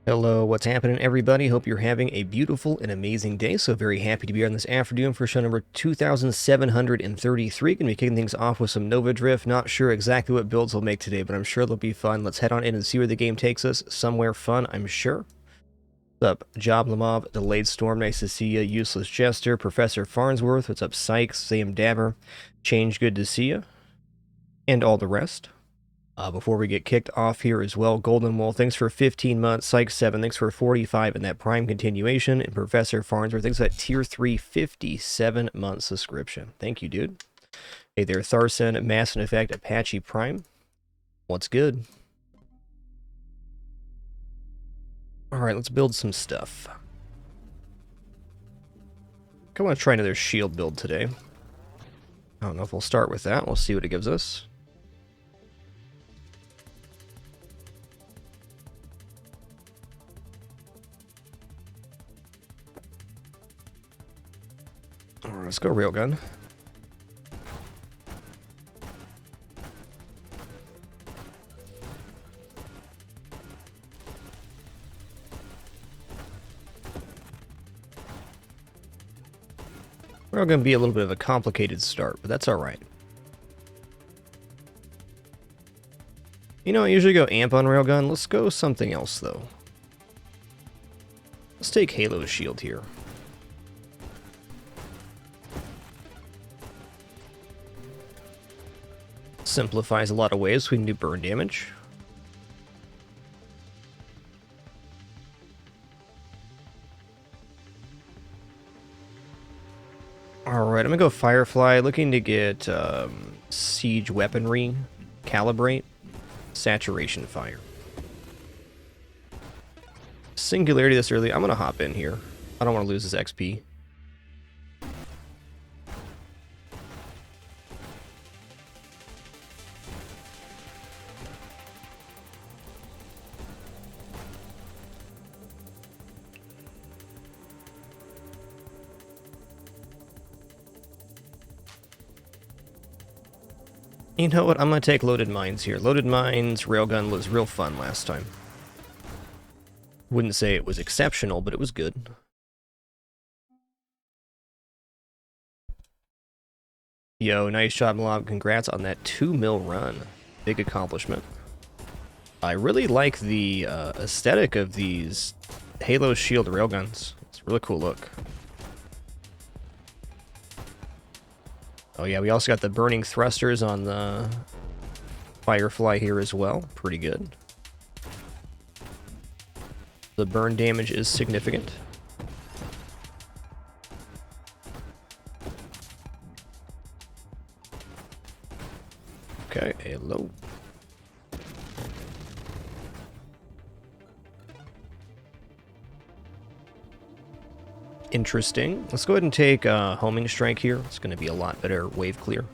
Hello, what's happening, everybody? Hope you're having a beautiful and amazing day. So very happy to be here on this afternoon for show number 2733. Going to be kicking things off with some Nova Drift. Not sure exactly what builds we'll make today, but I'm sure they'll be fun. Let's head on in and see where the game takes us. Somewhere fun, I'm sure. What's up, Job Lamov, Delayed Storm, nice to see you. Useless Jester, Professor Farnsworth, what's up, Sykes, Sam Dabber, Change, good to see you. And all the rest. Before we get kicked off here as well, Golden Wool, thanks for 15 months. Psych 7, thanks for 45 in that Prime continuation. And Professor Farnsworth, thanks for that Tier 3 57-month subscription. Thank you, dude. Hey there, Tharson, Mass Effect, Apache Prime. What's good? Alright, let's build some stuff. I want to try another shield build today. I don't know if we'll start with that. We'll see what it gives us. Alright, let's go Railgun. We're going to be a little bit of a complicated start, but that's alright. You know, I usually go amp on Railgun. Let's go something else, though. Let's take Halo Shield here. Simplifies a lot of ways. We can do burn damage. Alright, I'm gonna go Firefly, looking to get Siege Weaponry, Calibrate, Saturation Fire. Singularity this early, I'm gonna hop in here. I don't want to lose this XP. You know what? I'm going to take Loaded Mines here. Loaded Mines, Railgun was real fun last time. Wouldn't say it was exceptional, but it was good. Yo, nice job, Mob. Congrats on that 2 mil run. Big accomplishment. I really like the aesthetic of these Halo Shield Railguns. It's a really cool look. Oh yeah, we also got the burning thrusters on the Firefly here as well. Pretty good. The burn damage is significant. Okay, hello. Interesting. Let's go ahead and take Homing Strike here. It's going to be a lot better wave clear.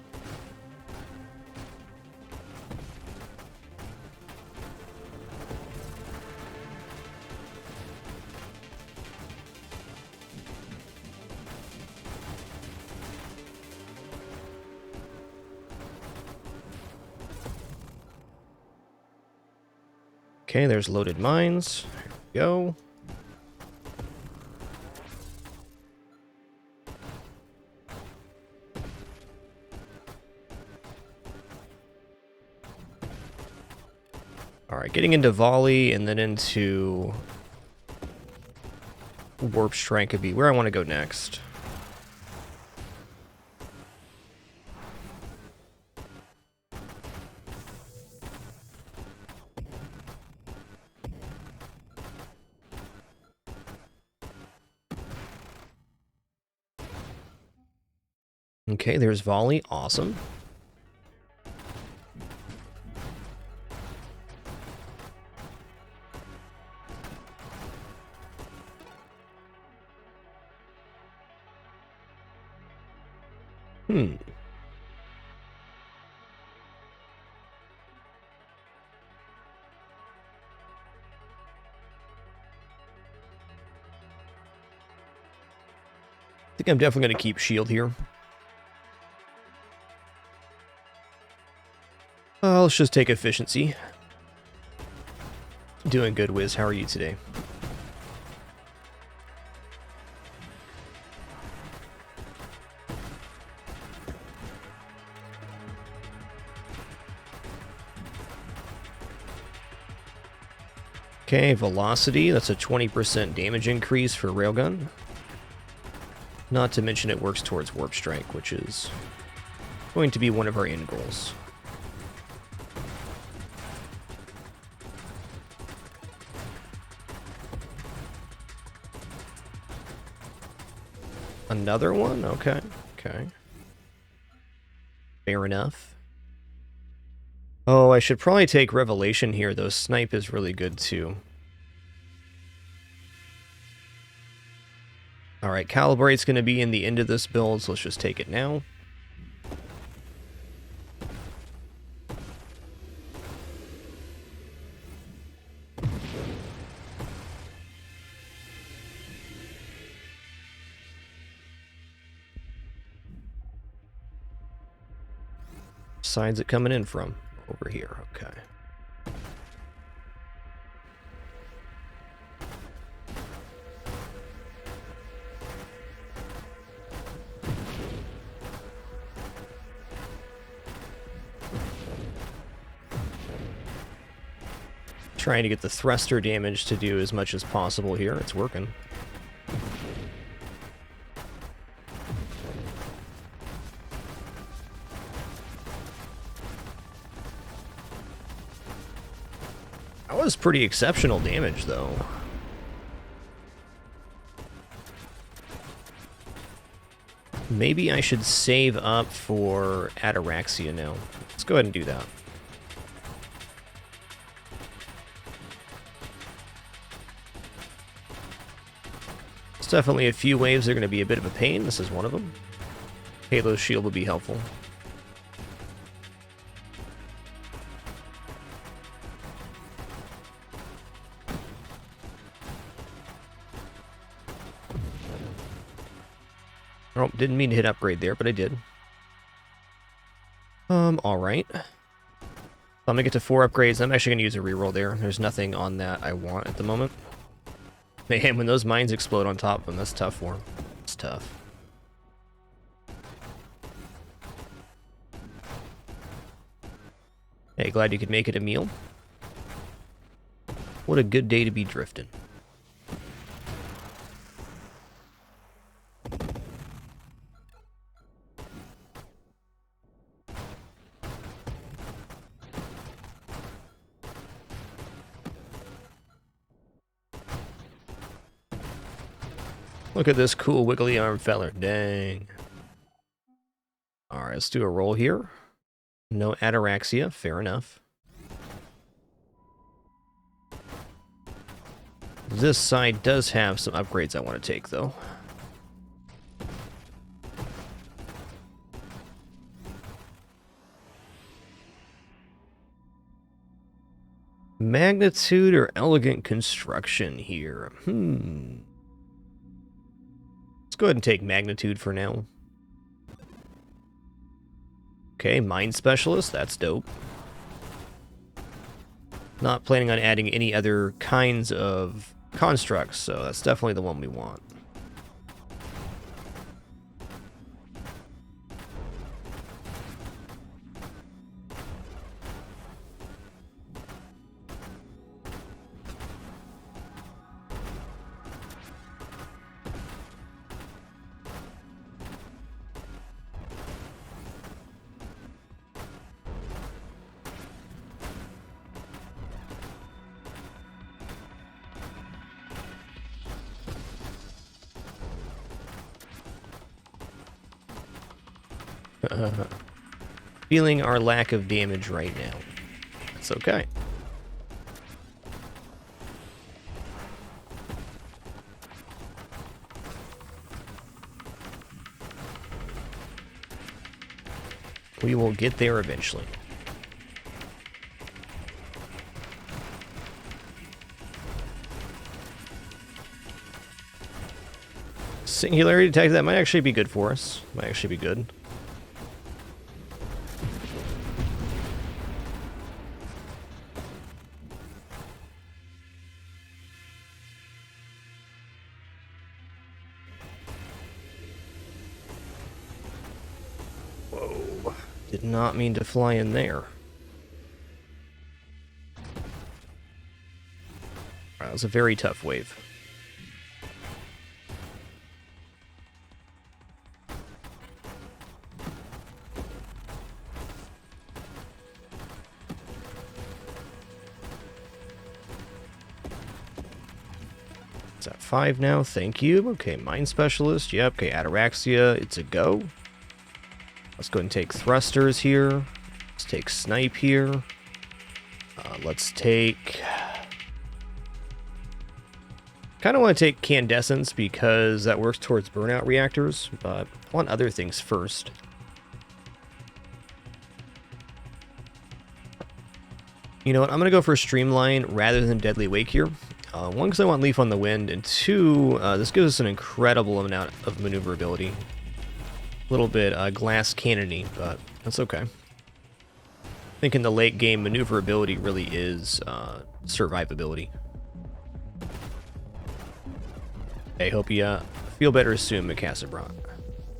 Okay, there's Loaded Mines. Here we go. Alright, getting into Volley and then into Warp Strike could be where I want to go next. Okay, there's Volley. Awesome. I think I'm definitely going to keep Shield here. Let's just take Efficiency. Doing good, Wiz. How are you today? Okay, velocity, that's a 20% damage increase for Railgun. Not to mention it works towards Warp Strike, which is going to be one of our end goals. Another one? Okay, okay. Fair enough. Oh, I should probably take Revelation here, though. Snipe is really good, too. Alright, Calibrate's going to be in the end of this build, so let's just take it now. Side's it coming in from? Over here, okay. Trying to get the thruster damage to do as much as possible here. It's working. That was pretty exceptional damage, though. Maybe I should save up for Ataraxia now. Let's go ahead and do that. There's definitely a few waves that are going to be a bit of a pain. This is one of them. Halo Shield will be helpful. Oh, didn't mean to hit upgrade there, but I did. Alright. I'm gonna get to 4 upgrades. I'm actually gonna use a reroll there. There's nothing on that I want at the moment. Man, when those mines explode on top of them, that's tough for them. It's tough. Hey, glad you could make it a meal. What a good day to be drifting. Look at this cool wiggly arm feller. Dang. Alright, let's do a roll here. No Ataraxia. Fair enough. This side does have some upgrades I want to take, though. Magnitude or elegant construction here? Let's go ahead and take magnitude for now. Okay, Mind Specialist, that's dope. Not planning on adding any other kinds of constructs, so that's definitely the one we want. Feeling our lack of damage right now. It's okay. We will get there eventually. Singularity attack, that might actually be good for us. Might actually be good. Whoa. Did not mean to fly in there. That was a very tough wave. It's at 5 now, thank you. Okay, Mind Specialist, yep, okay, Ataraxia, it's a go. Let's go ahead and take Thrusters here. Let's take Snipe here. Let's take... Kind of want to take Candescence because that works towards burnout reactors, but I want other things first. You know what, I'm going to go for Streamline rather than Deadly Wake here. One, because I want Leaf on the Wind, and two, this gives us an incredible amount of maneuverability. A little bit glass cannony, but that's okay. I think in the late game, maneuverability really is survivability. I hope you feel better soon, Macassabron.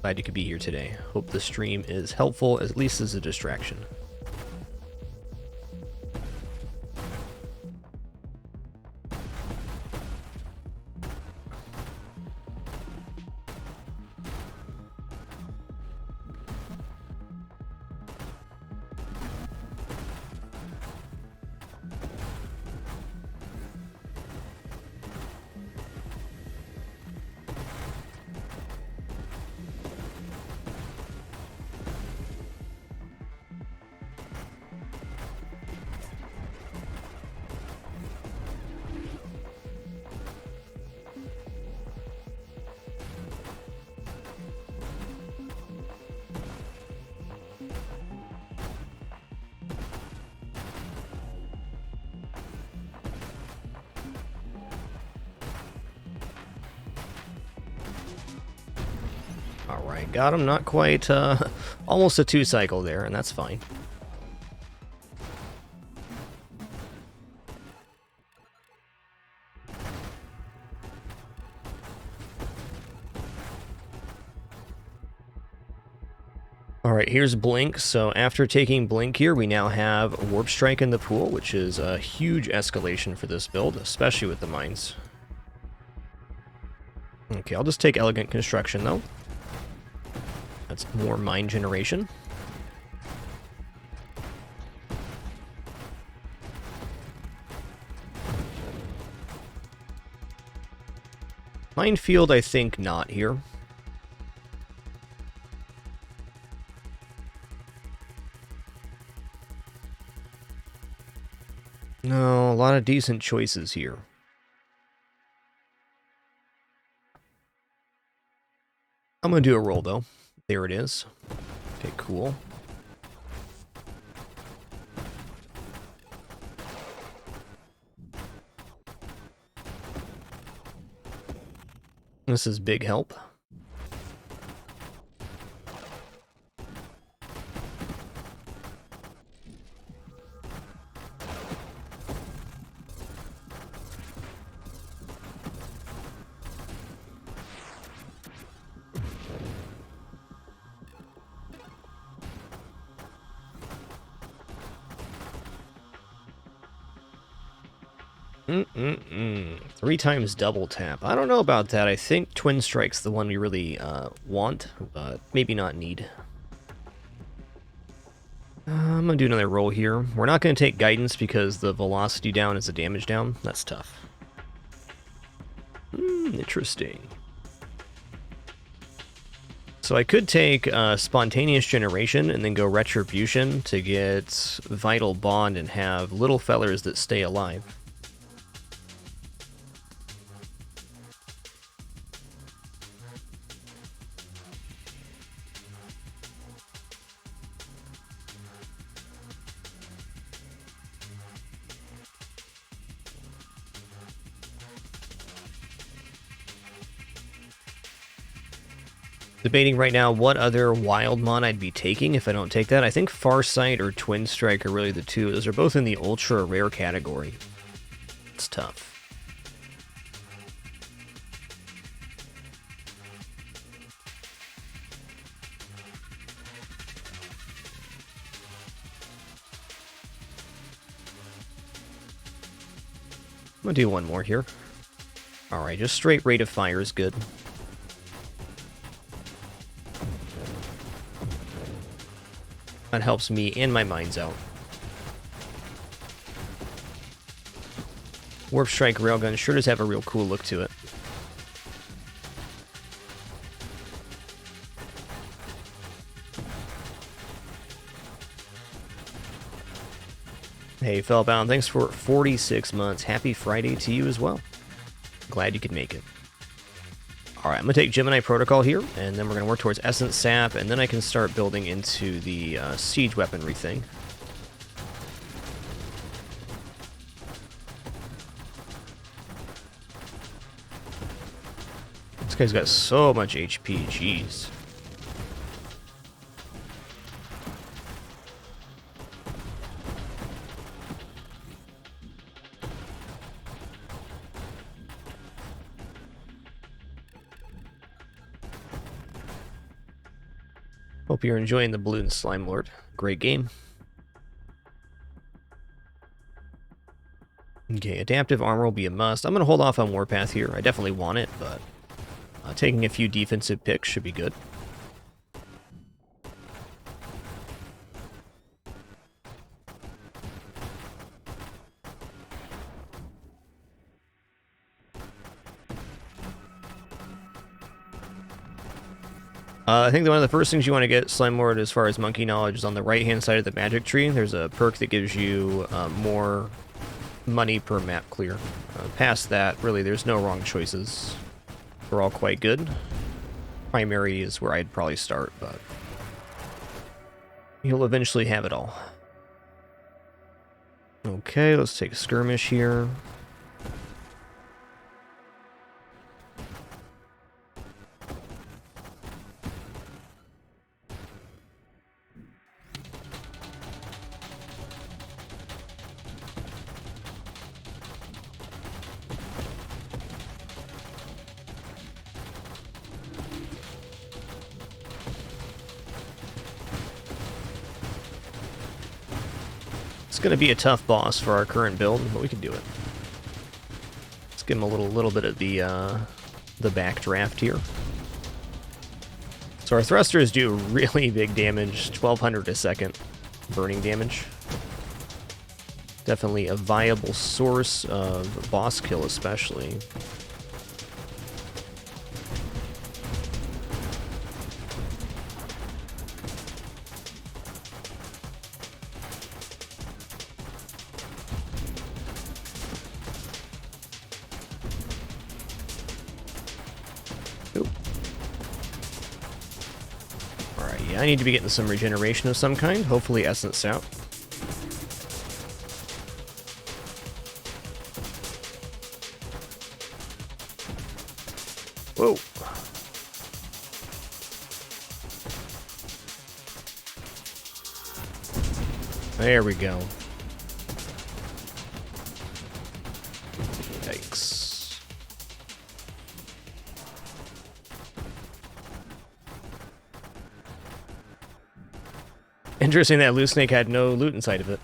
Glad you could be here today. Hope the stream is helpful, at least as a distraction. Alright, got him. Not quite, almost a 2-cycle there, and that's fine. Alright, here's Blink. So after taking Blink here, we now have Warp Strike in the pool, which is a huge escalation for this build, especially with the mines. Okay, I'll just take Elegant Construction, though. That's more mine generation. Minefield, I think not here. No, a lot of decent choices here. I'm going to do a roll, though. There it is. Okay, cool. This is big help. Three times double tap. I don't know about that. I think Twin Strike's the one we really want, but maybe not need. I'm going to do another roll here. We're not going to take Guidance because the velocity down is the damage down. That's tough. Interesting. So I could take Spontaneous Generation and then go Retribution to get Vital Bond and have little fellers that stay alive. Debating right now what other wild mon I'd be taking if I don't take that. I think Farsight or Twin Strike are really the two. Those are both in the ultra rare category. It's tough. I'm gonna do one more here. Alright, just straight rate of fire is good. That helps me and my mines out. Warp Strike Railgun sure does have a real cool look to it. Hey, Fellbound, thanks for 46 months. Happy Friday to you as well. Glad you could make it. Alright, I'm going to take Gemini Protocol here, and then we're going to work towards Essence Sap, and then I can start building into the siege weaponry thing. This guy's got so much HP, jeez. Hope you're enjoying the Balloon Slime Lord. Great game. Okay, adaptive armor will be a must. I'm going to hold off on Warpath here. I definitely want it, but taking a few defensive picks should be good. I think one of the first things you want to get Slime Lord as far as monkey knowledge is on the right-hand side of the magic tree. There's a perk that gives you more money per map clear. Past that, really, there's no wrong choices. They're all quite good. Primary is where I'd probably start, but you'll eventually have it all. Okay, let's take a skirmish here. It's going to be a tough boss for our current build, but we can do it. Let's give him a little bit of the backdraft here. So our thrusters do really big damage, 1200 a second burning damage. Definitely a viable source of boss kill, especially. I need to be getting some regeneration of some kind, hopefully Essence out. Whoa. There we go. Yikes. Interesting that Loose Snake had no loot inside of it.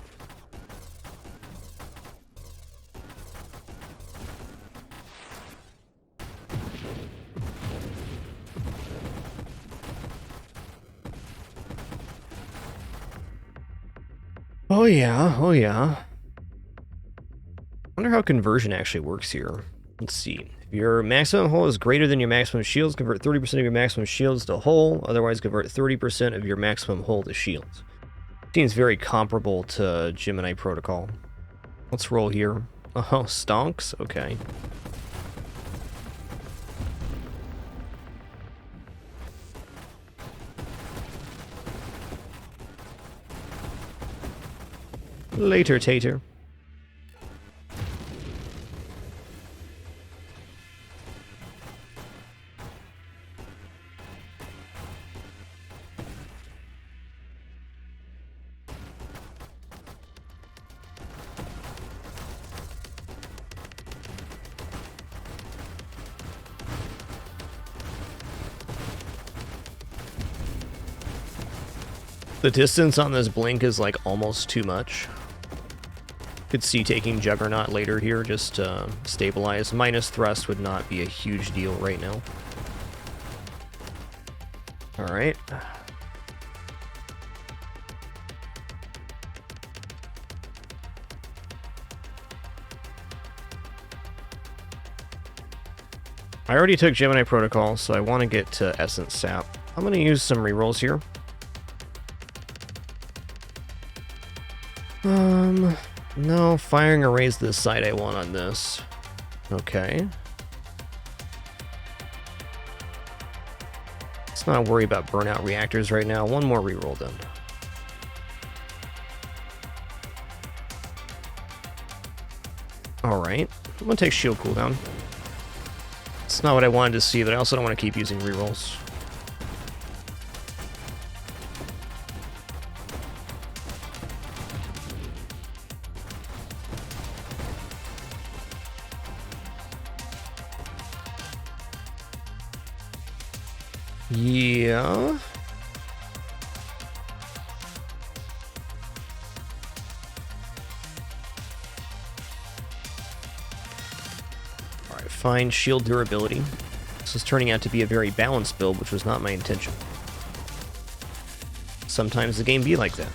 Oh yeah, oh yeah. Wonder how conversion actually works here. Let's see. If your maximum hull is greater than your maximum shields, convert 30% of your maximum shields to hull. Otherwise, convert 30% of your maximum hull to shields. Seems very comparable to Gemini Protocol. Let's roll here. Oh, stonks? Okay. Later, Tater. The distance on this blink is like almost too much. Could see taking Juggernaut later here, just to stabilize. Minus thrust would not be a huge deal right now. Alright. I already took Gemini Protocol, so I want to get to Essence Sap. I'm going to use some rerolls here. No, firing arrays the side I want on this. Okay. Let's not worry about burnout reactors right now. One more reroll then. Alright. I'm going to take shield cooldown. It's not what I wanted to see, but I also don't want to keep using rerolls. Yeah. Alright, fine shield durability. This is turning out to be a very balanced build, which was not my intention. Sometimes the game be like that.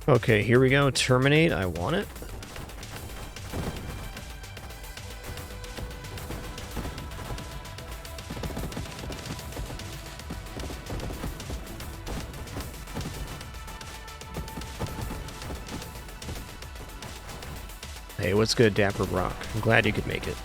Okay, here we go. Terminate. I want it. Hey, what's good, Dapper Brock? I'm glad you could make it.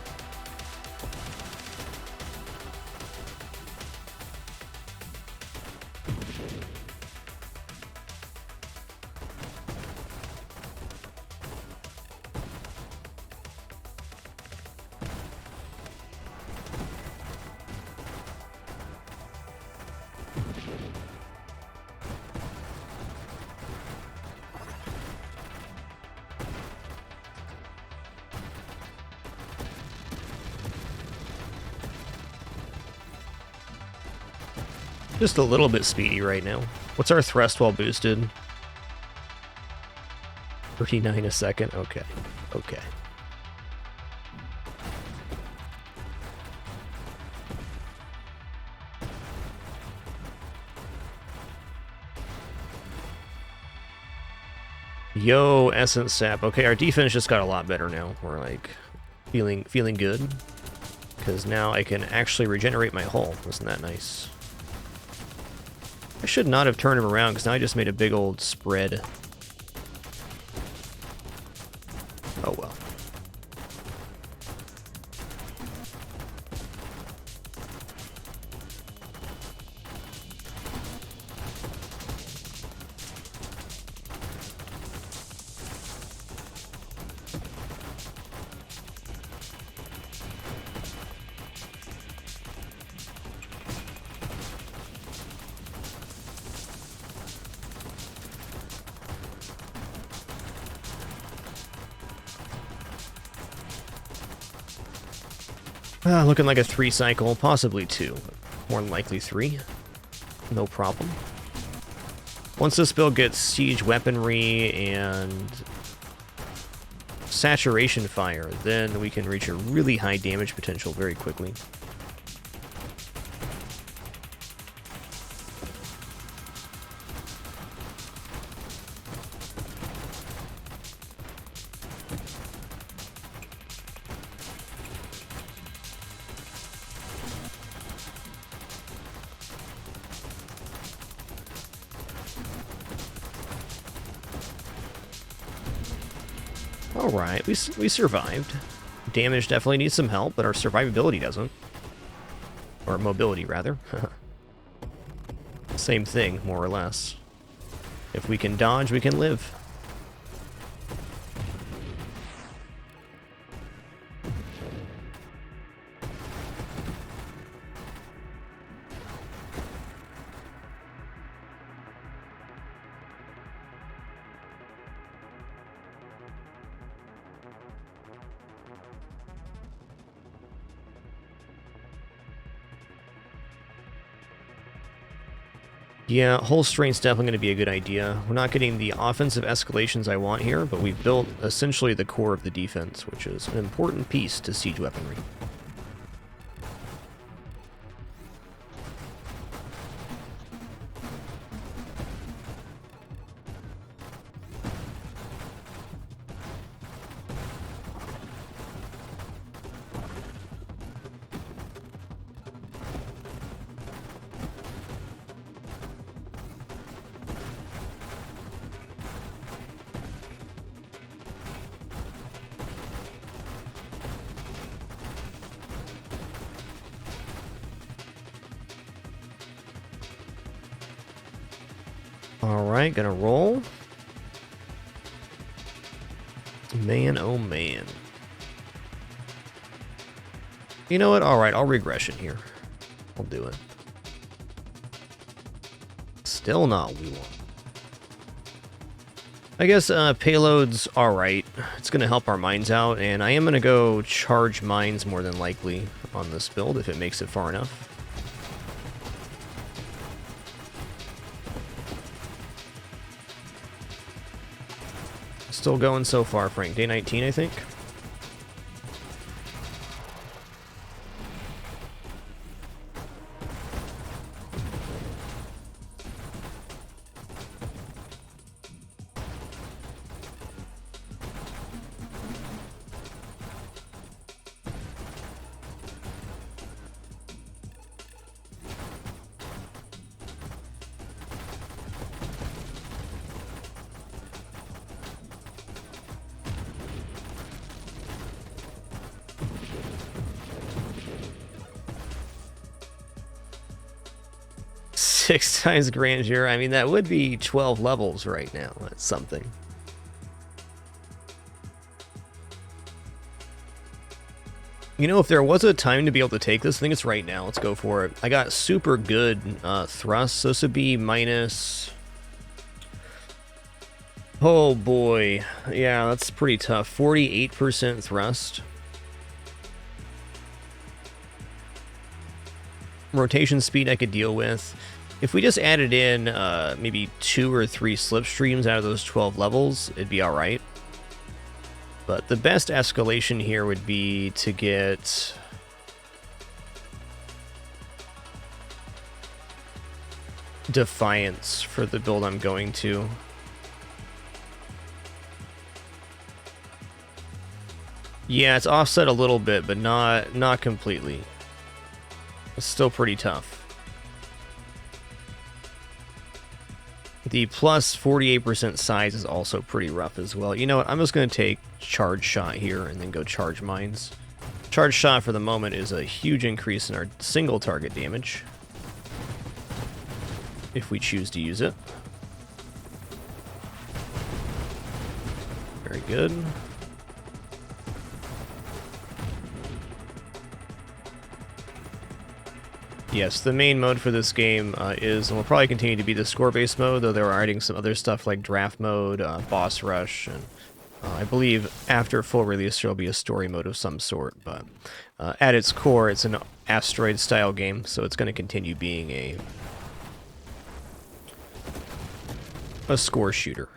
Just a little bit speedy right now. What's our thrust while boosted? 39 a second? Okay. Okay. Yo, Essence Sap. Okay, our defense just got a lot better now. We're like feeling good. Because now I can actually regenerate my hull. Isn't that nice? I should not have turned him around, because now I just made a big old spread. Oh well. Looking like a 3 cycle, possibly 2. More than likely 3. No problem. Once this build gets siege weaponry and saturation fire, then we can reach a really high damage potential very quickly. Alright, we survived. Damage definitely needs some help, but our survivability doesn't. Or mobility, rather. Same thing, more or less. If we can dodge, we can live. Yeah, whole strength's definitely going to be a good idea. We're not getting the offensive escalations I want here, but we've built essentially the core of the defense, which is an important piece to siege weaponry. Alright, gonna roll. Man, oh man. You know what? Alright, I'll regression here. I'll do it. Still not what we want. I guess payload's alright. It's gonna help our mines out, and I am gonna go charge mines more than likely on this build if it makes it far enough. Still going so far, Frank. Day 19, I think. Six times grandeur. I mean, that would be 12 levels right now. That's something. You know, if there was a time to be able to take this, I think it's right now. Let's go for it. I got super good thrust. So this would be minus... Oh boy. Yeah, that's pretty tough. 48% thrust. Rotation speed I could deal with. If we just added in maybe 2 or 3 slipstreams out of those 12 levels, it'd be alright. But the best escalation here would be to get... Defiance for the build I'm going to. Yeah, it's offset a little bit, but not completely. It's still pretty tough. The plus 48% size is also pretty rough as well. You know what? I'm just going to take charge shot here and then go charge mines. Charge shot for the moment is a huge increase in our single target damage, if we choose to use it. Very good. Yes, the main mode for this game is, and will probably continue to be, the score-based mode, though they're adding some other stuff like draft mode, boss rush, and I believe after full release there will be a story mode of some sort, but at its core it's an asteroid-style game, so it's going to continue being a score shooter.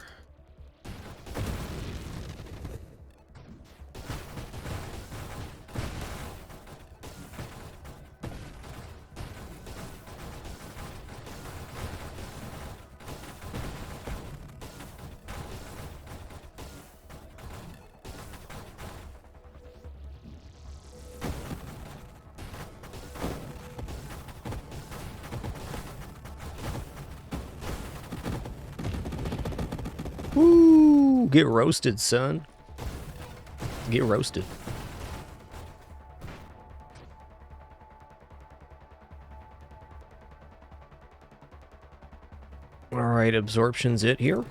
Woo! Get roasted, son. Get roasted. Alright, absorption's it here.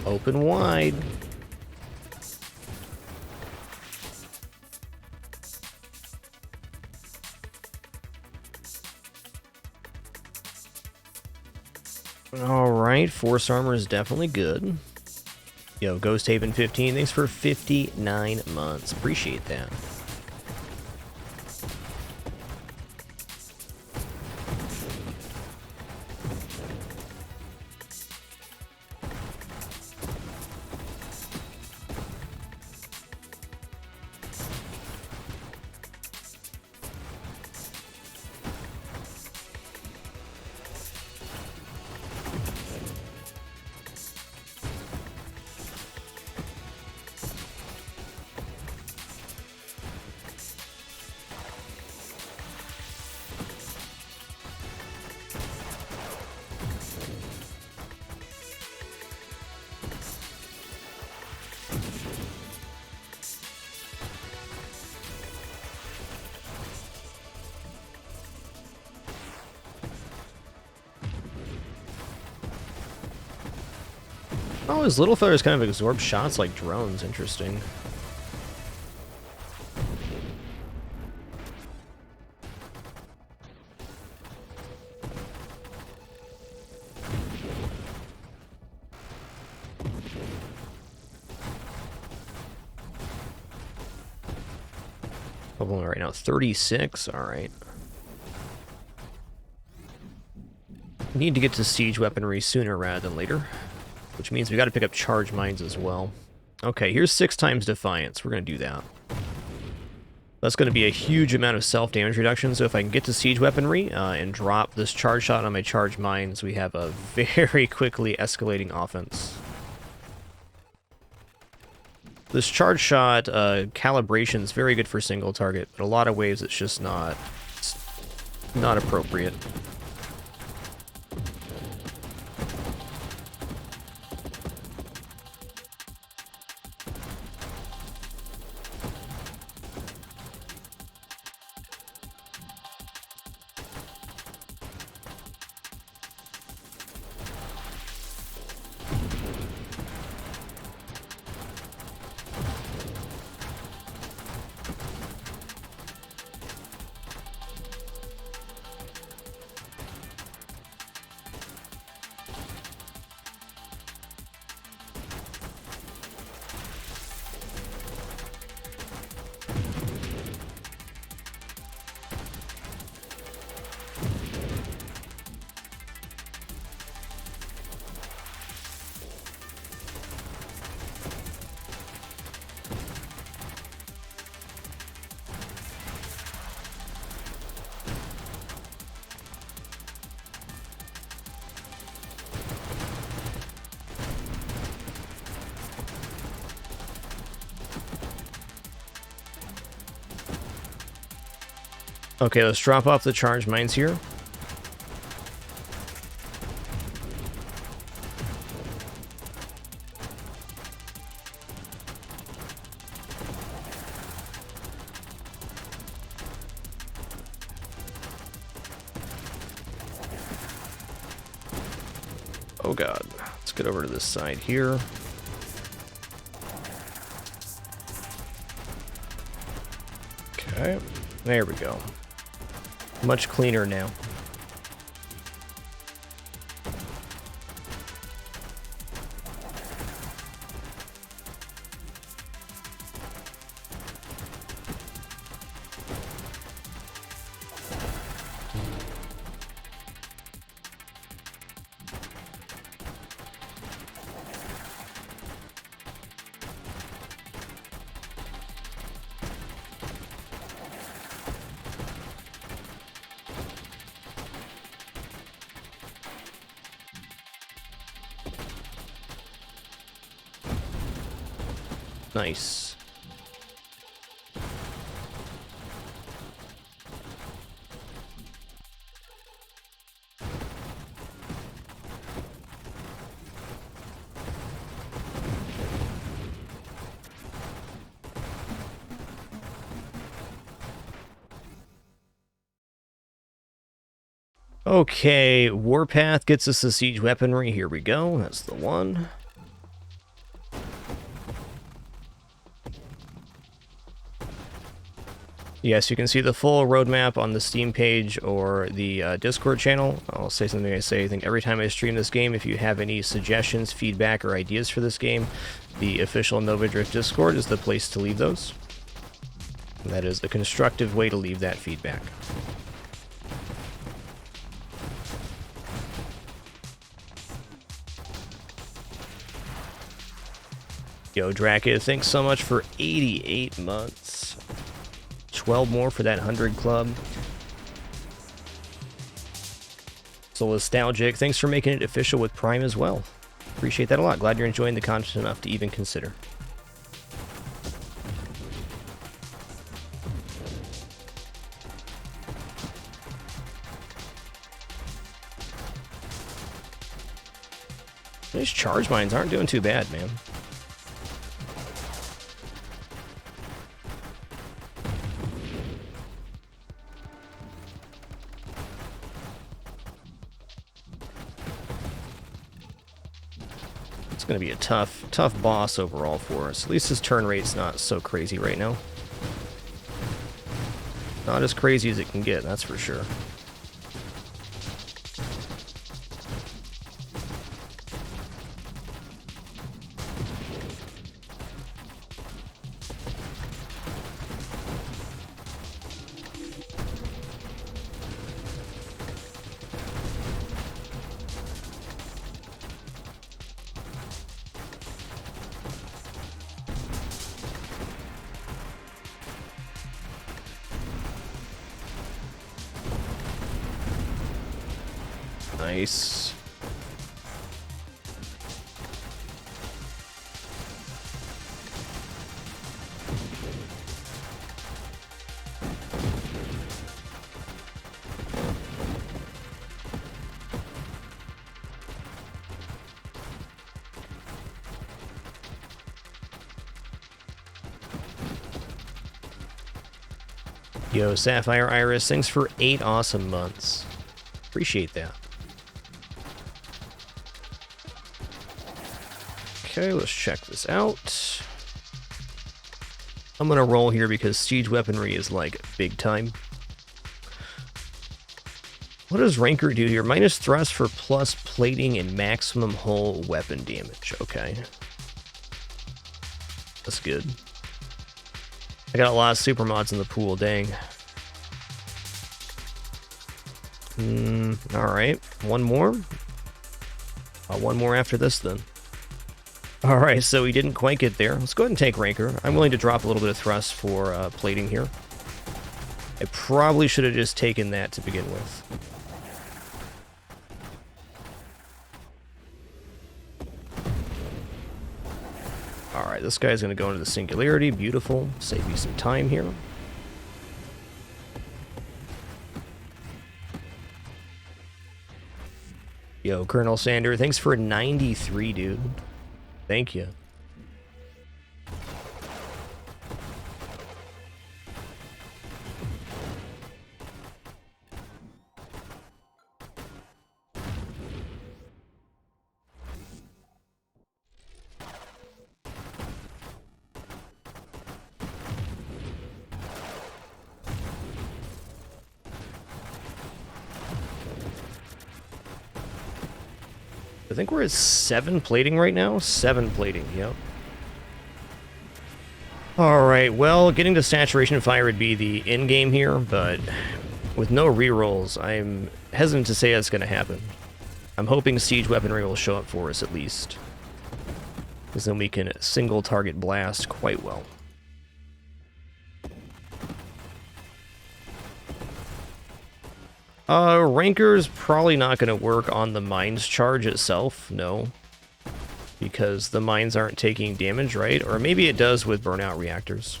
Open wide. Alright, Force Armor is definitely good. Yo, Ghost Haven 15, thanks for 59 months. Appreciate that. Oh, his little feathers kind of absorb shots like drones. Interesting. Level right now 36. All right. Need to get to siege weaponry sooner rather than later, which means we got to pick up charge mines as well. Okay, here's 6 times Defiance. We're going to do that. That's going to be a huge amount of self-damage reduction, so if I can get to siege weaponry and drop this charge shot on my charge mines, we have a very quickly escalating offense. This charge shot calibration is very good for single target, but a lot of ways it's just not appropriate. Okay, let's drop off the charge mines here. Oh god, let's get over to this side here. Okay, there we go. Much cleaner now. Nice. Okay, Warpath gets us the siege weaponry. Here we go. That's the one. Yes, you can see the full roadmap on the Steam page or the Discord channel. I'll say something I say, I think, every time I stream this game. If you have any suggestions, feedback, or ideas for this game, the official Nova Drift Discord is the place to leave those. That is a constructive way to leave that feedback. Yo, Draka, thanks so much for 88 months. 12 more for that 100 club. So nostalgic. Thanks for making it official with Prime as well. Appreciate that a lot. Glad you're enjoying the content enough to even consider. These charge mines aren't doing too bad, man. It's going to be a tough boss overall for us. At least his turn rate's not so crazy right now. Not as crazy as it can get, that's for sure. Nice. Yo, Sapphire Iris, thanks for 8 awesome months. Appreciate that. Okay, let's check this out. I'm gonna roll here because siege weaponry is like big time. What does Ranker do here? Minus thrust for plus plating and maximum hull weapon damage. Okay. That's good. I got a lot of super mods in the pool, dang. Alright, one more. One more after this then. Alright, so we didn't quite get there. Let's go ahead and take Ranker. I'm willing to drop a little bit of thrust for plating here. I probably should have just taken that to begin with. Alright, this guy's going to go into the Singularity. Beautiful. Save me some time here. Yo, Colonel Sander, thanks for 93, dude. Thank you. I think we're at 7 plating right now. 7 plating, yep. Alright, well, getting to saturation fire would be the end game here, but with no rerolls, I'm hesitant to say that's going to happen. I'm hoping siege weaponry will show up for us at least, because then we can single target blast quite well. Ranker's probably not going to work on the mines charge itself, no. Because the mines aren't taking damage, right? Or maybe it does with burnout reactors.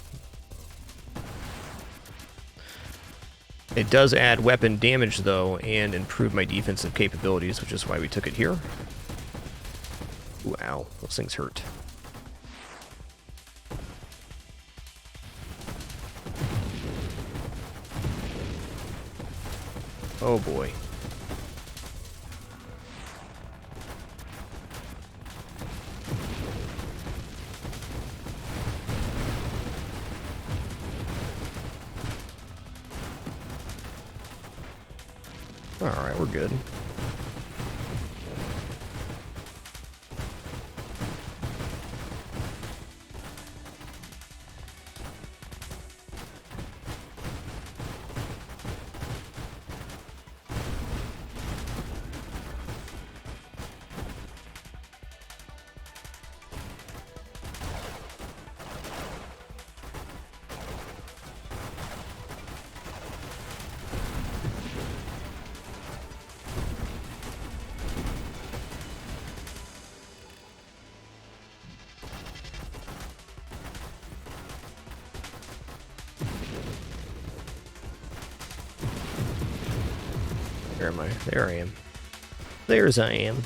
It does add weapon damage, though, and improve my defensive capabilities, which is why we took it here. Ooh, ow. Those things hurt. Oh, boy. Alright, we're good. Where am I? There I am. There's I am.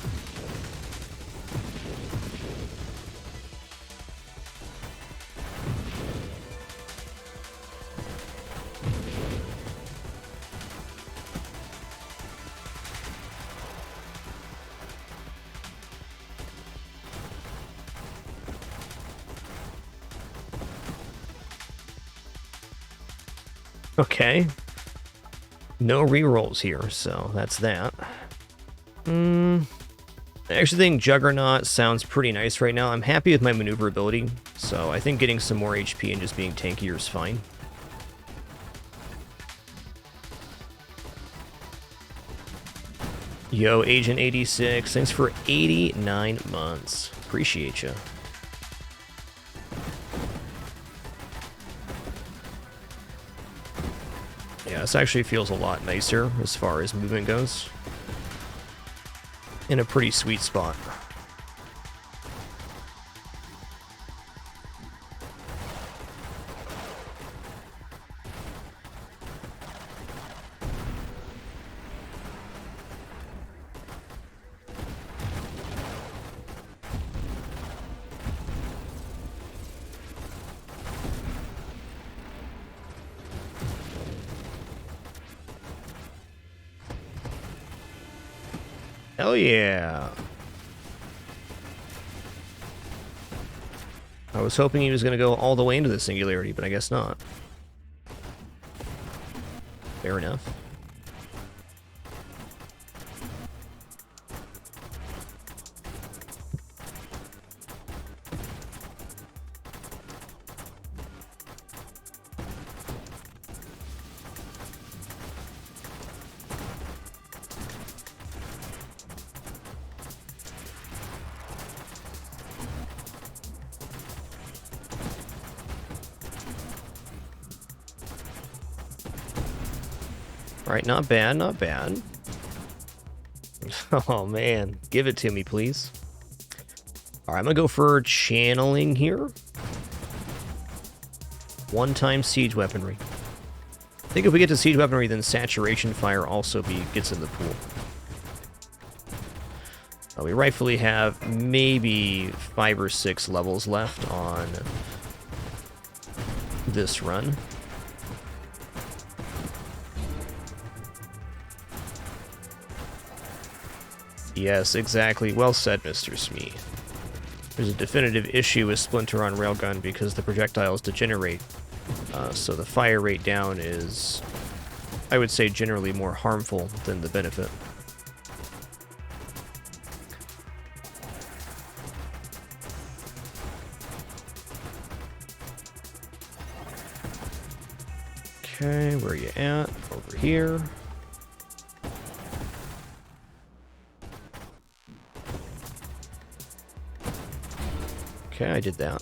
Okay. No rerolls here, so that's that. I actually think Juggernaut sounds pretty nice right now. I'm happy with my maneuverability, so I think getting some more HP and just being tankier is fine. Yo, Agent 86, thanks for 89 months. Appreciate you. Yeah, this actually feels a lot nicer as far as movement goes. In a pretty sweet spot. Hell yeah. I was hoping he was going to go all the way into the singularity, but I guess not. Fair enough. Alright, not bad, not bad. Oh man, give it to me, please. Alright, I'm gonna go for channeling here. One-time siege weaponry. I think if we get to siege weaponry, then saturation fire also gets in the pool. We rightfully have maybe 5 or 6 levels left on this run. Yes, exactly. Well said, Mr. Smee. There's a definitive issue with Splinter on Railgun because the projectiles degenerate. So the fire rate down is, I would say, generally more harmful than the benefit. Okay, where are you at? Over here. Okay, I did that.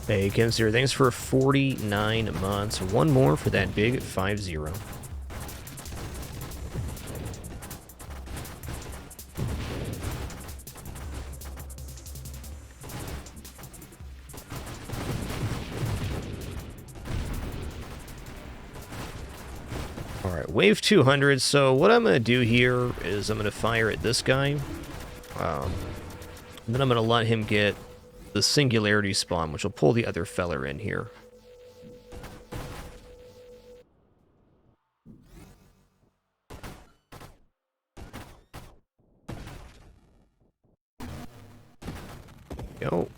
Hey, Consider, thanks for 49 months. One more for that big 5-0. Alright, wave 200. So what I'm going to do here is I'm going to fire at this guy. Then I'm going to let him get the singularity spawn, which will pull the other feller in here. Go.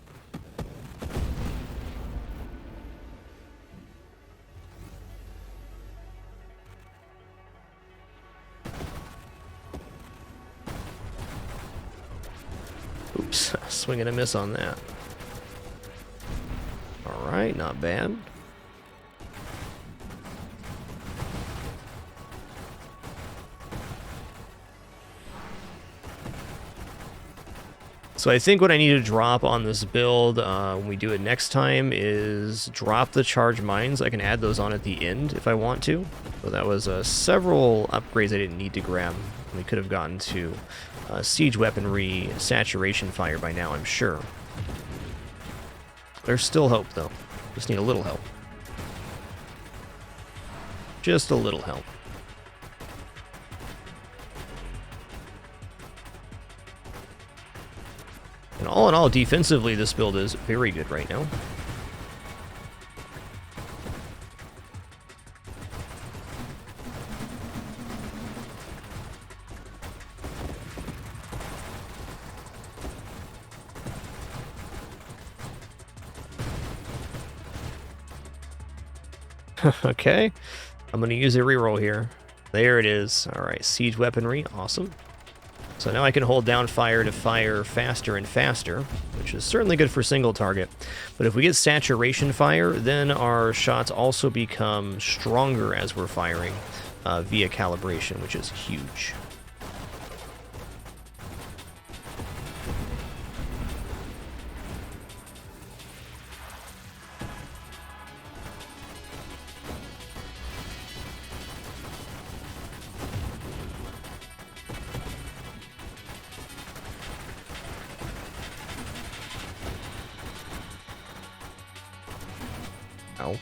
Oops, swing and a miss on that. Alright, not bad. So I think what I need to drop on this build when we do it next time is drop the charge mines. I can add those on at the end if I want to. So that was several upgrades I didn't need to grab. We could have gotten to siege weaponry, saturation fire by now, I'm sure. There's still hope, though. Just need a little help. Just a little help. And all in all, defensively, this build is very good right now. Okay, I'm going to use a reroll here. There it is. All right, siege weaponry, awesome. So now I can hold down fire to fire faster and faster, which is certainly good for single target. But if we get saturation fire, then our shots also become stronger as we're firing via calibration, which is huge. Ow.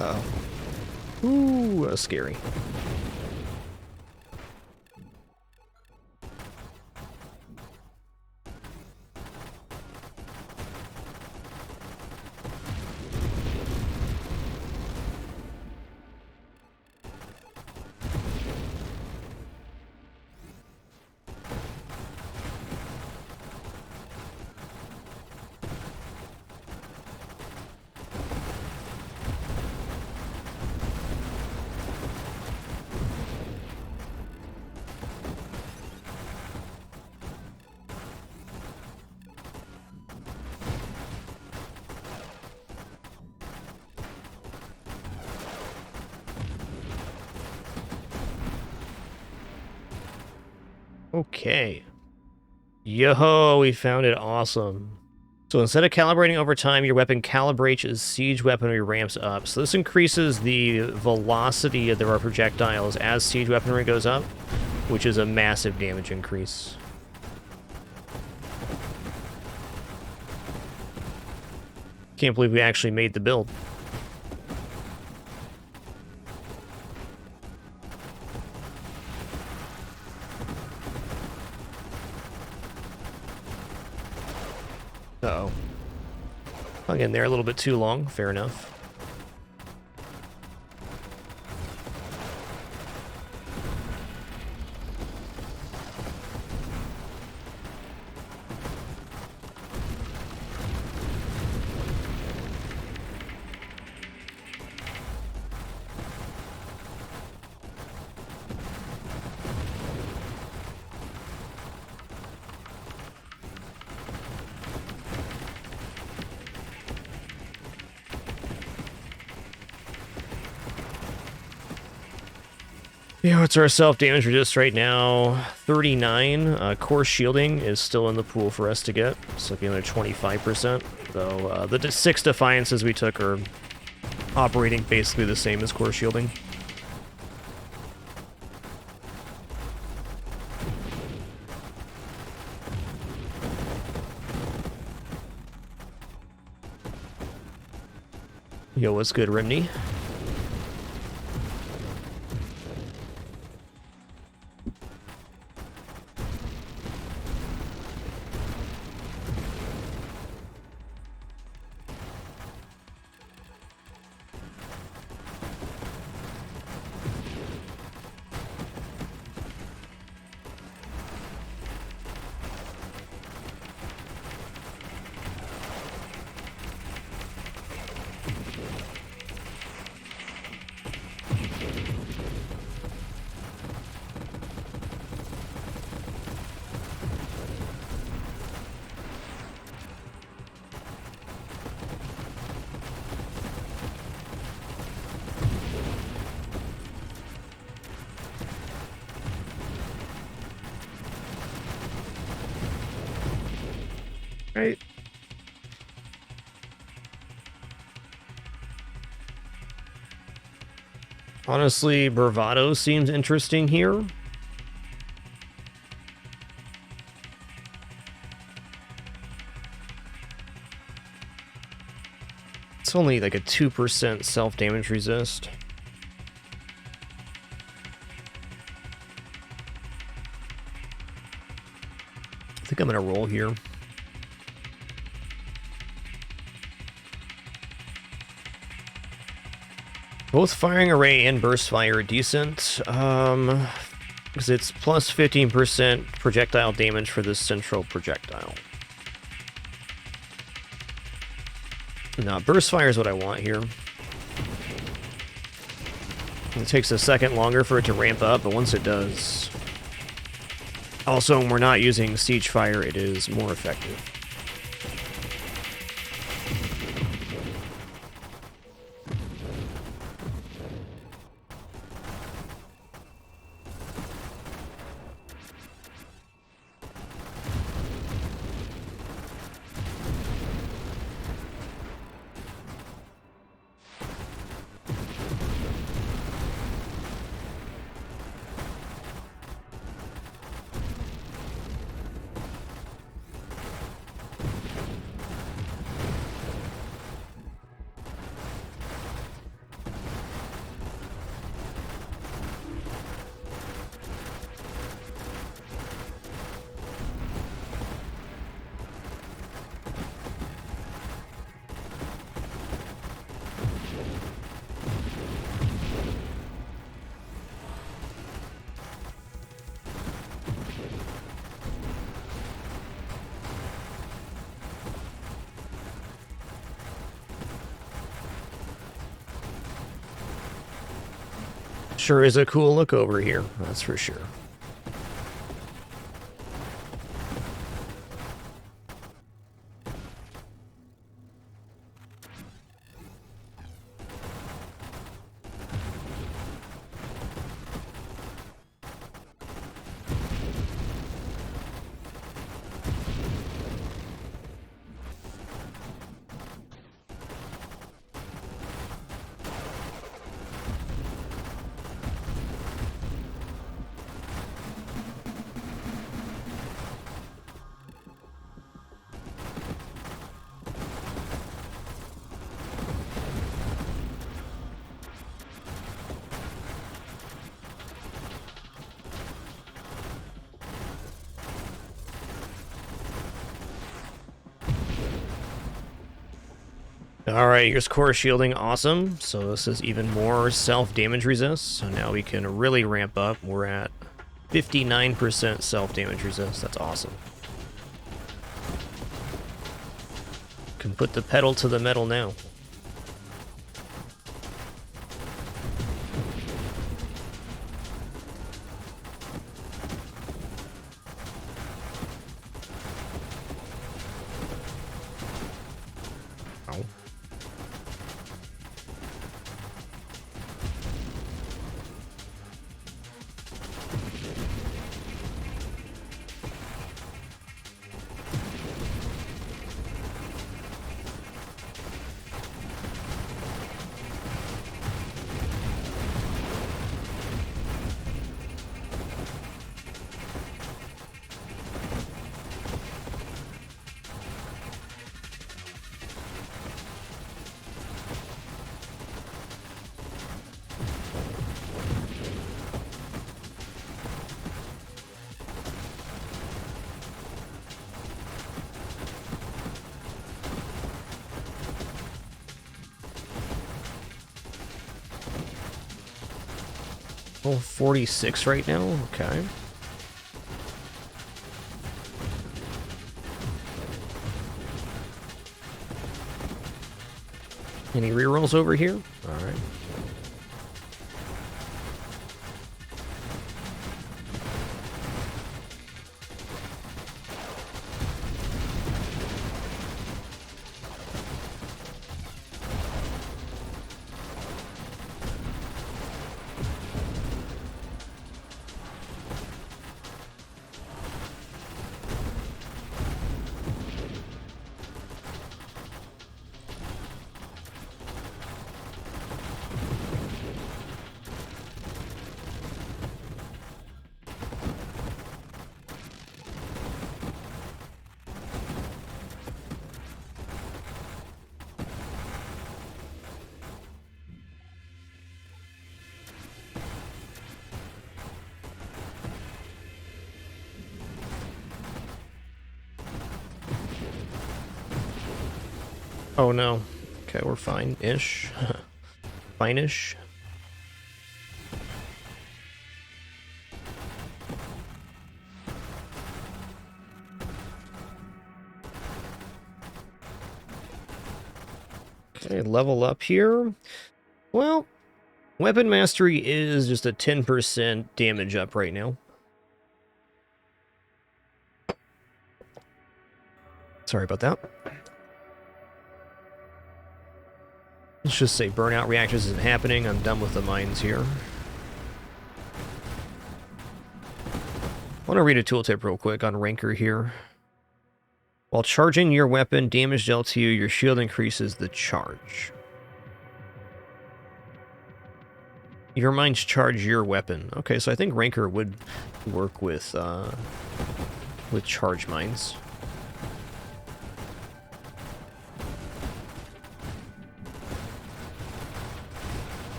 Uh-oh. Ooh, that was scary. Okay. Yo, we found it. Awesome. So instead of calibrating over time, your weapon calibrates as siege weaponry ramps up. So this increases the velocity of our projectiles as siege weaponry goes up, which is a massive damage increase. Can't believe we actually made the build. Uh-oh. Hung in there a little bit too long. Fair enough. Yeah, what's our self-damage resist right now? 39. Core shielding is still in the pool for us to get, so it'll be another 25%. Though the 6 defiances we took are operating basically the same as core shielding. Yo, what's good, Rimney? Right. Honestly, bravado seems interesting here. It's only like a 2% self-damage resist. I think I'm gonna roll here. Both firing array and burst fire are decent, because it's plus 15% projectile damage for this central projectile. No, burst fire is what I want here. It takes a second longer for it to ramp up, but once it does... Also, when we're not using siege fire, it is more effective. Sure is a cool look over here, that's for sure. Alright, here's core shielding, awesome. So this is even more self-damage resist. So now we can really ramp up. We're at 59% self-damage resist. That's awesome. Can put the pedal to the metal now. Ow. Oh, 46 right now? Okay. Any rerolls over here? Alright. Oh no. Okay, we're fine-ish. Fine-ish. Okay, level up here. Well, weapon mastery is just a 10% damage up right now. Sorry about that. Let's just say burnout reactions isn't happening. I'm done with the mines here. I want to read a tooltip real quick on Ranker here. While charging your weapon, damage dealt to you, your shield increases the charge. Your mines charge your weapon. Okay, so I think Ranker would work with charge mines.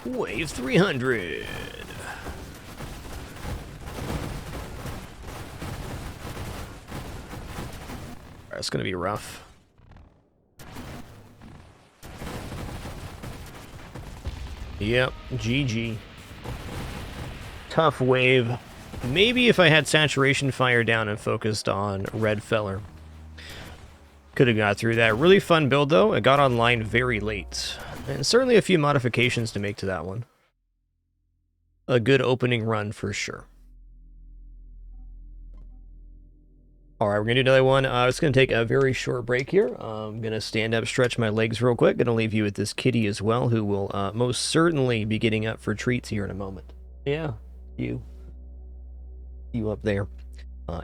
Wave 300. That's gonna be rough. Yep, GG. Tough wave. Maybe if I had Saturation Fire down and focused on Red Feller, could have got through that. Really fun build, though. It got online very late. And certainly a few modifications to make to that one. A good opening run for sure. All right, we're going to do another one. It's going to take a very short break here. I'm going to stand up, stretch my legs real quick. Going to leave you with this kitty as well, who will most certainly be getting up for treats here in a moment. Yeah, you up there.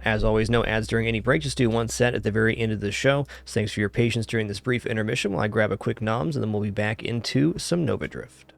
As always, no ads during any break. Just do one set at the very end of the show. So thanks for your patience during this brief intermission while I grab a quick noms, and then we'll be back into some Nova Drift.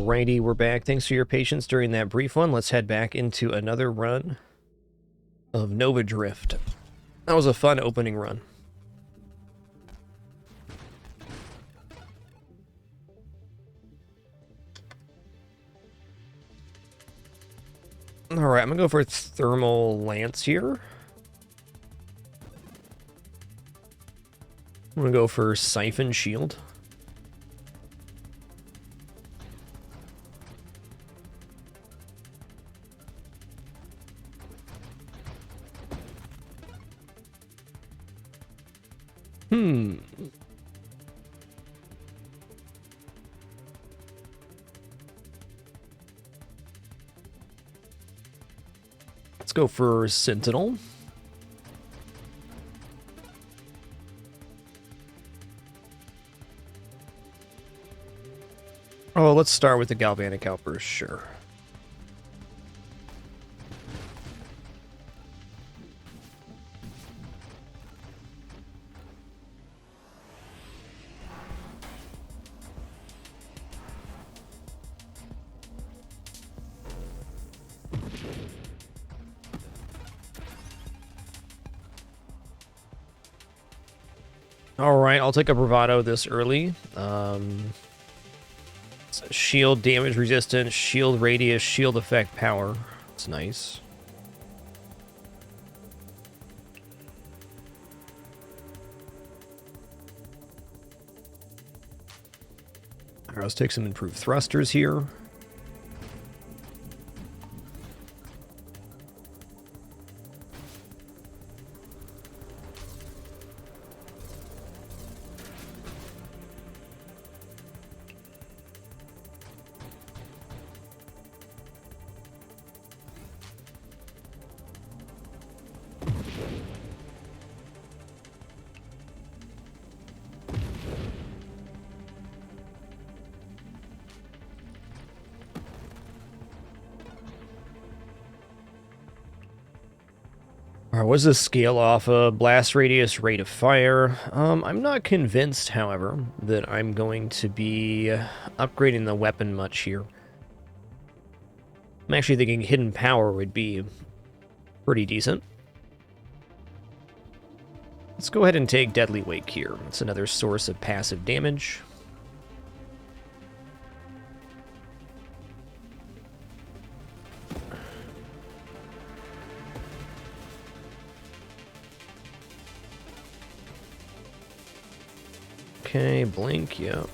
Alrighty, we're back. Thanks for your patience during that brief one. Let's head back into another run of Nova Drift. That was a fun opening run. Alright, I'm gonna go for Thermal Lance here. I'm gonna go for Siphon Shield. Let's go for Sentinel. Oh, let's start with the Galvanic Outburst, sure. Alright, I'll take a Bravado this early. Shield damage resistance, shield radius, shield effect power. It's nice. Alright, let's take some improved thrusters here. Alright, what's the scale off of? Blast radius, rate of fire. I'm not convinced, however, that I'm going to be upgrading the weapon much here. I'm actually thinking hidden power would be pretty decent. Let's go ahead and take Deadly Wake here. It's another source of passive damage. Okay, blink, yep.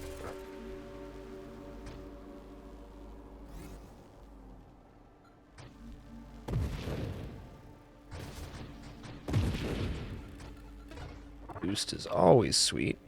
Boost is always sweet.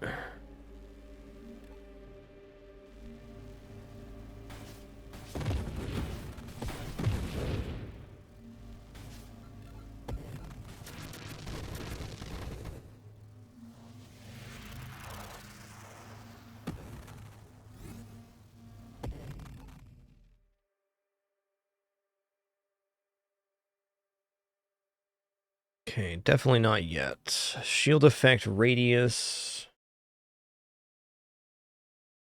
Okay, definitely not yet. Shield effect radius.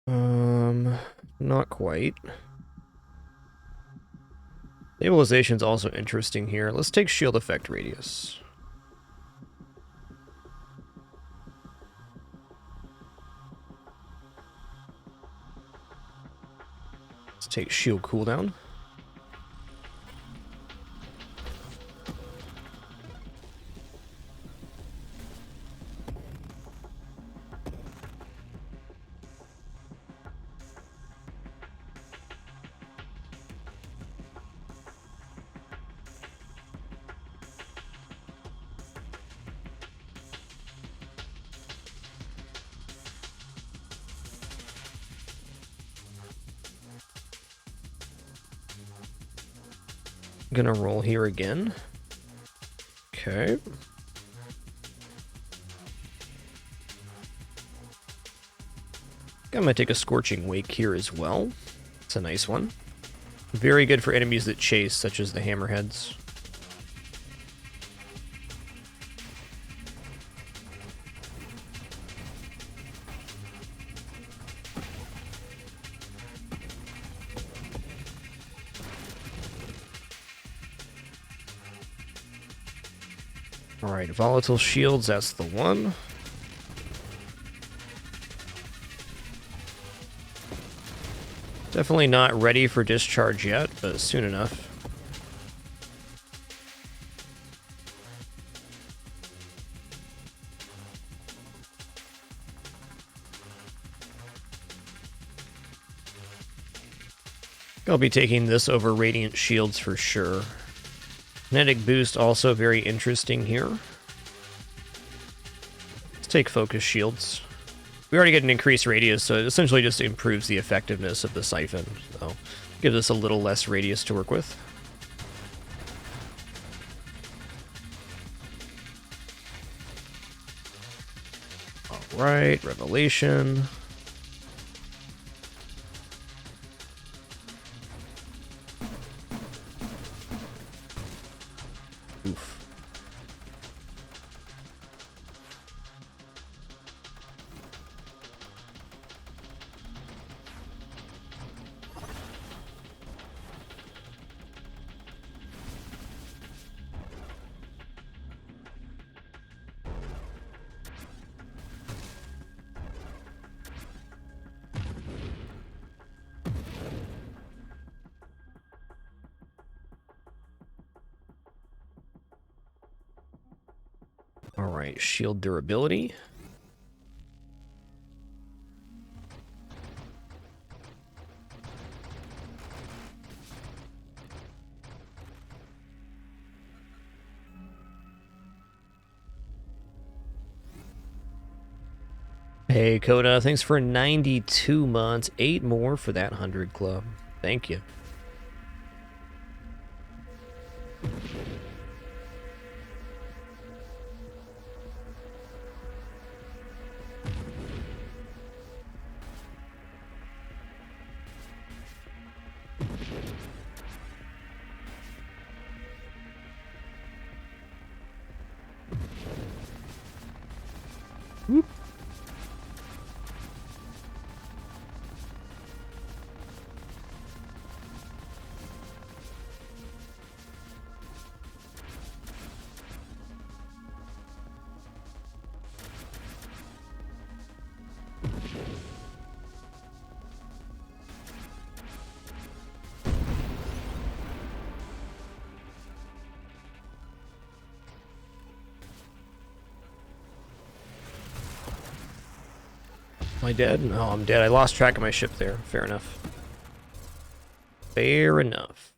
Not quite. Stabilization's also interesting here. Let's take shield effect radius. Let's take shield cooldown. Gonna roll here again. Okay. I'm gonna take a Scorching Wake here as well. It's a nice one. Very good for enemies that chase, such as the Hammerheads. Alright, volatile shields, that's the one. Definitely not ready for discharge yet, but soon enough. I'll be taking this over Radiant Shields for sure. Kinetic Boost also very interesting here. Let's take Focus Shields. We already get an increased radius, so it essentially just improves the effectiveness of the Siphon. So gives us a little less radius to work with. Alright, Revelation. Oof. Alright, shield durability. Hey, Coda, thanks for 92 months. 8 more for that 100 club. Thank you. Whoop. Am I dead? No, I'm dead. I lost track of my ship there. Fair enough. Fair enough.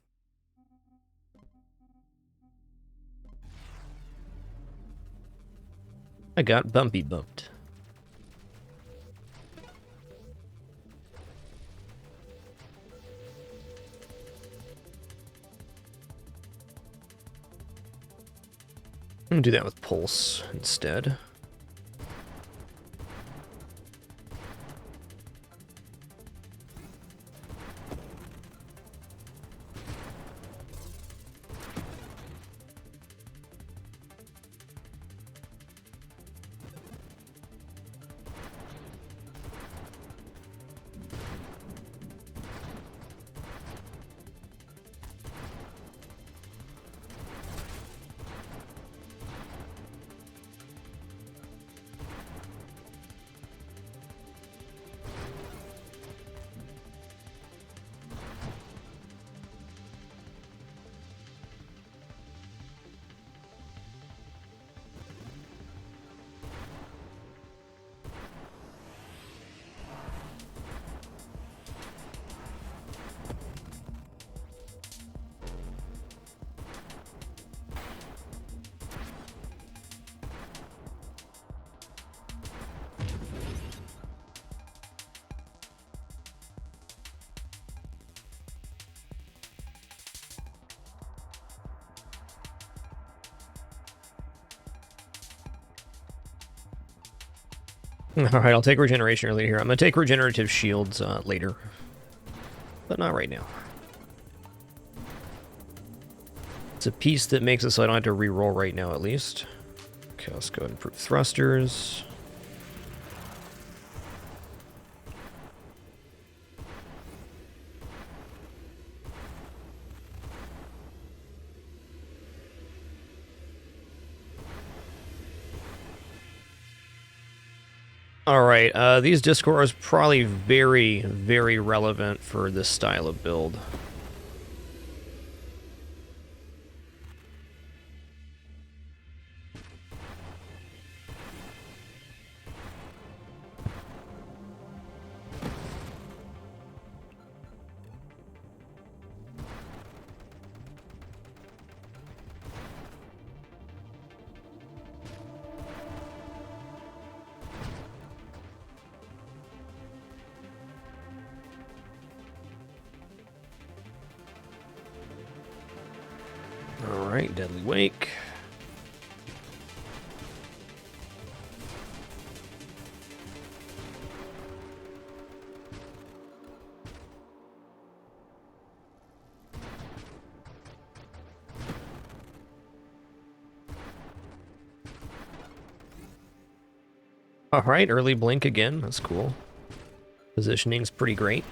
I got bumpy bumped. I'm gonna do that with Pulse instead. Alright, I'll take regeneration early here. I'm going to take regenerative shields later. But not right now. It's a piece that makes it so I don't have to reroll right now, at least. Okay, let's go ahead and improve thrusters. Alright, these Discord are probably very, very relevant for this style of build. Alright, Deadly Wake. Alright, early blink again. That's cool. Positioning's pretty great.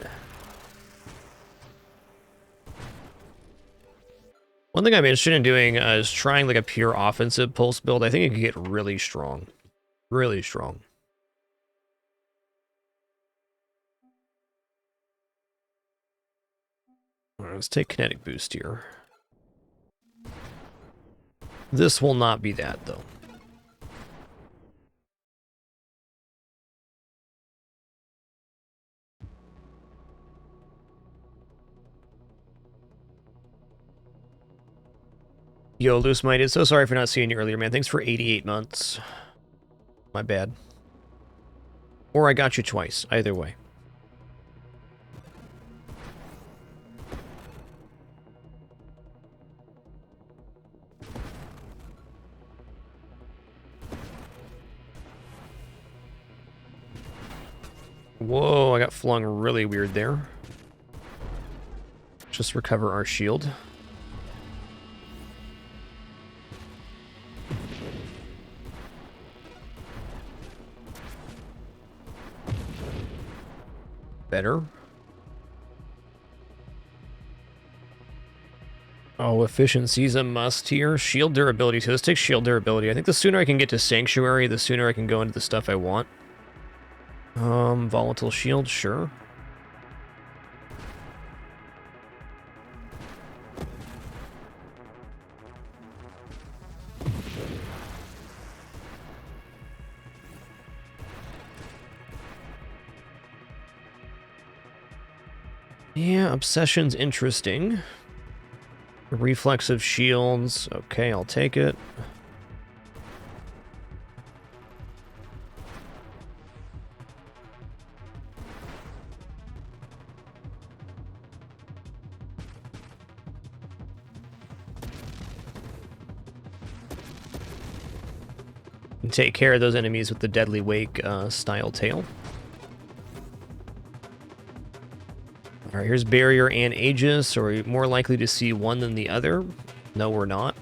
One thing I'm interested in doing is trying like a pure offensive pulse build. I think it could get really strong. Really strong. Alright, let's take kinetic boost here. This will not be that, though. Yo, Loose Minded, so sorry for not seeing you earlier, man. Thanks for 88 months. My bad. Or I got you twice, either way. Whoa, I got flung really weird there. Just recover our shield. Better. Oh, efficiency's a must here. Shield durability, so let's take shield durability. I think the sooner I can get to Sanctuary, the sooner I can go into the stuff I want. Volatile shield, sure. Yeah, Obsession's interesting. Reflexive shields. Okay, I'll take it. And take care of those enemies with the Deadly Wake style tail. Alright, here's Barrier and Aegis. Are we more likely to see one than the other? No, we're not.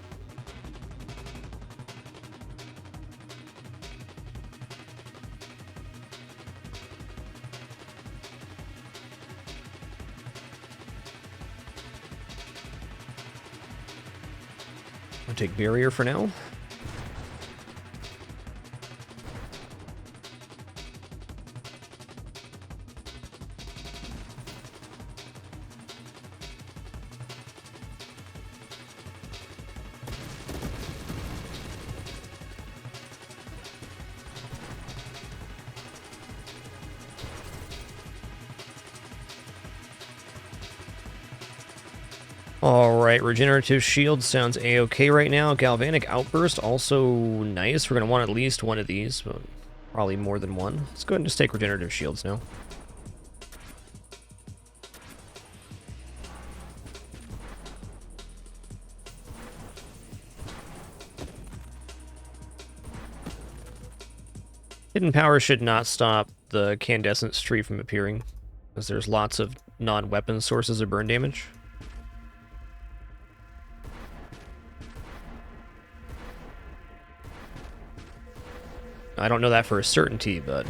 I'll take Barrier for now. Alright, Regenerative Shield sounds a-okay right now. Galvanic Outburst, also nice. We're going to want at least one of these, but probably more than one. Let's go ahead and just take Regenerative Shields now. Hidden Power should not stop the Candescent tree from appearing, because there's lots of non-weapon sources of burn damage. I don't know that for a certainty, but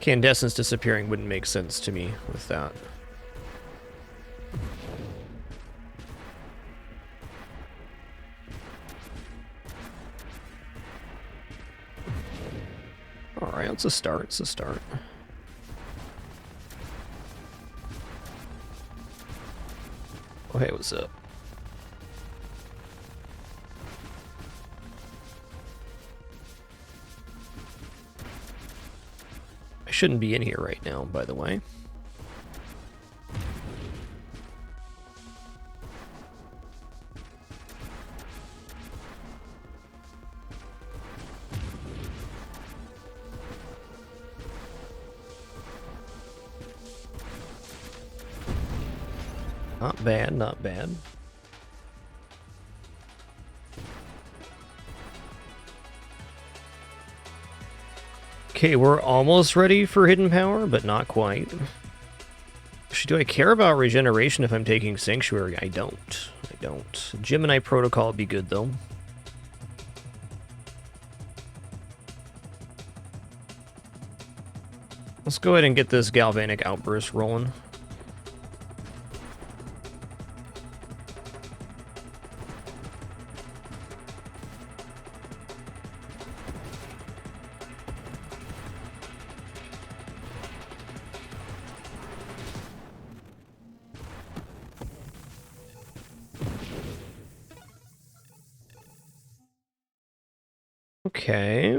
Candescence disappearing wouldn't make sense to me with that. Alright, it's a start, it's a start. Oh, hey, what's up? I shouldn't be in here right now, by the way. Not bad, not bad. Okay, we're almost ready for Hidden Power, but not quite. Actually, do I care about regeneration if I'm taking Sanctuary? I don't. I don't. Gemini Protocol would be good, though. Let's go ahead and get this Galvanic Outburst rolling. Okay.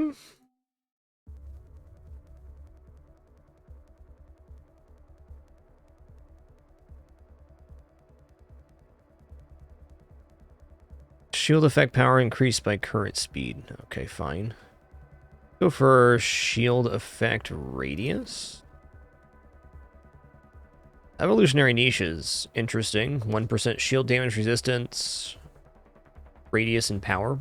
Shield effect power increased by current speed. Okay, fine. Go for shield effect radius. Evolutionary niches. Interesting. 1% shield damage resistance. Radius and power.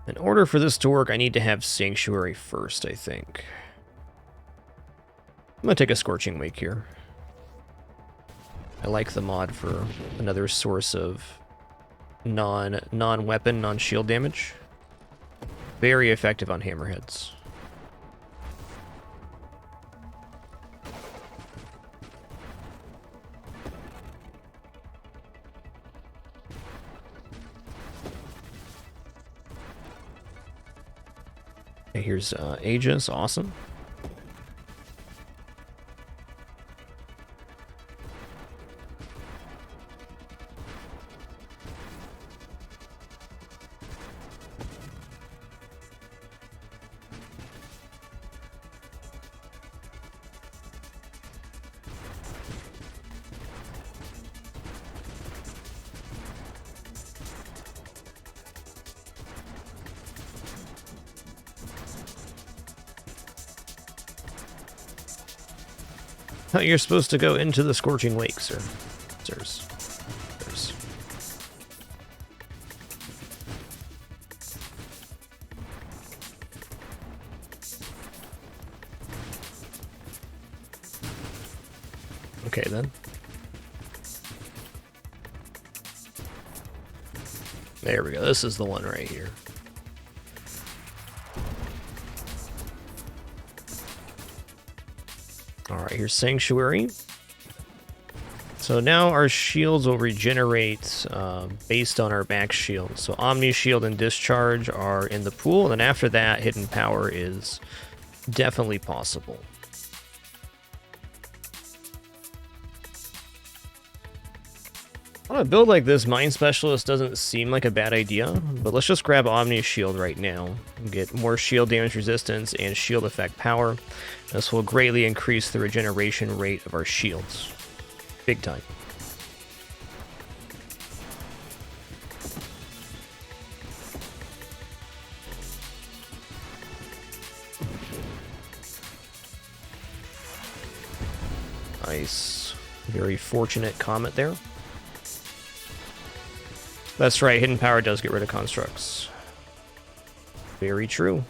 In order for this to work, I need to have Sanctuary first, I think. I'm gonna take a Scorching Wake here. I like the mod for another source of non-weapon, non-shield damage. Very effective on hammerheads. Okay, here's Aegis, awesome. I thought you're supposed to go into the Scorching Wake, sir. Sirs. Sirs. Okay, then. There we go. This is the one right here. Alright, here's Sanctuary. So now our shields will regenerate based on our max shield. So Omni Shield and Discharge are in the pool, and then after that, Hidden Power is definitely possible. On a build like this, Mind Specialist doesn't seem like a bad idea, but let's just grab Omni Shield right now and get more shield damage resistance and shield effect power. This will greatly increase the regeneration rate of our shields. Big time. Nice. Very fortunate comet there. That's right, Hidden Power does get rid of constructs. Very true.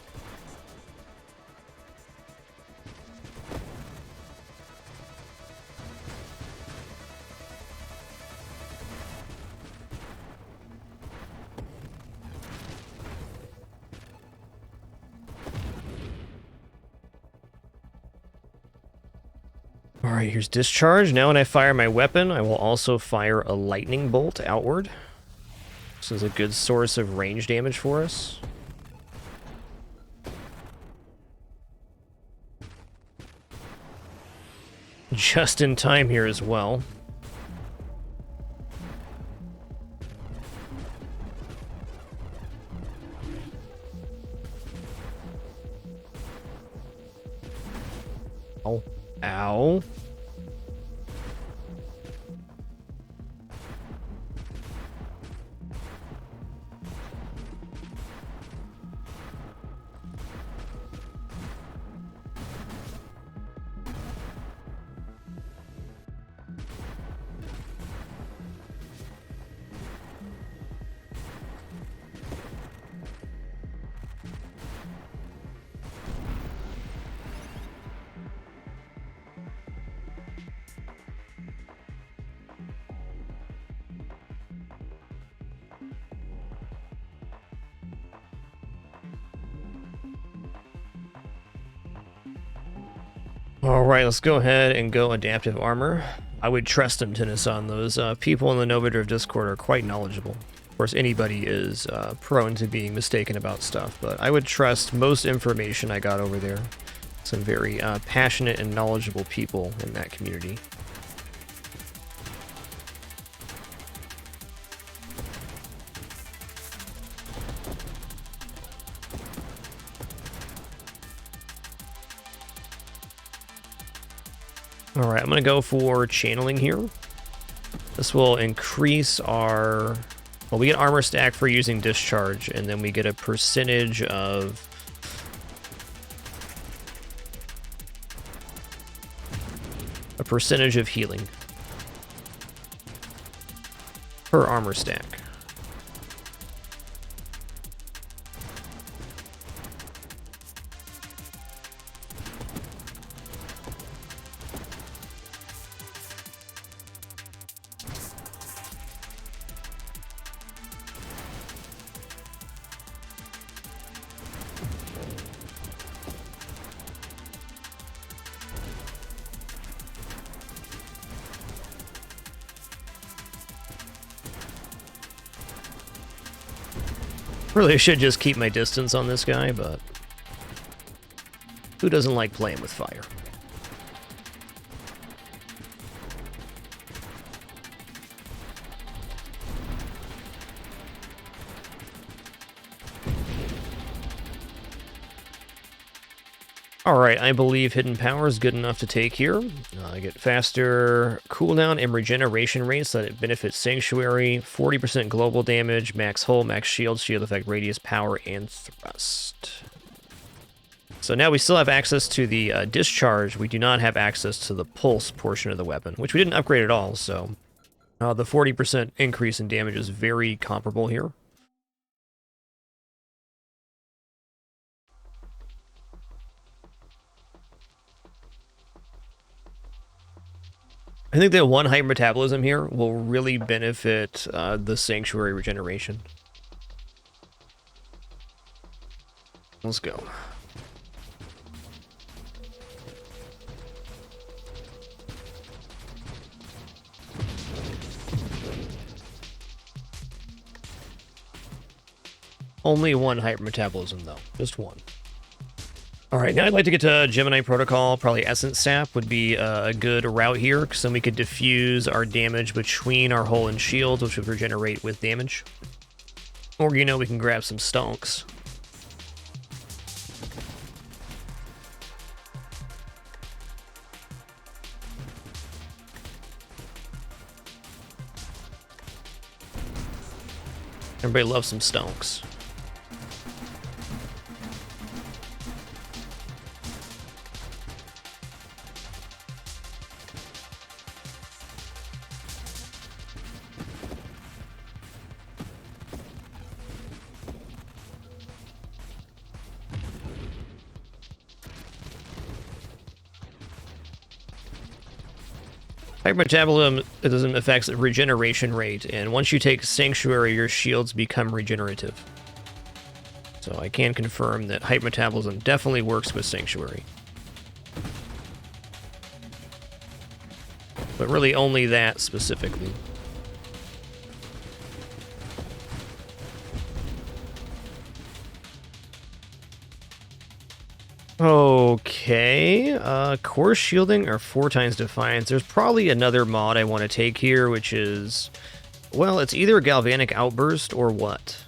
Alright, here's Discharge. Now when I fire my weapon, I will also fire a lightning bolt outward. This is a good source of range damage for us. Just in time here as well. Ow. Ow. Alright, let's go ahead and go adaptive armor. I would trust him, Tennis, on those. People in the Nova Drift Discord are quite knowledgeable. Of course, anybody is prone to being mistaken about stuff, but I would trust most information I got over there. Some very passionate and knowledgeable people in that community. Alright, I'm going to go for channeling here. This will increase our... Well, we get armor stack for using discharge, and then we get a percentage of... healing per armor stack. Really, I should just keep my distance on this guy, but who doesn't like playing with fire? Alright, I believe Hidden Power is good enough to take here. I get faster cooldown and regeneration rates so that it benefits Sanctuary, 40% global damage, max hull, max shield, shield effect, radius, power, and thrust. So now we still have access to the discharge. We do not have access to the pulse portion of the weapon, which we didn't upgrade at all, so the 40% increase in damage is very comparable here. I think that one hyper metabolism here will really benefit the Sanctuary regeneration. Let's go. Only one hyper metabolism though, just one. Alright, now I'd like to get to Gemini Protocol. Probably Essence Sap would be a good route here, because then we could diffuse our damage between our hull and shields, which would regenerate with damage. Or, you know, we can grab some stonks. Everybody loves some stonks. Hypermetabolism affects the regeneration rate, and once you take Sanctuary, your shields become regenerative. So I can confirm that hypermetabolism definitely works with Sanctuary. But really only that specifically. Okay, Core Shielding or 4 times Defiance. There's probably another mod I want to take here, which is, well, it's either Galvanic Outburst or what?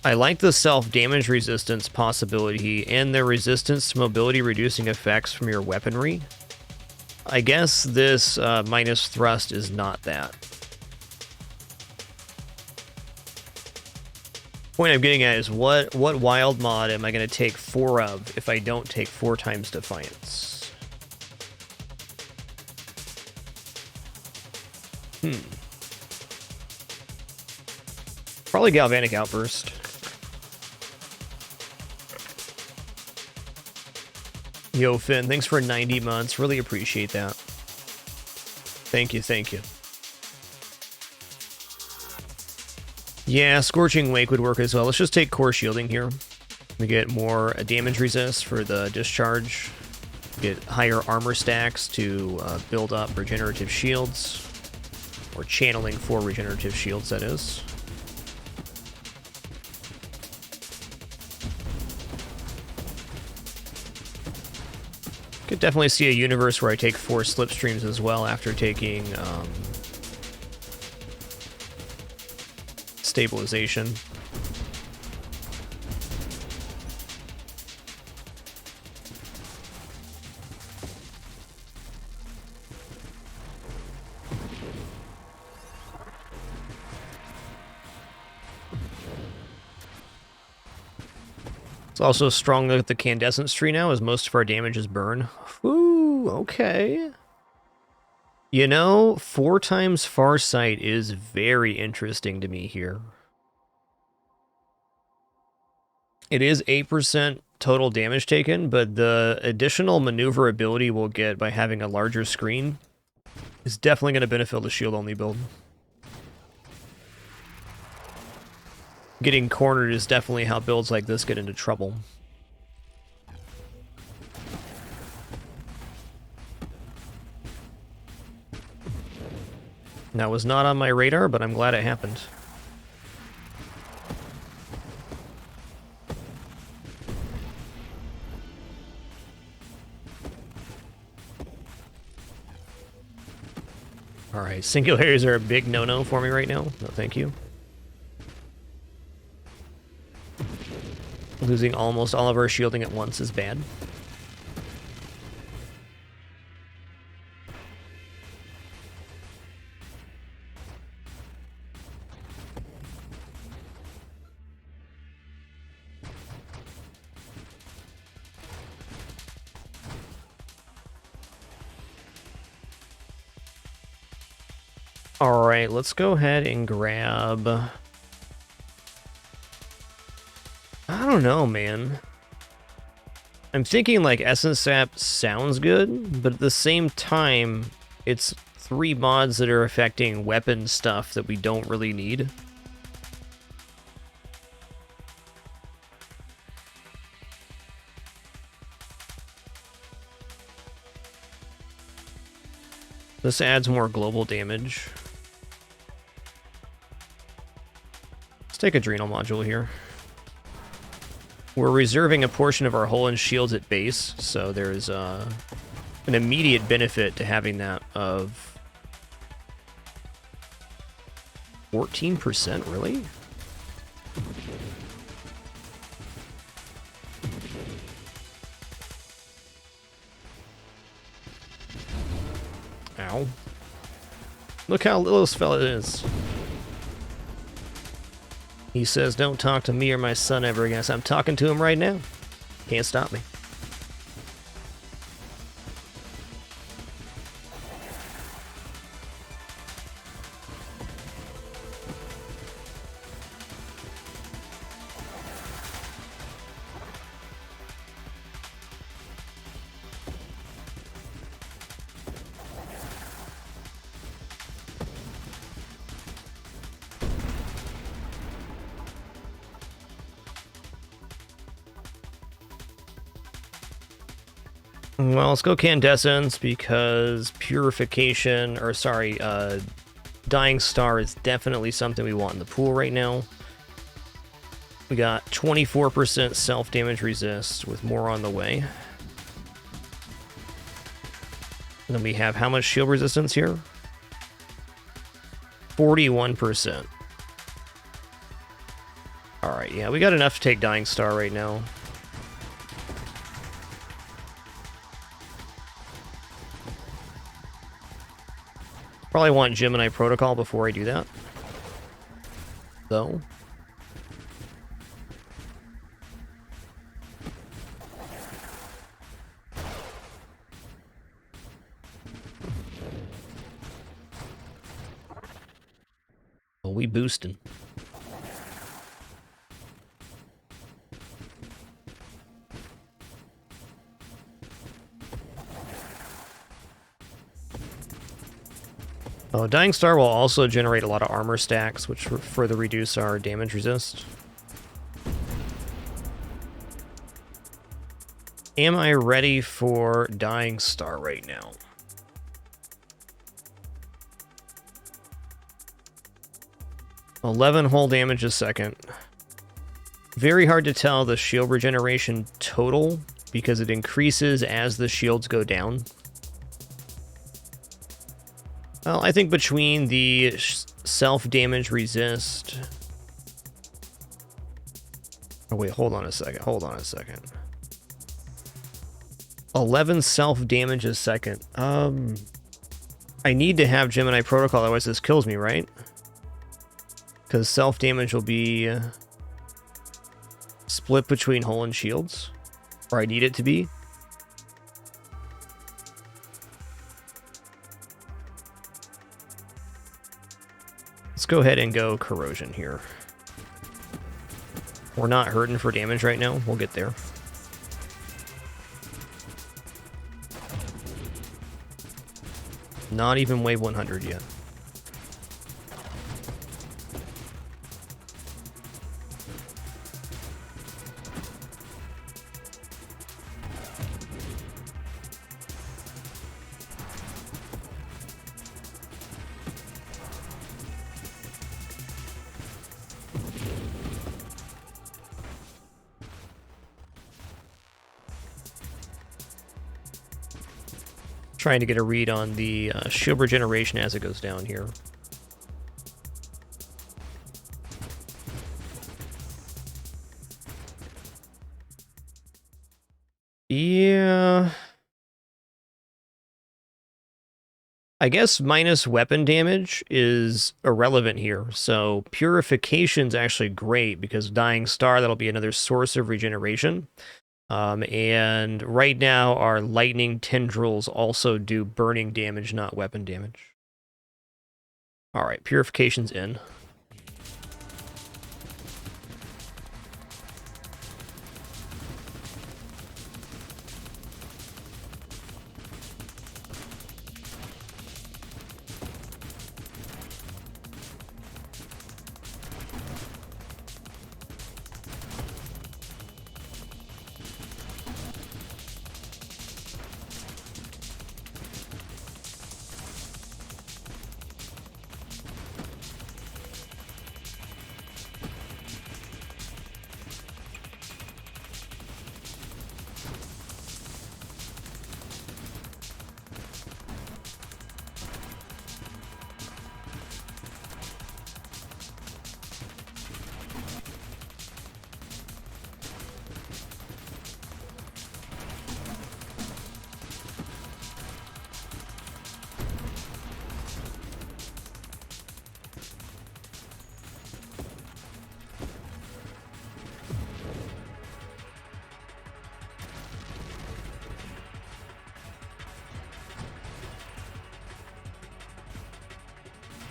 I like the self-damage resistance possibility and the resistance to mobility reducing effects from your weaponry. I guess this minus thrust is not that. Point I'm getting at is what wild mod am I going to take 4 of if I don't take 4 times Defiance? Probably Galvanic Outburst. Yo, Finn, thanks for 90 months. Really appreciate that. Thank you, thank you. Yeah, Scorching Wake would work as well. Let's just take Core Shielding here. We get more damage resist for the discharge. Get higher armor stacks to build up regenerative shields. Or channeling for regenerative shields, that is. Could definitely see a universe where I take 4 slipstreams as well after taking stabilization. It's also strong with the Candescence tree now, as most of our damage is burn. Ooh, okay. You know, 4 times Farsight is very interesting to me here. It is 8% total damage taken, but the additional maneuverability we'll get by having a larger screen is definitely going to benefit the shield-only build. Getting cornered is definitely how builds like this get into trouble. That was not on my radar, but I'm glad it happened. Alright, singularities are a big no-no for me right now. No, thank you. Losing almost all of our shielding at once is bad. Alright, let's go ahead and grab... I don't know, man. I'm thinking like Essence Sap sounds good, but at the same time, it's 3 mods that are affecting weapon stuff that we don't really need. This adds more global damage. Let's take Adrenal Module here. We're reserving a portion of our hull and shields at base, so there's an immediate benefit to having that of 14%, really? Ow. Look how little this fella is. He says, don't talk to me or my son ever again. So I'm talking to him right now. Can't stop me. Well, let's go Candescence because Purification, or sorry, Dying Star is definitely something we want in the pool right now. We got 24% self-damage resist with more on the way. And then we have how much shield resistance here? 41%. Alright, yeah, we got enough to take Dying Star right now. Probably want Gemini Protocol before I do that. Though. Well, we boosting. Oh, Dying Star will also generate a lot of armor stacks, which will further reduce our damage resist. Am I ready for Dying Star right now? $11 whole damage a second. Very hard to tell the shield regeneration total because it increases as the shields go down. Well, I think between the self-damage resist... Oh, wait, hold on a second. 11 self-damage a second. I need to have Gemini Protocol, otherwise this kills me, right? Because self-damage will be split between hull and shields. Or I need it to be. Let's go ahead and go corrosion here. We're not hurting for damage right now. We'll get there. Not even wave 100 yet. Trying to get a read on the shield regeneration as it goes down here. Yeah. I guess minus weapon damage is irrelevant here. So purification's actually great because Dying Star, that'll be another source of regeneration. And right now, our lightning tendrils also do burning damage, not weapon damage. All right, purification's in.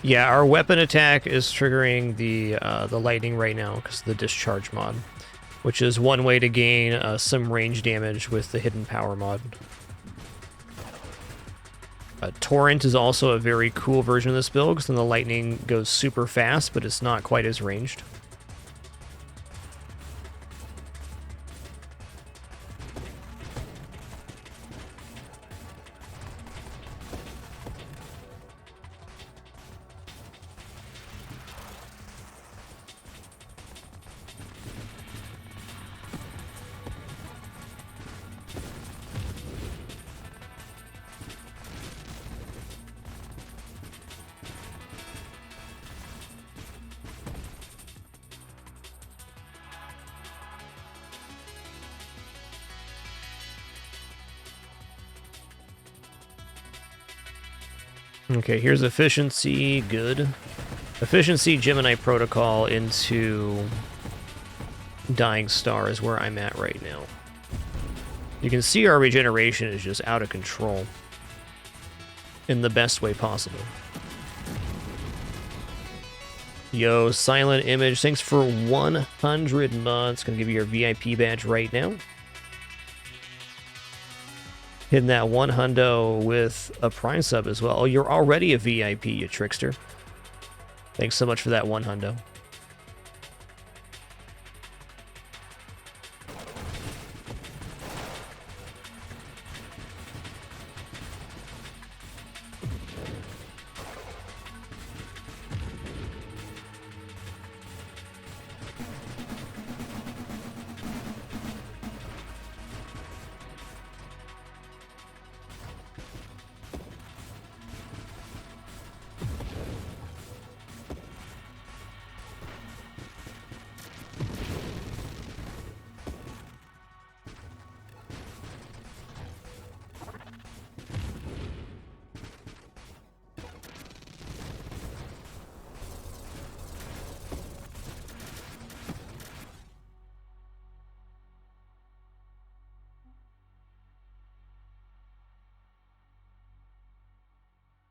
Yeah, our weapon attack is triggering the lightning right now because of the discharge mod, which is one way to gain some range damage with the hidden power mod. Torrent is also a very cool version of this build because then the lightning goes super fast, but it's not quite as ranged. Okay, here's efficiency, good. Efficiency, Gemini Protocol into Dying Star is where I'm at right now. You can see our regeneration is just out of control in the best way possible. Yo, Silent Image, thanks for 100 months. Gonna give you your VIP badge right now. Hitting that 100 with a Prime sub as well. Oh, you're already a VIP, you trickster. Thanks so much for that 100.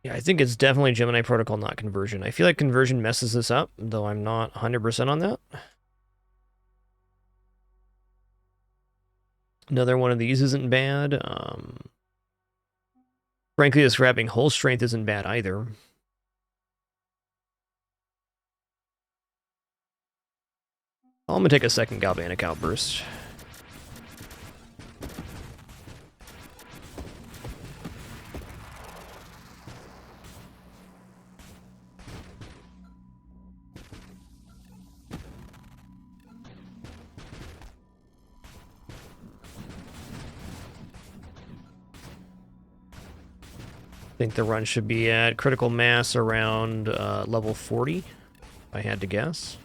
Yeah, I think it's definitely Gemini Protocol, not conversion. I feel like conversion messes this up, though I'm not 100% on that. Another one of these isn't bad. Frankly, this grabbing hull strength isn't bad either. I'm going to take a second galvanic outburst. I think the run should be at critical mass around level 40, if I had to guess.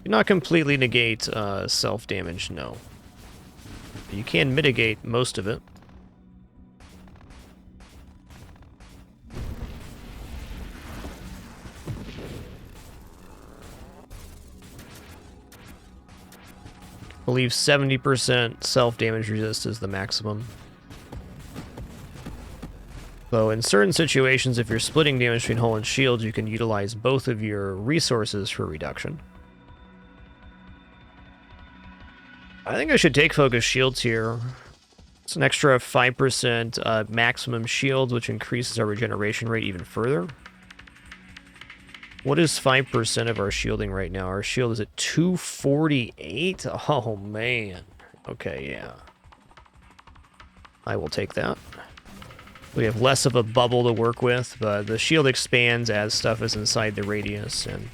Do not completely negate self-damage, no. You can mitigate most of it. I believe 70% self-damage resist is the maximum. So in certain situations, if you're splitting damage between hull and shield, you can utilize both of your resources for reduction. I think I should take focus shields here. It's an extra 5% maximum shield, which increases our regeneration rate even further. What is 5% of our shielding right now? Our shield is at 248? Oh, man. Okay, yeah. I will take that. We have less of a bubble to work with, but the shield expands as stuff is inside the radius, and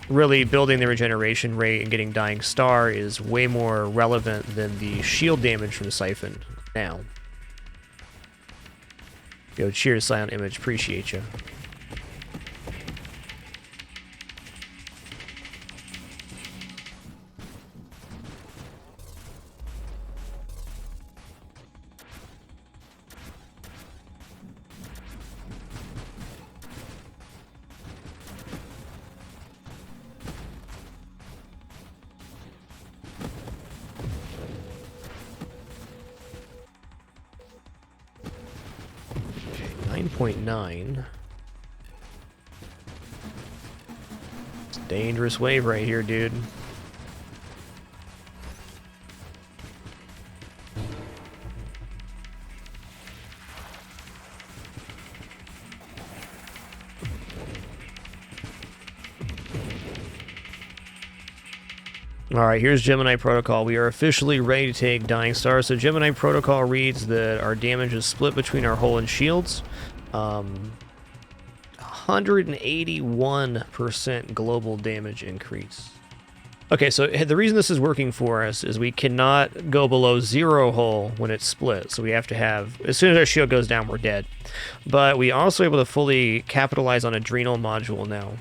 really building the regeneration rate and getting Dying Star is way more relevant than the shield damage from Siphon now. Yo, cheers, Silent Image. Appreciate you. Okay, 9.9. It's a dangerous wave right here, dude. Alright, here's Gemini Protocol. We are officially ready to take Dying Star. So Gemini Protocol reads that our damage is split between our hull and shields. 181% global damage increase. Okay, so the reason this is working for us is we cannot go below 0 hull when it's split. So we have to have, as soon as our shield goes down, we're dead. But we also able to fully capitalize on Adrenal Module now.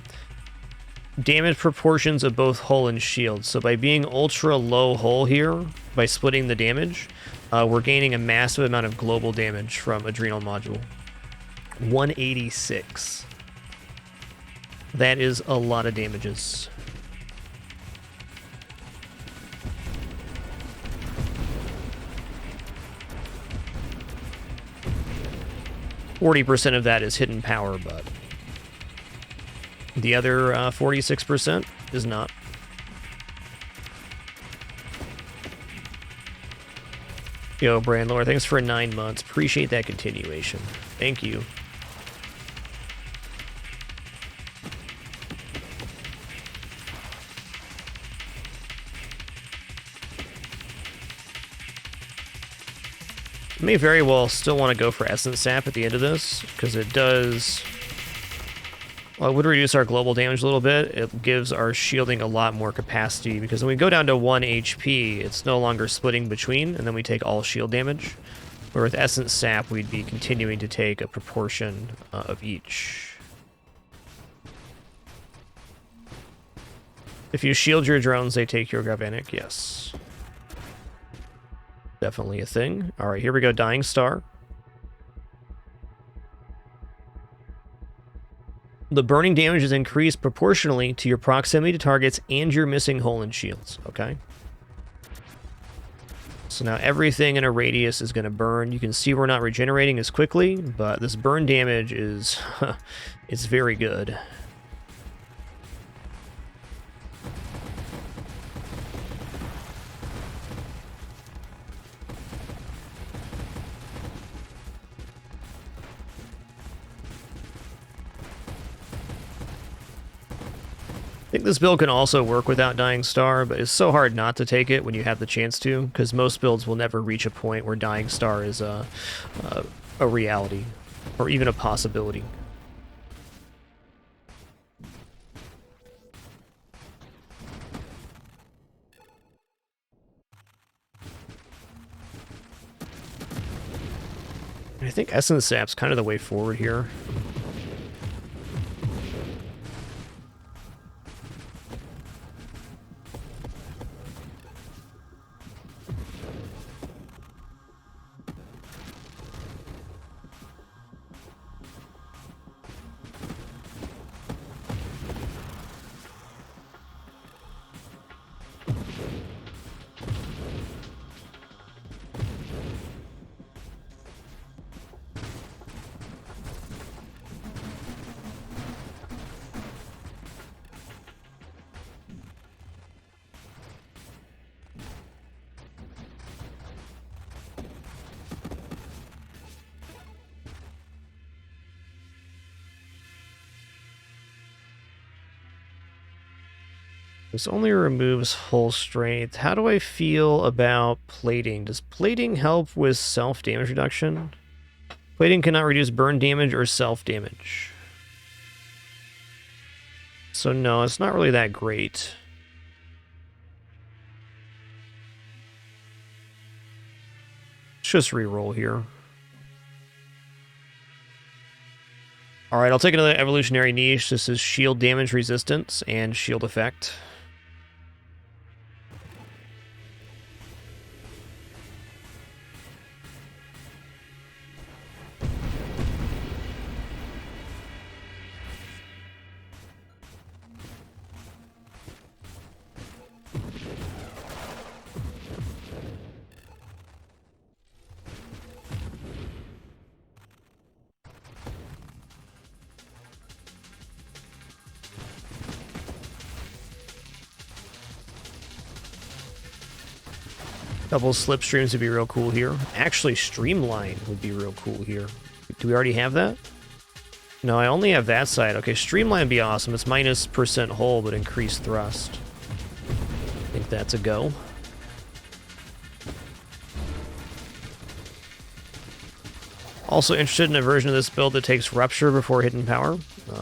Damage proportions of both hull and shield. So by being ultra low hull here, by splitting the damage, we're gaining a massive amount of global damage from Adrenal Module. 186. That is a lot of damages. %40 of that is hidden power, but the other 46% is not. Yo, Brandlord, thanks for 9 months. Appreciate that continuation. Thank you. I may very well still want to go for Essence Sap at the end of this, because it does... Well, it would reduce our global damage a little bit. It gives our shielding a lot more capacity, because when we go down to 1 HP, it's no longer splitting between, and then we take all shield damage. Where with Essence Sap, we'd be continuing to take a proportion of each. If you shield your drones, they take your Galvanic, yes. Definitely a thing. Alright, here we go, Dying Star. The burning damage is increased proportionally to your proximity to targets and your missing hull and shields, okay? So now everything in a radius is going to burn. You can see we're not regenerating as quickly, but this burn damage is... it's very good. I think this build can also work without Dying Star, but it's so hard not to take it when you have the chance to, because most builds will never reach a point where Dying Star is a reality, or even a possibility. I think Essence Sap's kind of the way forward here. This only removes hull strength. How do I feel about plating? Does plating help with self-damage reduction? Plating cannot reduce burn damage or self-damage. So no, it's not really that great. Let's just re-roll here. Alright, I'll take another evolutionary niche. This is shield damage resistance and shield effect. Double slipstreams would be real cool here. Actually, Streamline would be real cool here. Do we already have that? No, I only have that side. Okay, Streamline would be awesome. It's -% hull, but increased thrust. I think that's a go. Also interested in a version of this build that takes Rupture before hidden power.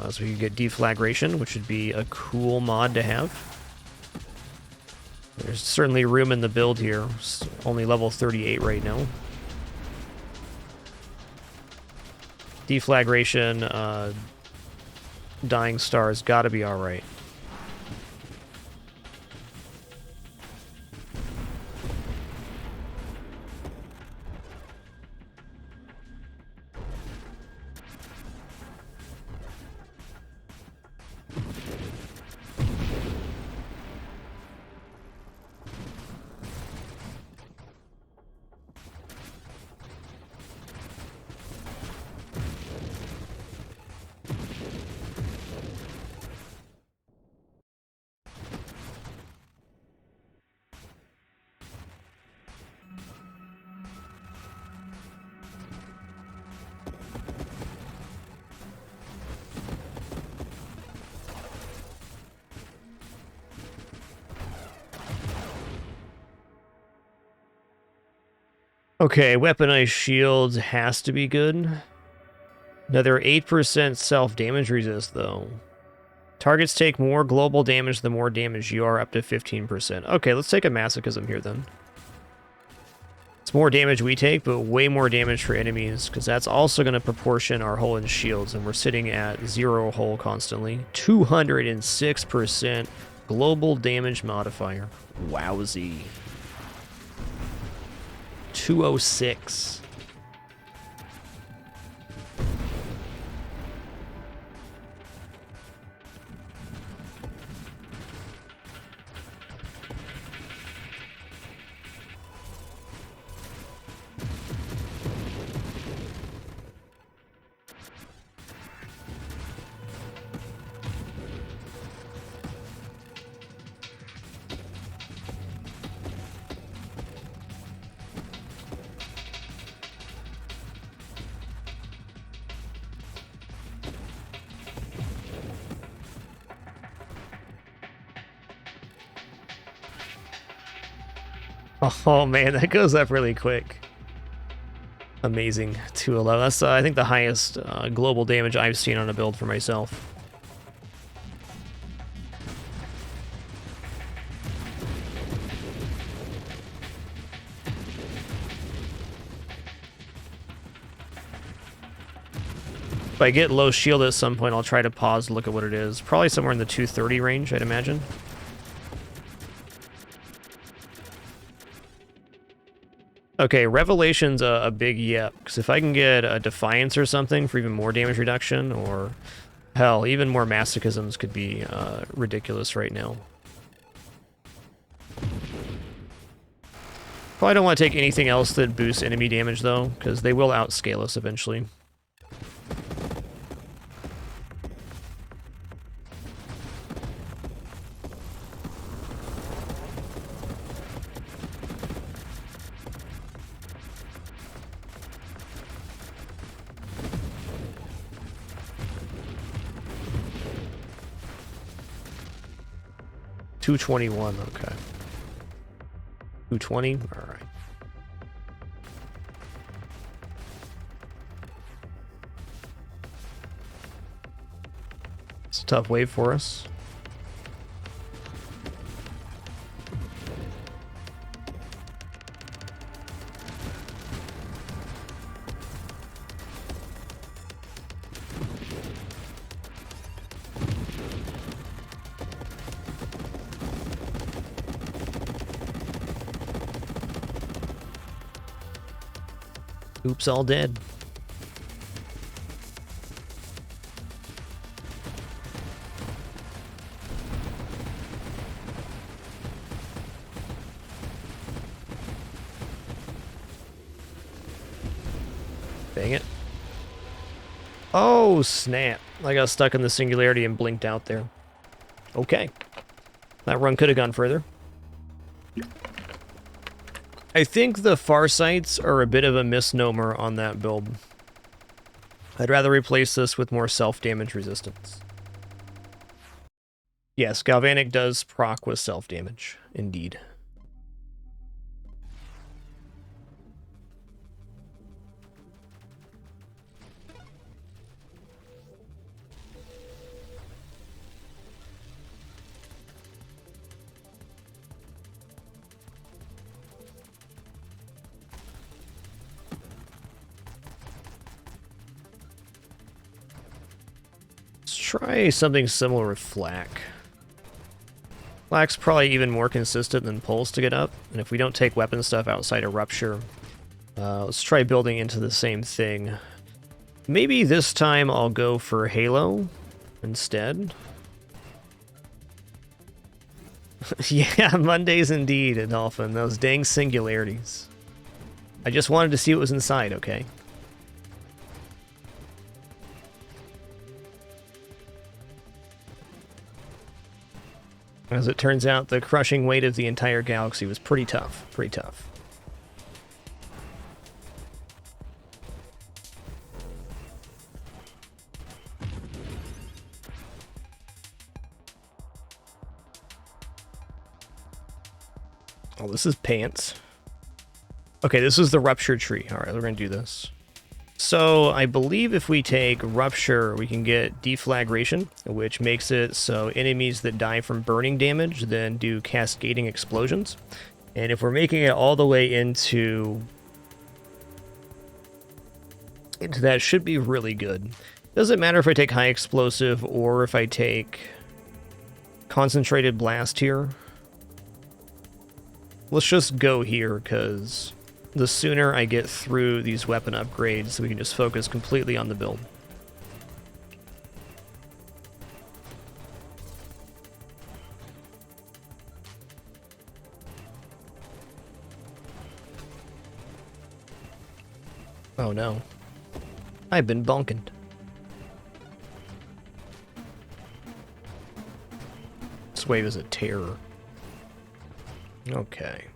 So you can get Deflagration, which would be a cool mod to have. There's certainly room in the build here. It's only level 38 right now. Deflagration, Dying Star's gotta be alright. Okay, weaponized shields has to be good. Another 8% self-damage resist, though. Targets take more global damage the more damage you are, up to 15%. Okay, let's take a masochism here, then. It's more damage we take, but way more damage for enemies, because that's also going to proportion our hull and shields, and we're sitting at 0 hull constantly. 206% global damage modifier. Wowzy. 206. Oh man, that goes up really quick. Amazing. 211. That's, I think, the highest global damage I've seen on a build for myself. If I get low shield at some point, I'll try to pause to look at what it is. Probably somewhere in the 230 range, I'd imagine. Okay, Revelation's a big yep, because if I can get a Defiance or something for even more damage reduction, or hell, even more Masochisms could be ridiculous right now. Probably don't want to take anything else that boosts enemy damage, though, because they will outscale us eventually. $221, okay. 220, all right. It's a tough wave for us. Oops, all dead. Dang it. Oh, snap. I got stuck in the singularity and blinked out there. Okay. That run could have gone further. I think the Farsights are a bit of a misnomer on that build. I'd rather replace this with more self-damage resistance. Yes, Galvanic does proc with self-damage, indeed. Try something similar with Flak. Flak's probably even more consistent than Pulse to get up, and if we don't take weapon stuff outside of Rupture, let's try building into the same thing. Maybe this time I'll go for Halo instead. Yeah, Mondays indeed, Adolphin. Those dang singularities. I just wanted to see what was inside, okay? As it turns out, the crushing weight of the entire galaxy was pretty tough. Pretty tough. Oh, this is pants. Okay, this is the Rupture tree. All right, we're going to do this. So I believe if we take Rupture, we can get Deflagration, which makes it so enemies that die from burning damage then do cascading explosions. And if we're making it all the way into that, should be really good. Doesn't matter if I take High Explosive or if I take Concentrated Blast here. Let's just go here, because the sooner I get through these weapon upgrades, we can just focus completely on the build. Oh no. I've been bonkened. This wave is a terror. Okay.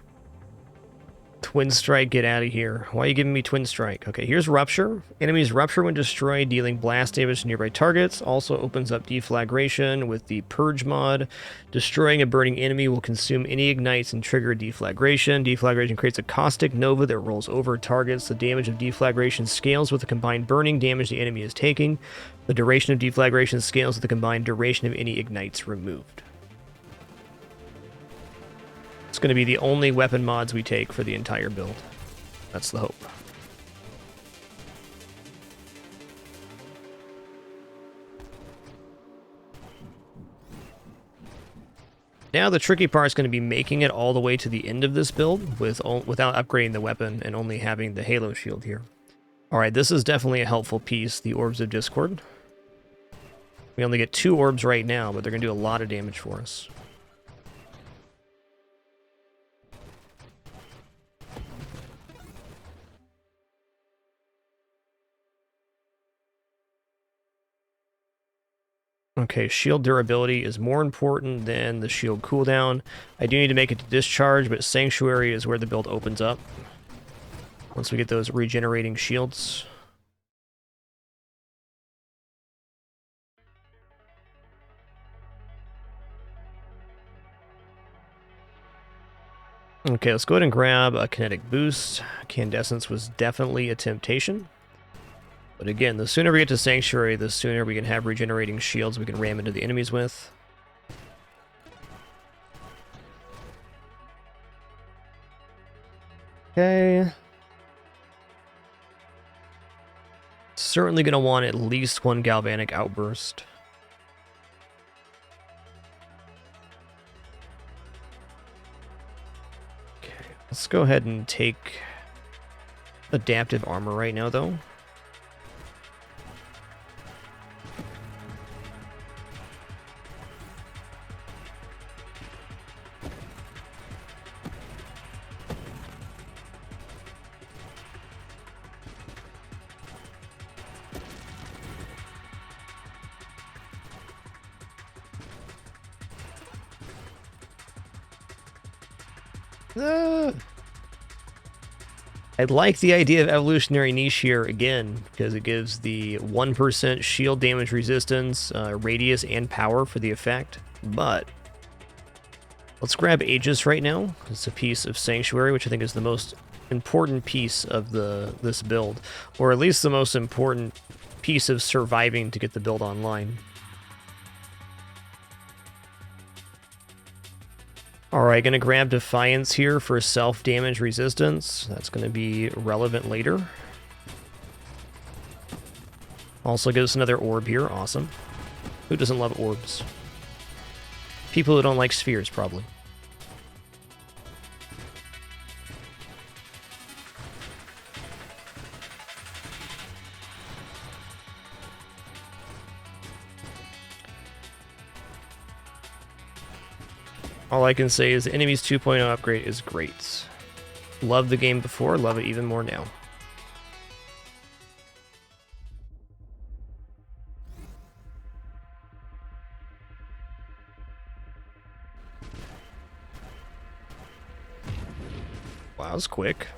Twin Strike, get out of here. Why are you giving me Twin Strike? Okay, here's Rupture. Enemies rupture when destroyed, dealing blast damage to nearby targets. Also opens up Deflagration with the Purge mod. Destroying a burning enemy will consume any ignites and trigger Deflagration. Deflagration creates a caustic nova that rolls over targets. The damage of Deflagration scales with the combined burning damage the enemy is taking. The duration of Deflagration scales with the combined duration of any ignites removed. It's going to be the only weapon mods we take for the entire build. That's the hope. Now the tricky part is going to be making it all the way to the end of this build without upgrading the weapon and only having the Halo shield here. Alright, this is definitely a helpful piece, the Orbs of Discord. We only get 2 orbs right now, but they're going to do a lot of damage for us. Okay, shield durability is more important than the shield cooldown. I do need to make it to discharge, but Sanctuary is where the build opens up. Once we get those regenerating shields. Okay, let's go ahead and grab a kinetic boost. Candescence was definitely a temptation. But again, the sooner we get to Sanctuary, the sooner we can have regenerating shields we can ram into the enemies with. Okay. Certainly going to want at least 1 Galvanic Outburst. Okay, let's go ahead and take Adaptive Armor right now, though. I like the idea of Evolutionary Niche here again, because it gives the 1% shield damage resistance, radius, and power for the effect. But let's grab Aegis right now. It's a piece of Sanctuary, which I think is the most important piece of this build, or at least the most important piece of surviving to get the build online. Alright, gonna grab Defiance here for self-damage resistance. That's gonna be relevant later. Also gives us another orb here, awesome. Who doesn't love orbs? People who don't like spheres, probably. All I can say is the Enemies 2.0 upgrade is great. Love the game before, love it even more now. Wow, that was quick.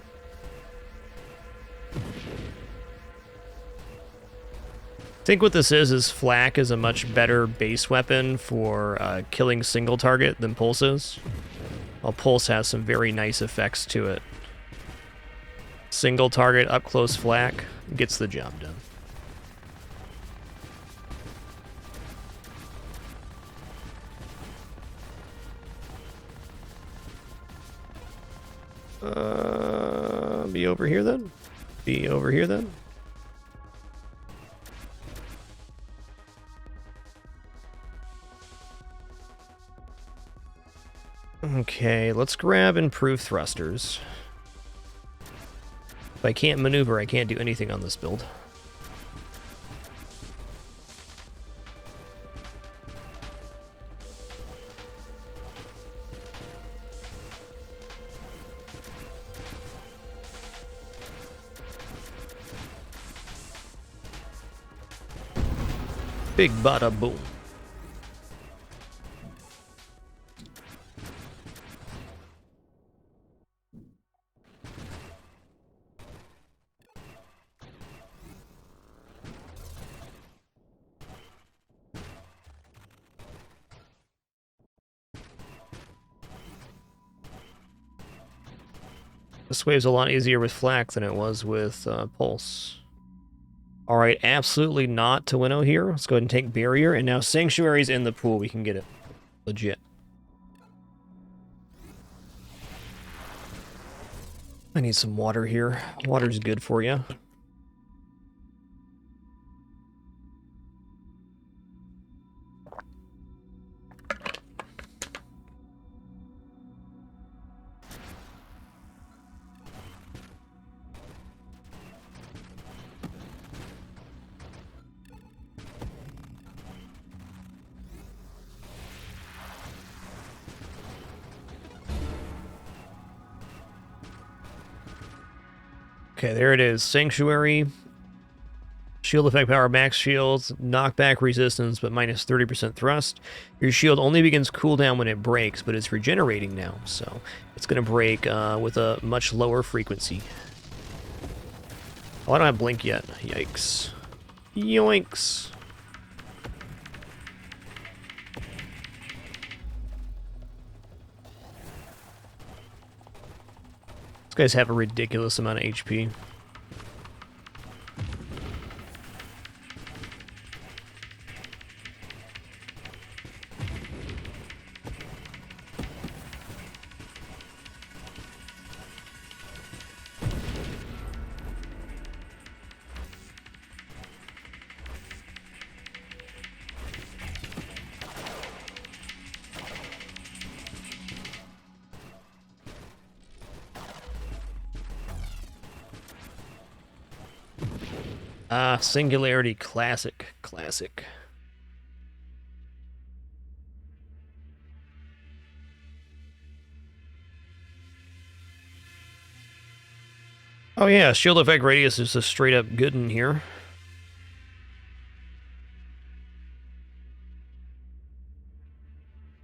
I think what this is Flak is a much better base weapon for killing single target than Pulse is. While Pulse has some very nice effects to it. Single target up close flak gets the job done. Be over here then? Be over here then? Okay, let's grab improved thrusters. If I can't maneuver, I can't do anything on this build. Big bada boom. This wave's a lot easier with flak than it was with pulse. Alright, absolutely not to winnow here. Let's go ahead and take barrier, and now sanctuary's in the pool. We can get it. Legit. I need some water here. Water's good for you. Okay, there it is. Sanctuary. Shield effect power, max shields, knockback resistance, but minus 30% thrust. Your shield only begins cooldown when it breaks, but it's regenerating now, so it's going to break with a much lower frequency. Oh, I don't have blink yet. Yikes. Yoinks. These guys have a ridiculous amount of HP. Singularity, classic. Oh yeah, shield effect radius is just straight up good in here.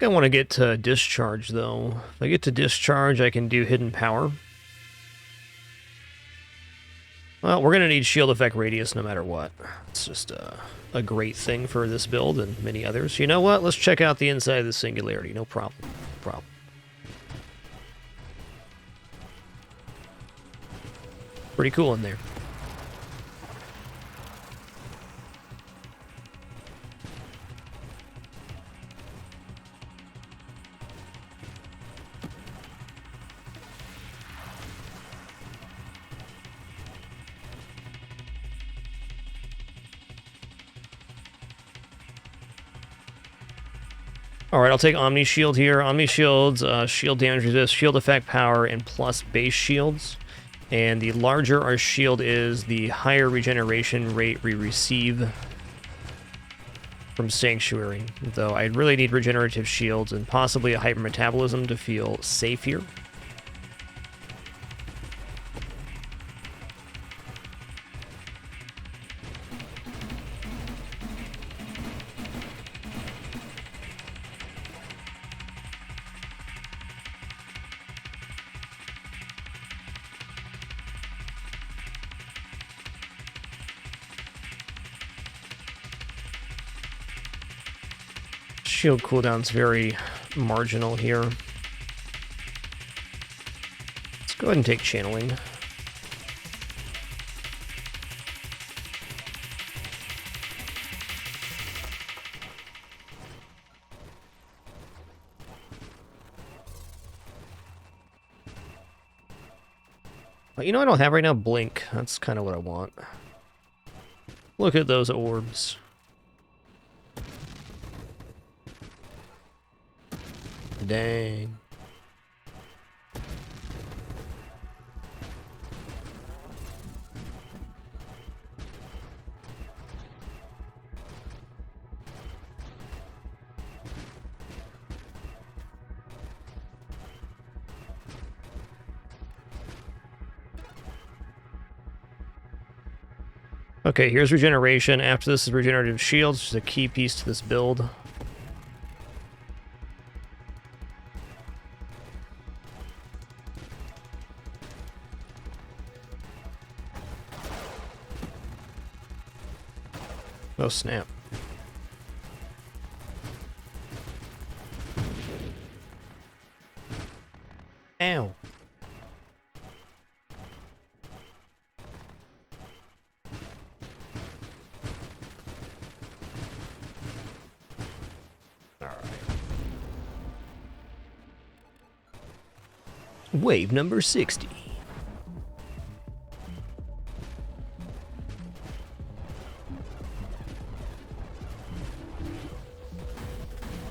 I want to get to discharge though. If I get to discharge, I can do hidden power. Well, we're going to need shield effect radius no matter what. It's just a great thing for this build and many others. You know what? Let's check out the inside of the singularity. No problem. No problem. Pretty cool in there. Alright, I'll take Omni Shield here. Omni Shields, shield damage resist, shield effect power, and plus base shields. And the larger our shield is, the higher regeneration rate we receive from Sanctuary. Though I really need regenerative shields and possibly a hypermetabolism to feel safe here. Shield cooldown's very marginal here. Let's go ahead and take channeling. But you know what I don't have right now? Blink. That's kind of what I want. Look at those orbs. Dang. Okay, here's regeneration. After this is regenerative shields, which is a key piece to this build. Oh, snap. Ow. Wave number 60.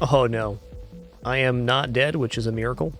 Oh no. I am not dead, which is a miracle.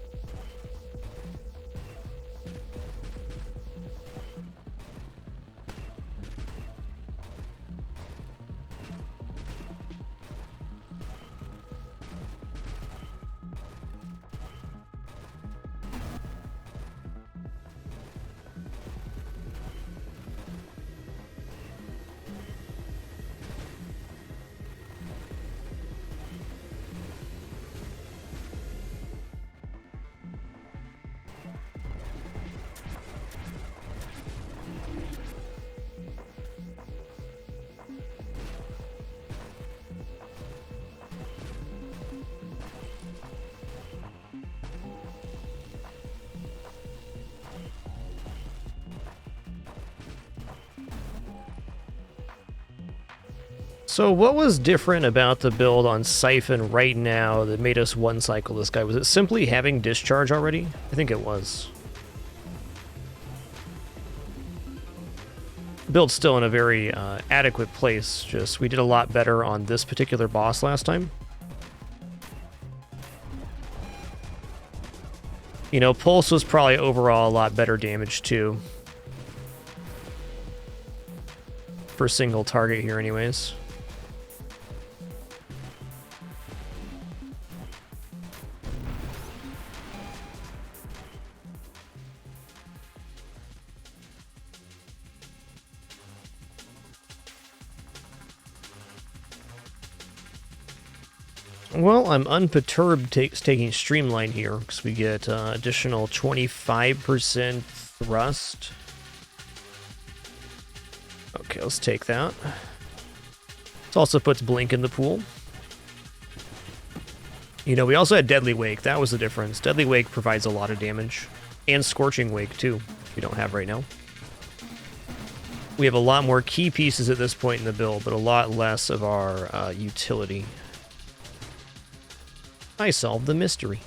So what was different about the build on Siphon right now that made us one-cycle this guy? Was it simply having discharge already? I think it was. Build's still in a very adequate place, just we did a lot better on this particular boss last time. You know, Pulse was probably overall a lot better damage too. For single target here anyways. Well, I'm unperturbed taking Streamline here, because we get additional 25% thrust. Okay, let's take that. This also puts Blink in the pool. You know, we also had Deadly Wake. That was the difference. Deadly Wake provides a lot of damage. And Scorching Wake, too, which we don't have right now. We have a lot more key pieces at this point in the build, but a lot less of our utility. I solved the mystery.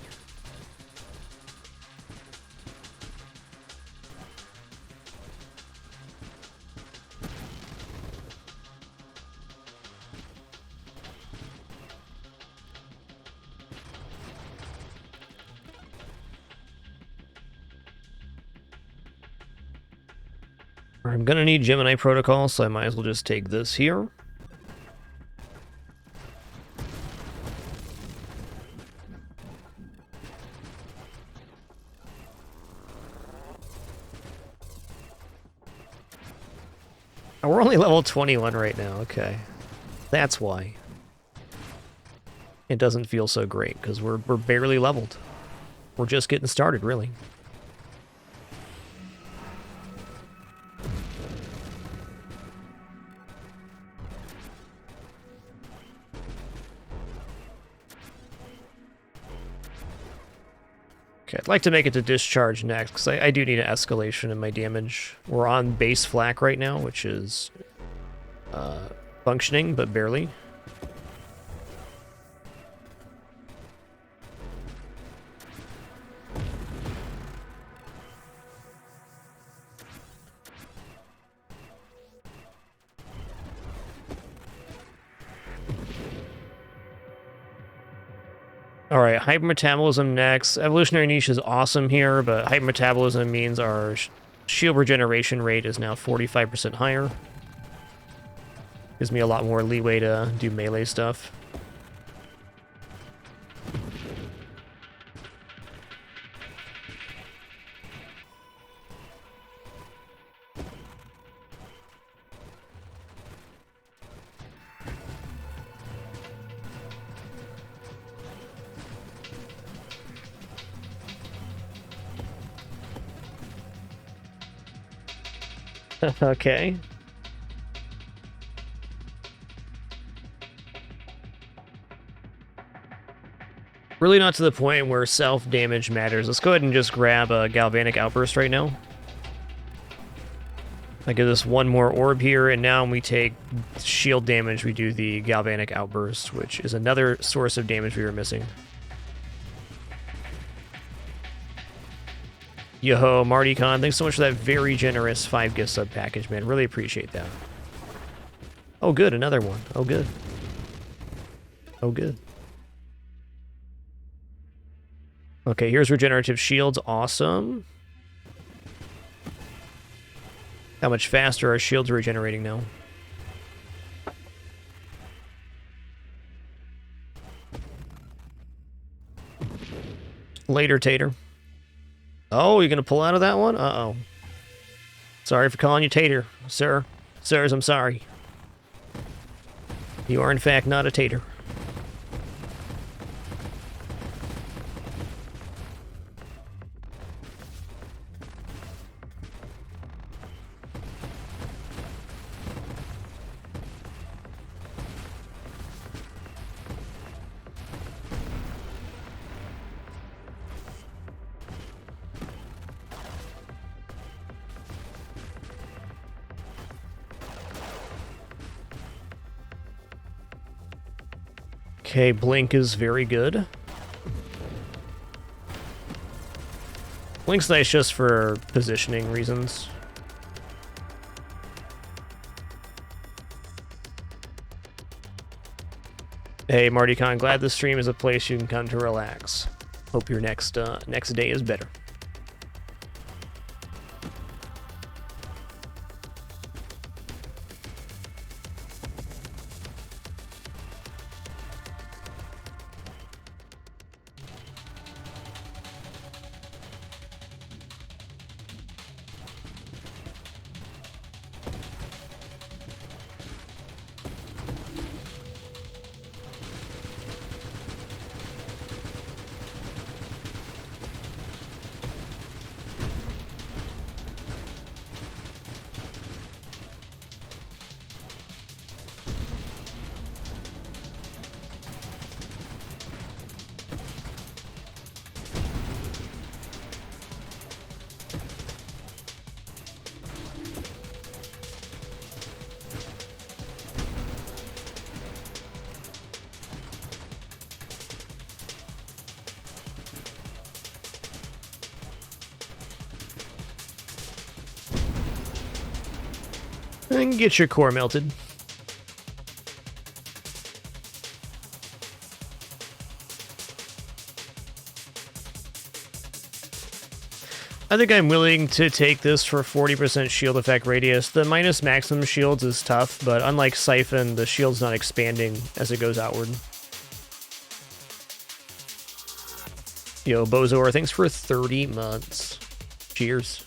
I'm gonna need Gemini Protocol, so I might as well just take this here. We're only level 21 right now, okay. That's why. It doesn't feel so great, because we're barely leveled. We're just getting started, really. Okay, I'd like to make it to discharge next, because I do need an escalation in my damage. We're on base flak right now, which is functioning, but barely. All right, hypermetabolism next. Evolutionary niche is awesome here, but hypermetabolism means our shield regeneration rate is now 45% higher. Gives me a lot more leeway to do melee stuff. Okay. Really not to the point where self-damage matters. Let's go ahead and just grab a Galvanic Outburst right now. I give this one more orb here, and now when we take shield damage, we do the Galvanic Outburst, which is another source of damage we were missing. Yo-ho, Marty Khan, thanks so much for that very generous 5 gift sub package, man. Really appreciate that. Oh, good, another one. Oh, good. Oh, good. Okay, here's regenerative shields. Awesome. How much faster our shields are regenerating now? Later, Tater. Oh, you're gonna pull out of that one? Uh-oh. Sorry for calling you Tater, sir. Sirs, I'm sorry. You are, in fact, not a tater. Okay, Blink is very good. Blink's nice just for positioning reasons. Hey, Marty Khan, glad the stream is a place you can come to relax. Hope your next day is better. And get your core melted. I think I'm willing to take this for 40% shield effect radius. The minus maximum shields is tough, but unlike Siphon, the shield's not expanding as it goes outward. Yo, Bozor, thanks for 30 months. Cheers.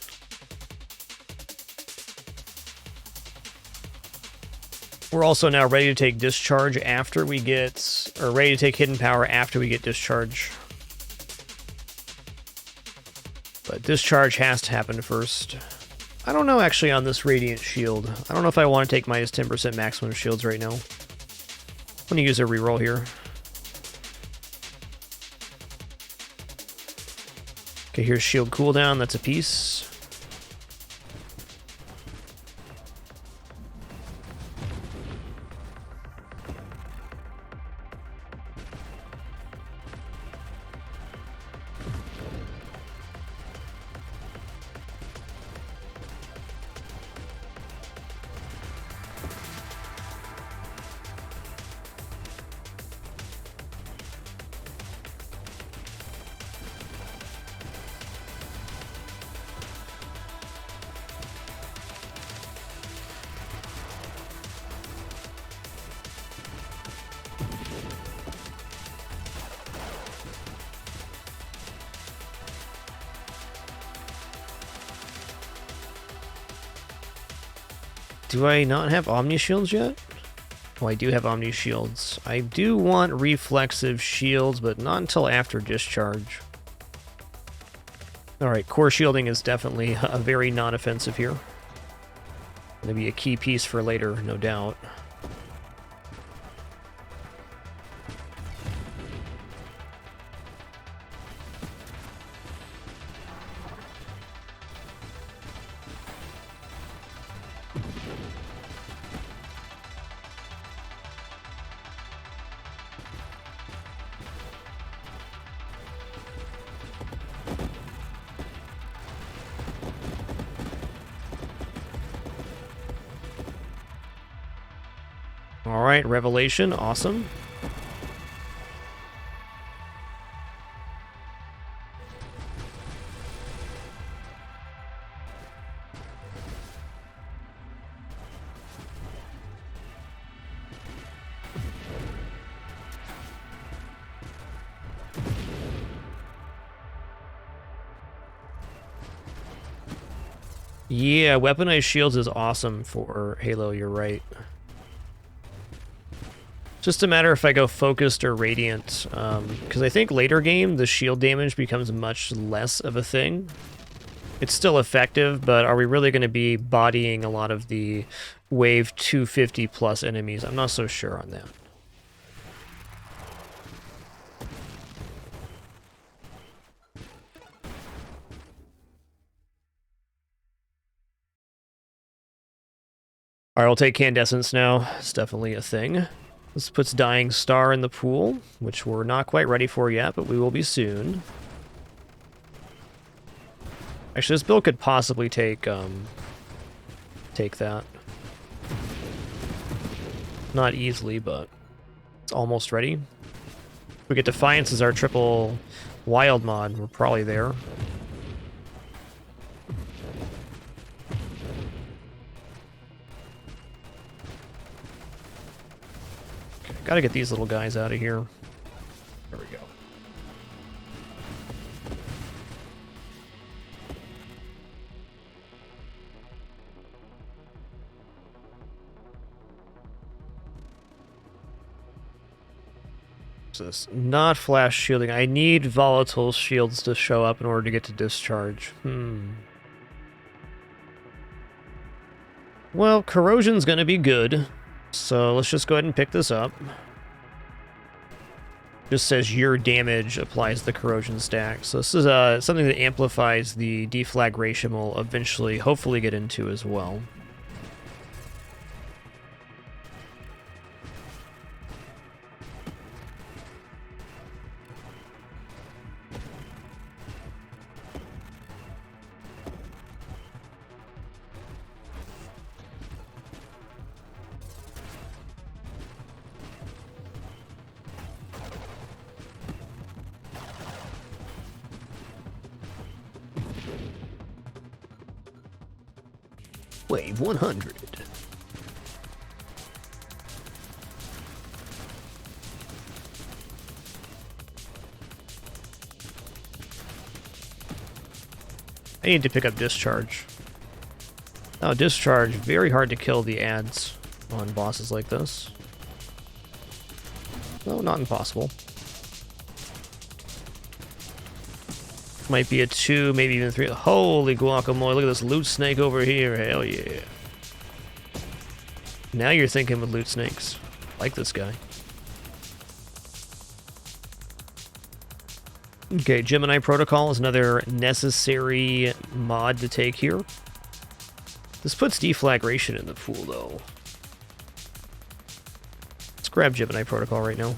We're also now ready to take Discharge after we get... or ready to take Hidden Power after we get Discharge. But Discharge has to happen first. I don't know, actually, on this Radiant Shield. I don't know if I want to take minus 10% maximum shields right now. I'm going to use a reroll here. Okay, here's shield cooldown. That's a piece. Do I not have Omni Shields yet? Oh, I do have Omni Shields. I do want reflexive shields, but not until after discharge. Alright, core shielding is definitely a very non-offensive here. Gonna be a key piece for later, no doubt. Alright, Revelation, awesome. Yeah, weaponized shields is awesome for Halo, you're right. Just a matter if I go focused or radiant, because I think later game the shield damage becomes much less of a thing. It's still effective, but are we really going to be bodying a lot of the wave 250 plus enemies? I'm not so sure on that. Alright, I'll take Candescence now. It's definitely a thing. This puts Dying Star in the pool, which we're not quite ready for yet, but we will be soon. Actually, this build could possibly take that. Not easily, but it's almost ready. If we get Defiance as our triple wild mod, we're probably there. Gotta get these little guys out of here. There we go. What's this? Not flash shielding. I need volatile shields to show up in order to get to discharge. Well, corrosion's gonna be good. So let's just go ahead and pick this up. Just says your damage applies the corrosion stack. So this is something that amplifies the deflagration we'll eventually, hopefully, get into as well. Wave 100. I need to pick up Discharge. Oh, Discharge, very hard to kill the ads on bosses like this. No, not impossible. Might be a 2, maybe even 3. Holy guacamole, look at this loot snake over here. Hell yeah. Now you're thinking with loot snakes. Like this guy. Okay, Gemini Protocol is another necessary mod to take here. This puts deflagration in the pool, though. Let's grab Gemini Protocol right now.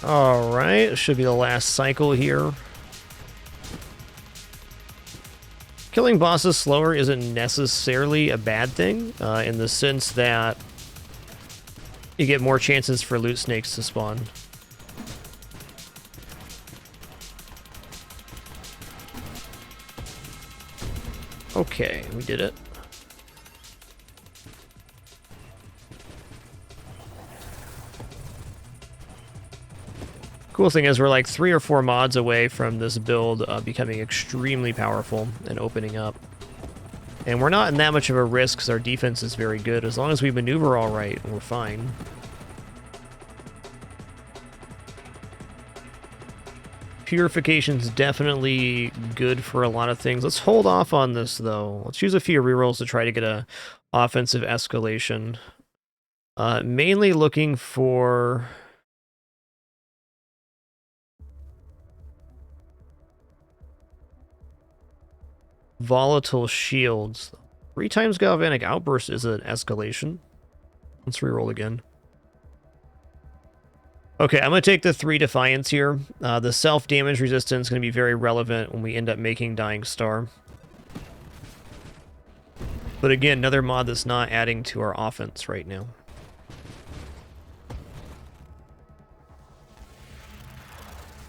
Alright, should be the last cycle here. Killing bosses slower isn't necessarily a bad thing, in the sense that you get more chances for loot snakes to spawn. Okay, we did it. Cool thing is we're like 3 or 4 mods away from this build becoming extremely powerful and opening up. And we're not in that much of a risk because our defense is very good. As long as we maneuver all right, we're fine. Purification's definitely good for a lot of things. Let's hold off on this, though. Let's use a few rerolls to try to get a offensive escalation. Mainly looking for... volatile shields. 3 times galvanic outburst is an escalation. Let's reroll again. Okay, I'm going to take the 3 Defiance here. The self-damage resistance is going to be very relevant when we end up making Dying Star. But again, another mod that's not adding to our offense right now. I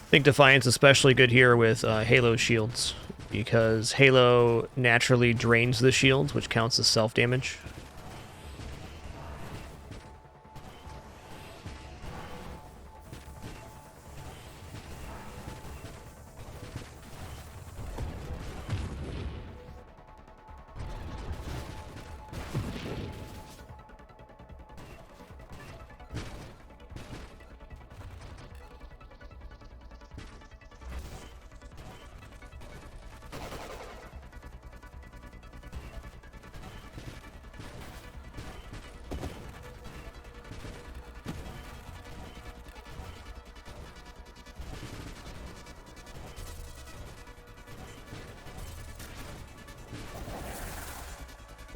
think Defiance is especially good here with Halo shields, because Halo naturally drains the shields, which counts as self-damage.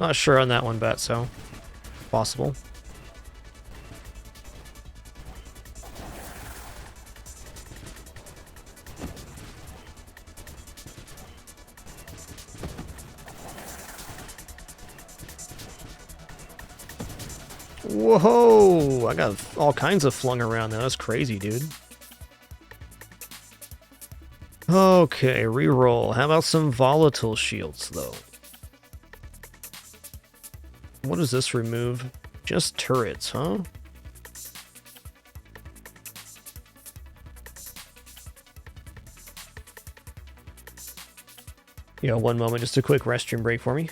Not sure on that one, bet, so possible. Whoa! I got all kinds of flung around there. That's crazy, dude. Okay, reroll. How about some volatile shields, though? What does this remove? Just turrets, huh? Yeah, one moment, just a quick restroom break for me.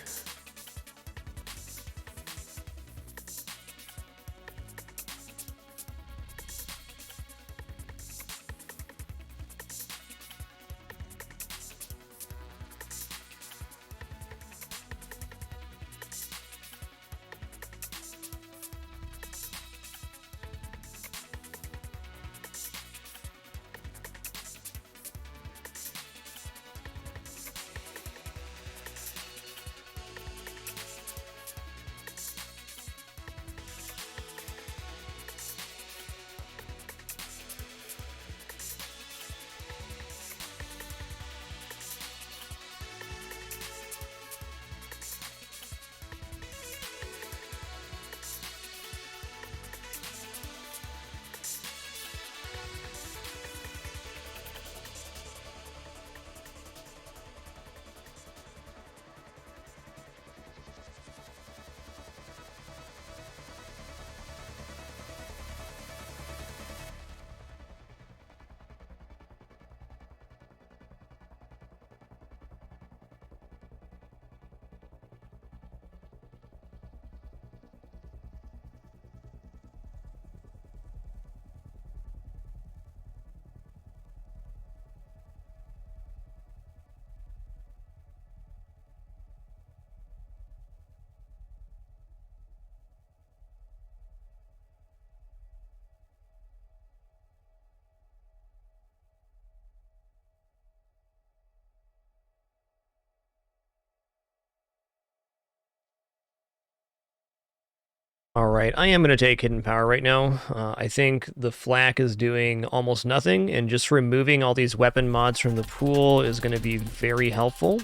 Alright, I am going to take Hidden Power right now. I think the flak is doing almost nothing, and just removing all these weapon mods from the pool is going to be very helpful.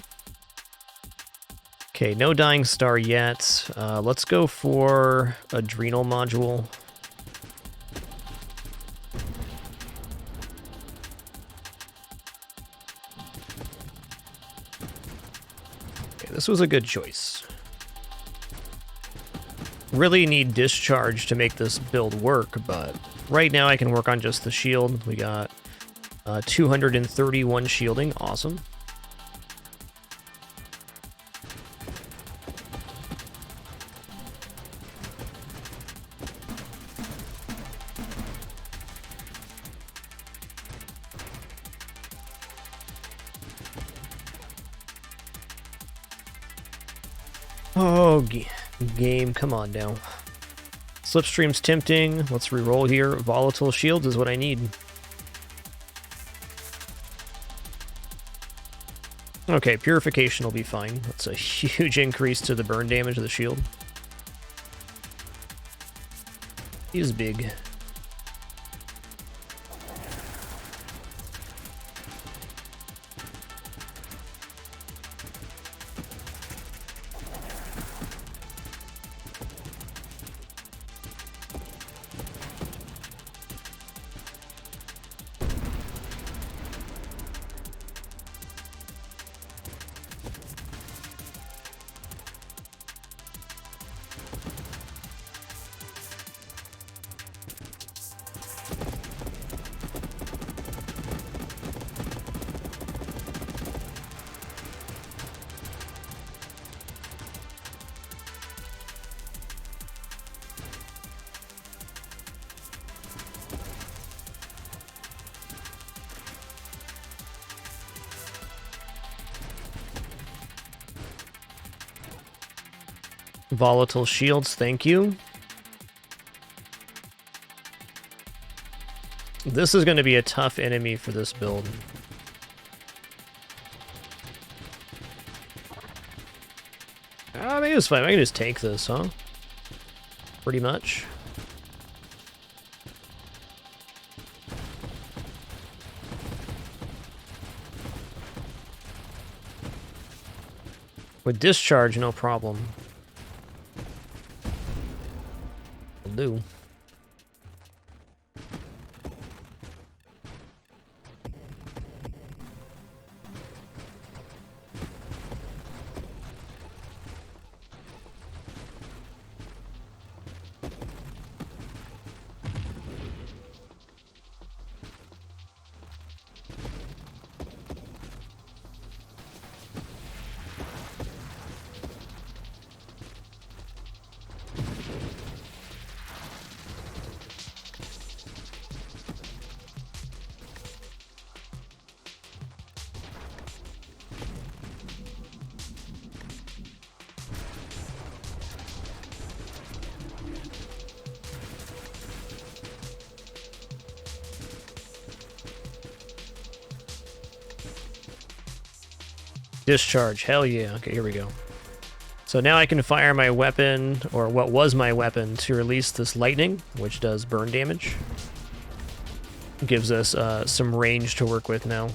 Okay, no Dying Star yet. Let's go for Adrenal Module. Okay, this was a good choice. Really need Discharge to make this build work, but right now I can work on just the shield. We got 231 shielding, awesome. Oh, game, come on now. Slipstream's tempting. Let's re-roll here. Volatile Shields is what I need. Okay, Purification will be fine. That's a huge increase to the burn damage of the shield. He's big. Volatile Shields, thank you. This is going to be a tough enemy for this build. I think it's fine. I can just take this, huh? Pretty much. With Discharge, no problem. Will do. Discharge, hell yeah. Okay, here we go. So now I can fire my weapon, or what was my weapon, to release this lightning, which does burn damage. Gives us some range to work with now.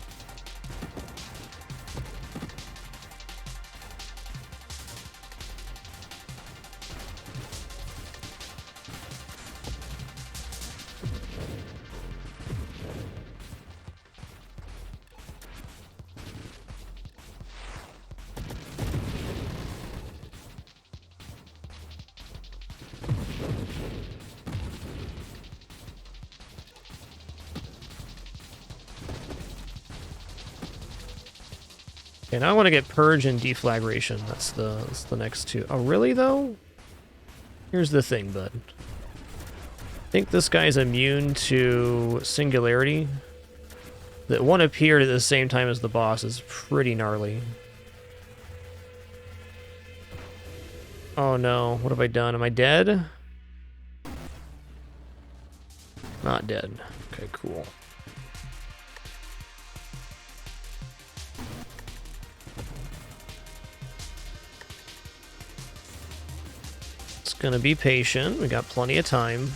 And I want to get Purge and Deflagration. That's the next two. Oh, really, though? Here's the thing, bud. I think this guy's immune to Singularity. That one appeared at the same time as the boss is pretty gnarly. Oh no, what have I done? Am I dead? Not dead. Okay, cool. gonna be patient. We got plenty of time.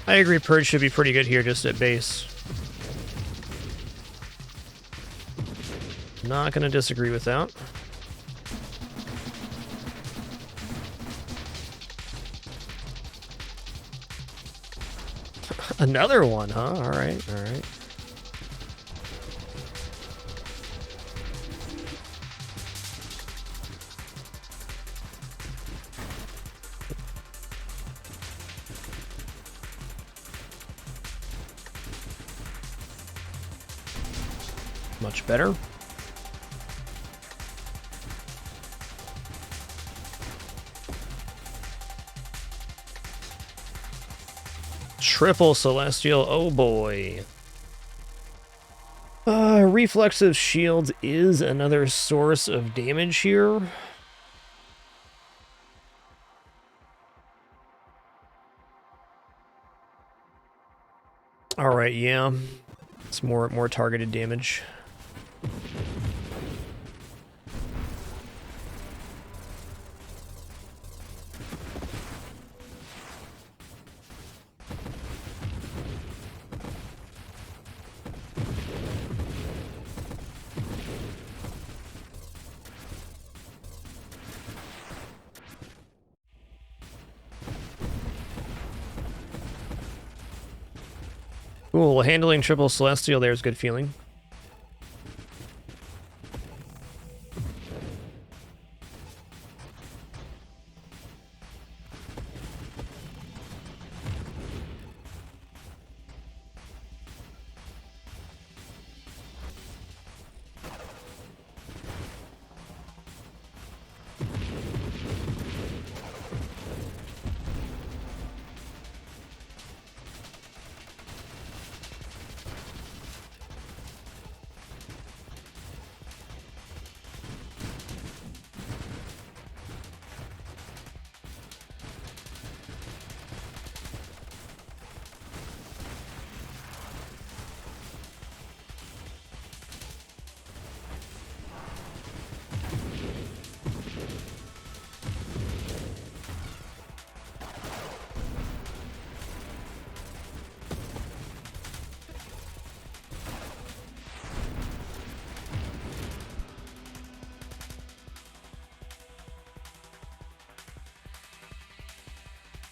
I agree, Purge should be pretty good here just at base. Not gonna disagree with that. Another one, huh? Alright, alright. Much better. Triple Celestial, oh boy. Reflexive Shield is another source of damage here. Alright, yeah. It's more targeted damage. Cool, handling Triple Celestial there is good feeling.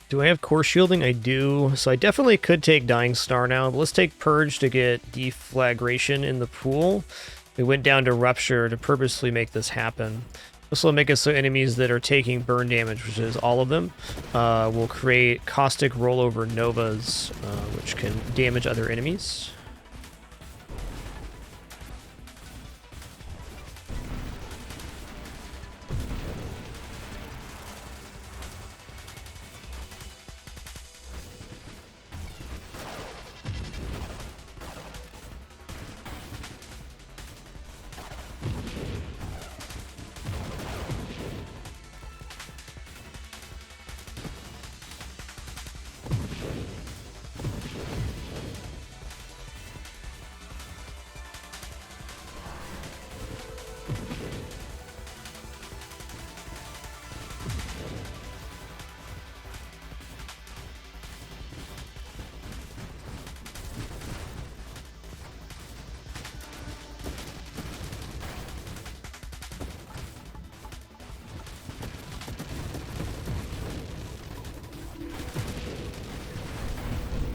Do I have core shielding? I do. So I definitely could take Dying Star now, but let's take Purge to get Deflagration in the pool. We went down to Rupture to purposely make this happen. This will make it so enemies that are taking burn damage, which is all of them, will create Caustic Rollover Novas, which can damage other enemies.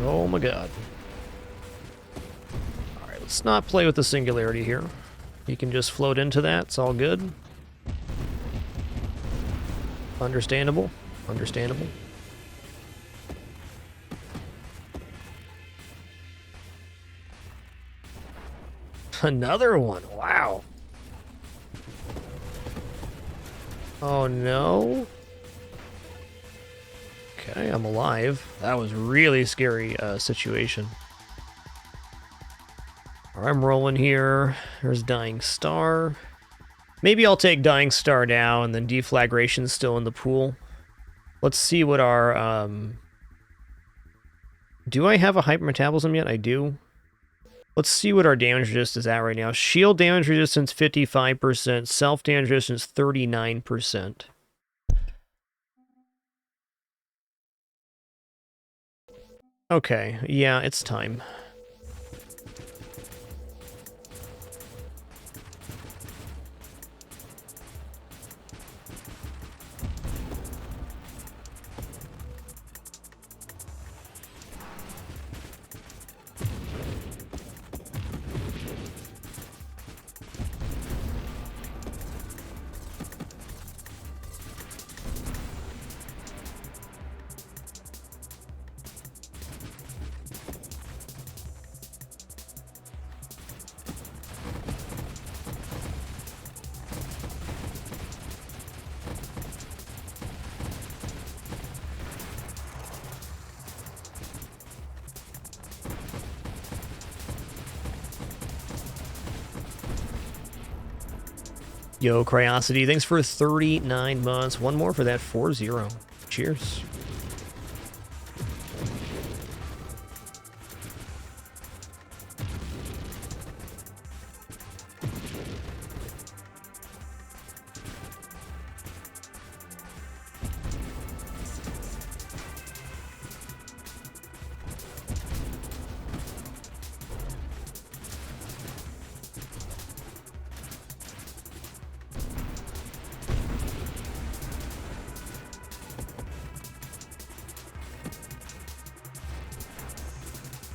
Oh my god. Alright, let's not play with the singularity here. You can just float into that, it's all good. Understandable. Understandable. Another one, wow. Oh no. Okay, I'm alive. That was really scary situation. Alright, I'm rolling here. There's Dying Star. Maybe I'll take Dying Star now, and then Deflagration's still in the pool. Let's see what our, do I have a Hyper Metabolism yet? I do. Let's see what our damage resist is at right now. Shield damage resistance, 55%. Self-damage resistance, 39%. Okay, yeah, it's time. Yo, Cryosity, thanks for 39 months. One more for that 4-0. Cheers.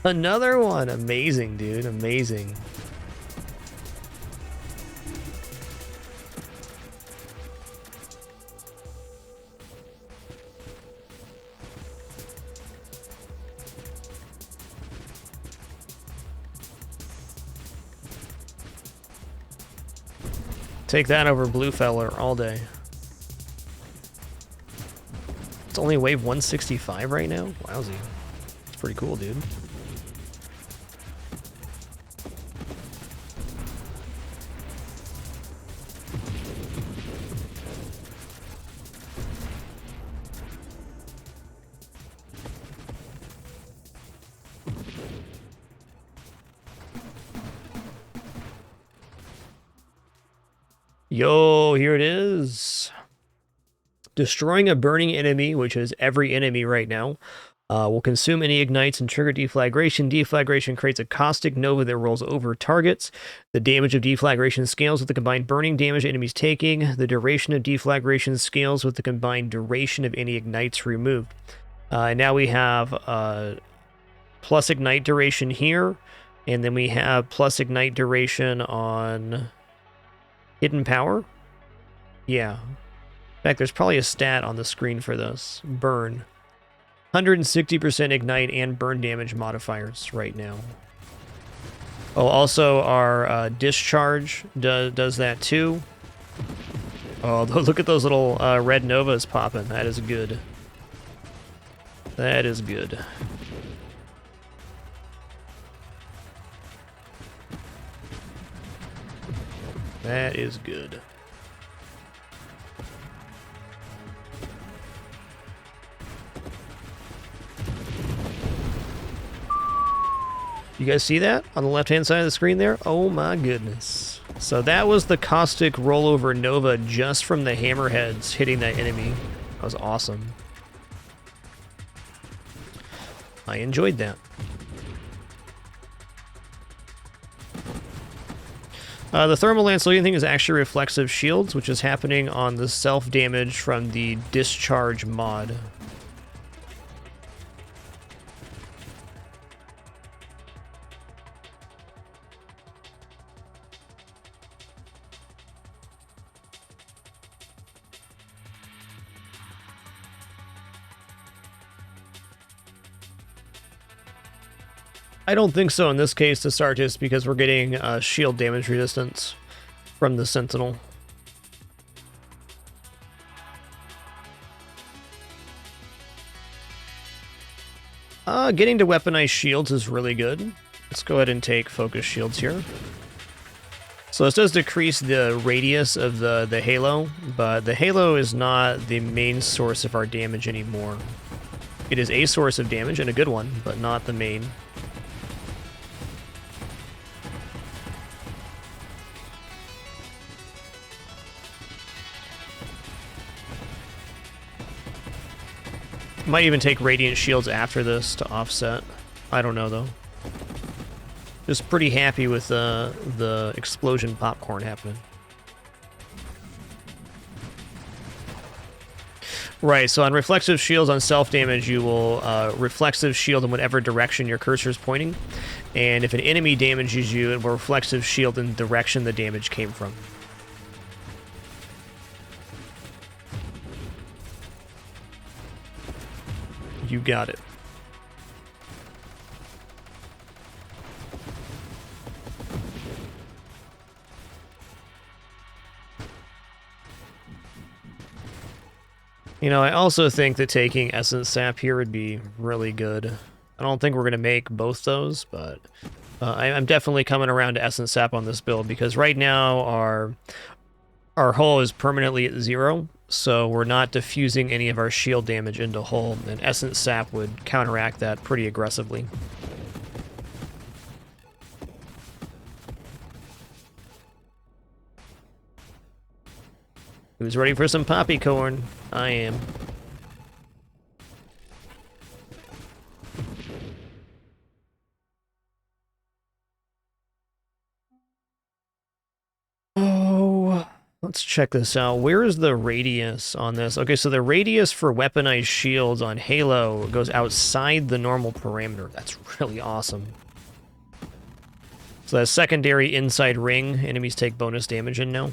Another one. Amazing, dude. Amazing. Take that over Blue Feller all day. It's only wave 165 right now? Wowzy. It's pretty cool, dude. Yo, here it is. Destroying a burning enemy, which is every enemy right now, will consume any ignites and trigger deflagration. Deflagration creates a caustic nova that rolls over targets. The damage of deflagration scales with the combined burning damage enemies taking. The duration of deflagration scales with the combined duration of any ignites removed. Now we have plus ignite duration here, and then we have plus ignite duration on Hidden Power? Yeah. In fact, there's probably a stat on the screen for this. Burn. 160% ignite and burn damage modifiers right now. Oh, also our discharge does that too. Oh, look at those little red novas popping. That is good. That is good. That is good. You guys see that on the left-hand side of the screen there? Oh my goodness. So that was the caustic rollover nova just from the hammerheads hitting that enemy. That was awesome. I enjoyed that. The thermal lance looting thing is actually reflexive shields, which is happening on the self-damage from the discharge mod. I don't think so in this case to start, just because we're getting shield damage resistance from the Sentinel. Getting to weaponized shields is really good. Let's go ahead and take focus shields here. So this does decrease the radius of the halo, but the halo is not the main source of our damage anymore. It is a source of damage, and a good one, but not the main. Might even take radiant shields after this to offset. I don't know, though. Just pretty happy with the explosion popcorn happening. Right, so on reflexive shields on self-damage, you will reflexive shield in whatever direction your cursor is pointing. And if an enemy damages you, it will reflexive shield in the direction the damage came from. You got it. You know, I also think that taking Essence Sap here would be really good. I don't think we're going to make both those, but I'm definitely coming around to Essence Sap on this build, because right now our hull is permanently at 0, so we're not diffusing any of our shield damage into hull, and Essence Sap would counteract that pretty aggressively. Who's ready for some poppy corn? I am. Oh, let's check this out. Where is the radius on this? Okay, so the radius for weaponized shields on Halo goes outside the normal parameter. That's really awesome. So that secondary inside ring, enemies take bonus damage in now.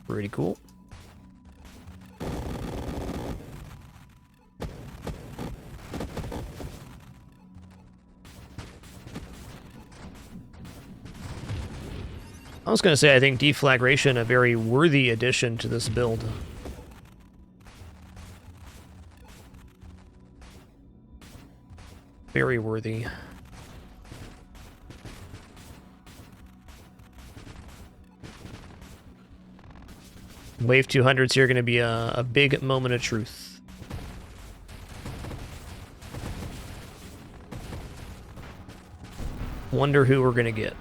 Pretty cool. I was going to say, I think Deflagration a very worthy addition to this build. Very worthy. Wave 200s here going to be a big moment of truth. Wonder who we're going to get.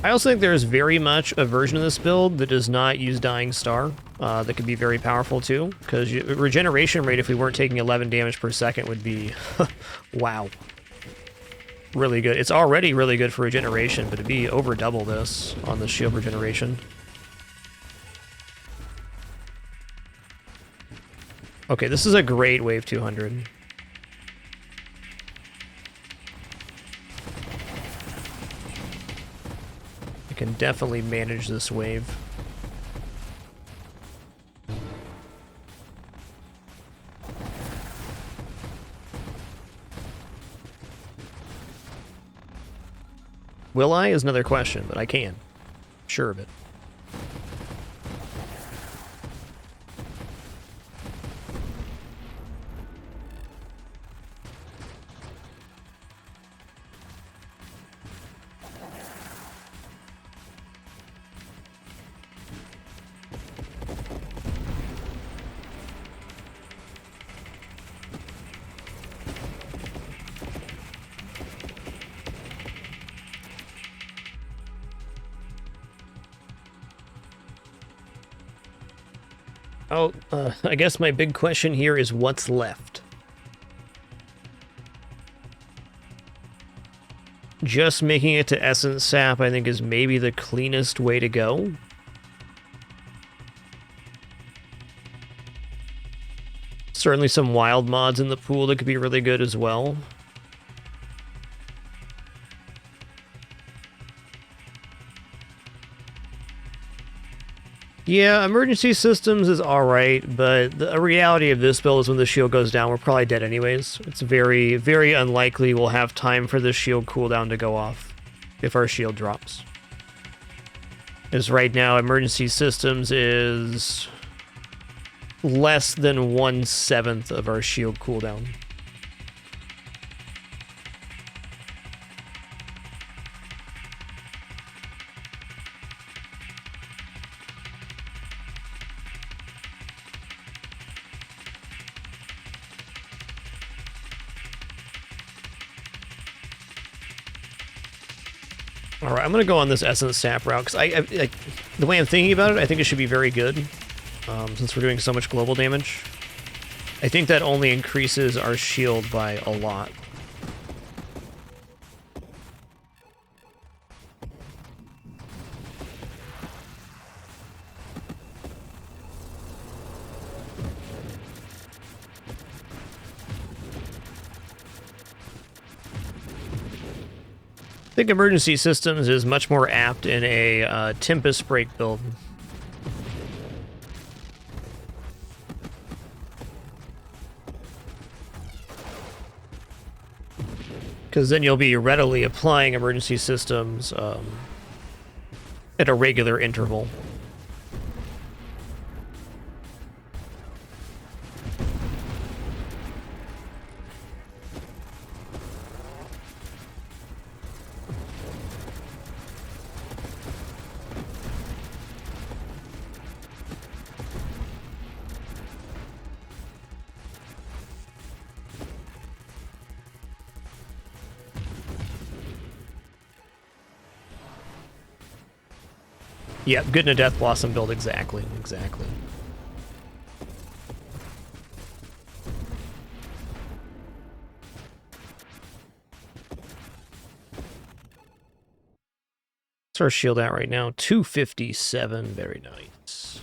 I also think there's very much a version of this build that does not use Dying Star that could be very powerful too, because regeneration rate, if we weren't taking 11 damage per second, would be wow, really good. It's already really good for regeneration, but to be over double this on the shield regeneration. Okay, this is a great wave 200. Can definitely manage this wave. Will I is another question, but I can. Sure of it. Oh, I guess my big question here is what's left? Just making it to Essence Sap, I think, is maybe the cleanest way to go. Certainly some wild mods in the pool that could be really good as well. Yeah, emergency systems is alright, but the reality of this build is when the shield goes down, we're probably dead anyways. It's very, very unlikely we'll have time for the shield cooldown to go off if our shield drops. Because right now, emergency systems is less than 1/7 of our shield cooldown. All right, I'm gonna go on this essence sap route because I the way I'm thinking about it, I think it should be very good since we're doing so much global damage. I think that only increases our shield by a lot. I think emergency systems is much more apt in a Tempest break build. Because then you'll be readily applying emergency systems at a regular interval. Yeah, good in a Death Blossom build, exactly. What's our shield at right now? 257, very nice.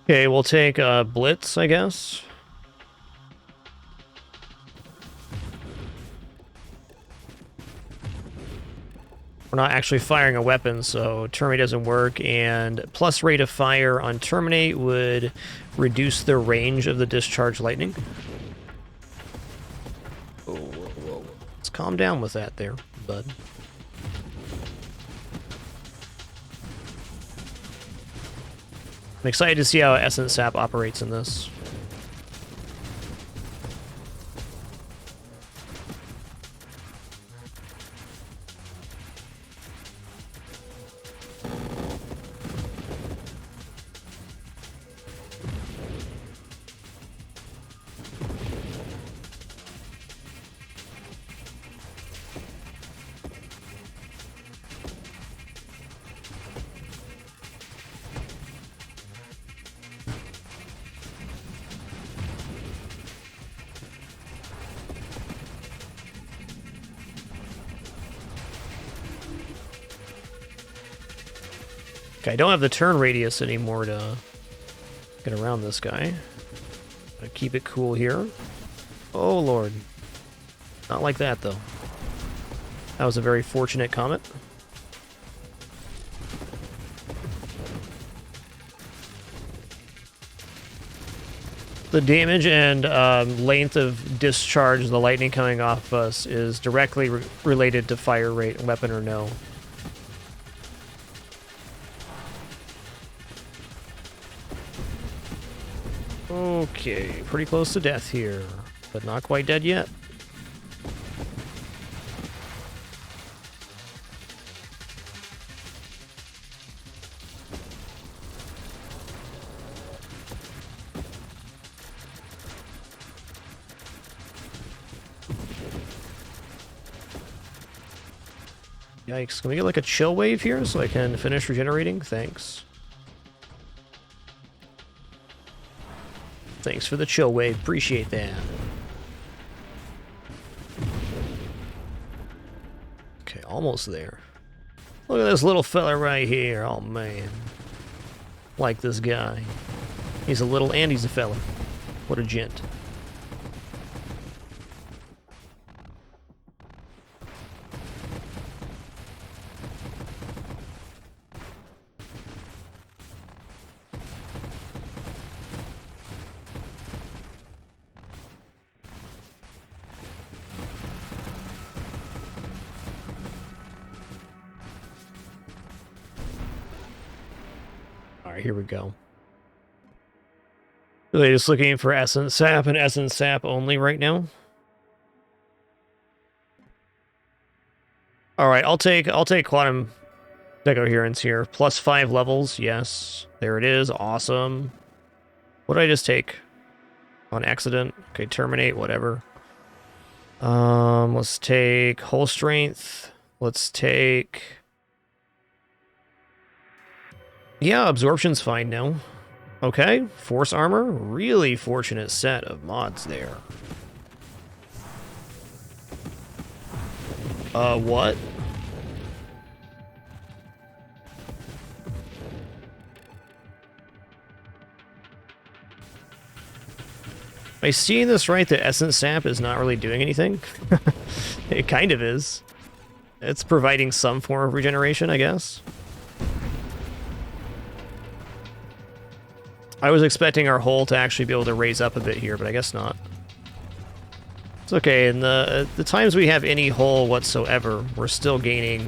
Okay, we'll take Blitz, I guess. We're not actually firing a weapon, so Terminate doesn't work, and plus rate of fire on Terminate would reduce the range of the discharge lightning. Oh, whoa. Let's calm down with that there, bud. I'm excited to see how Essence Sap operates in this. Okay, I don't have the turn radius anymore to get around this guy. Gotta keep it cool here. Oh, Lord. Not like that, though. That was a very fortunate comet. The damage and length of discharge of the lightning coming off us is directly related to fire rate, weapon or no. Okay, pretty close to death here, but not quite dead yet. Yikes, can we get like a chill wave here so I can finish regenerating? Thanks. Thanks for the chill wave, appreciate that. Okay, almost there. Look at this little fella right here. Oh, man. Like this guy. He's a little and he's a fella. What a gent. Alright, here we go. Are they just looking for Essence Sap and Essence Sap only right now? Alright, I'll take Quantum Decoherence here. +5 levels, yes. There it is, awesome. What did I just take? On accident? Okay, Terminate, whatever. Let's take Hull Strength. Let's take... Yeah, Absorption's fine now. Okay, Force Armor. Really fortunate set of mods there. What? Am I seeing this right, that Essence Sap is not really doing anything? It kind of is. It's providing some form of regeneration, I guess. I was expecting our hull to actually be able to raise up a bit here, but I guess not. It's okay, in the times we have any hull whatsoever, we're still gaining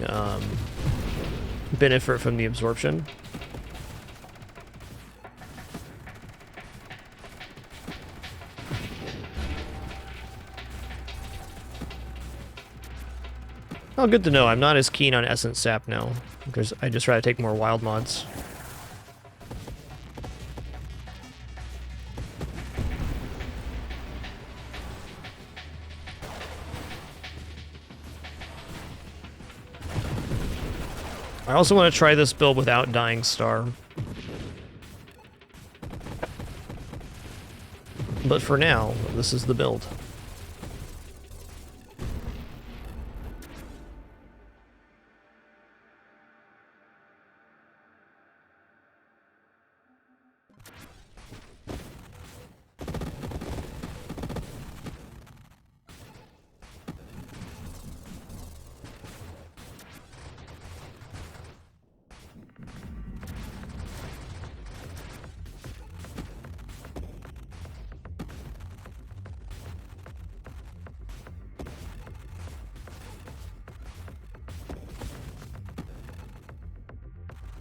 benefit from the absorption. Oh, good to know. I'm not as keen on Essence Sap now, because I just try to take more wild mods. I also want to try this build without Dying Star. But for now, this is the build.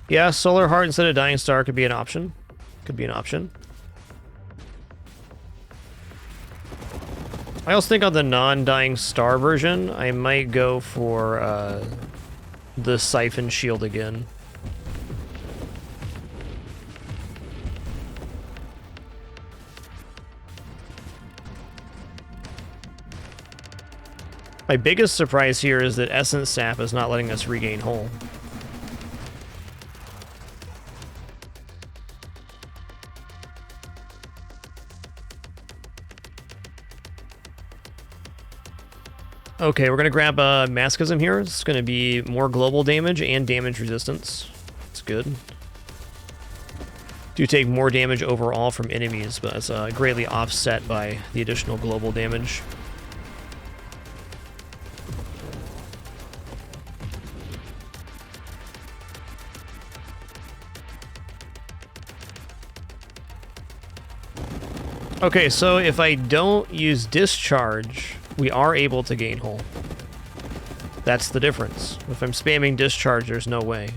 Yeah, Solar Heart instead of Dying Star could be an option. Could be an option. I also think on the non-Dying Star version, I might go for the Siphon Shield again. My biggest surprise here is that Essence Sap is not letting us regain hull. Okay, we're going to grab Masochism here. It's going to be more global damage and damage resistance. That's good. Do take more damage overall from enemies, but it's greatly offset by the additional global damage. Okay, so if I don't use Discharge, we are able to gain hull. That's the difference. If I'm spamming Discharge, there's no way.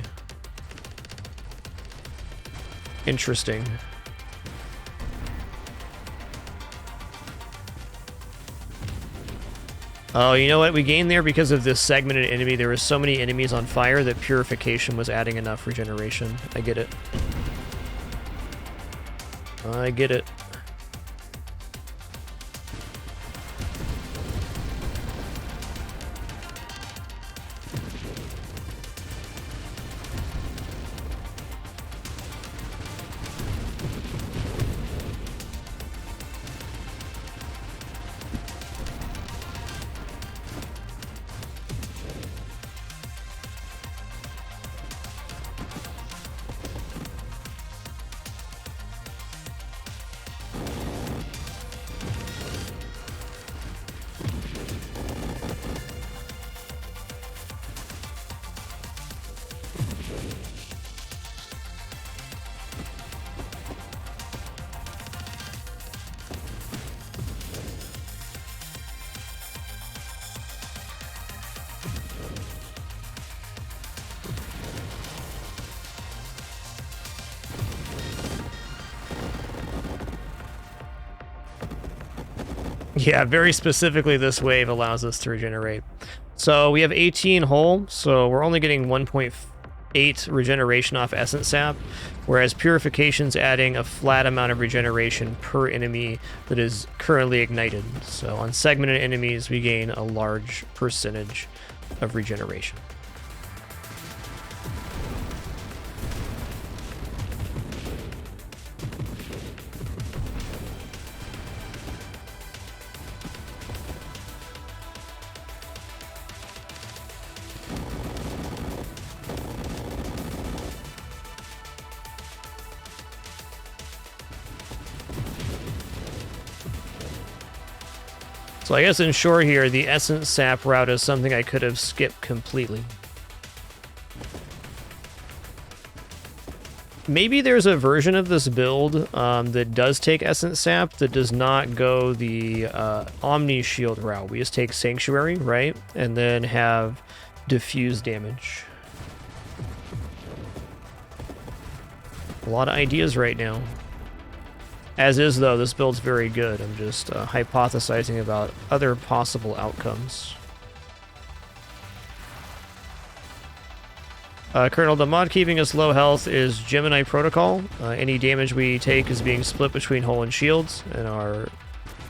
Interesting. Oh, you know what? We gained there because of this segmented enemy. There were so many enemies on fire that Purification was adding enough regeneration. I get it. I get it. Yeah, very specifically this wave allows us to regenerate. So we have 18 hull, so we're only getting 1.8 regeneration off Essence Sap, whereas Purification's adding a flat amount of regeneration per enemy that is currently ignited. So on segmented enemies, we gain a large percentage of regeneration. So I guess in short here, the Essence Sap route is something I could have skipped completely. Maybe there's a version of this build that does take Essence Sap that does not go the Omni Shield route. We just take Sanctuary, right? And then have diffuse damage. A lot of ideas right now. As is, though, this build's very good. I'm just hypothesizing about other possible outcomes. Colonel, the mod keeping us low health is Gemini Protocol. Any damage we take is being split between hull and shields, and our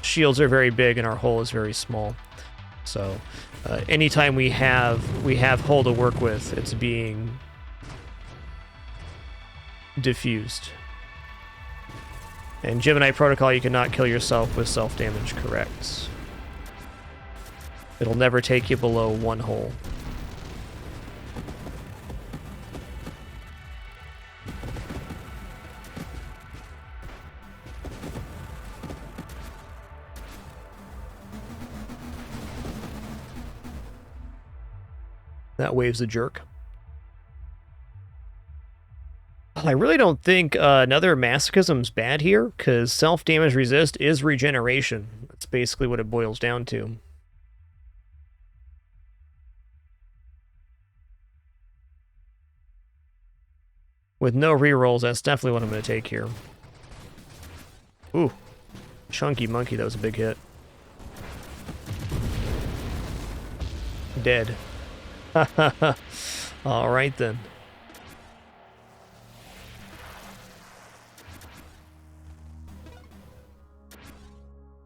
shields are very big and our hull is very small. So anytime we have hull to work with, it's being diffused. And Gemini Protocol, you cannot kill yourself with self-damage, correct? It'll never take you below one hull. That wave's a jerk. I really don't think another Masochism's bad here, because self-damage resist is regeneration. That's basically what it boils down to. With no rerolls, that's definitely what I'm going to take here. Ooh. Chunky Monkey, that was a big hit. Dead. Alright then.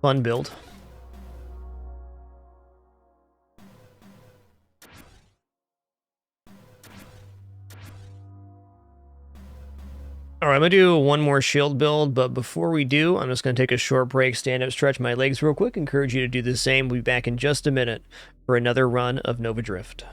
Fun build. Alright, I'm going to do one more shield build, but before we do, I'm just going to take a short break, stand up, stretch my legs real quick, encourage you to do the same. We'll be back in just a minute for another run of Nova Drift.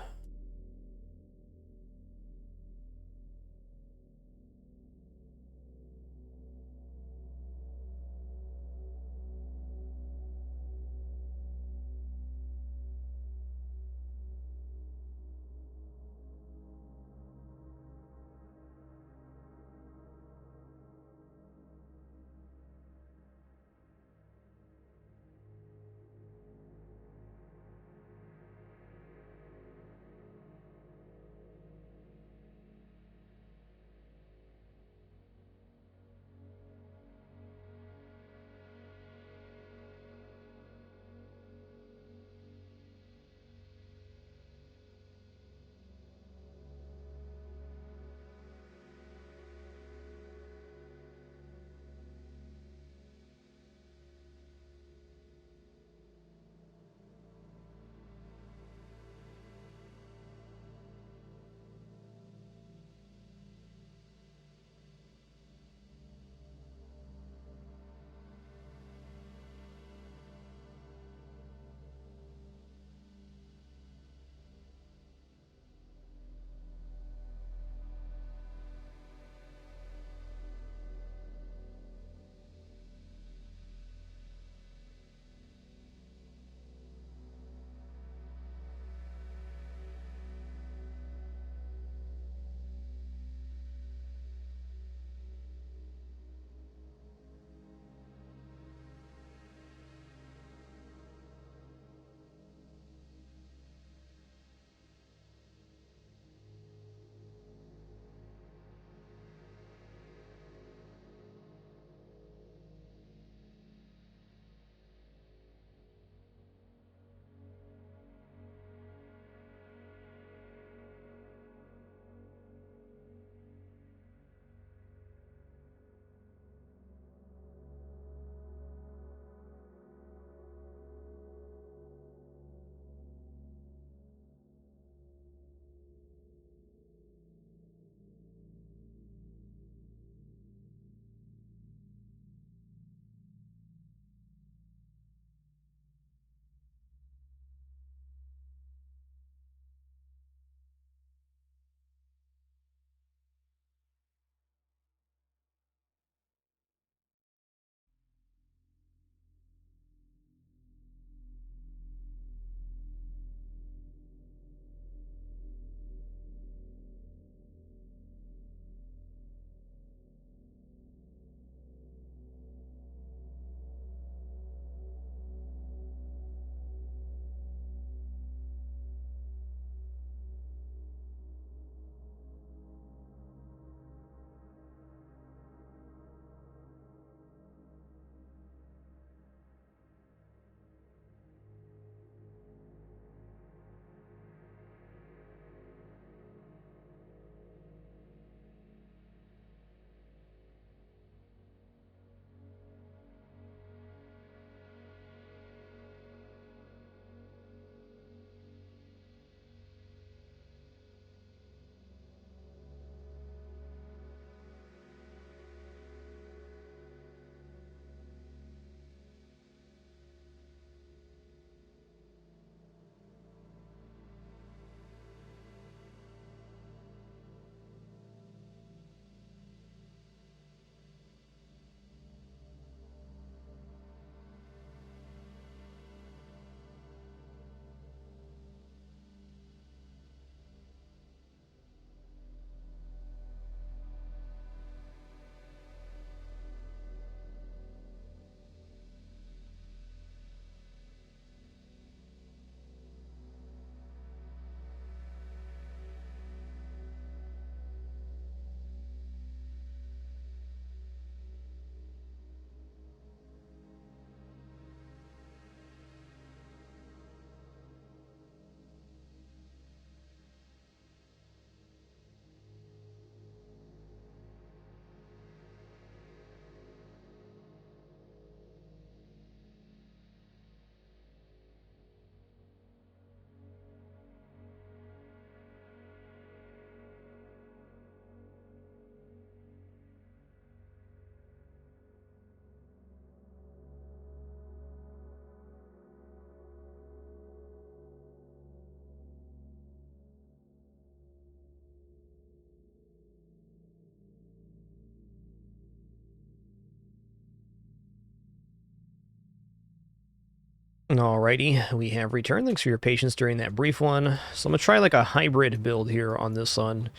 Alrighty, we have returned. Thanks for your patience during that brief one. So I'm gonna try like a hybrid build here on this one.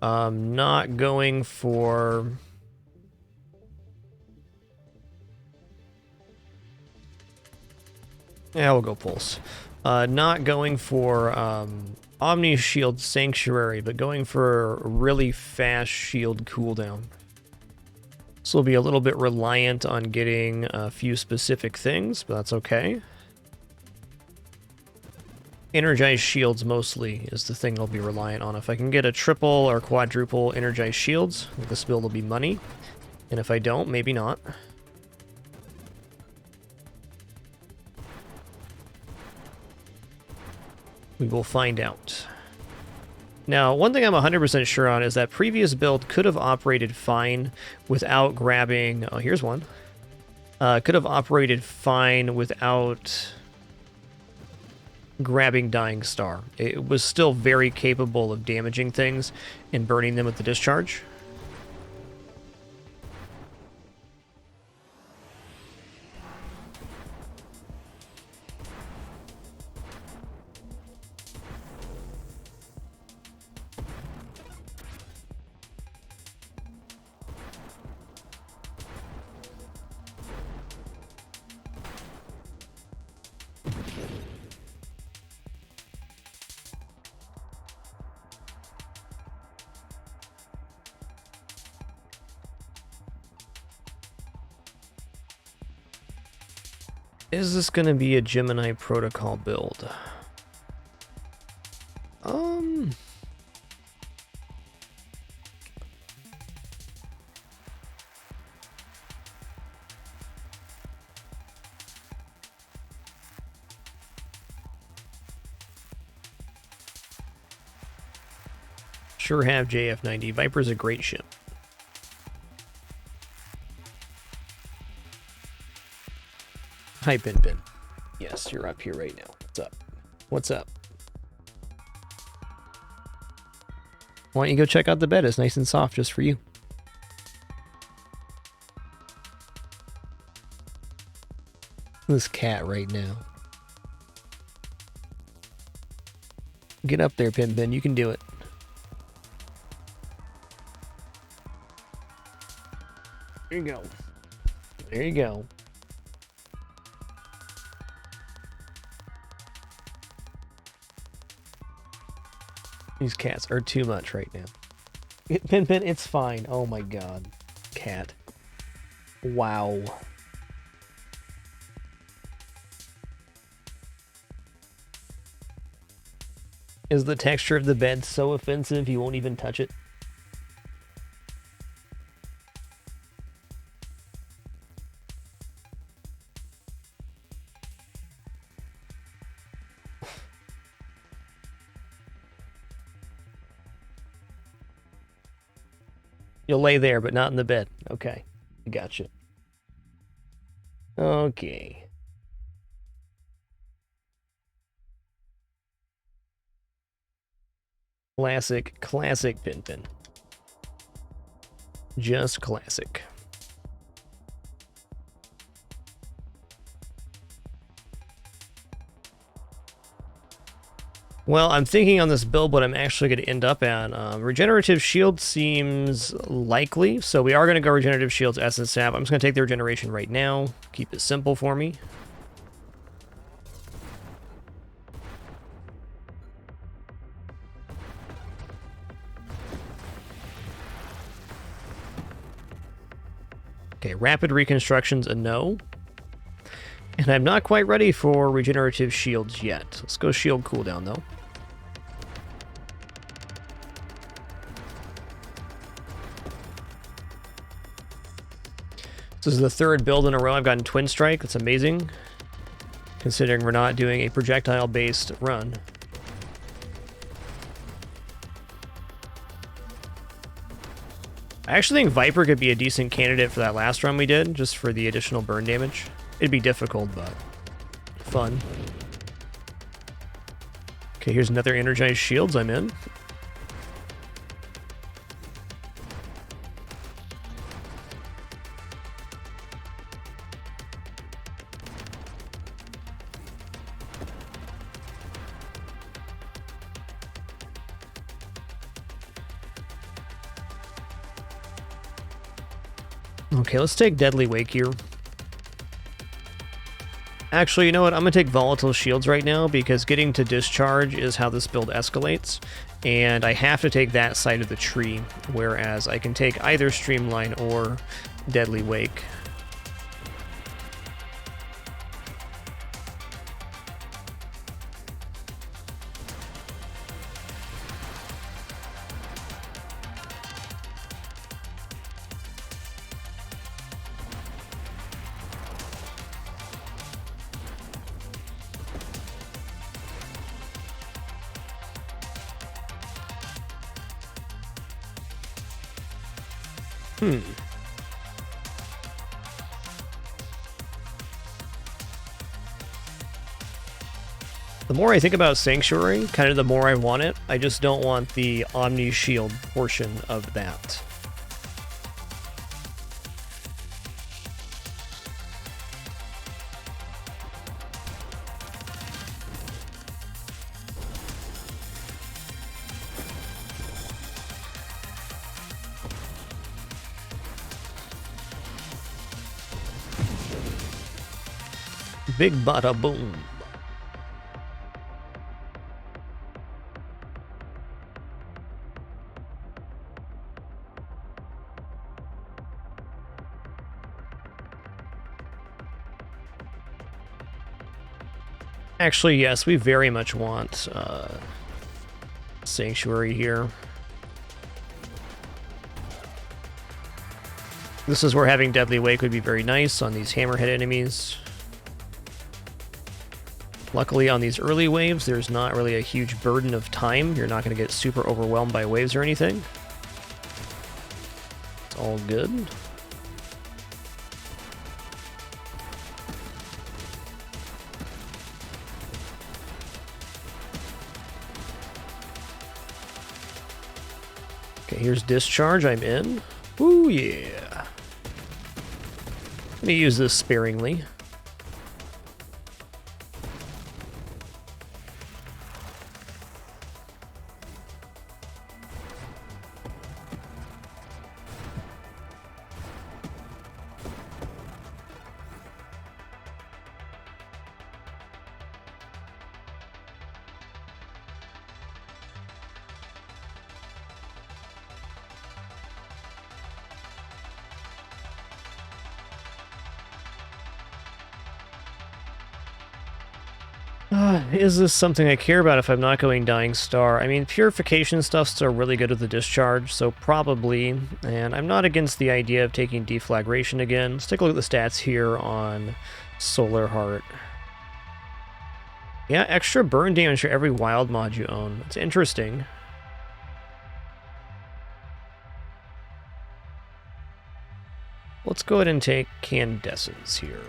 Not going for... Yeah, we'll go Pulse. Not going for Omni Shield Sanctuary, but going for a really fast shield cooldown. So we'll be a little bit reliant on getting a few specific things, but that's okay. Energized shields mostly is the thing I'll be reliant on. If I can get a triple or quadruple energized shields, this build will be money. And if I don't, maybe not. We will find out. Now, one thing I'm 100% sure on is that previous build could have operated fine without grabbing... Oh, here's one. Could have operated fine without grabbing Dying Star. It was still very capable of damaging things and burning them with the discharge. Is this going to be a Gemini Protocol build? Sure have JF-90. Viper's a great ship. Hi, Bin. Yes, you're up here right now. What's up? What's up? Why don't you go check out the bed? It's nice and soft just for you. This cat right now. Get up there, Bin. You can do it. There you go. There you go. These cats are too much right now. Bin, it's fine. Oh my god. Cat. Wow. Is the texture of the bed so offensive you won't even touch it? You'll lay there, but not in the bed. Okay. I gotcha. Okay. Classic Bin. Just classic. Well, I'm thinking on this build what I'm actually going to end up at. Regenerative Shield seems likely, so we are going to go Regenerative Shield's Essence Sap. I'm just going to take the regeneration right now. Keep it simple for me. Okay, Rapid Reconstruction's a no. And I'm not quite ready for Regenerative Shields yet. Let's go Shield cooldown, though. This is the third build in a row I've gotten Twin Strike. That's amazing, considering we're not doing a projectile-based run. I actually think Viper could be a decent candidate for that last run we did, just for the additional burn damage. It'd be difficult, but fun. Okay, here's another Energized Shields I'm in. Okay, let's take Deadly Wake here. Actually, you know what? I'm going to take Volatile Shields right now because getting to Discharge is how this build escalates. And I have to take that side of the tree, whereas I can take either Streamline or Deadly Wake. The more I think about Sanctuary, kind of the more I want it. I just don't want the Omni Shield portion of that. Big bada boom. Actually, yes, we very much want Sanctuary here. This is where having Deadly Wake would be very nice on these Hammerhead enemies. Luckily, on these early waves, there's not really a huge burden of time. You're not going to get super overwhelmed by waves or anything. It's all good. Okay, here's Discharge. I'm in. Ooh, yeah. Let me use this sparingly. Is this something I care about if I'm not going Dying Star? I mean, Purification stuff's still really good with the Discharge, so probably. And I'm not against the idea of taking Deflagration again. Let's take a look at the stats here on Solar Heart. Yeah, extra burn damage for every wild mod you own. It's interesting. Let's go ahead and take Candescence here.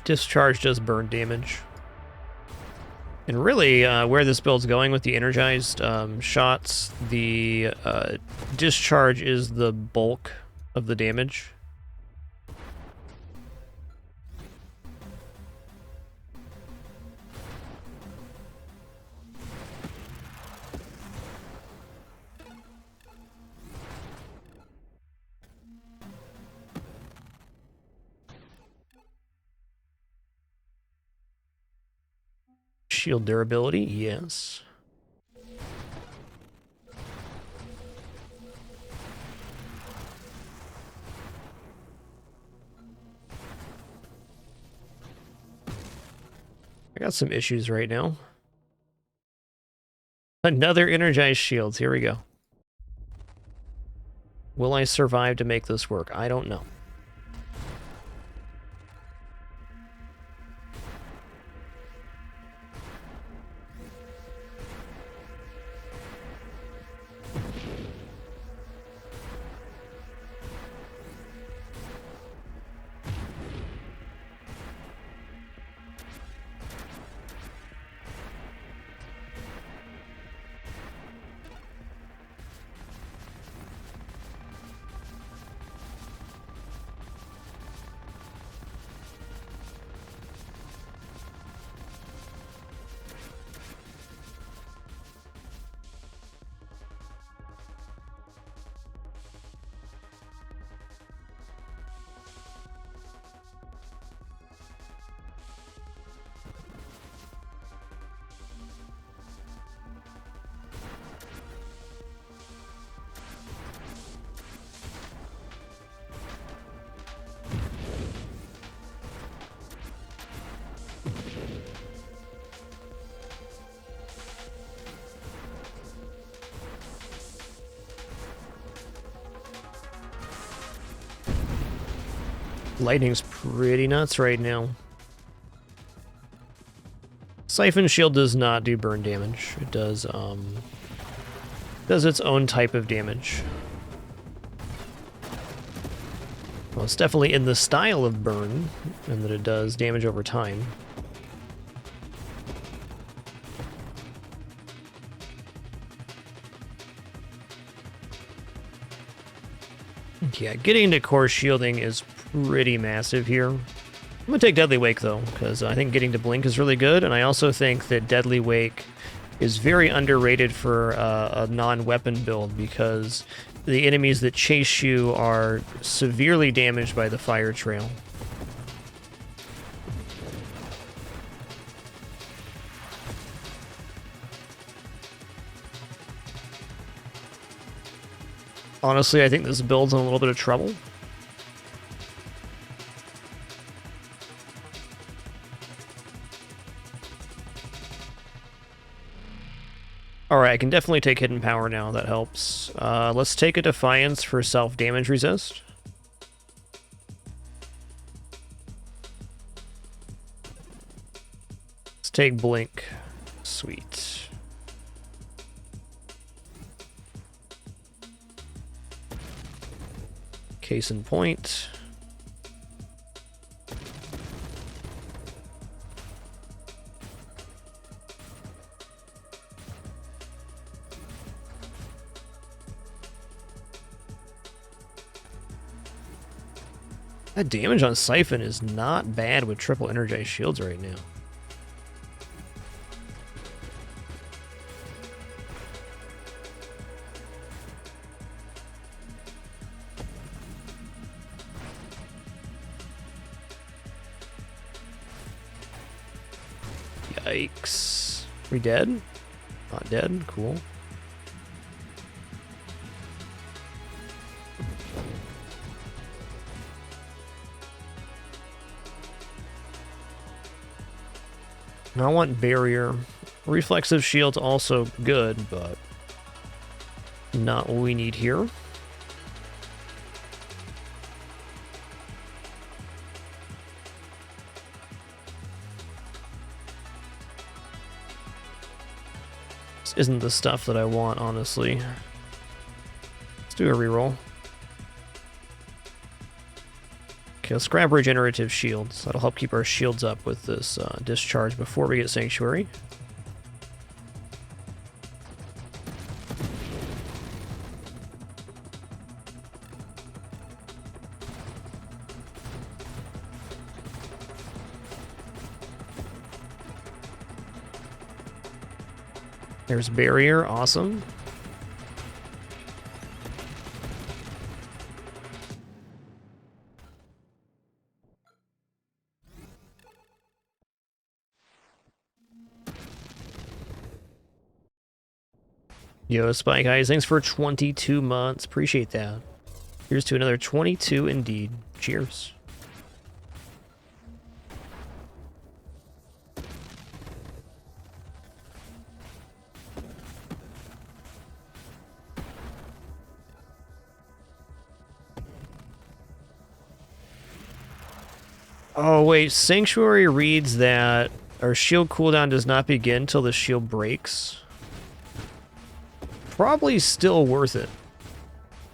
Discharge does burn damage. And really, where this build's going with the energized shots, the Discharge is the bulk of the damage. Shield durability, yes. I got some issues right now. Another energized shields, here we go. Will I survive to make this work? I don't know. Lightning's pretty nuts right now. Siphon Shield does not do burn damage. It does its own type of damage. Well, it's definitely in the style of burn, and that it does damage over time. Yeah, getting into core shielding is pretty massive here. I'm going to take Deadly Wake, though, because I think getting to Blink is really good, and I also think that Deadly Wake is very underrated for a non-weapon build, because the enemies that chase you are severely damaged by the Fire Trail. Honestly, I think this build's in a little bit of trouble. Alright, I can definitely take Hidden Power now, that helps. Let's take a Defiance for self-damage resist. Let's take Blink. Sweet. Case in point. That damage on Siphon is not bad with triple energized shields right now. Yikes. We dead? Not dead? Cool. Now I want Barrier. Reflexive Shield's also good, but not what we need here. This isn't the stuff that I want, honestly. Let's do a reroll. Okay, let's grab Regenerative Shields. That'll help keep our shields up with this discharge before we get Sanctuary. There's Barrier, awesome. Yo, Spike Eyes, thanks for 22 months. Appreciate that. Here's to another 22 indeed. Cheers. Oh, wait. Sanctuary reads that our shield cooldown does not begin till the shield breaks. Probably still worth it.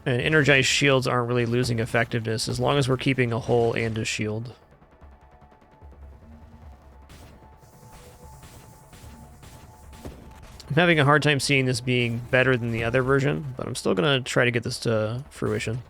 And energized shields aren't really losing effectiveness as long as we're keeping a hull and a shield. I'm having a hard time seeing this being better than the other version, but I'm still going to try to get this to fruition.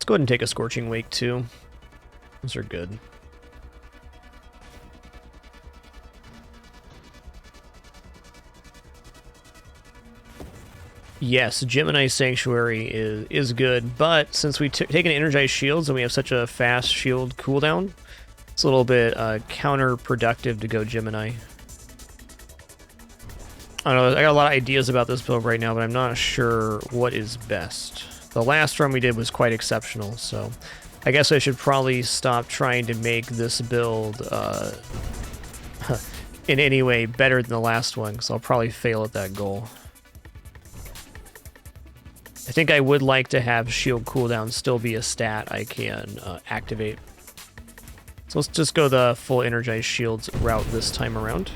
Go ahead and take a Scorching Wake too. Those are good. Yes, Gemini Sanctuary is good, but since we take an Energized Shields and we have such a fast shield cooldown, it's a little bit counterproductive to go Gemini. I don't know, I got a lot of ideas about this build right now, but I'm not sure what is best. The last run we did was quite exceptional, so I guess I should probably stop trying to make this build in any way better than the last one, because I'll probably fail at that goal. I think I would like to have shield cooldown still be a stat I can activate. So let's just go the full energized shields route this time around.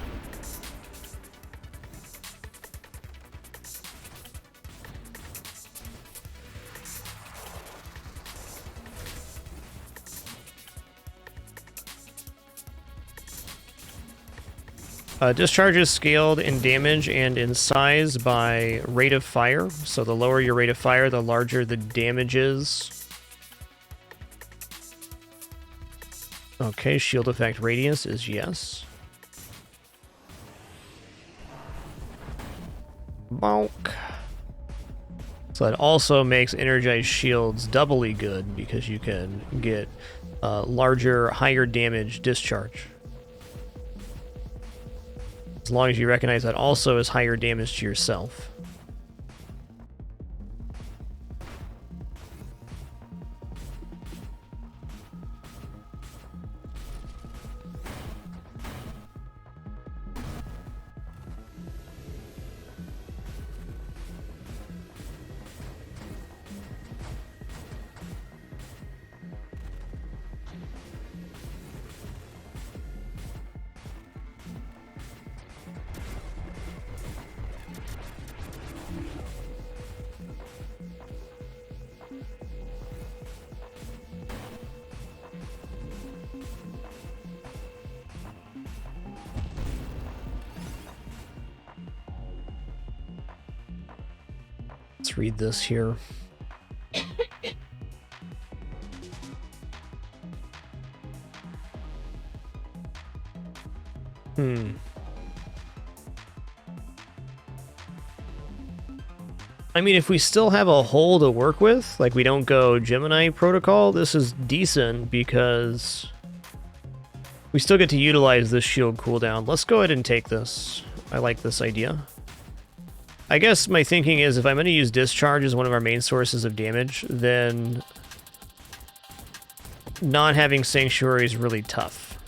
Discharge is scaled in damage and in size by rate of fire. So the lower your rate of fire, the larger the damage is. Okay, shield effect radius is yes. Bonk. So that also makes energized shields doubly good because you can get larger, higher damage discharge. As long as you recognize that also is higher damage to yourself. Let's read this here. I mean, if we still have a hole to work with, like we don't go Gemini protocol, this is decent because we still get to utilize this shield cooldown. Let's go ahead and take this. I like this idea. I guess my thinking is if I'm going to use discharge as one of our main sources of damage, then not having Sanctuary is really tough.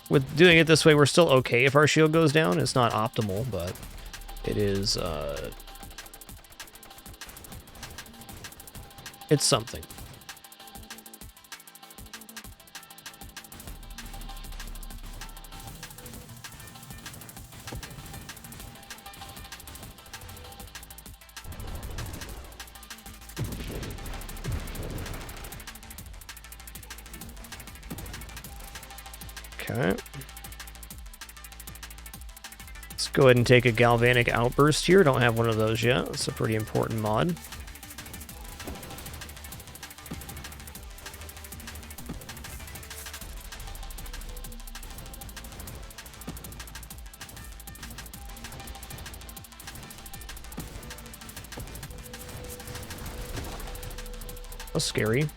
With doing it this way, we're still okay if our shield goes down. It's not optimal, but it is, it's something. Okay. Let's go ahead and take a Galvanic Outburst here. Don't have one of those yet. It's a pretty important mod. That's scary.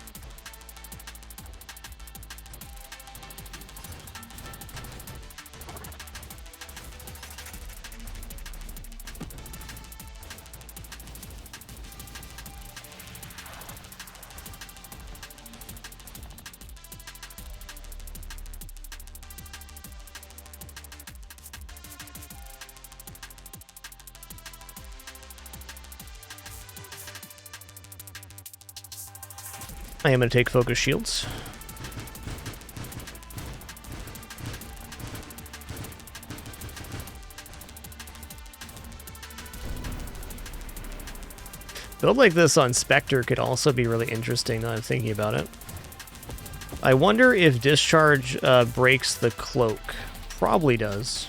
I am going to take focus shields. Build like this on Spectre could also be really interesting now I'm thinking about it. I wonder if Discharge breaks the cloak. Probably does.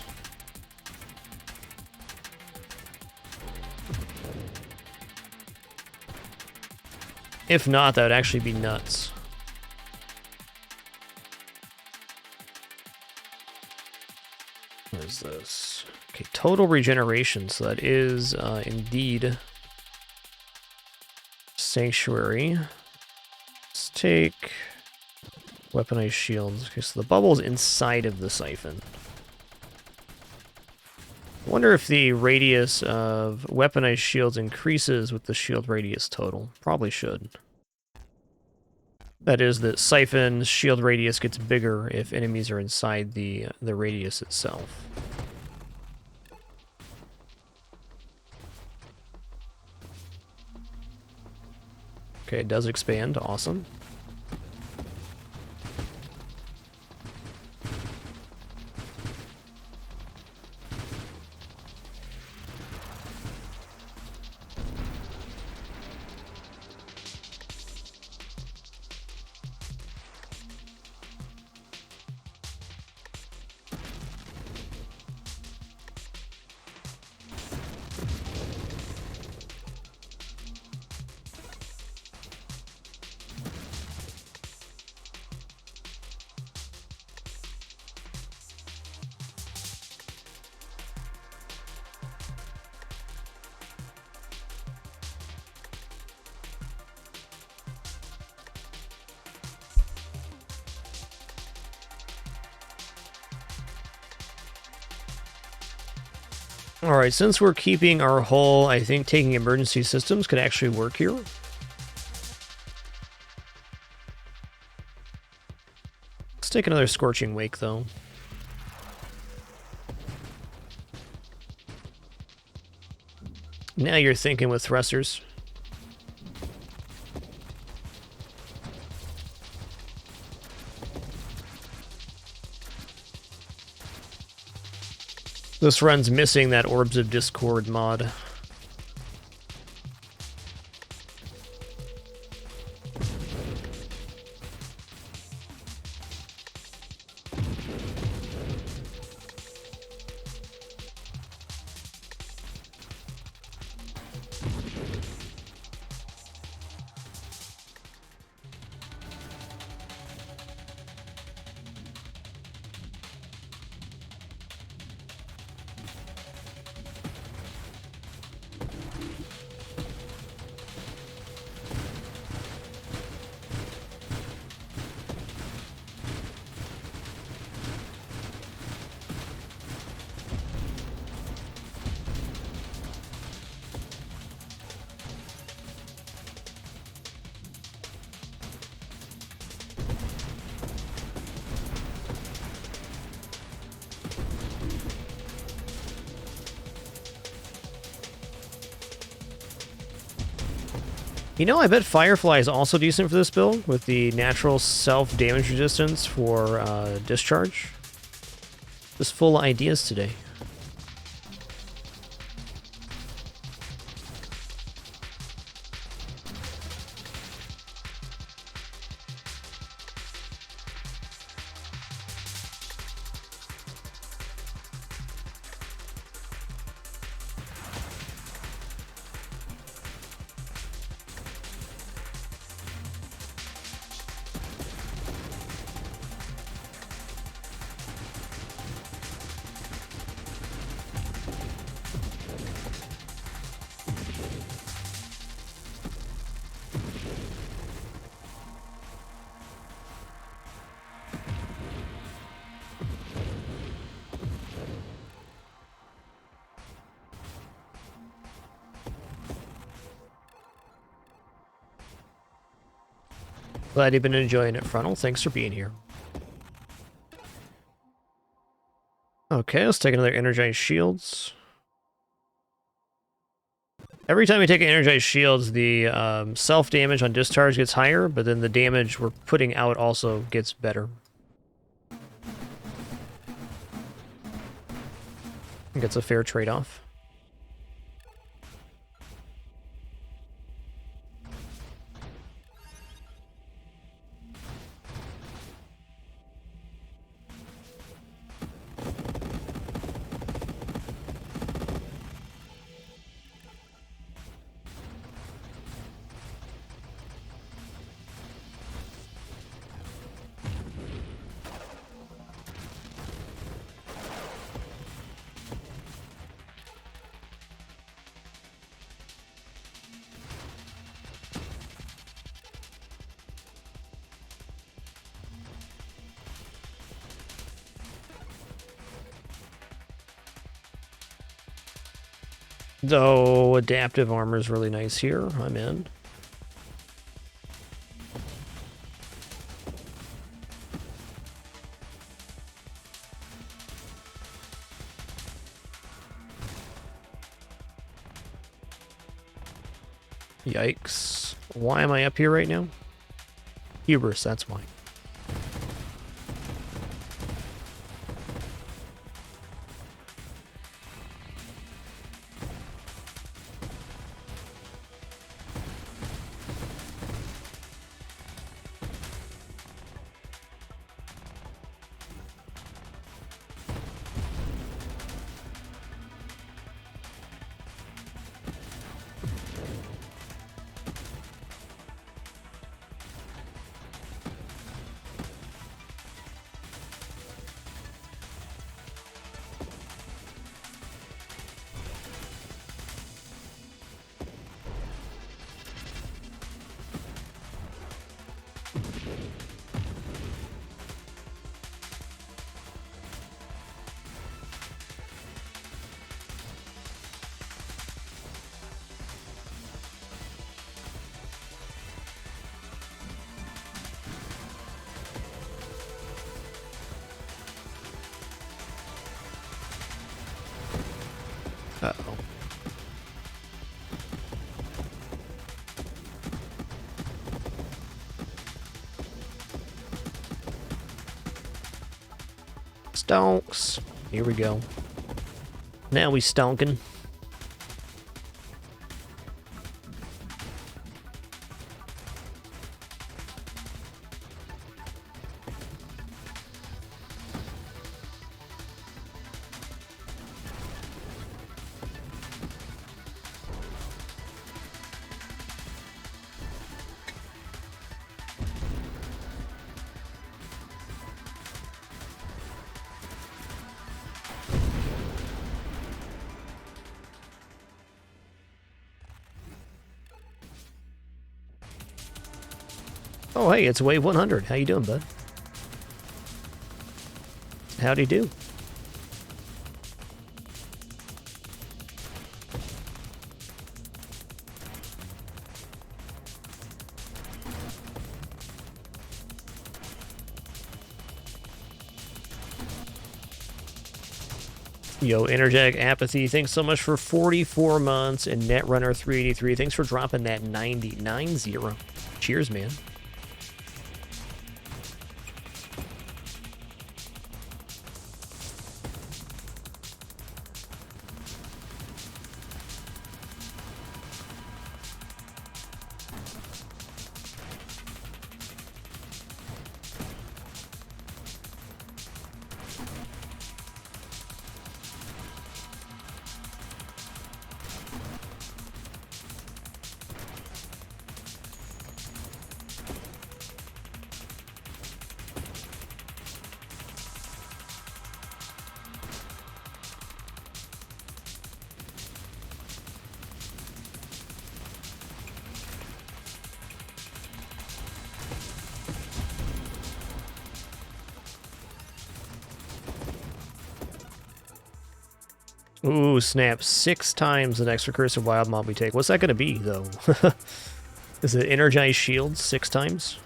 If not, that would actually be nuts. What is this? Okay, total regeneration. So that is indeed Sanctuary. Let's take weaponized shields. Okay, so the bubble's inside of the siphon. Wonder if the radius of weaponized shields increases with the shield radius total. Probably should. That is, that Siphon's shield radius gets bigger if enemies are inside the radius itself. Okay, it does expand. Awesome. Alright, since we're keeping our hull, I think taking emergency systems could actually work here. Let's take another Scorching Wake, though. Now you're thinking with thrusters. This run's missing that Orbs of Discord mod. You know, I bet Firefly is also decent for this build, with the natural self-damage resistance for discharge. Just full of ideas today. Glad you've been enjoying it, Frontal. Thanks for being here. Okay, let's take another Energized Shields. Every time we take an Energized Shields, the self-damage on discharge gets higher, but then the damage we're putting out also gets better. I think it's a fair trade-off. Oh, adaptive armor is really nice here. I'm in. Yikes. Why am I up here right now? Hubris, that's why. Uh-oh. Stonks. Here we go. Now we stonking. Oh, hey, it's Wave 100. How you doing, bud? Howdy do. Yo, Energetic Apathy, thanks so much for 44 months, and Netrunner 383, thanks for dropping that 90. Cheers, man. Ooh, snap. 6 times the next recursive wild mob we take. What's that going to be, though? Is it Energized Shield 6 times?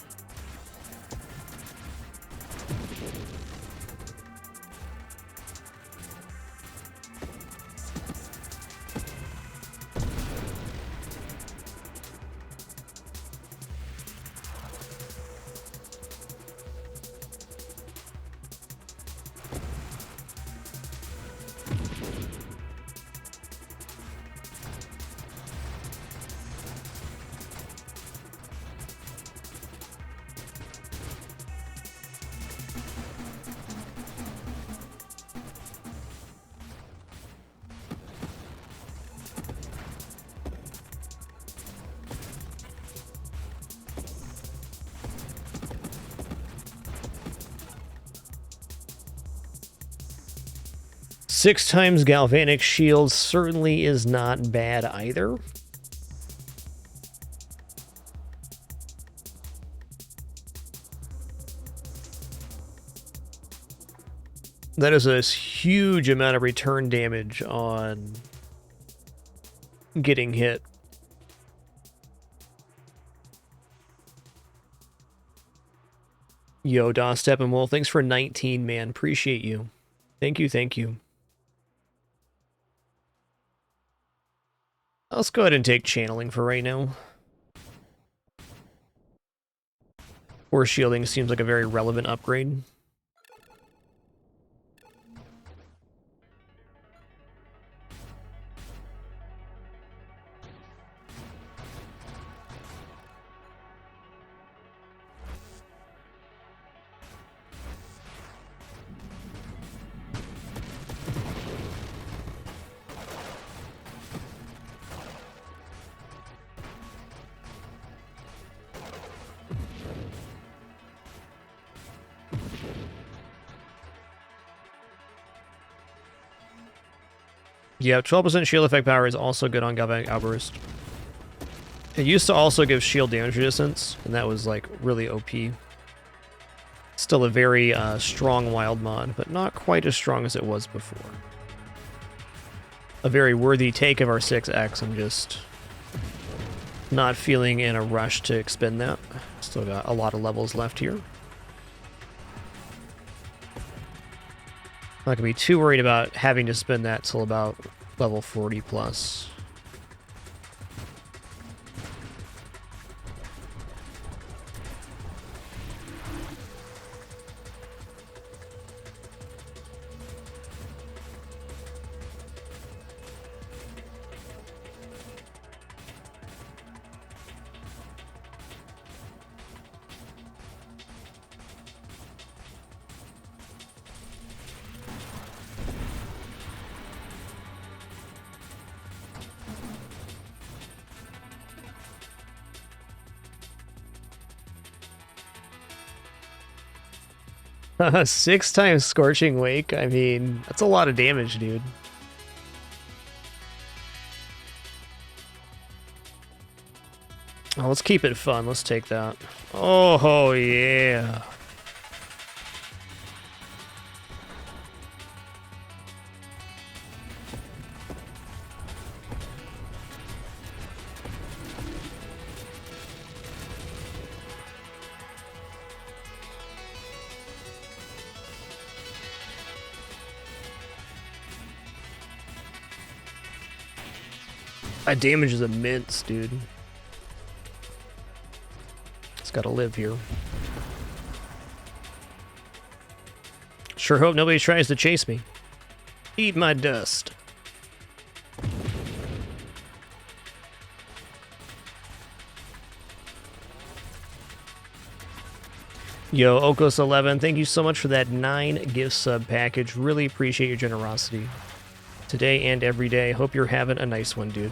Six times Galvanic Shield certainly is not bad either. That is a huge amount of return damage on getting hit. Yo, DOS Steppenwolf, thanks for 19, man. Appreciate you. Thank you, thank you. Let's go ahead and take channeling for right now. Force shielding seems like a very relevant upgrade. Yeah, 12% shield effect power is also good on Galvanic Outburst. It used to also give shield damage resistance, and that was, like, really OP. Still a very strong wild mod, but not quite as strong as it was before. A very worthy take of our 6X. I'm just not feeling in a rush to expend that. Still got a lot of levels left here. Not gonna be too worried about having to spend that till about level 40 plus. Six times Scorching Wake? I mean, that's a lot of damage, dude. Oh, let's keep it fun. Let's take that. Oh, yeah. That damage is immense, dude. It's gotta live here. Sure hope nobody tries to chase me. Eat my dust. Yo, Okos11, thank you so much for that 9 gift sub package. Really appreciate your generosity. Today and every day. Hope you're having a nice one, dude.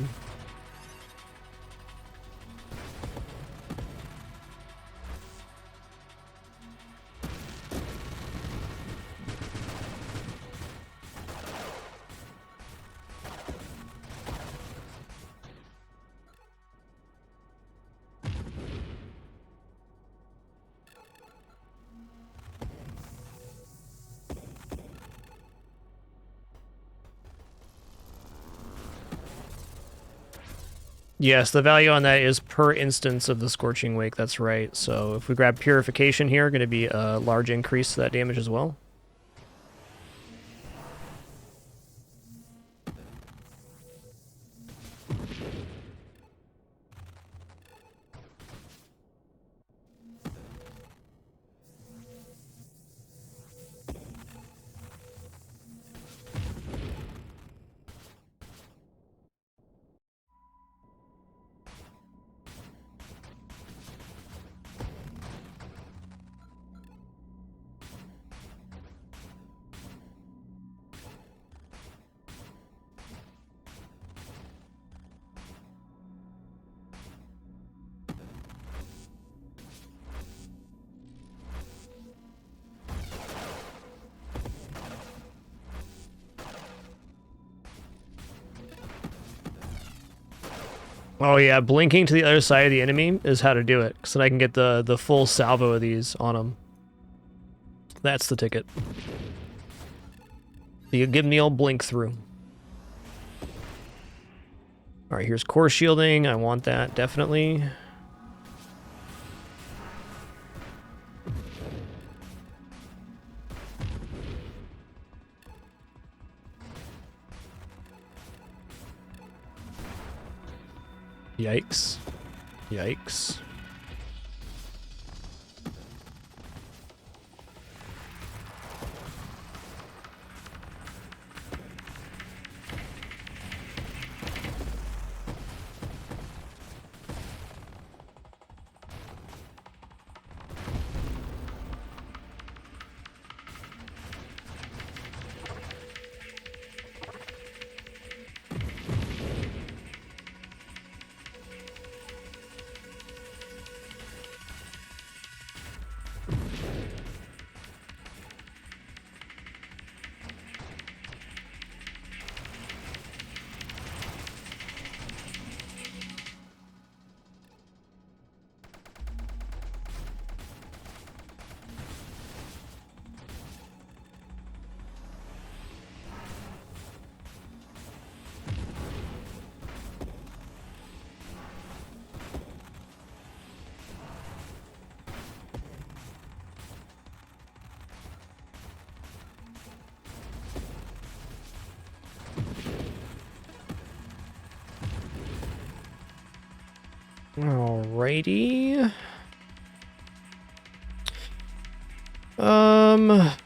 Yes, the value on that is per instance of the Scorching Wake, that's right. So if we grab Purification here, going to be a large increase to that damage as well. Oh yeah, blinking to the other side of the enemy is how to do it, so that I can get the full salvo of these on them. That's the ticket. You give me the old blink through. All right, here's core shielding. I want that, definitely. Yikes. Yikes. Alrighty.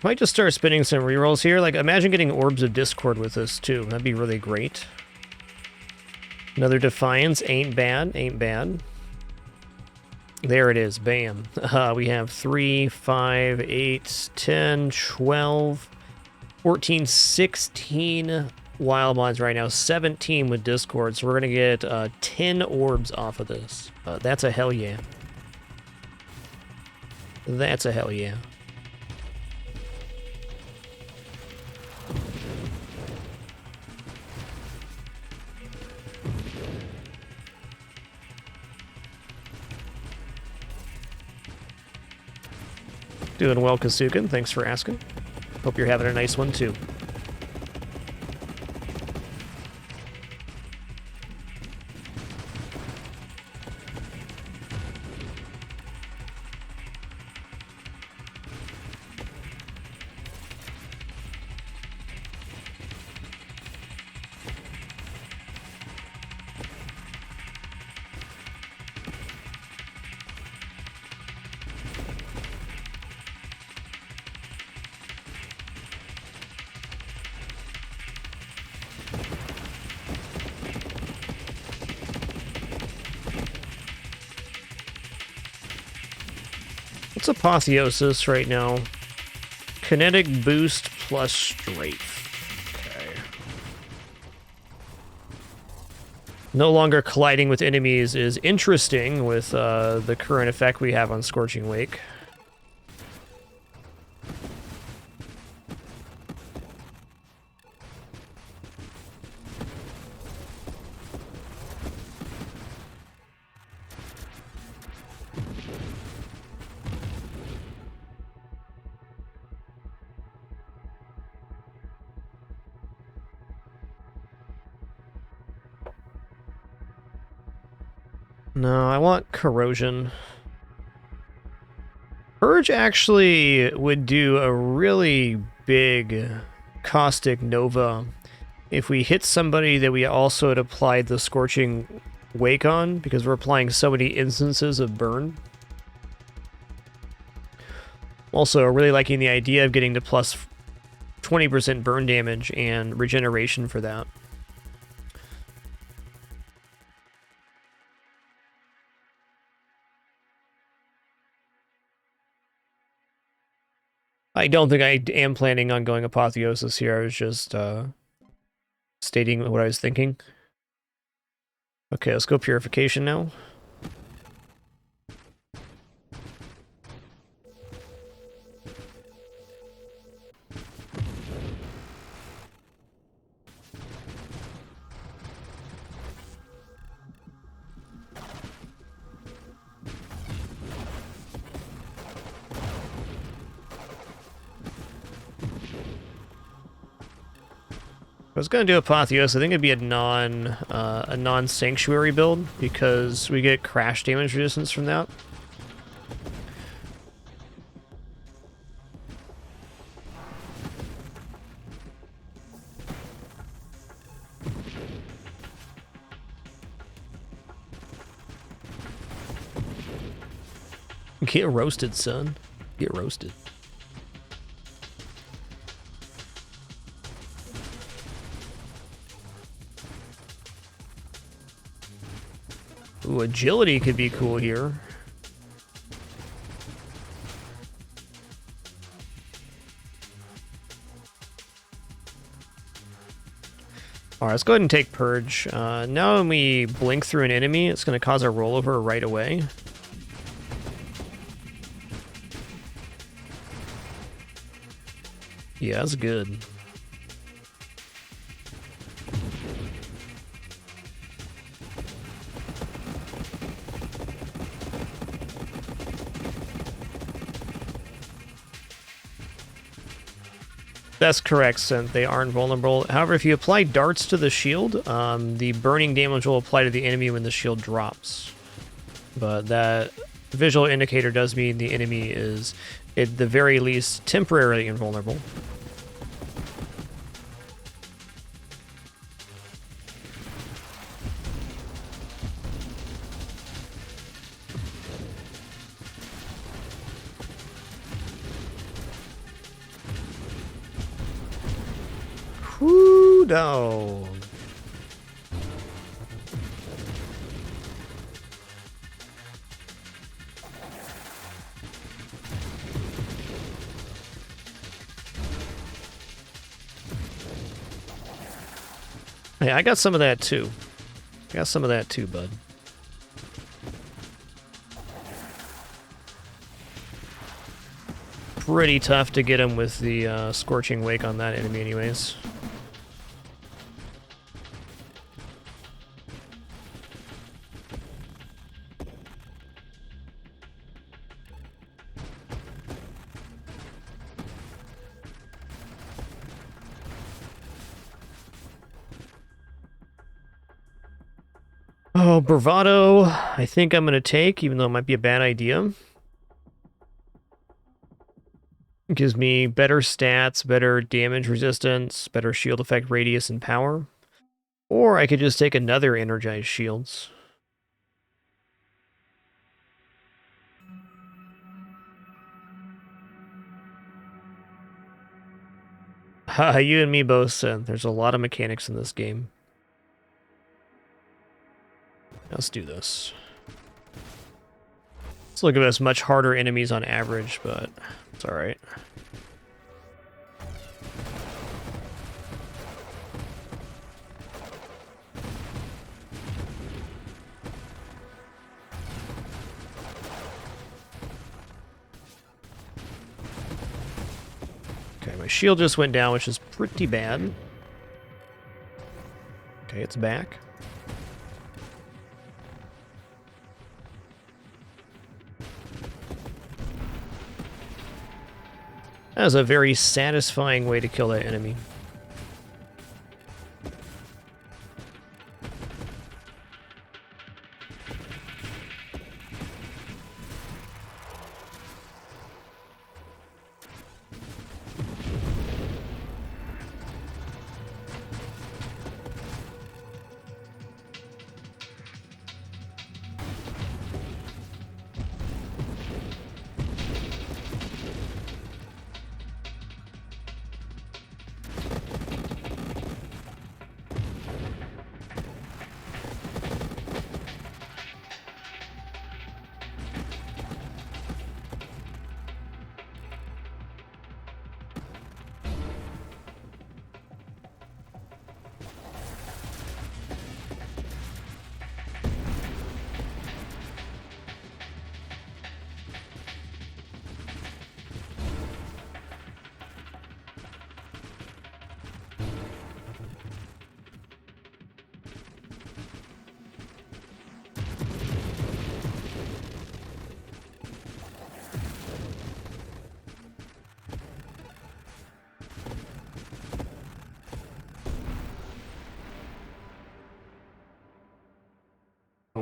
Might just start spinning some rerolls here. Like, imagine getting Orbs of Discord with this, too. That'd be really great. Another Defiance. Ain't bad. Ain't bad. There it is. Bam. We have 3, 5, 8, 10, 12, 14, 16 wild mods right now. 17 with Discord. So we're going to get 10 orbs off of this. That's a hell yeah. That's a hell yeah. Doing well, Kasukin. Thanks for asking. Hope you're having a nice one, too. What's Apotheosis right now? Kinetic boost plus strafe. Okay. No longer colliding with enemies is interesting with the current effect we have on Scorching Wake. No, I want Corrosion. Purge actually would do a really big Caustic Nova if we hit somebody that we also had applied the Scorching Wake on, because we're applying so many instances of burn. Also, really liking the idea of getting to plus 20% burn damage and regeneration for that. I don't think I am planning on going Apotheosis here. I was just stating what I was thinking. Okay, let's go Purification now. was gonna do Apotheos. I think it'd be a non sanctuary build because we get crash damage resistance from that. Get roasted, son. Get roasted. Ooh, agility could be cool here. Alright, let's go ahead and take Purge. Now when we blink through an enemy, it's going to cause a rollover right away. Yeah, that's good. That's correct, Synth. They aren't vulnerable. However, if you apply darts to the shield, the burning damage will apply to the enemy when the shield drops. But that visual indicator does mean the enemy is, at the very least, temporarily invulnerable. Whoo, dog. Hey, I got some of that too. I got some of that too, bud. Pretty tough to get him with the Scorching Wake on that enemy anyways. Oh, Bravado, I think I'm going to take, even though it might be a bad idea. It gives me better stats, better damage resistance, better shield effect radius and power. Or I could just take another energized shields. Haha, you and me both, Seth. There's a lot of mechanics in this game. Let's do this. Let's look at this, much harder enemies on average, but it's alright. Okay, my shield just went down, which is pretty bad. Okay, it's back. That was a very satisfying way to kill that enemy.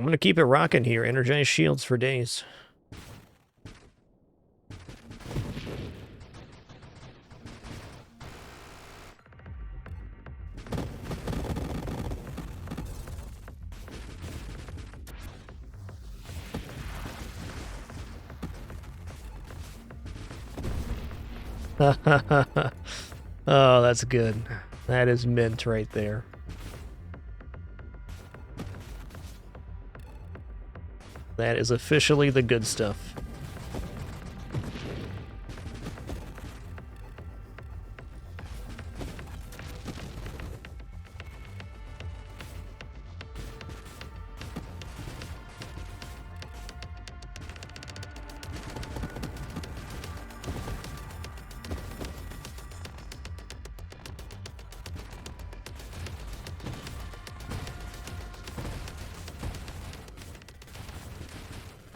going to keep it rocking here. Energized shields for days. Oh, that's good. That is mint right there. That is officially the good stuff.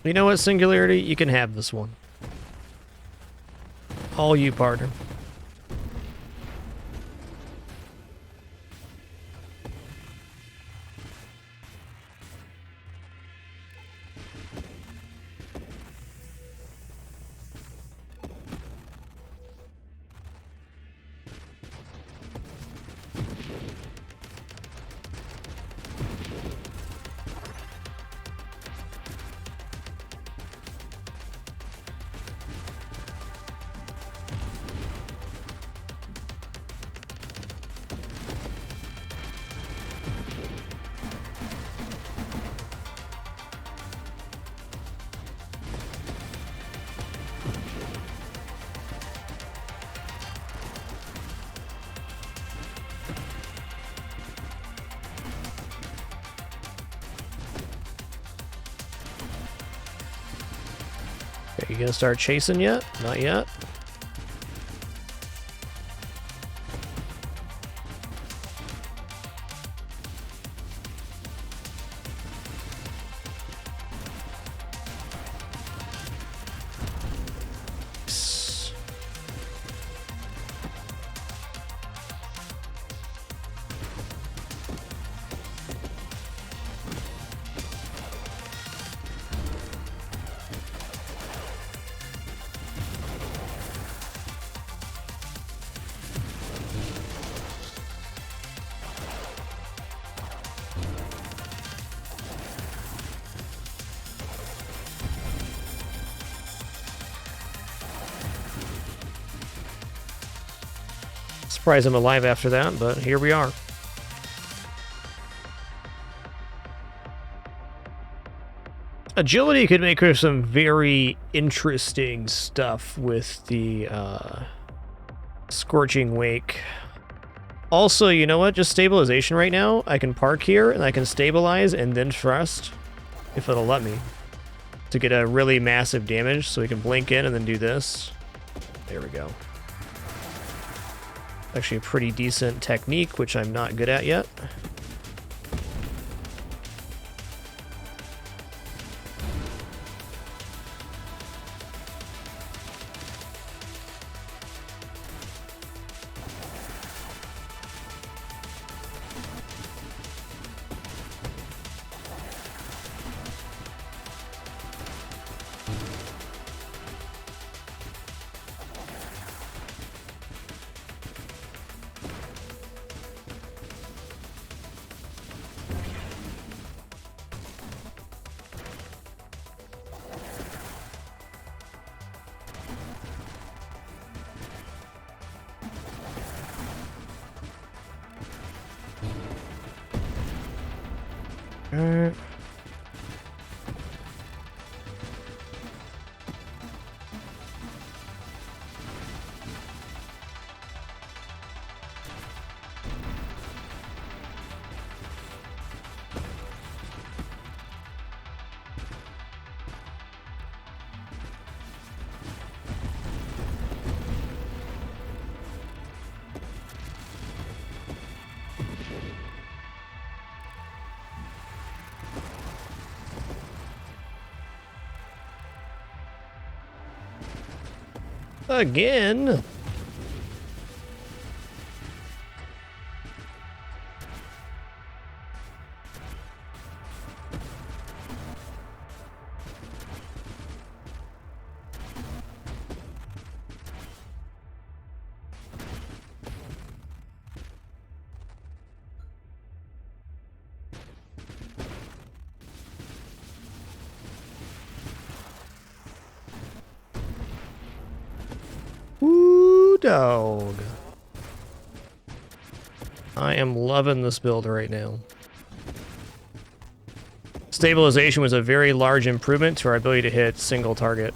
You know what, Singularity? You can have this one. All you, partner. Okay, you gonna start chasing yet? Not yet. Surprised I'm alive after that, but here we are. Agility could make her some very interesting stuff with the Scorching Wake. Also, you know what? Just stabilization right now. I can park here and I can stabilize and then thrust, if it'll let me, to get a really massive damage. So we can blink in and then do this. There we go. Actually a pretty decent technique, which I'm not good at yet. Again? dog. I am loving this build right now. Stabilization was a very large improvement to our ability to hit single target.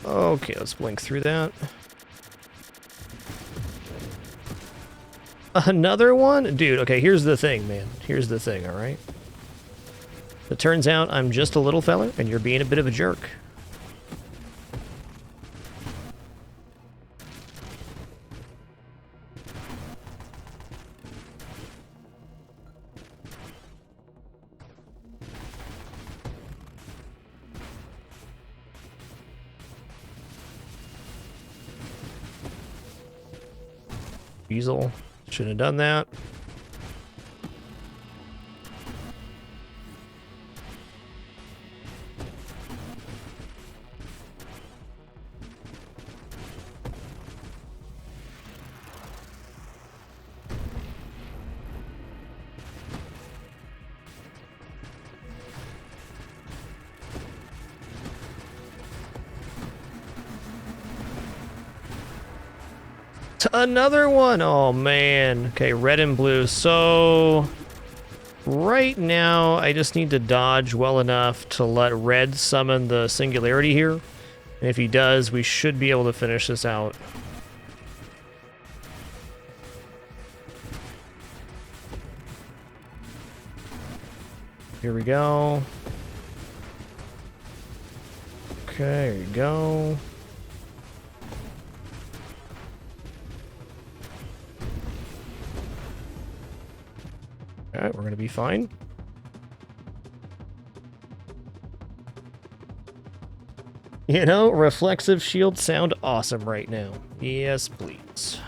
Okay, let's blink through that. Another one? Dude, okay, here's the thing, man. Here's the thing, alright? It turns out I'm just a little fella, and you're being a bit of a jerk. Weasel. Shouldn't have done that. Another one! Oh, man. Okay, red and blue. So, right now, I just need to dodge well enough to let red summon the singularity here. And if he does, we should be able to finish this out. Here we go. Okay, there you go. Alright, we're gonna be fine. You know, reflexive shields sound awesome right now. Yes, please.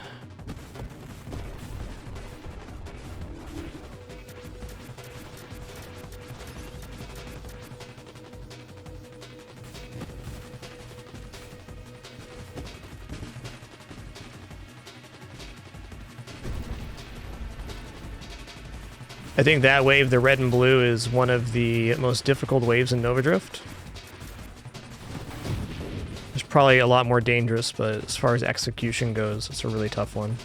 I think that wave, the red and blue, is one of the most difficult waves in Nova Drift. It's probably a lot more dangerous, but as far as execution goes, it's a really tough one.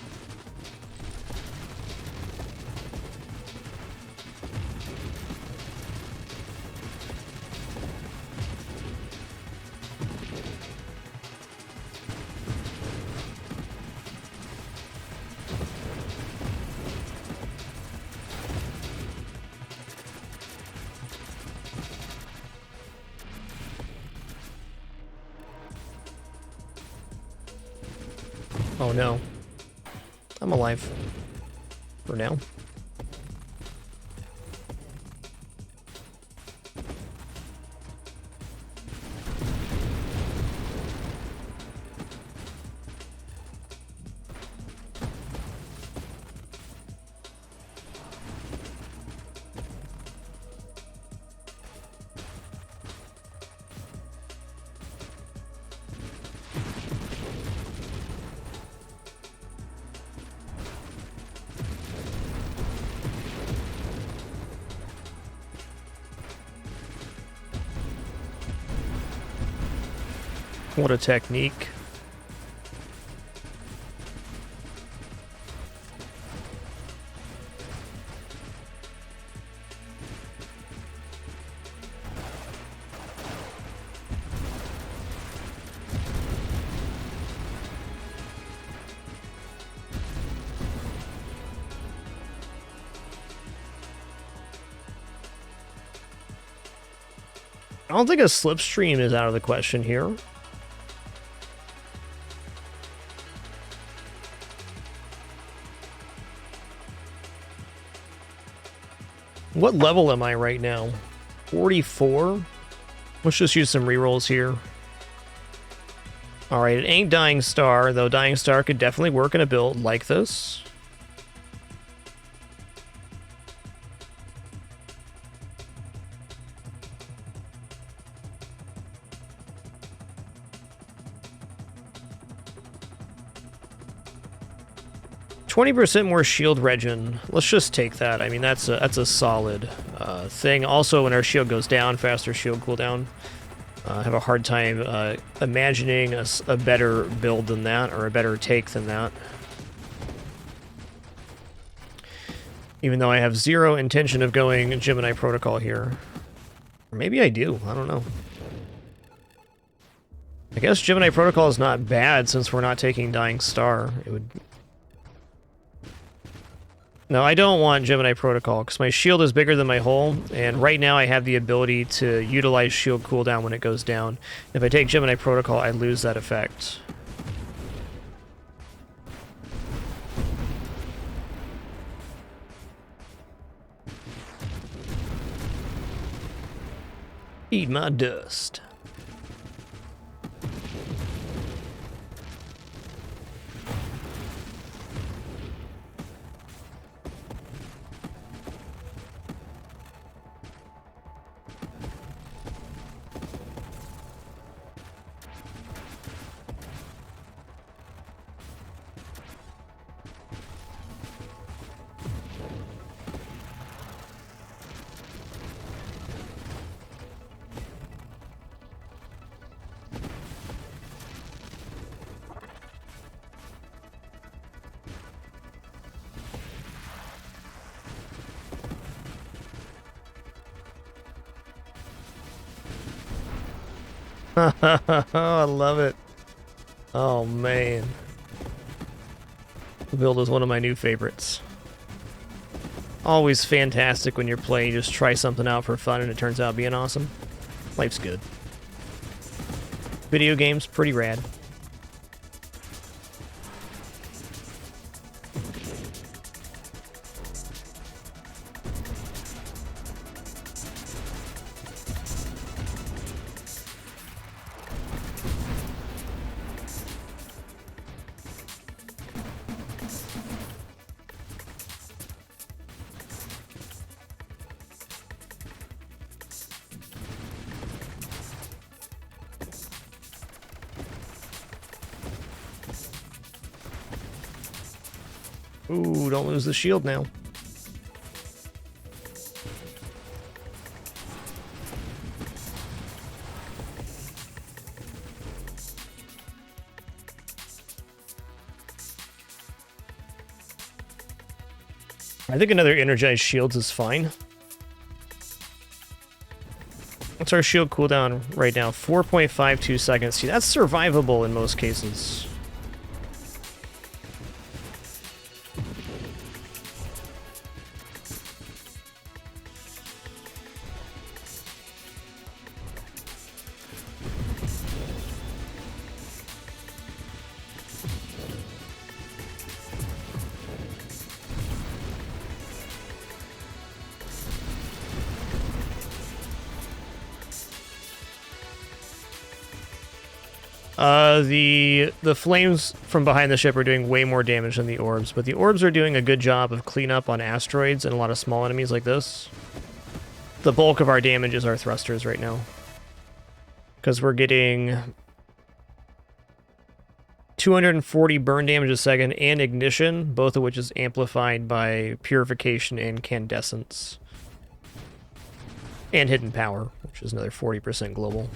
Oh no. I'm alive. For now. What a technique. I don't think a slipstream is out of the question here. What level am I right now? 44? Let's just use some rerolls here. Alright, it ain't Dying Star, though Dying Star could definitely work in a build like this. %20 more shield regen. Let's just take that. I mean, that's a solid thing. Also, when our shield goes down, faster shield cooldown. I have a hard time imagining a better build than that, or a better take than that. Even though I have zero intention of going Gemini Protocol here. Or maybe I do, I don't know. I guess Gemini Protocol is not bad since we're not taking Dying Star. It would... No, I don't want Gemini Protocol, because my shield is bigger than my hull, and right now I have the ability to utilize shield cooldown when it goes down. If I take Gemini Protocol, I lose that effect. Eat my dust. I love it. Oh man. The build is one of my new favorites. Always fantastic when you're playing, just try something out for fun and it turns out being awesome. Life's good. Video games, pretty rad. Ooh, don't lose the shield now. I think another energized shields is fine. What's our shield cooldown right now? 4.52 seconds. See, that's survivable in most cases. The flames from behind the ship are doing way more damage than the orbs, but the orbs are doing a good job of cleanup on asteroids and a lot of small enemies like this. The bulk of our damage is our thrusters right now, because we're getting 240 burn damage a second and ignition, both of which is amplified by purification and incandescence. And hidden power, which is another 40% global.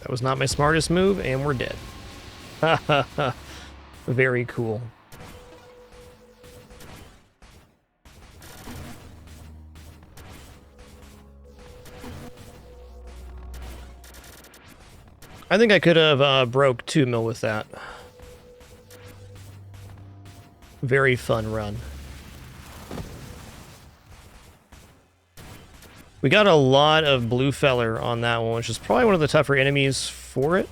That was not my smartest move, and we're dead. Ha ha ha. Very cool. I think I could have broke 2 mil with that. Very fun run. We got a lot of blue feller on that one, which is probably one of the tougher enemies for it.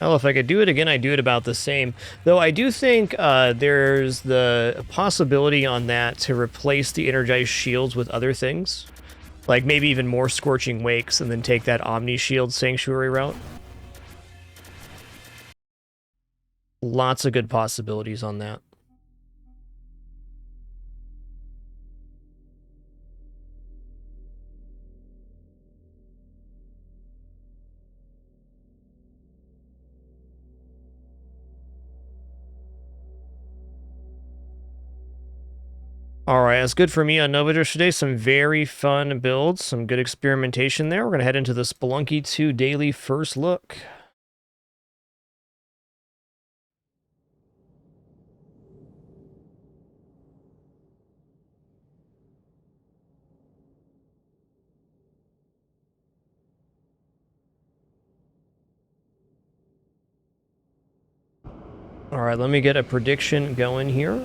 Hell, if I could do it again, I'd do it about the same. Though I do think there's the possibility on that to replace the energized shields with other things. Like maybe even more Scorching Wakes and then take that Omni Shield Sanctuary route. Lots of good possibilities on that. Alright, that's good for me on Nova Drift today. Some very fun builds, some good experimentation there. We're going to head into the Spelunky 2 daily first look. Alright, let me get a prediction going here.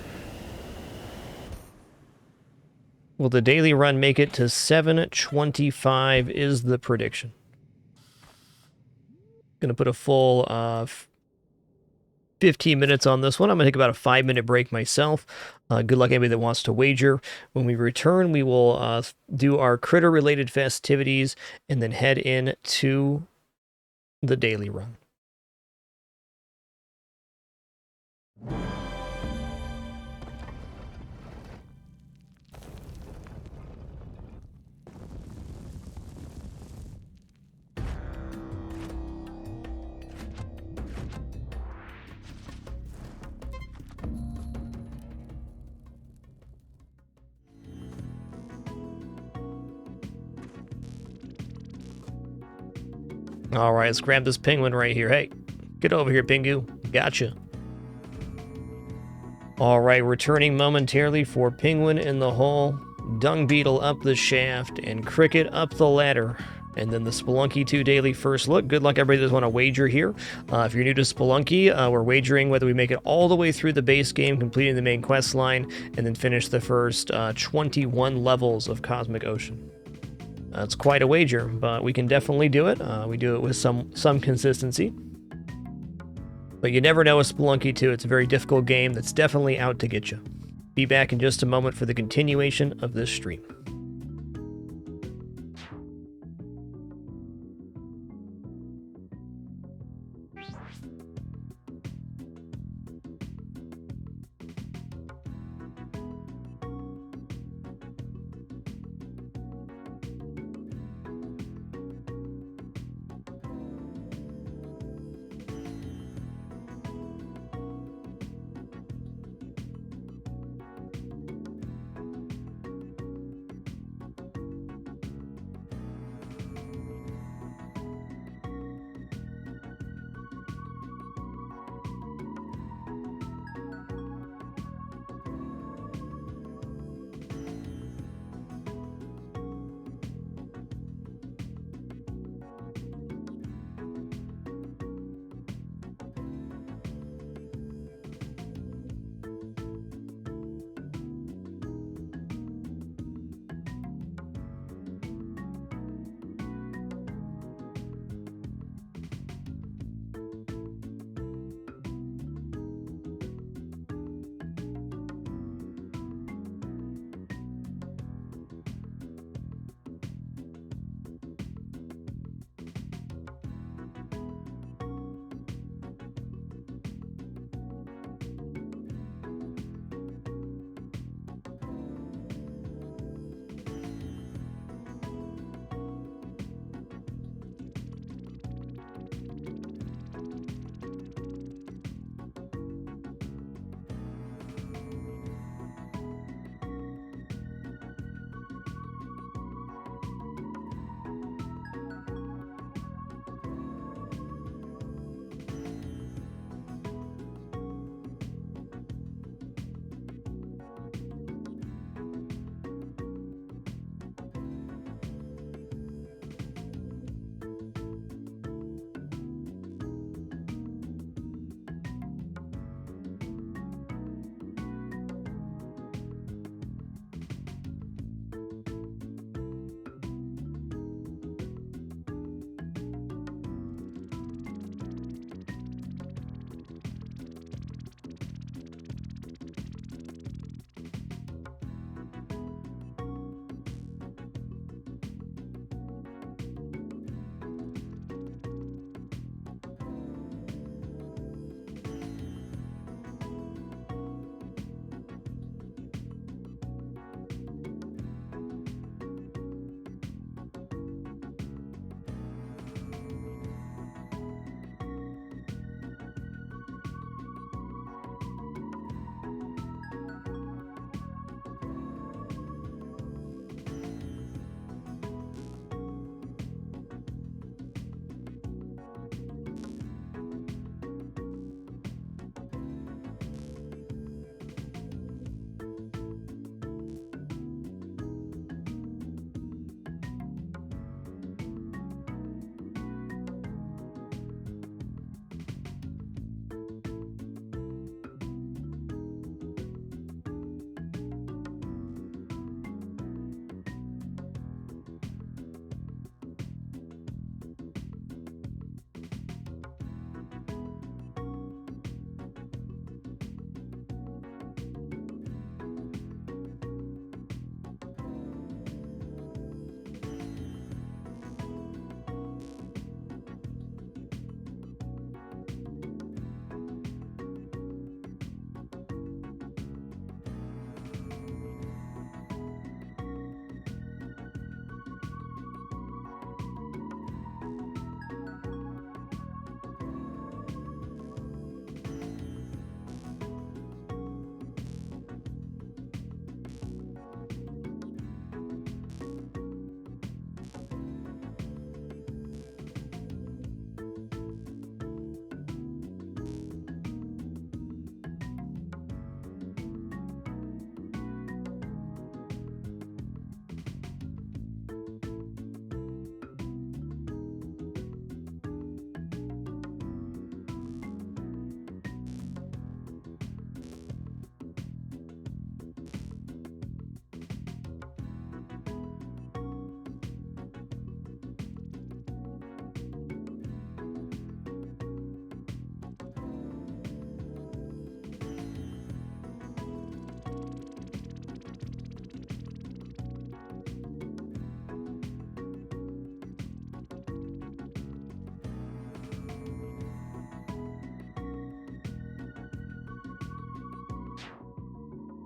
Will the daily run make it to 725 is the prediction. Gonna put a full 15 minutes on this one. I'm gonna take about a 5-minute break myself. Good luck anybody that wants to wager. When we return, we will do our critter-related festivities and then head in to the daily run. All right, let's grab this penguin right here. Hey, get over here, Pingu. Gotcha. All right, returning momentarily for penguin in the hole, dung beetle up the shaft, and cricket up the ladder. And then the Spelunky 2 daily first look. Good luck, everybody that want to wager here. If you're new to Spelunky, we're wagering whether we make it all the way through the base game, completing the main quest line, and then finish the first 21 levels of Cosmic Ocean. It's quite a wager, but we can definitely do it. We do it with some consistency. But you never know with Spelunky 2. It's a very difficult game that's definitely out to get you. Be back in just a moment for the continuation of this stream.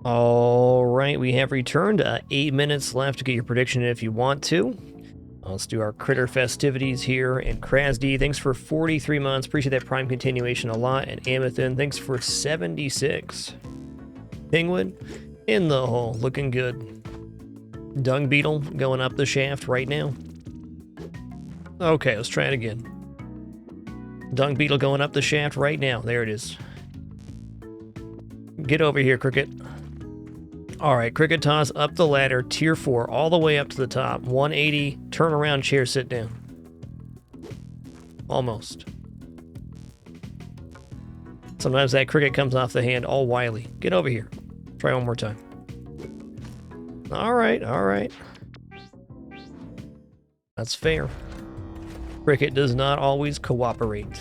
All right, we have returned. 8 minutes left to get your prediction if you want to. Let's do our critter festivities here. And Krasd, thanks for 43 months. Appreciate that Prime continuation a lot. And Amethyst, thanks for 76. Penguin in the hole, looking good. Dung Beetle going up the shaft right now. Okay, let's try it again. Dung Beetle going up the shaft right now. There it is. Get over here, Cricket. All right, Cricket toss up the ladder, tier 4, all the way up to the top. 180, turn around, chair, sit down. Almost. Sometimes that Cricket comes off the hand all wily. Get over here. Try one more time. All right, all right. That's fair. Cricket does not always cooperate.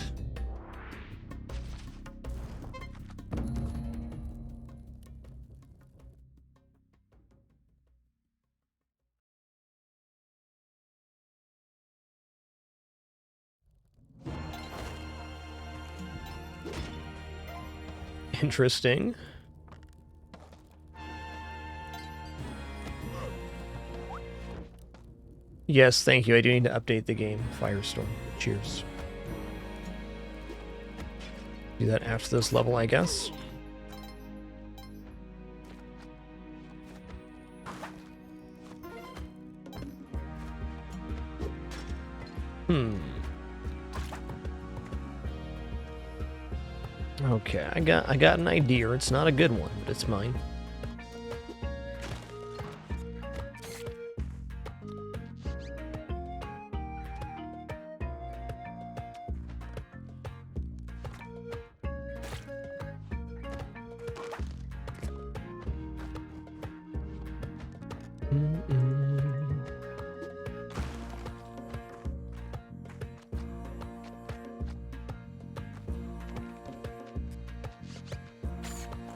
Interesting. Yes, thank you. I do need to update the game. Firestorm. Cheers. Do that after this level, I guess. Okay, I got an idea. It's not a good one, but it's mine.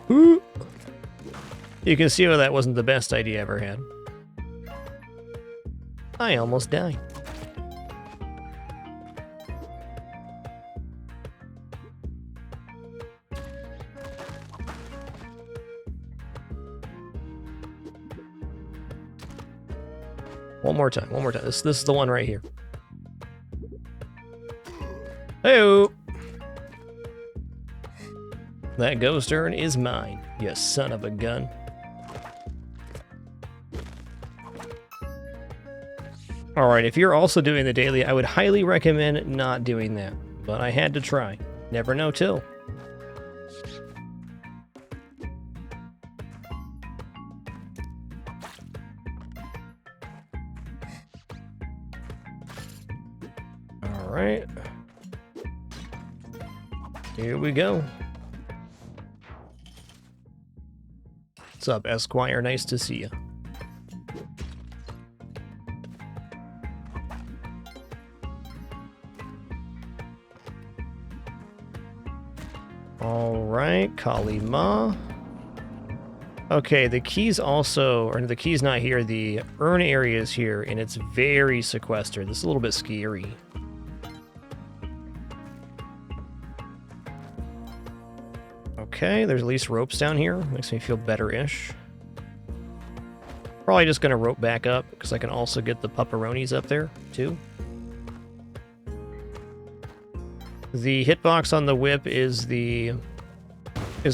Ooh. You can see how that wasn't the best idea I ever had. I almost died. One more time, one more time. This is the one right here. Hey-o! That ghost urn is mine, you son of a gun. Alright, if you're also doing the daily, I would highly recommend not doing that. But I had to try. Never know till. Alright. Here we go. What's up, Esquire? Nice to see you. Alright, Kali Ma. Okay, the key's also, or the key's not here, the urn area is here, and it's very sequestered. This is a little bit scary. Okay, there's at least ropes down here. Makes me feel better-ish. Probably just gonna rope back up, because I can also get the pepperonis up there, too. The hitbox on the whip is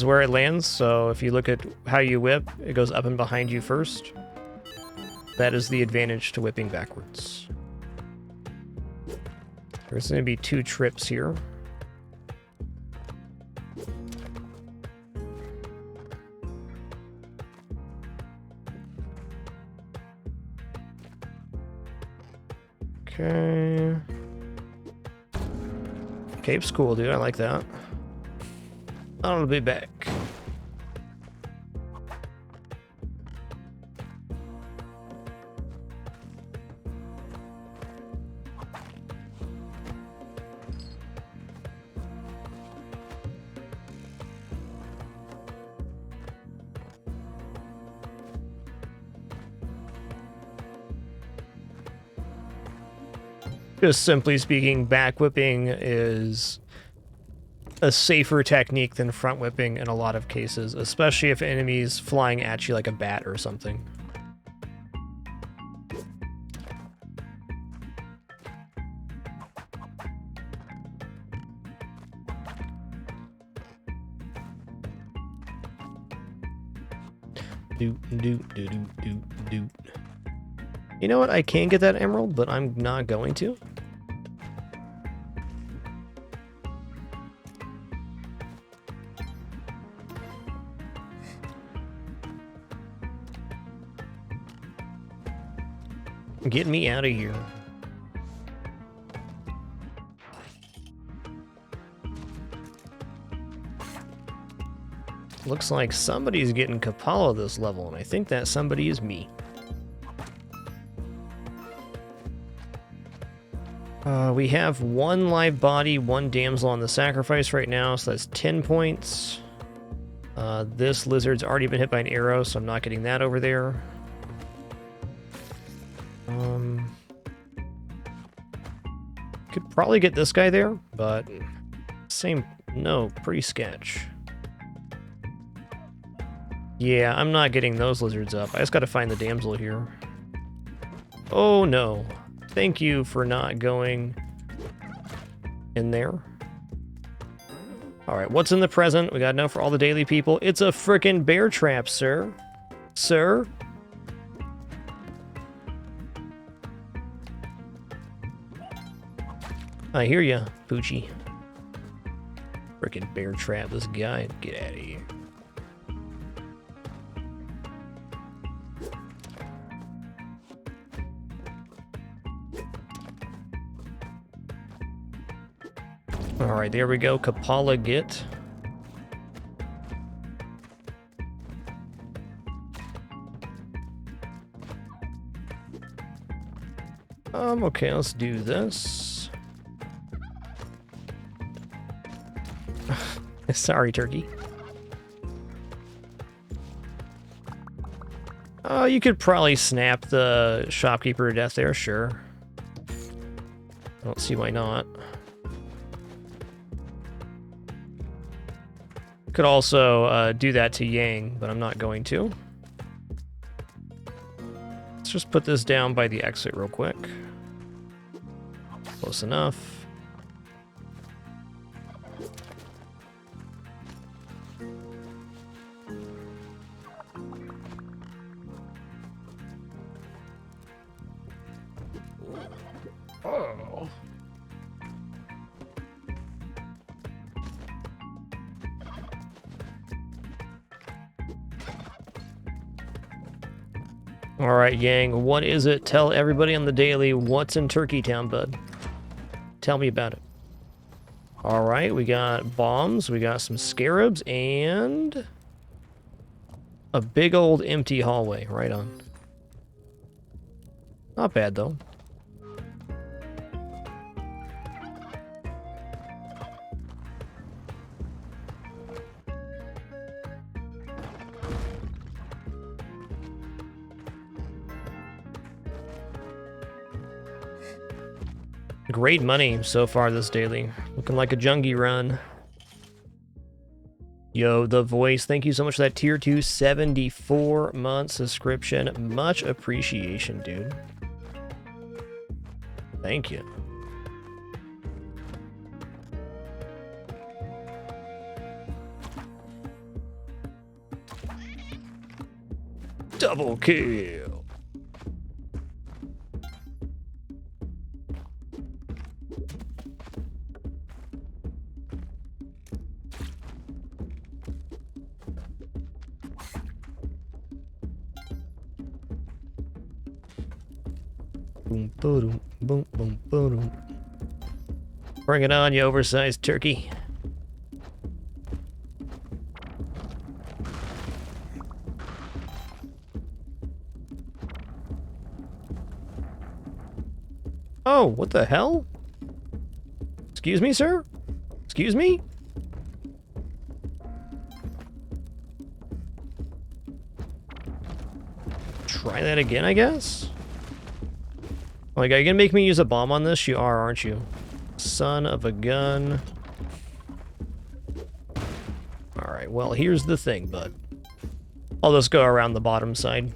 where it lands, so if you look at how you whip, it goes up and behind you first. That is the advantage to whipping backwards. There's gonna be 2 trips here. Okay. Cape's cool, dude. I like that. I'll be back. Just simply speaking, back whipping is a safer technique than front whipping in a lot of cases, especially if enemies flying at you like a bat or something. Do. You know what? I can get that emerald, but I'm not going to. Get me out of here. Looks like somebody's getting Kapala this level, and I think that somebody is me. We have one live body, one damsel on the sacrifice right now, so that's 10 points. This lizard's already been hit by an arrow, so I'm not getting that over there. Could probably get this guy there, but pretty sketch. Yeah, I'm not getting those lizards up. I just gotta find the damsel here. Oh no. Thank you for not going in there. Alright, what's in the present? We gotta know for all the daily people. It's a frickin' bear trap, sir. Sir? I hear ya, Poochie. Frickin' bear trap, this guy. Get out of here. Alright, there we go. Kapala get. Okay, let's do this. Sorry, turkey. Oh, you could probably snap the shopkeeper to death there, sure. I don't see why not. Could also do that to Yang, but I'm not going to. Let's just put this down by the exit real quick. Close enough. Oh. All right, Yang, what is it? Tell everybody on the daily what's in Turkey Town, bud. Tell me about it. All right, we got bombs, we got some scarabs, and a big old empty hallway. Right on. Not bad, though. Great money so far this daily. Looking like a jungie run. Yo, The Voice, thank you so much for that tier 2 74-month subscription. Much appreciation, dude. Thank you. Double kill. Boom, boom, boom, boom, boom. Bring it on, you oversized turkey. Oh, what the hell? Excuse me, sir? Excuse me? Try that again, I guess? Like, are you gonna make me use a bomb on this? You are, aren't you? Son of a gun. well, here's the thing, bud. I'll just go around the bottom side.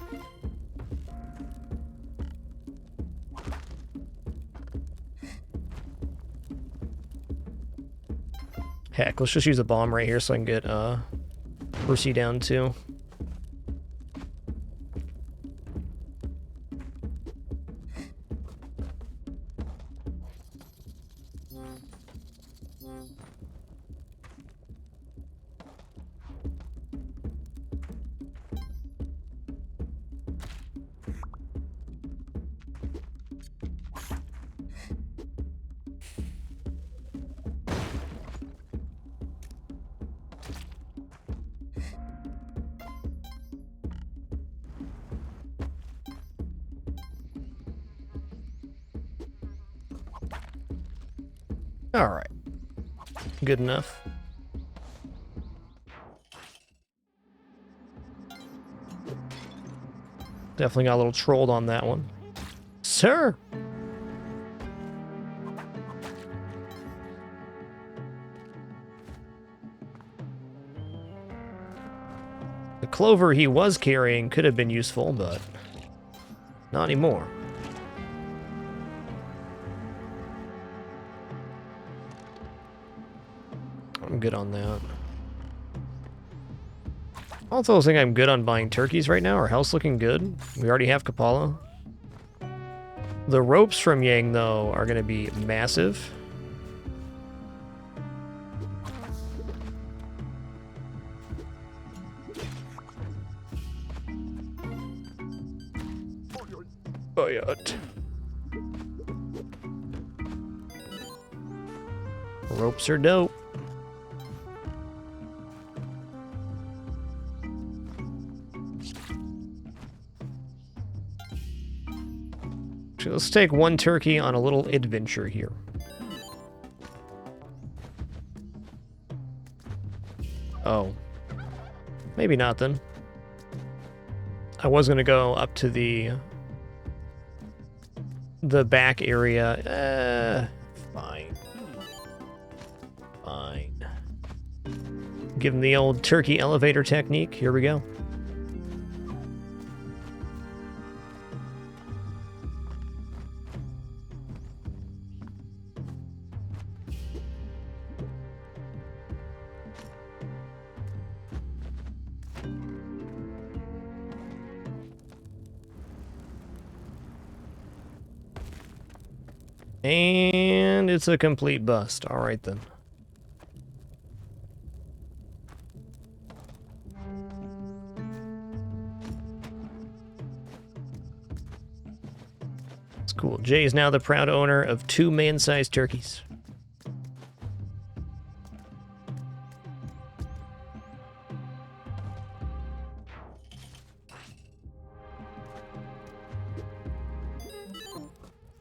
Heck, let's just use a bomb right here so I can get Percy down too. Alright. Good enough. Definitely got a little trolled on that one. Sir! The clover he was carrying could have been useful, but not anymore. I'm good on that. I also think I'm good on buying turkeys right now. Our health's looking good. We already have Kapala. The ropes from Yang, though, are going to be massive. Oh, yeah. Ropes are dope. So let's take one turkey on a little adventure here. Oh. Maybe not then. I was going to go up to the back area. Fine. Fine. Give him the old turkey elevator technique. Here we go. And it's a complete bust. All right, then. It's cool. Jay is now the proud owner of 2 man-sized turkeys.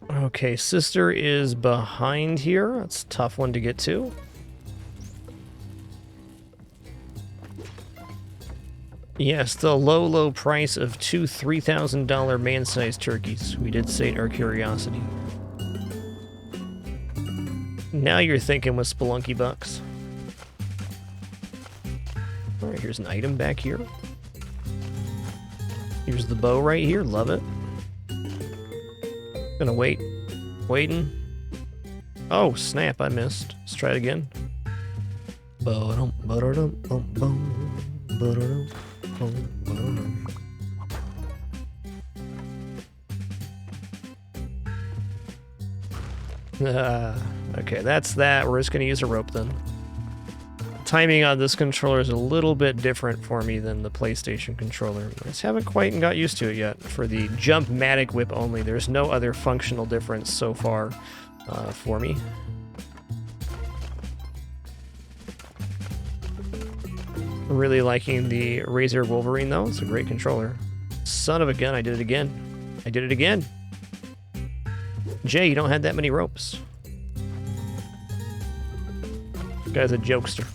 Okay, sister is behind here. That's a tough one to get to. Yes, the low, low price of 2 $3,000 man-sized turkeys. We did sate our curiosity. Now you're thinking with Spelunky bucks. Alright, here's an item back here. Here's the bow right here. Love it. Gonna wait. Waiting. Oh, snap, I missed. Let's try it again. Okay, that's that. We're just gonna use a rope then. Timing on this controller is a little bit different for me than the PlayStation controller. I just haven't quite got used to it yet. For the jump-matic whip only, there's no other functional difference so far for me. Really liking the Razor Wolverine, though. It's a great controller. Son of a gun, I did it again. I did it again. Jay, you don't have that many ropes. This guy's a jokester.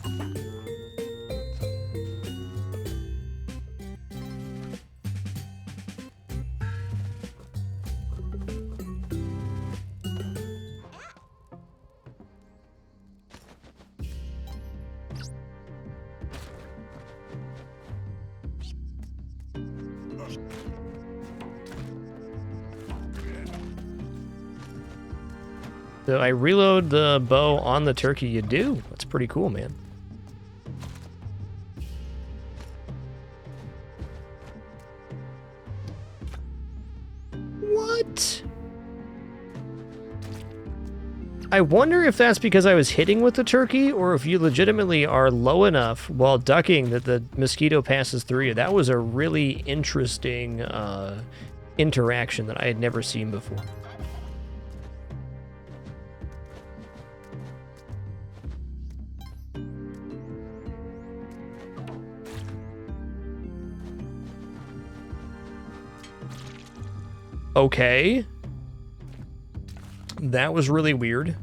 So I reload the bow on the turkey. You do? That's pretty cool, man. What? I wonder if that's because I was hitting with the turkey, or if you legitimately are low enough while ducking that the mosquito passes through you. That was a really interesting interaction that I had never seen before. Okay. That was really weird.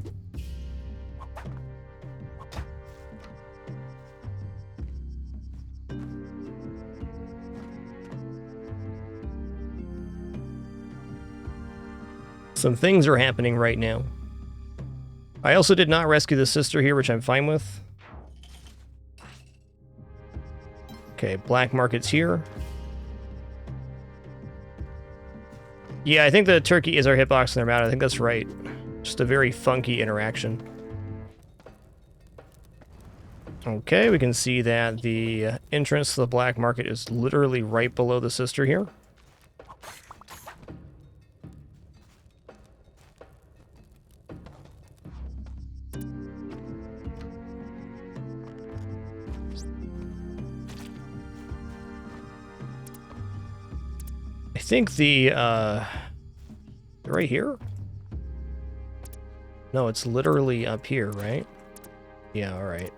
Some things are happening right now. I also did not rescue the sister here, which I'm fine with. Okay, black market's here. Yeah, I think the turkey is our hitbox and they're mad. I think that's right. Just a very funky interaction. Okay, we can see that the entrance to the black market is literally right below the sister here. I think the, right here? No, it's literally up here, right? Yeah, alright.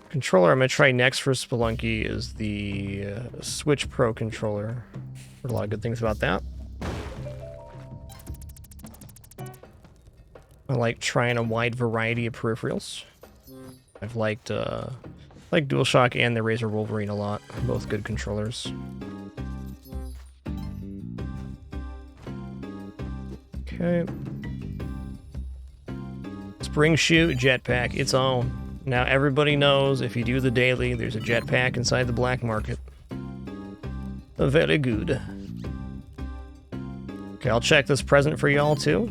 Controller I'm going to try next for Spelunky is the Switch Pro controller. Heard a lot of good things about that. I like trying a wide variety of peripherals. I've liked DualShock and the Razer Wolverine a lot. Both good controllers. Okay. Spring Shoot Jetpack, it's on. Now everybody knows if you do the daily, there's a jetpack inside the black market. Very good. Okay, I'll check this present for y'all too.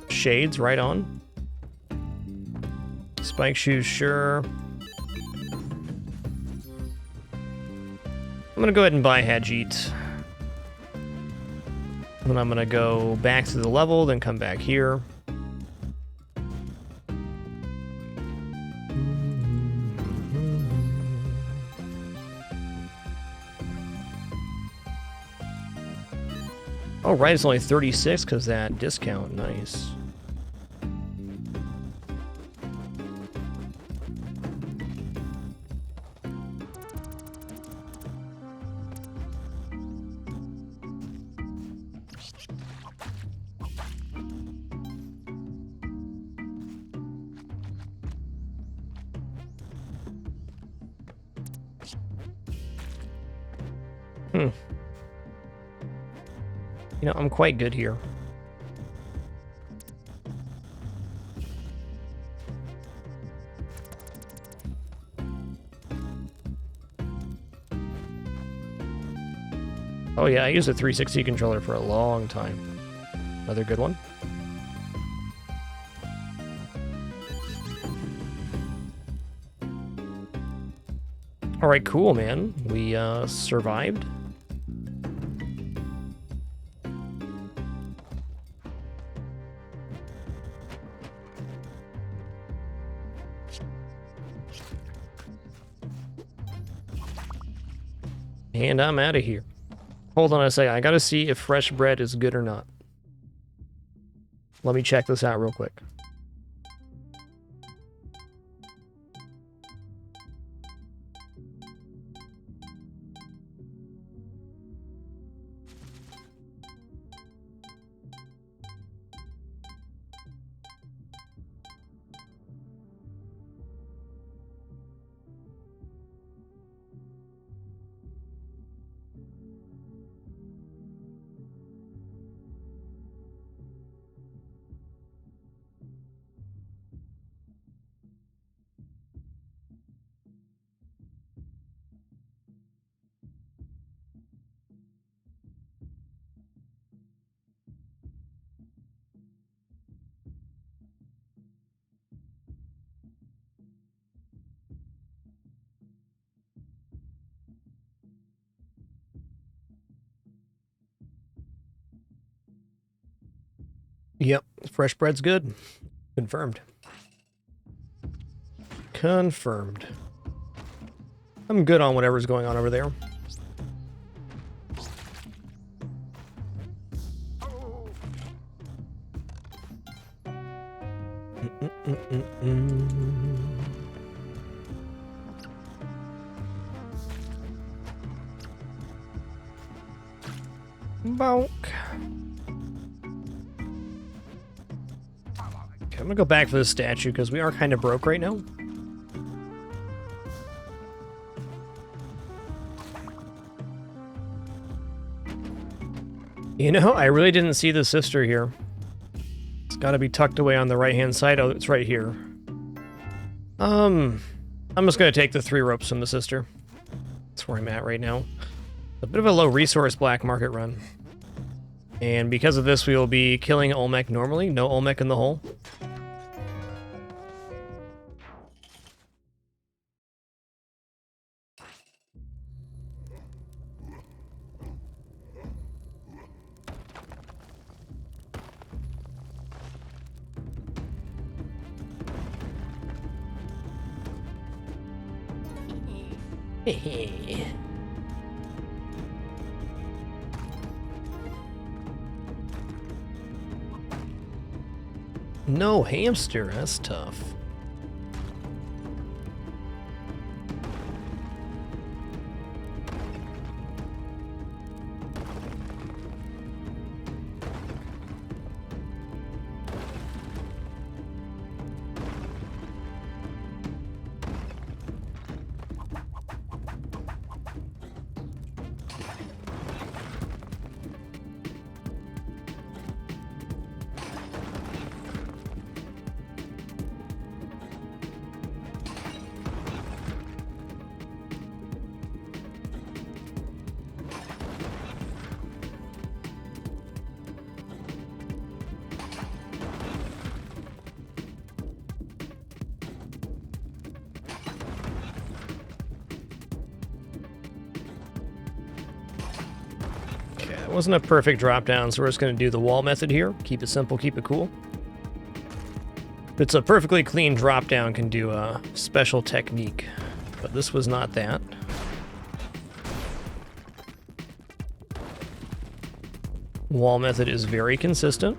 Shades, right on. Spike shoes, sure. I'm gonna go ahead and buy Hajit. Then I'm gonna go back to the level, then come back here. Oh, right, it's only 36 because that discount. Nice. You know, I'm quite good here. Oh yeah, I used a 360 controller for a long time. Another good one. Alright, cool, man. We survived. And I'm out of here. Hold on a second. I gotta see if fresh bread is good or not. Let me check this out real quick. Yep, fresh bread's good. Confirmed. Confirmed. I'm good on whatever's going on over there. Bonk. Okay, I'm gonna go back for this statue because we are kind of broke right now. You know, I really didn't see the sister here. It's got to be tucked away on the right-hand side. Oh, it's right here. I'm just gonna take the 3 ropes from the sister. That's where I'm at right now. A bit of a low resource black market run. And because of this, we will be killing Olmec normally. No Olmec in the hole. No hamster, that's tough. Wasn't a perfect drop down, so we're just going to do the wall method here. Keep it simple, keep it cool. If it's a perfectly clean drop down, can do a special technique, but this was not that. Wall method is very consistent.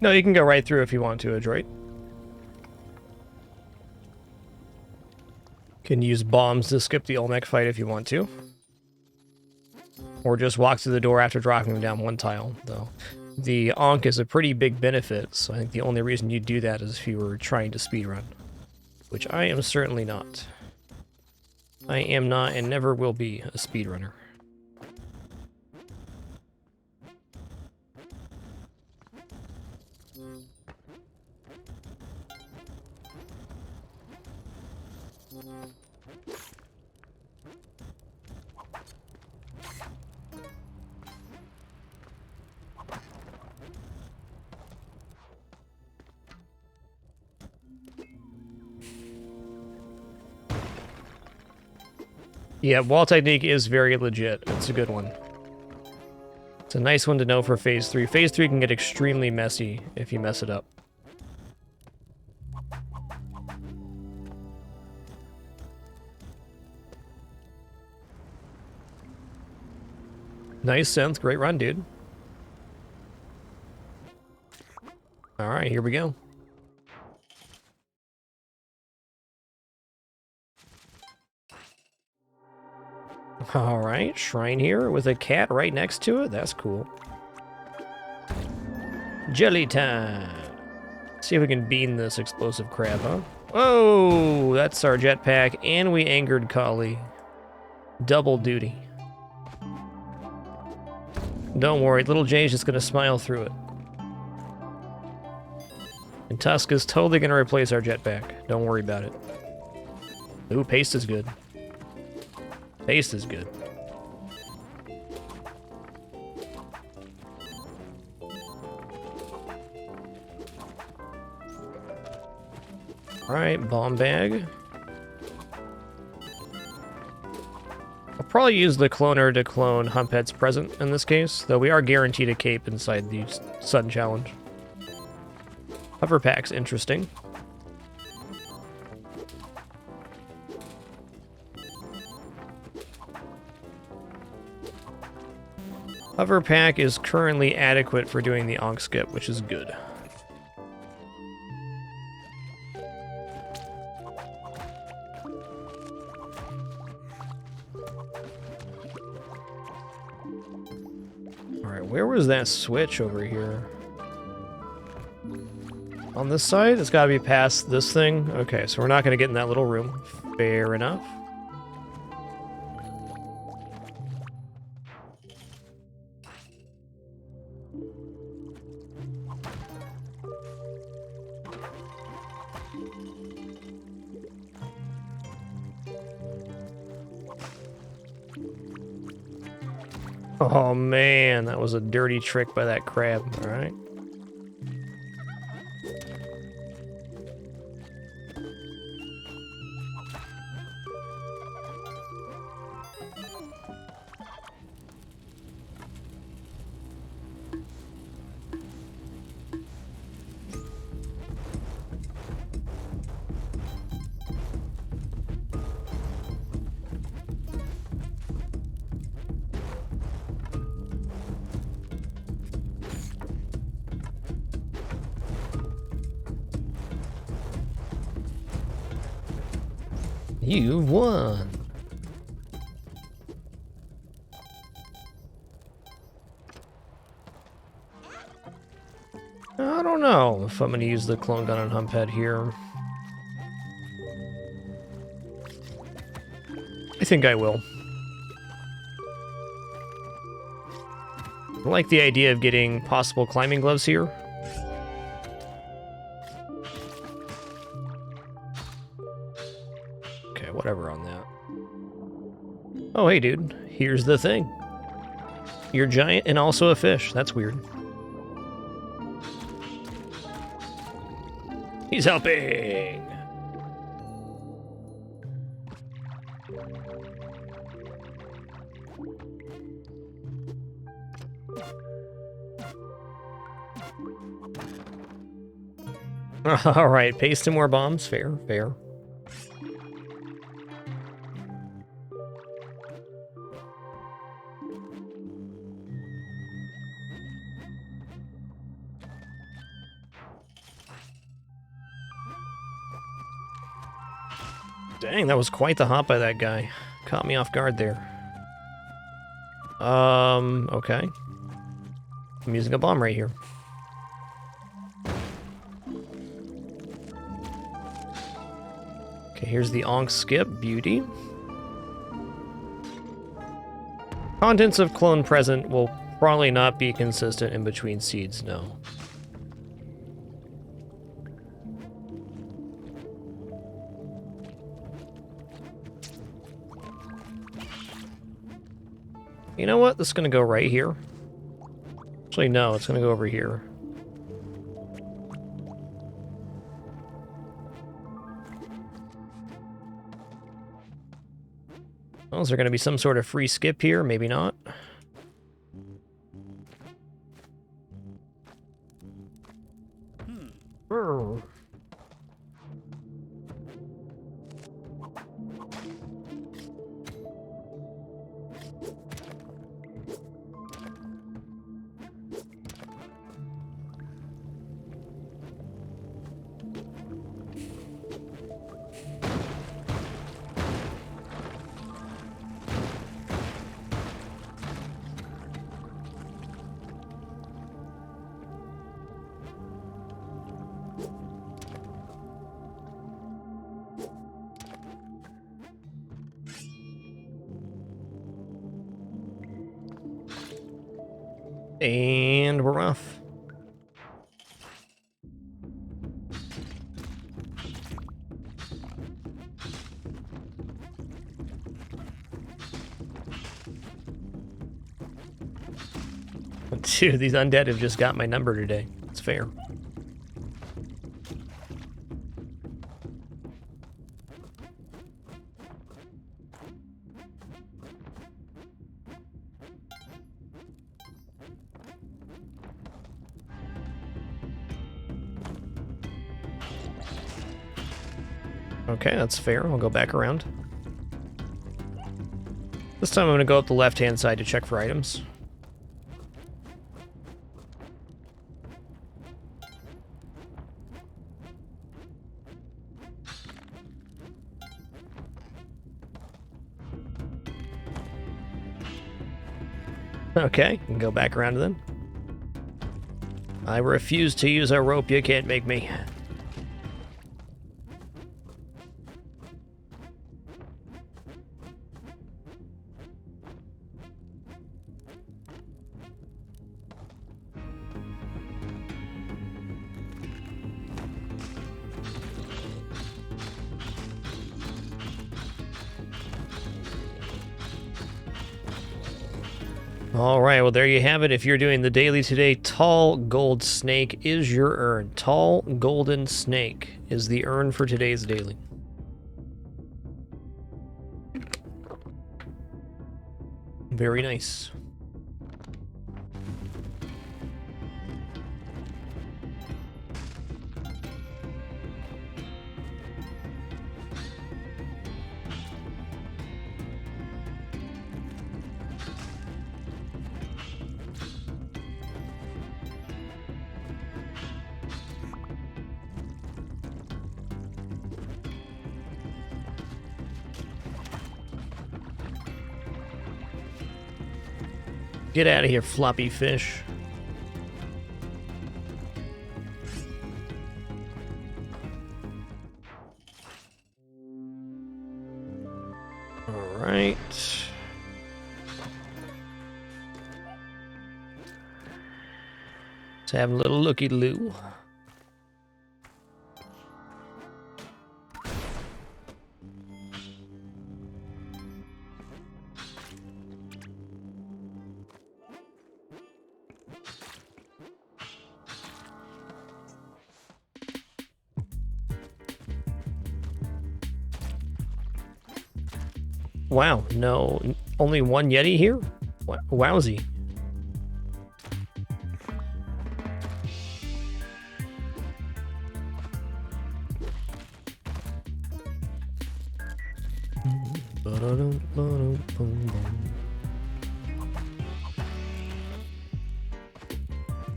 No, you can go right through if you want to, Adroit. Can use bombs to skip the Olmec fight if you want to. Or just walk through the door after dropping them down one tile, though. The Ankh is a pretty big benefit, so I think the only reason you'd do that is if you were trying to speedrun. Which I am certainly not. I am not and never will be a speedrunner. Yeah, wall technique is very legit. It's a good one. It's a nice one to know for Phase 3. Phase 3 can get extremely messy if you mess it up. Nice synth. Great run, dude. Alright, here we go. Alright, shrine here with a cat right next to it. That's cool. Jelly time. See if we can bean this explosive crab, huh? Whoa, that's our jetpack, and we angered Kali. Double duty. Don't worry, little Jay's just gonna smile through it. And Tusk is totally gonna replace our jetpack. Don't worry about it. Ooh, paste is good. Paste is good. Alright, bomb bag. I'll probably use the cloner to clone Humphead's present in this case, though we are guaranteed a cape inside the Sun Challenge. Hover pack's interesting. Hover pack is currently adequate for doing the Onk skip, which is good. Alright, where was that switch over here? On this side? It's gotta be past this thing? Okay, so we're not gonna get in that little room. Fair enough. Oh man, that was a dirty trick by that crab. Alright. You've won. I don't know if I'm going to use the clone gun on Humphead here. I think I will. I like the idea of getting possible climbing gloves here. Okay, whatever on that. Oh, hey, dude. Here's the thing. You're giant and also a fish. That's weird. He's helping! Alright, paste some more bombs. Fair, fair. Dang, that was quite the hop by that guy. Caught me off guard there. Okay. I'm using a bomb right here. Okay, here's the Onk skip. Beauty. Contents of clone present will probably not be consistent in between seeds, no. You know what? This is going to go right here. Actually, no, it's going to go over here. Well, is there going to be some sort of free skip here? Maybe not. And we're off. Dude, these undead have just got my number today. It's fair. Okay, that's fair. I'll go back around. This time I'm going to go up the left-hand side to check for items. Okay, can go back around then. I refuse to use a rope, you can't make me. Alright, well there you have it. If you're doing the daily today, Tall Gold Snake is your urn. Tall Golden Snake is the urn for today's daily. Very nice. Get out of here, floppy fish. All right. Let's have a little looky-loo. Wow, no, only one Yeti here? Wowsy.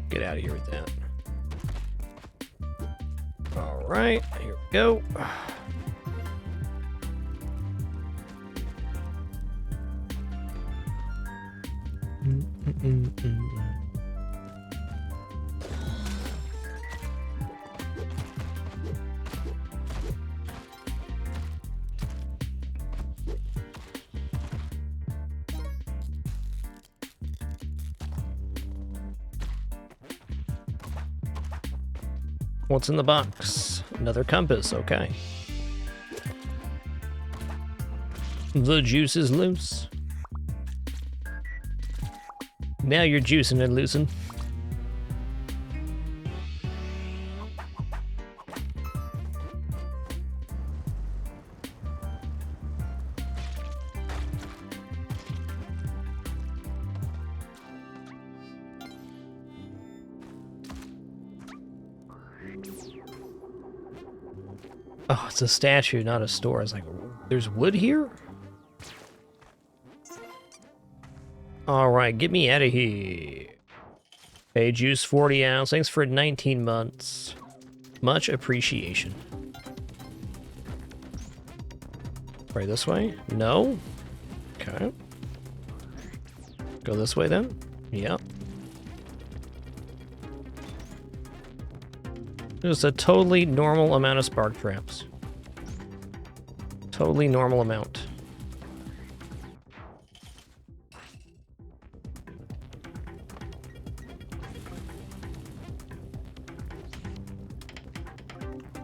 Get out of here with that. All right, here we go. What's in the box? Another compass, okay. The juice is loose. Now you're juicing and loosing. Oh, it's a statue, not a store. I was like, there's wood here? Alright, get me out of here. Hey, juice 40 ounce. Thanks for 19 months. Much appreciation. Right this way? No? Okay. Go this way then? Yep. Just a totally normal amount of spark traps. Totally normal amount.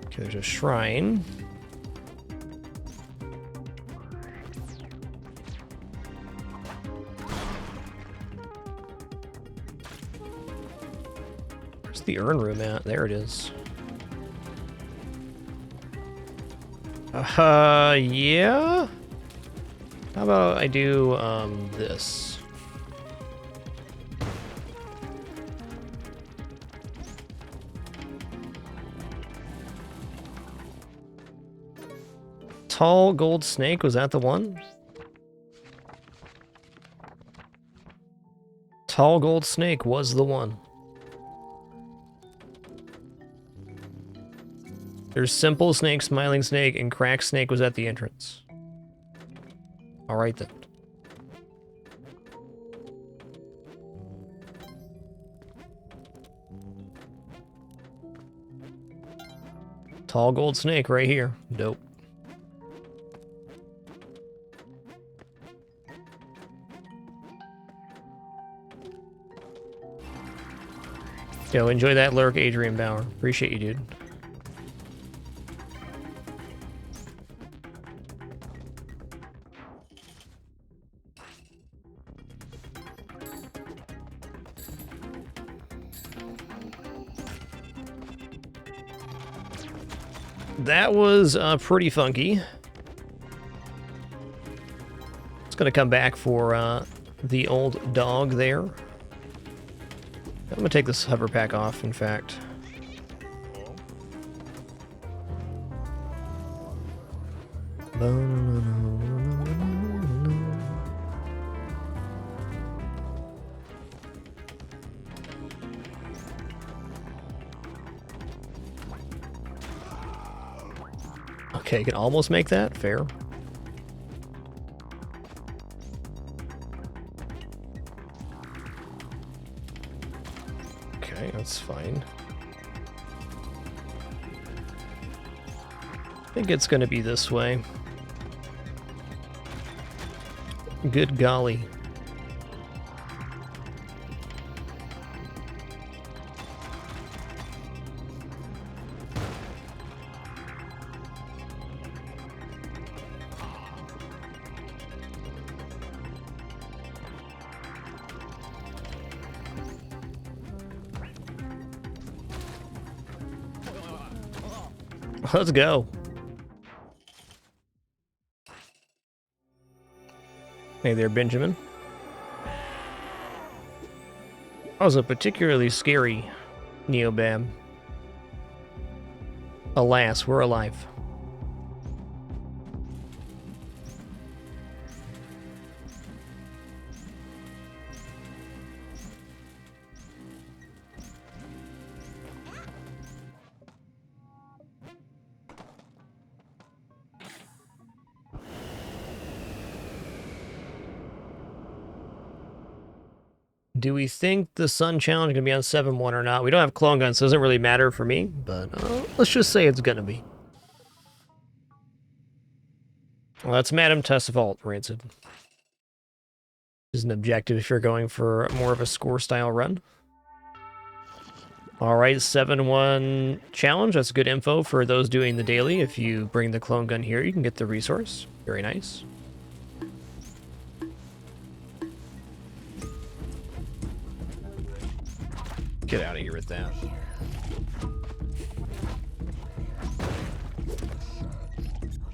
Okay, there's a shrine. Where's the urn room at? There it is. Yeah? How about I do, this? Tall gold snake, was that the one? Tall gold snake was the one. There's simple snake, smiling snake, and crack snake was at the entrance. Alright then. Tall gold snake right here. Dope. Yo, enjoy that lurk, Adrian Bauer. Appreciate you, dude. That was pretty funky. It's gonna come back for the old dog there. I'm gonna take this hover pack off, in fact. Okay, you can almost make that. Fair. Okay, that's fine. I think it's going to be this way. Good golly. Let's go. Hey there, Benjamin. That was a particularly scary Neobab. Alas, we're alive. Do we think the Sun Challenge is going to be on 7-1 or not? We don't have clone guns, so it doesn't really matter for me, but let's just say it's going to be. Well, that's Madame Tessavault, Rancid. Is an objective if you're going for more of a score-style run. Alright, 7-1 challenge. That's good info for those doing the daily. If you bring the clone gun here, you can get the resource. Very nice. Get out of here with that.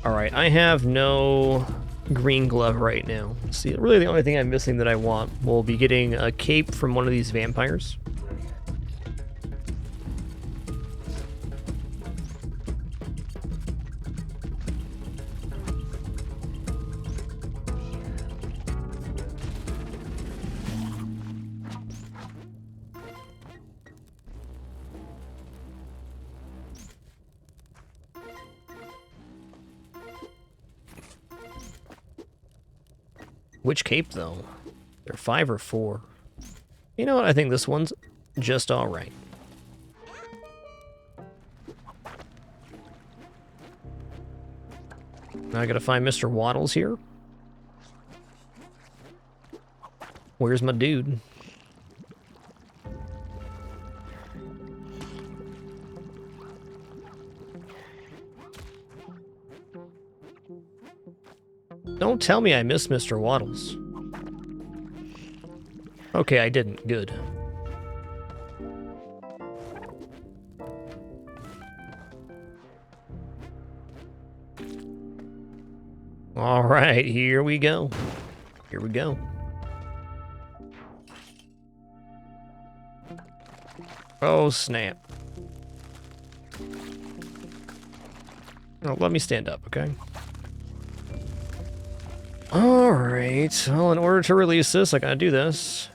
Alright, I have no green glove right now. See, really the only thing I'm missing that I want will be getting a cape from one of these vampires. Which cape, though? They're 5 or 4. You know what? I think this one's just alright. Now I gotta find Mr. Waddles here. Where's my dude? Don't tell me I missed Mr. Waddles. Okay, I didn't. Good. All right, here we go. Here we go. Oh, snap. Oh, let me stand up, okay? Alright, well, in order to release this, I gotta do this.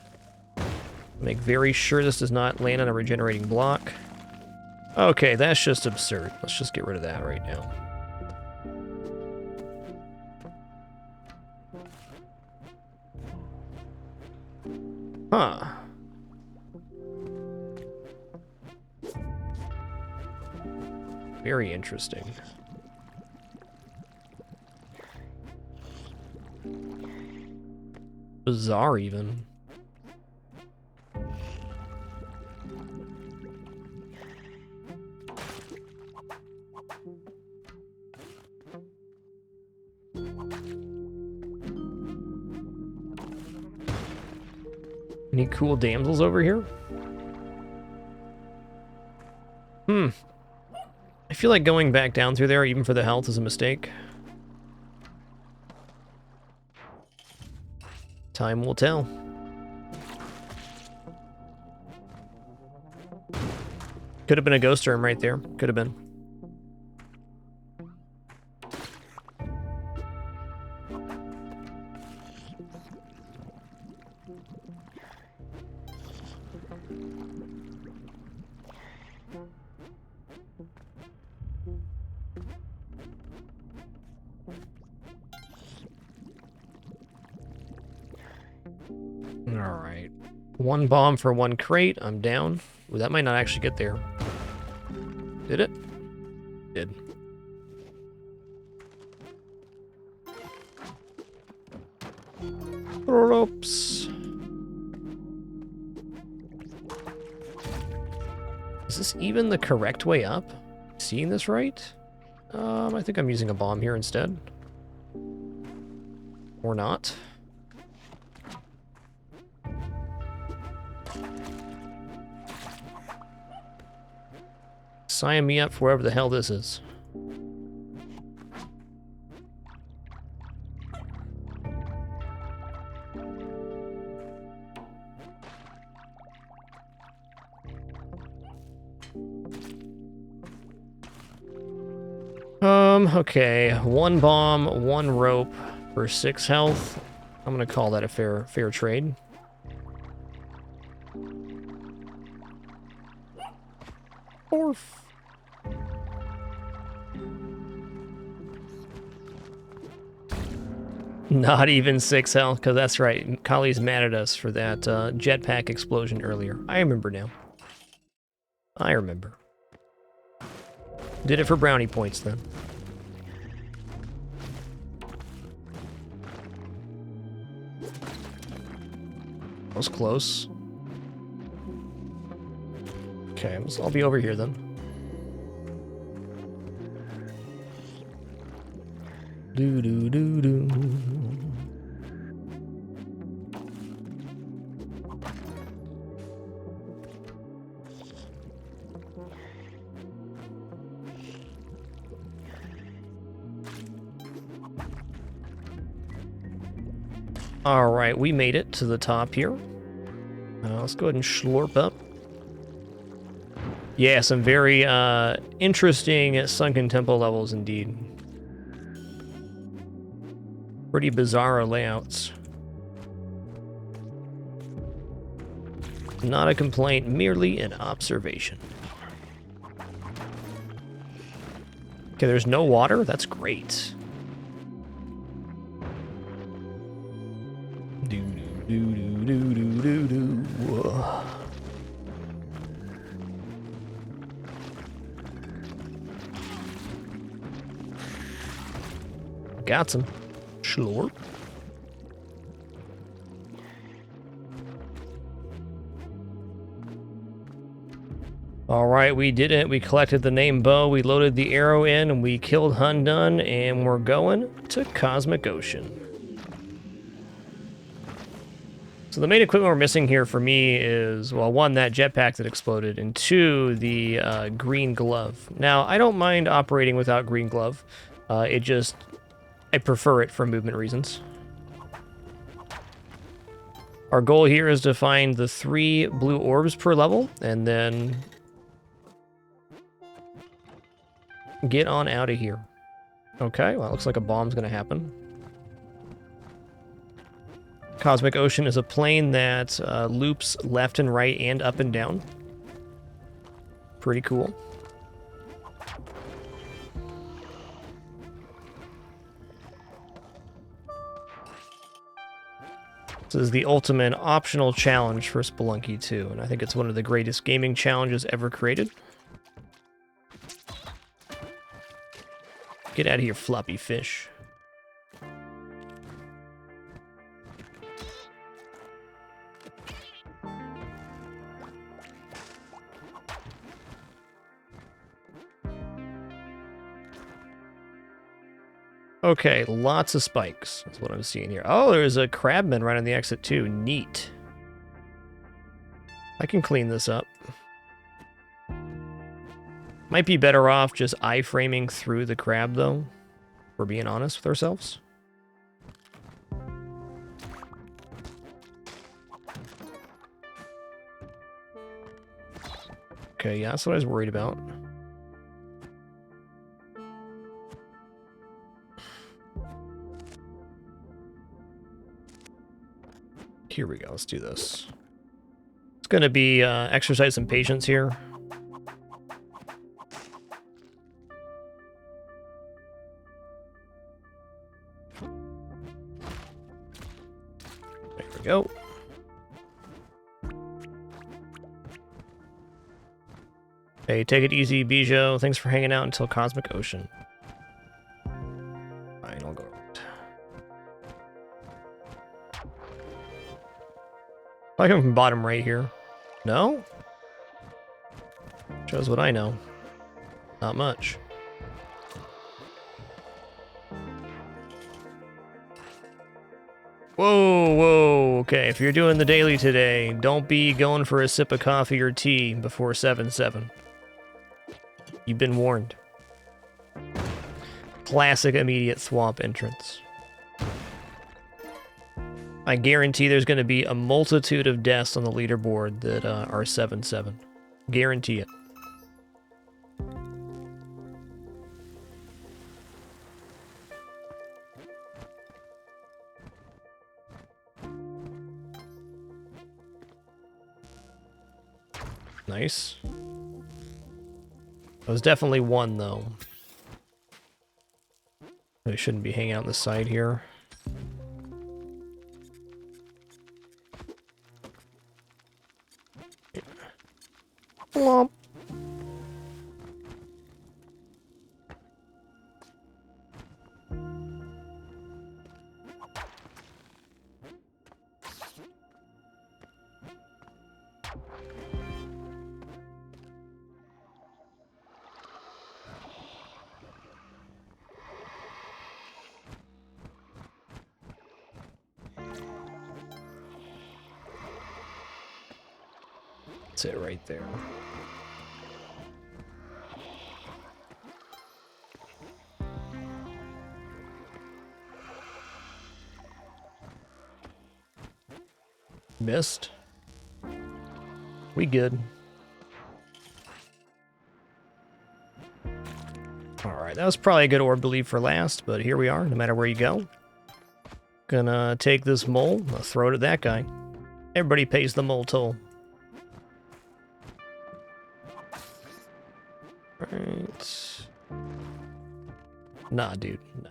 Make very sure this does not land on a regenerating block. Okay, that's just absurd. Let's just get rid of that right now. Huh. Very interesting. Bizarre, even. Any cool damsels over here? I feel like going back down through there, even for the health, is a mistake. Time will tell. Could have been a ghost term right there. Could have been. Alright. One bomb for one crate. I'm down. Ooh, that might not actually get there. Did it? Did. Ropes. Is this even the correct way up? Seeing this right? I think I'm using a bomb here instead. Or not. Sign me up for wherever the hell this is. Okay. One bomb, one rope for 6 health. I'm gonna call that a fair trade. Orf. Not even 6 health, because that's right. Kali's mad at us for that jetpack explosion earlier. I remember now. I remember. Did it for brownie points then. That was close. Okay, I'll be over here then. Do. All right, we made it to the top here. Let's go ahead and slurp up. Yeah, some very interesting Sunken Temple levels indeed. Pretty bizarre layouts. Not a complaint, merely an observation. Okay, there's no water? That's great. Got some. Slurp. All right, we did it. We collected the name Bo, we loaded the arrow in, and we killed Hundun, and we're going to Cosmic Ocean. So the main equipment we're missing here for me is, well, 1, that jetpack that exploded, and 2, the green glove. Now, I don't mind operating without green glove. I prefer it for movement reasons. Our goal here is to find the 3 blue orbs per level, and then get on out of here. Okay, well, it looks like a bomb's gonna happen. Cosmic Ocean is a plane that loops left and right and up and down. Pretty cool. This is the ultimate optional challenge for Spelunky 2, and I think it's one of the greatest gaming challenges ever created. Get out of here, floppy fish. Okay, lots of spikes. That's what I'm seeing here. Oh, there's a crabman right on the exit too. Neat. I can clean this up. Might be better off just iframing through the crab, though. If we're being honest with ourselves. Okay, yeah, that's what I was worried about. Here we go, let's do this. It's gonna be exercise some patience here. There we go. Hey, take it easy, Bijou. Thanks for hanging out until Cosmic Ocean. Fine, I'll go right. I come from bottom right here. No? Shows what I know. Not much. Whoa, whoa. Okay, if you're doing the daily today, don't be going for a sip of coffee or tea before 7-7. You've been warned. Classic immediate swamp entrance. I guarantee there's going to be a multitude of deaths on the leaderboard that are 7-7. Guarantee it. Nice. It was definitely one, though. They shouldn't be hanging out on the side here. Flop. That's it right there. Missed. We good. Alright, that was probably a good orb to leave for last, but here we are, no matter where you go. Gonna take this mole, I'll throw it at that guy. Everybody pays the mole toll. Right. Nah, dude, nah.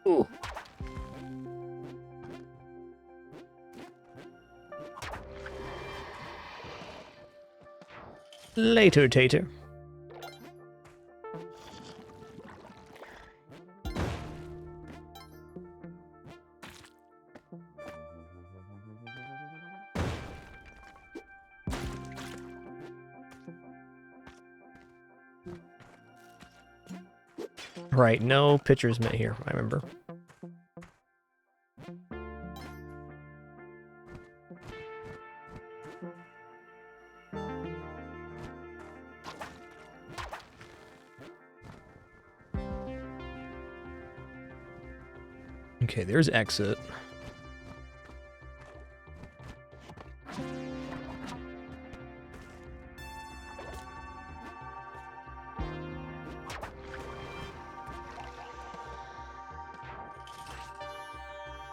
Ooh. Later, Tater. Right, no pictures meant here, I remember. Okay, there's exit.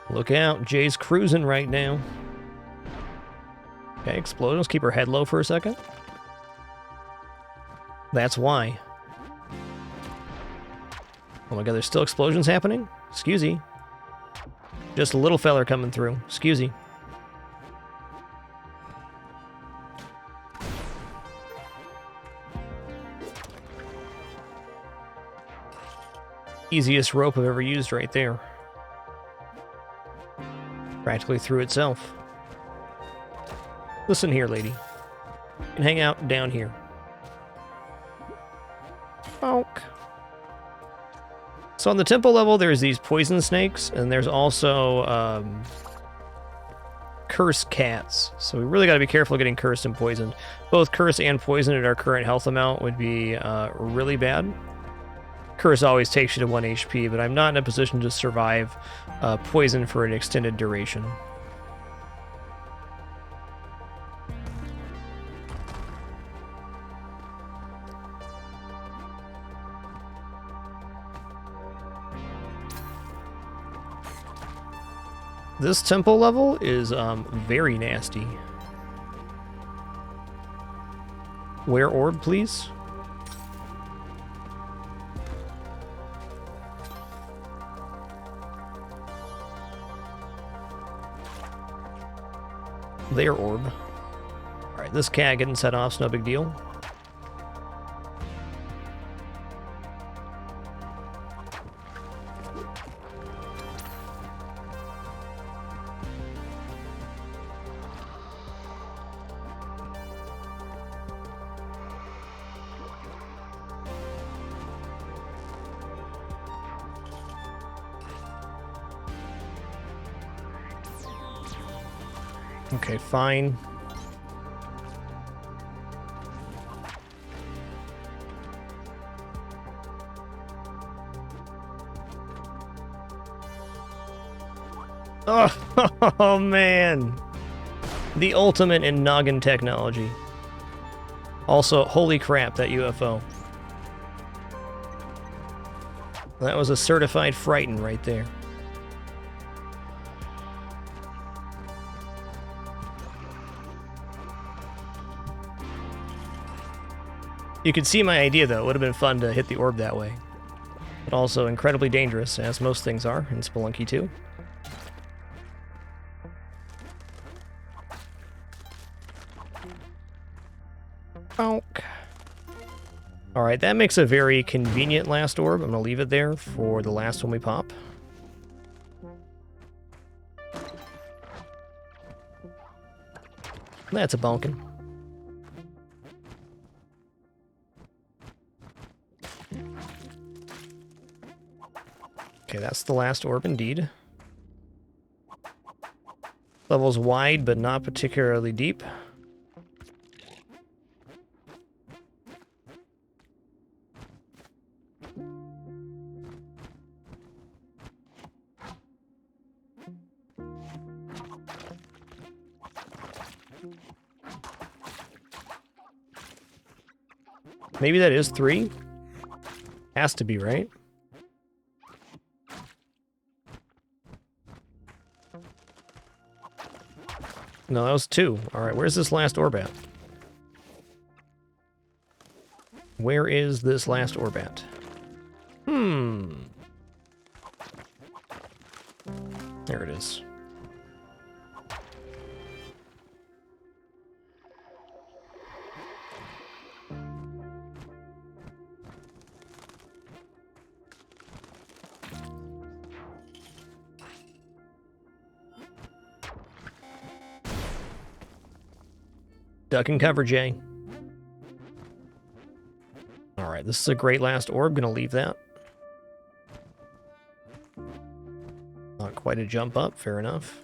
Look out, Jay's cruising right now. Okay, explosions. Keep her head low for a second. That's why. Oh my god, there's still explosions happening? Excuse me. Just a little feller coming through. Excuse me. Easiest rope I've ever used right there. Practically through itself. Listen here, lady. You can hang out down here. Bonk. So on the temple level, there's these poison snakes, and there's also cursed cats. So we really got to be careful getting cursed and poisoned. Both cursed and poisoned at our current health amount would be really bad. Curse always takes you to 1 HP, but I'm not in a position to survive poison for an extended duration. This temple level is very nasty. Where orb, please? Their orb. Alright, this cat getting set off's no big deal. Okay, fine. Oh, man. The ultimate in noggin technology. Also, holy crap, that UFO. That was a certified frighten right there. You could see my idea, though. It would have been fun to hit the orb that way. But also incredibly dangerous, as most things are in Spelunky 2. Bonk. Alright, that makes a very convenient last orb. I'm going to leave it there for the last one we pop. That's a bonkin'. Okay, that's the last orb indeed. Level's wide, but not particularly deep. Maybe that is 3? Has to be, right? No, that was 2. Alright, where's this last orb at? Where is this last orb at? There it is. Duck and cover, Jay. Alright, this is a great last orb. Gonna leave that. Not quite a jump up, fair enough.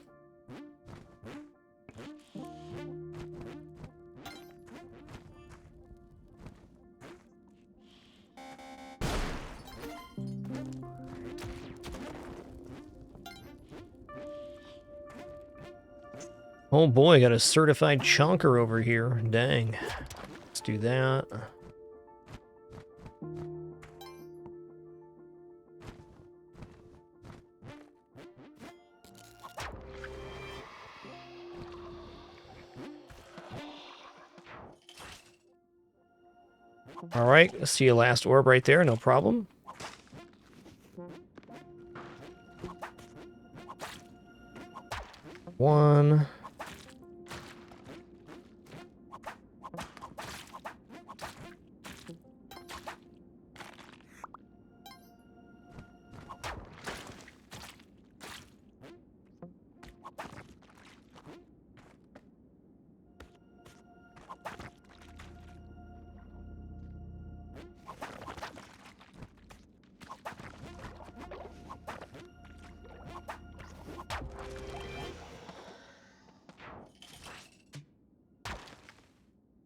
Oh boy, got a certified chonker over here. Dang. Let's do that. All right, I see a last orb right there, no problem. One.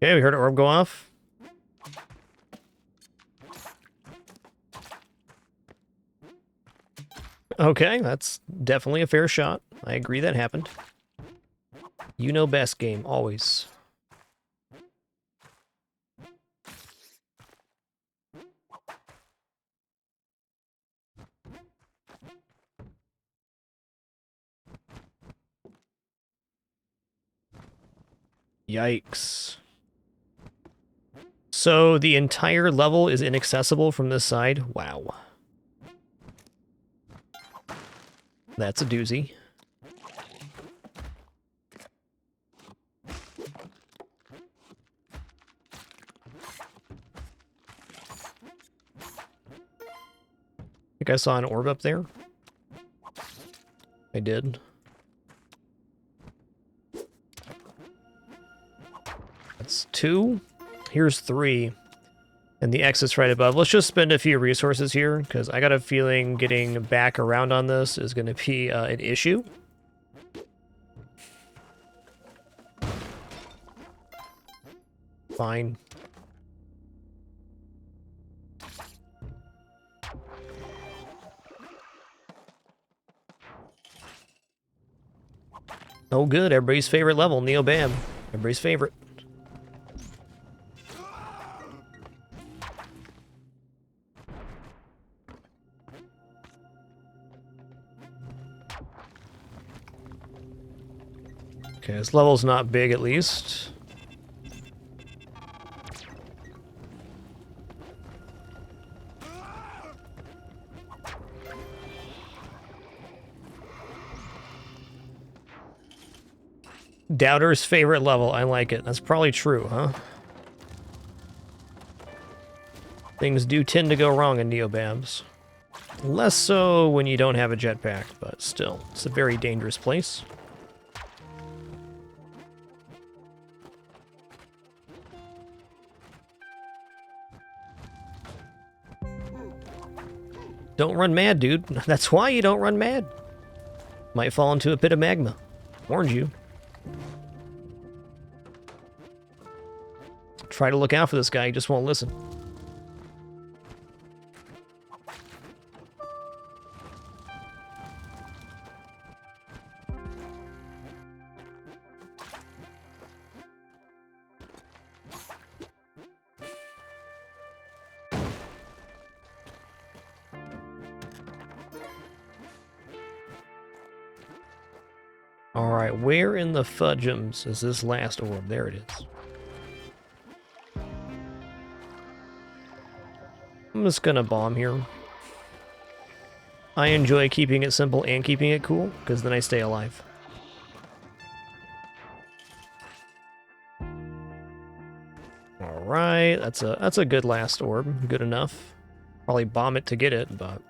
Okay, we heard an orb go off. Okay, that's definitely a fair shot. I agree that happened. You know best game, always. Yikes. So the entire level is inaccessible from this side? Wow. That's a doozy. I think I saw an orb up there. I did. That's 2. Here's 3. And the exit's right above. Let's just spend a few resources here, because I got a feeling getting back around on this is going to be an issue. Fine. Oh good, everybody's favorite level, Neobam. Everybody's favorite. Okay, this level's not big at least. Doubter's favorite level, I like it. That's probably true, huh? Things do tend to go wrong in Neobams. Less so when you don't have a jetpack, but still, it's a very dangerous place. Don't run mad, dude. That's why you don't run mad. Might fall into a pit of magma. Warned you. Try to look out for this guy, he just won't listen. Alright, where in the fudgeums is this last orb? There it is. I'm just gonna bomb here. I enjoy keeping it simple and keeping it cool, because then I stay alive. Alright, that's a good last orb. Good enough. Probably bomb it to get it, but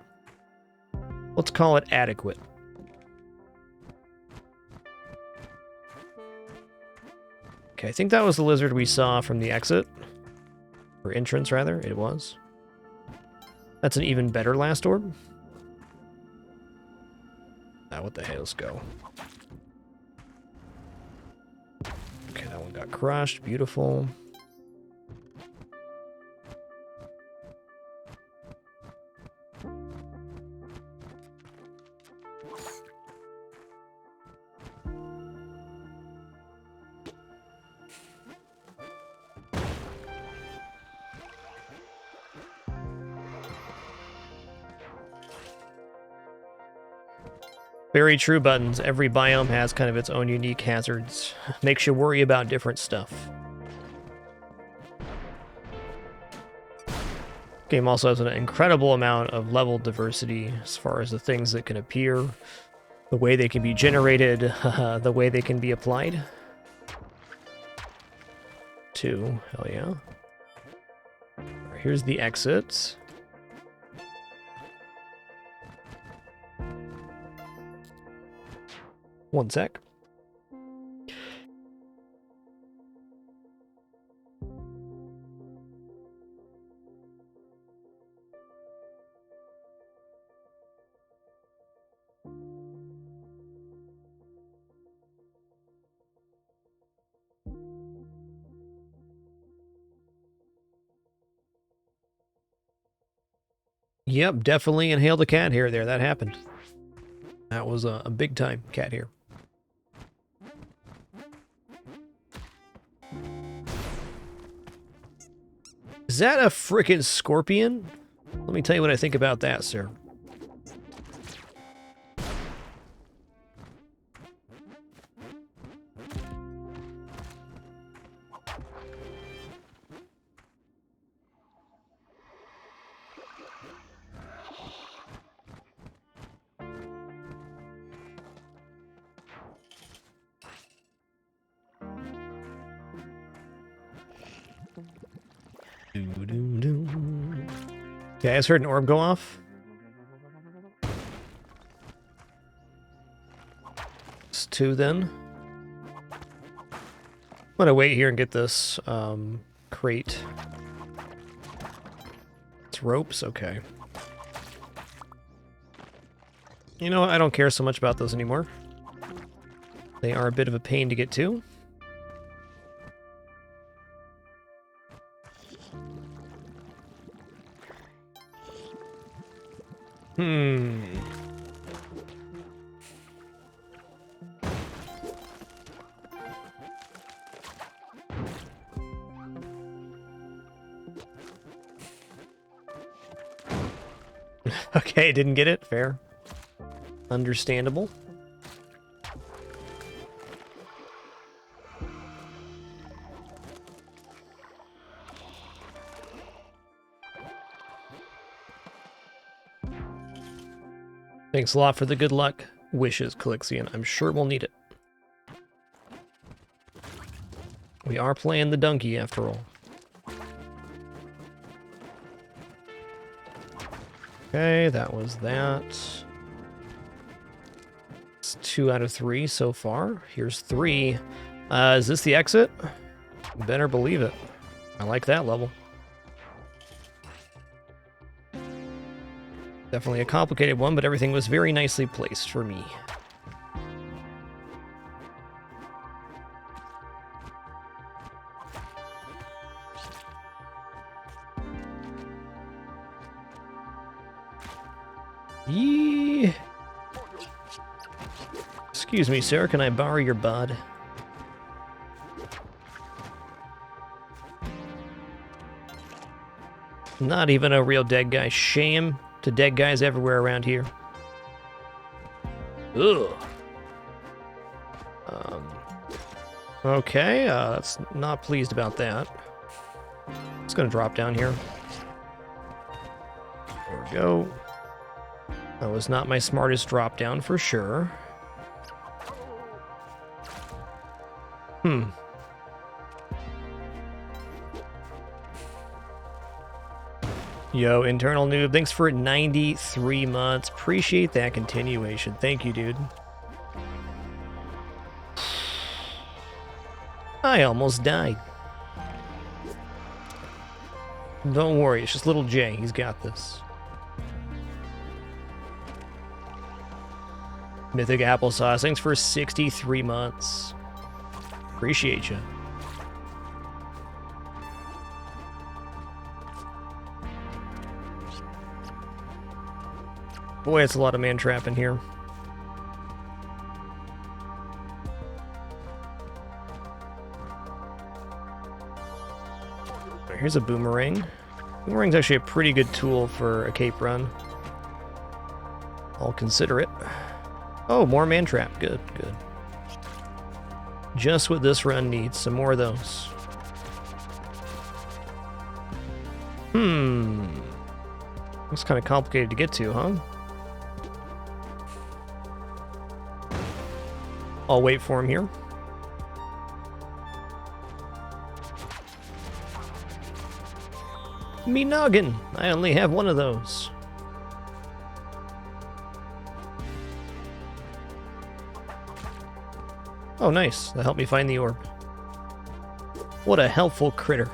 let's call it adequate. Okay, I think that was the lizard we saw from the exit. Or entrance, rather. It was. That's an even better last orb. Now, what the hell? Let's go. Okay, that one got crushed. Beautiful. Very true, Buttons. Every biome has kind of its own unique hazards. Makes you worry about different stuff. Game also has an incredible amount of level diversity as far as the things that can appear, the way they can be generated, the way they can be applied. 2, hell yeah. Right, here's the exit. One sec. Yep, definitely inhaled a cat hair there. That happened. That was a big time cat hair. Is that a frickin' scorpion? Let me tell you what I think about that, sir. Okay, I just heard an orb go off. It's 2 then. I'm gonna wait here and get this crate. It's ropes, okay. You know what? I don't care so much about those anymore. They are a bit of a pain to get to. Okay, didn't get it. Fair. Understandable. Thanks a lot for the good luck wishes, Calixian. I'm sure we'll need it. We are playing the donkey after all. Okay, that was that. It's 2 out of 3 so far. Here's 3. Is this the exit? Better believe it. I like that level. Definitely a complicated one, but everything was very nicely placed for me. Yee. Excuse me, sir, can I borrow your bud? Not even a real dead guy. Shame to dead guys everywhere around here. Ugh. Okay, that's not pleased about that. It's gonna drop down here. There we go. That was not my smartest drop down for sure. Yo, internal noob, thanks for 93 months. Appreciate that continuation. Thank you, dude. I almost died. Don't worry, it's just little Jay. He's got this. Mythic Applesauce, thanks for 63 months. Appreciate you. Boy, it's a lot of man trap in here. Here's a boomerang. Boomerang's actually a pretty good tool for a cape run. I'll consider it. Oh, more man trap. Good, good. Just what this run needs. Some more of those. It's kind of complicated to get to, huh? I'll wait for him here. Me noggin! I only have one of those. Oh, nice. That helped me find the orb. What a helpful critter.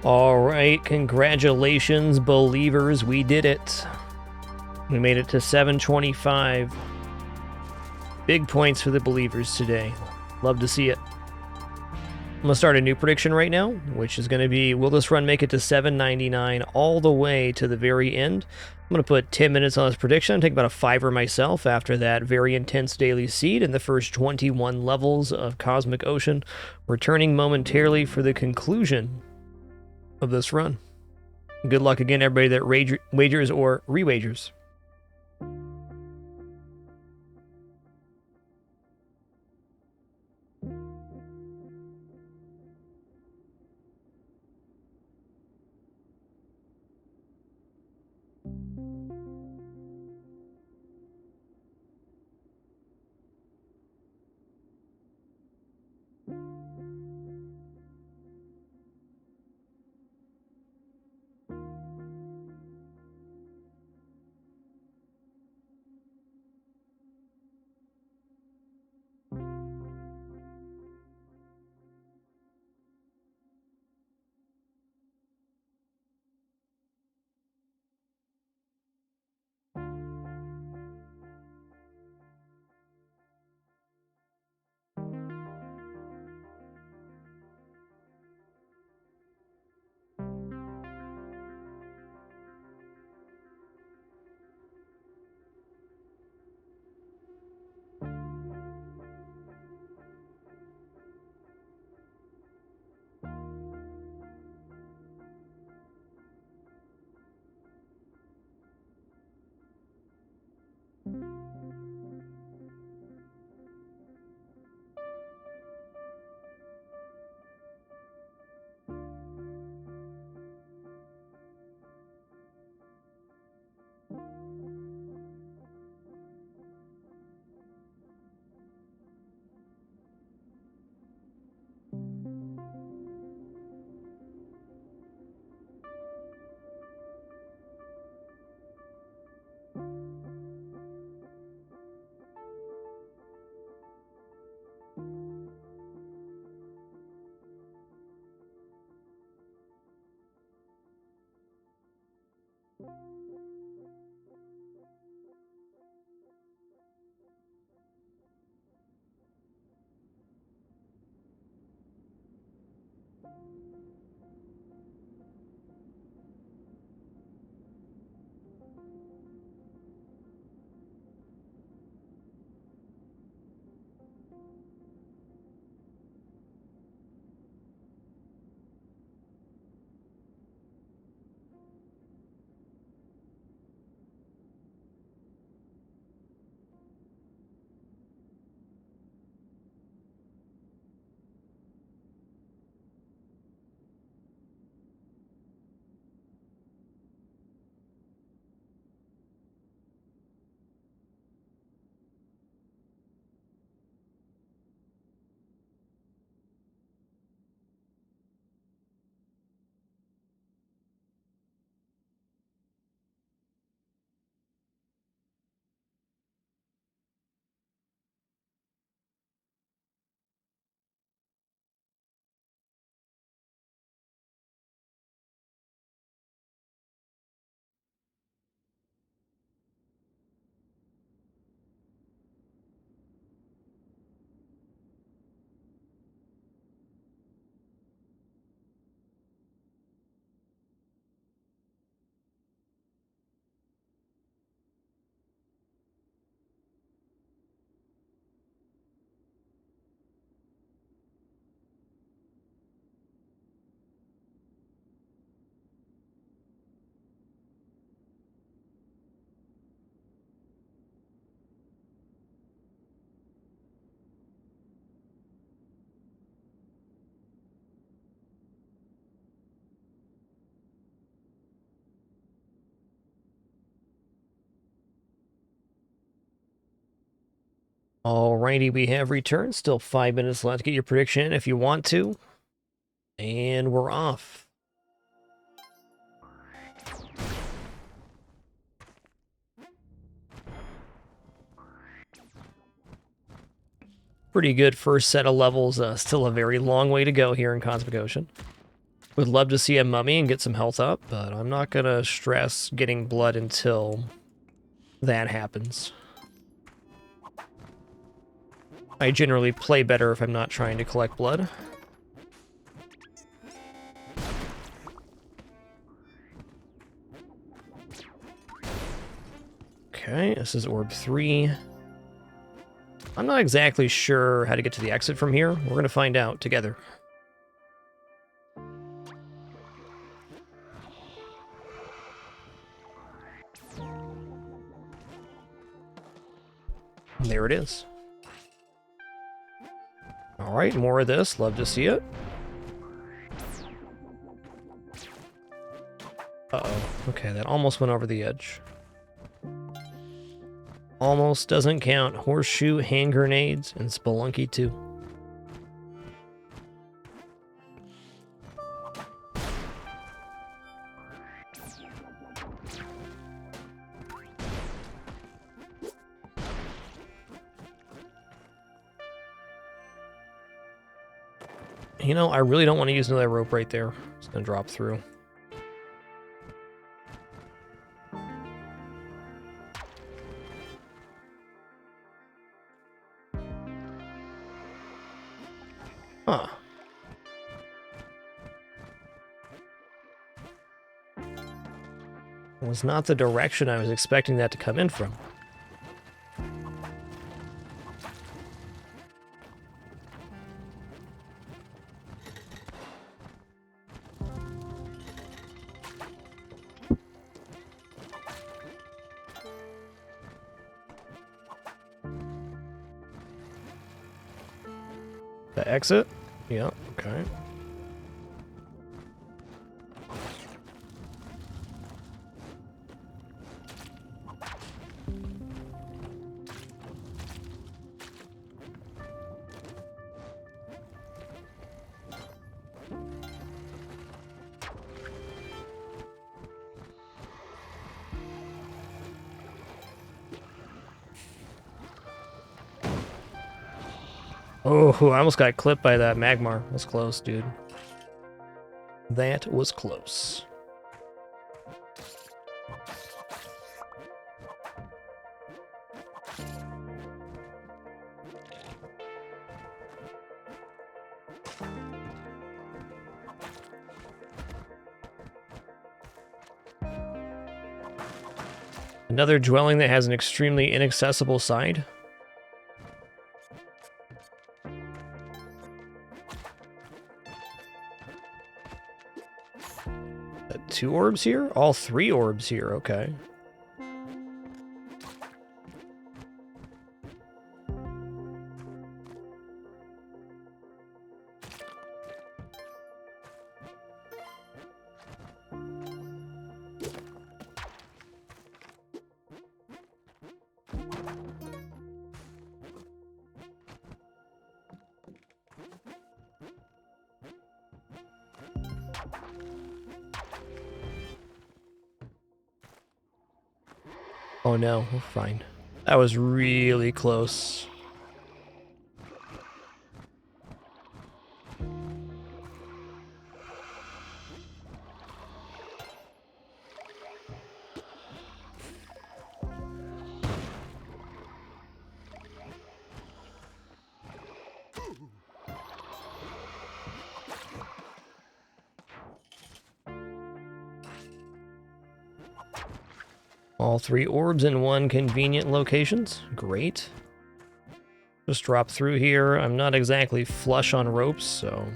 Alright, congratulations, believers. We did it. We made it to 725. Big points for the believers today. Love to see it. I'm going to start a new prediction right now, which is going to be, will this run make it to 799 all the way to the very end? I'm going to put 10 minutes on this prediction. I'm taking about a 5er myself after that very intense daily seed and the first 21 levels of Cosmic Ocean, returning momentarily for the conclusion of this run. Good luck again, everybody that wagers or re-wagers. Alrighty, we have returned. Still 5 minutes left to get your prediction in if you want to. And we're off. Pretty good first set of levels. Still a very long way to go here in Cosmic Ocean. Would love to see a mummy and get some health up, but I'm not going to stress getting blood until that happens. I generally play better if I'm not trying to collect blood. Okay, this is orb 3. I'm not exactly sure how to get to the exit from here. We're going to find out together. There it is. Alright, more of this. Love to see it. Uh-oh. Okay, that almost went over the edge. Almost doesn't count. Horseshoe, hand grenades, and Spelunky too. You know, I really don't want to use another rope right there. It's going to drop through. Huh. Was not the direction I was expecting that to come in from. The exit? Yeah, okay. Oh, I almost got clipped by that Magmar. That's close, dude. That was close. Another dwelling that has an extremely inaccessible side. Two orbs here? All 3 orbs here, okay. Oh no, we're fine. That was really close. All 3 orbs in 1 convenient locations. Great. Just drop through here. I'm not exactly flush on ropes, so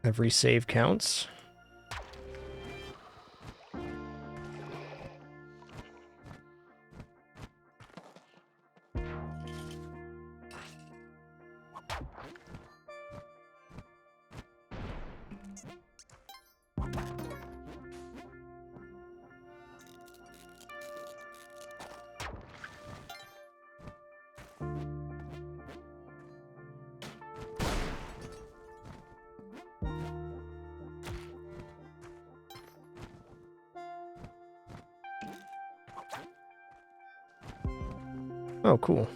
every save counts. Oh, cool.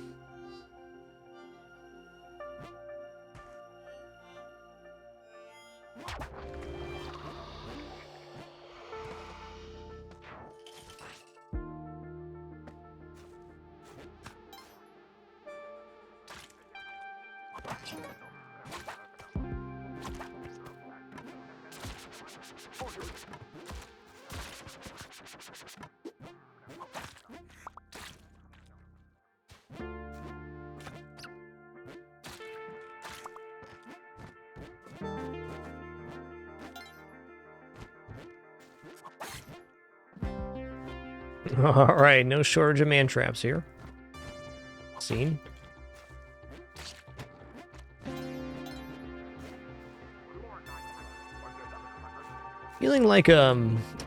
Alright, no shortage of man traps here. Seen. Feeling like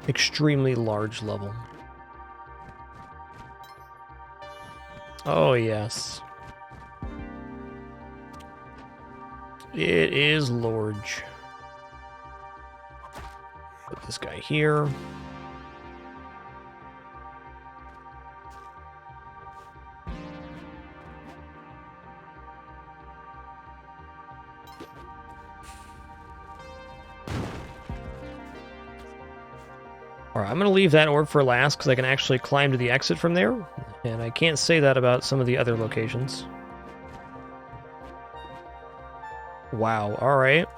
extremely large level. Oh yes. It is large. Put this guy here. Alright, I'm going to leave that orb for last because I can actually climb to the exit from there. And I can't say that about some of the other locations. Wow, alright.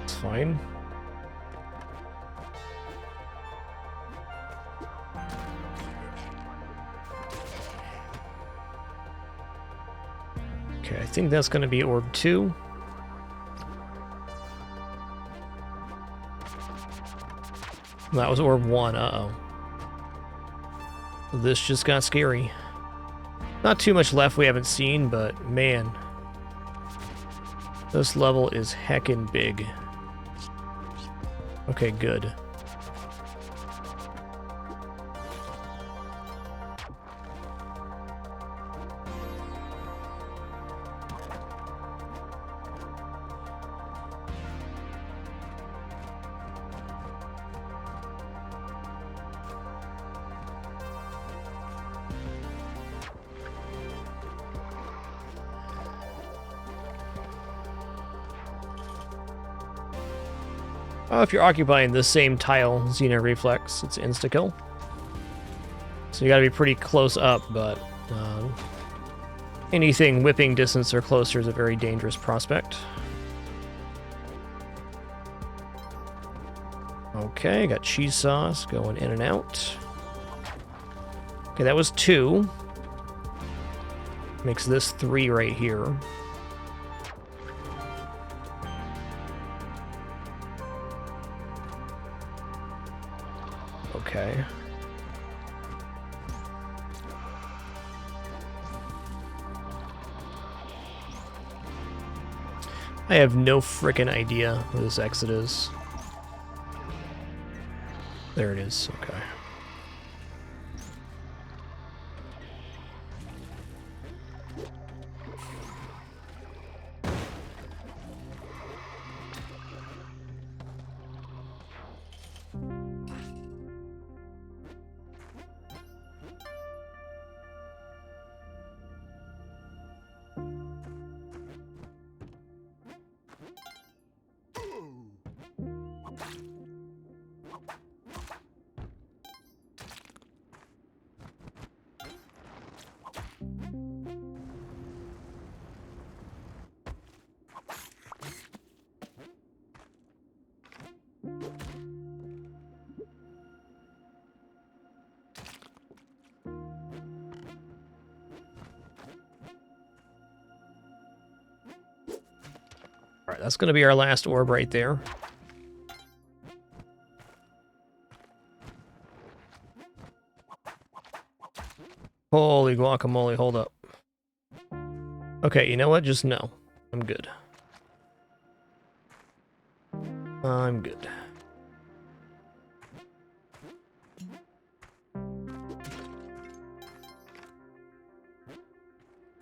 It's fine. Okay, I think that's going to be orb 2. That was orb 1, uh-oh. This just got scary. Not too much left we haven't seen, but man. This level is heckin' big. Okay, good. Oh, if you're occupying the same tile, Xeno Reflex, it's insta-kill. So you gotta be pretty close up, but anything whipping distance or closer is a very dangerous prospect. Okay, got cheese sauce going in and out. Okay, that was 2. Makes this 3 right here. Okay. I have no frickin' idea where this exit is. There it is, okay. Alright, that's gonna be our last orb right there. Holy guacamole, hold up. Okay, you know what? Just no. I'm good. I'm good.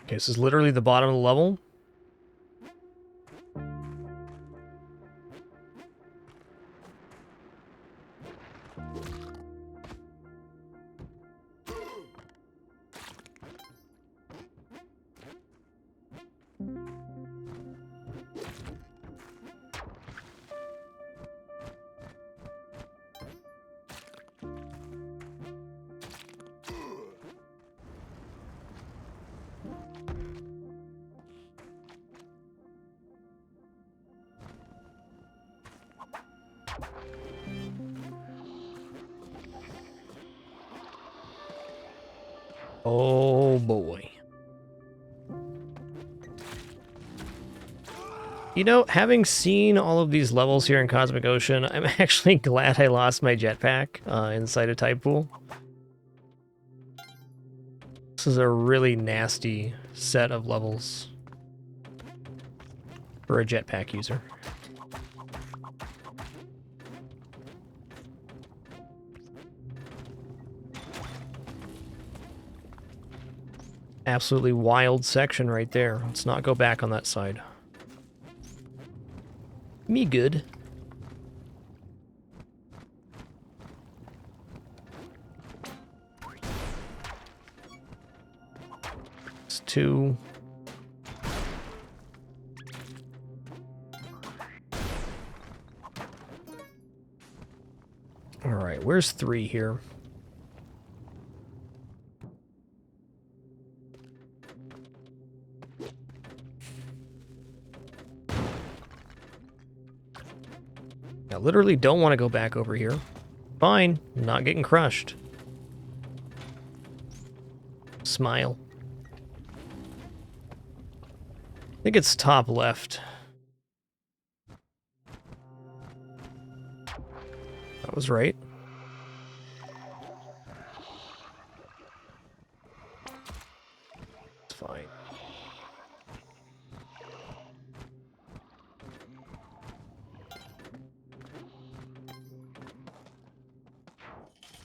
Okay, this is literally the bottom of the level. Oh boy. You know, having seen all of these levels here in Cosmic Ocean, I'm actually glad I lost my jetpack inside a tide pool. This is a really nasty set of levels for a jetpack user. Absolutely wild section right there. Let's not go back on that side. Me good. It's 2. All right, where's 3 here? I literally don't want to go back over here. Fine, not getting crushed. Smile. I think it's top left. That was right. It's fine.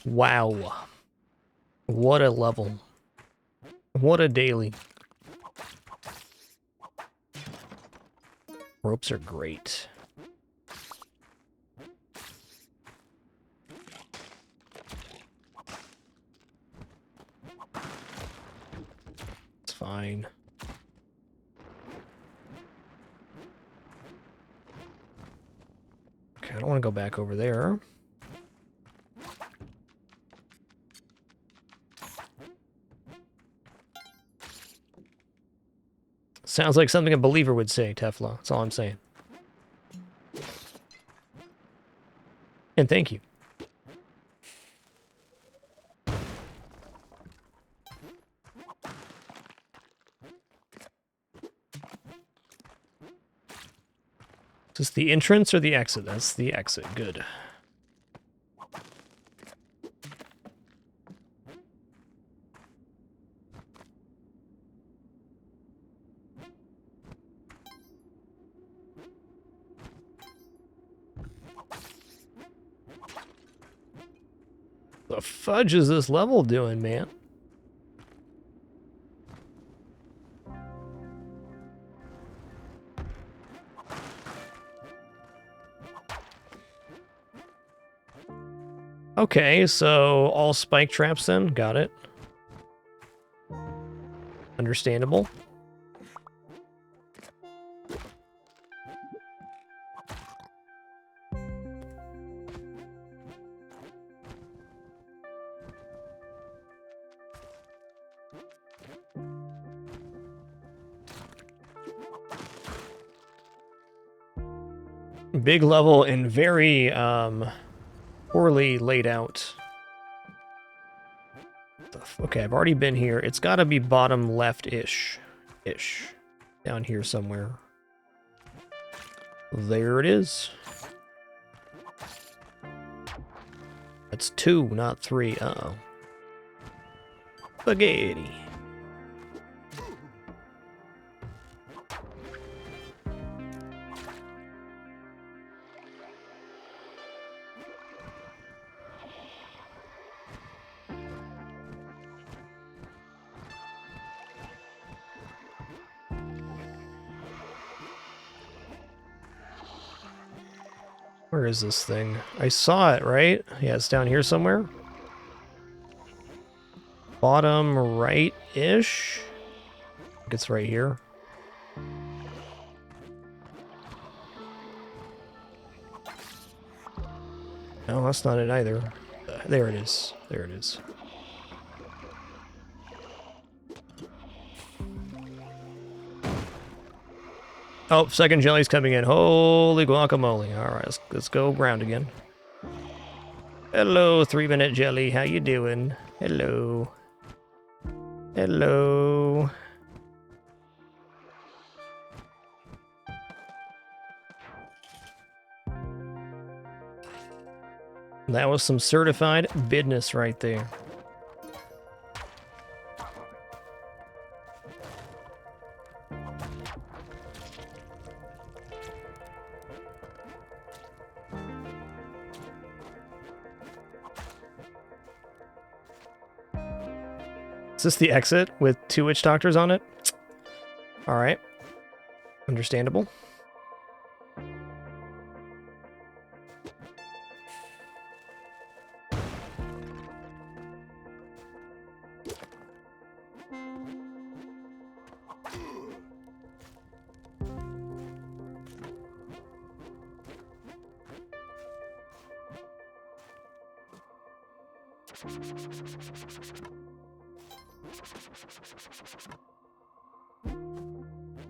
Wow. What a level. What a daily. Ropes are great. It's fine. Okay, I don't want to go back over there. Sounds like something a believer would say, Tefla. That's all I'm saying. And thank you. Is this the entrance or the exit? That's the exit. Good. The fudge is this level doing, man? Okay, so all spike traps then. Got it. Understandable. Big level and very poorly laid out. Okay, I've already been here. It's got to be bottom left-ish. Down here somewhere. There it is. That's 2, not 3. Uh-oh. Spaghetti. Where is this thing? I saw it, right? Yeah, it's down here somewhere. Bottom right-ish? I think it's right here. No, that's not it either. There it is. There it is. Oh, second jelly's coming in. Holy guacamole. Alright, let's go round again. Hello, 3-minute jelly. How you doing? Hello. Hello. That was some certified business right there. Is this the exit with 2 witch doctors on it? Alright. Understandable.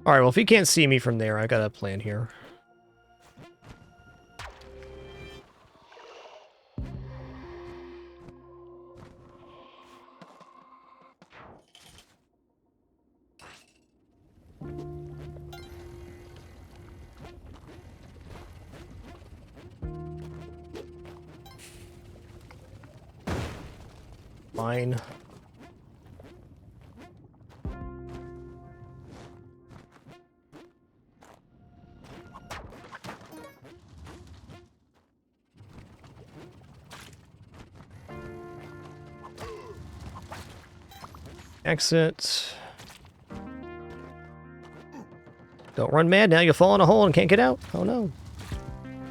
Alright, well, if he can't see me from there, I got a plan here. Fine. Exit. Don't run mad now, you'll fall in a hole and can't get out. Oh no.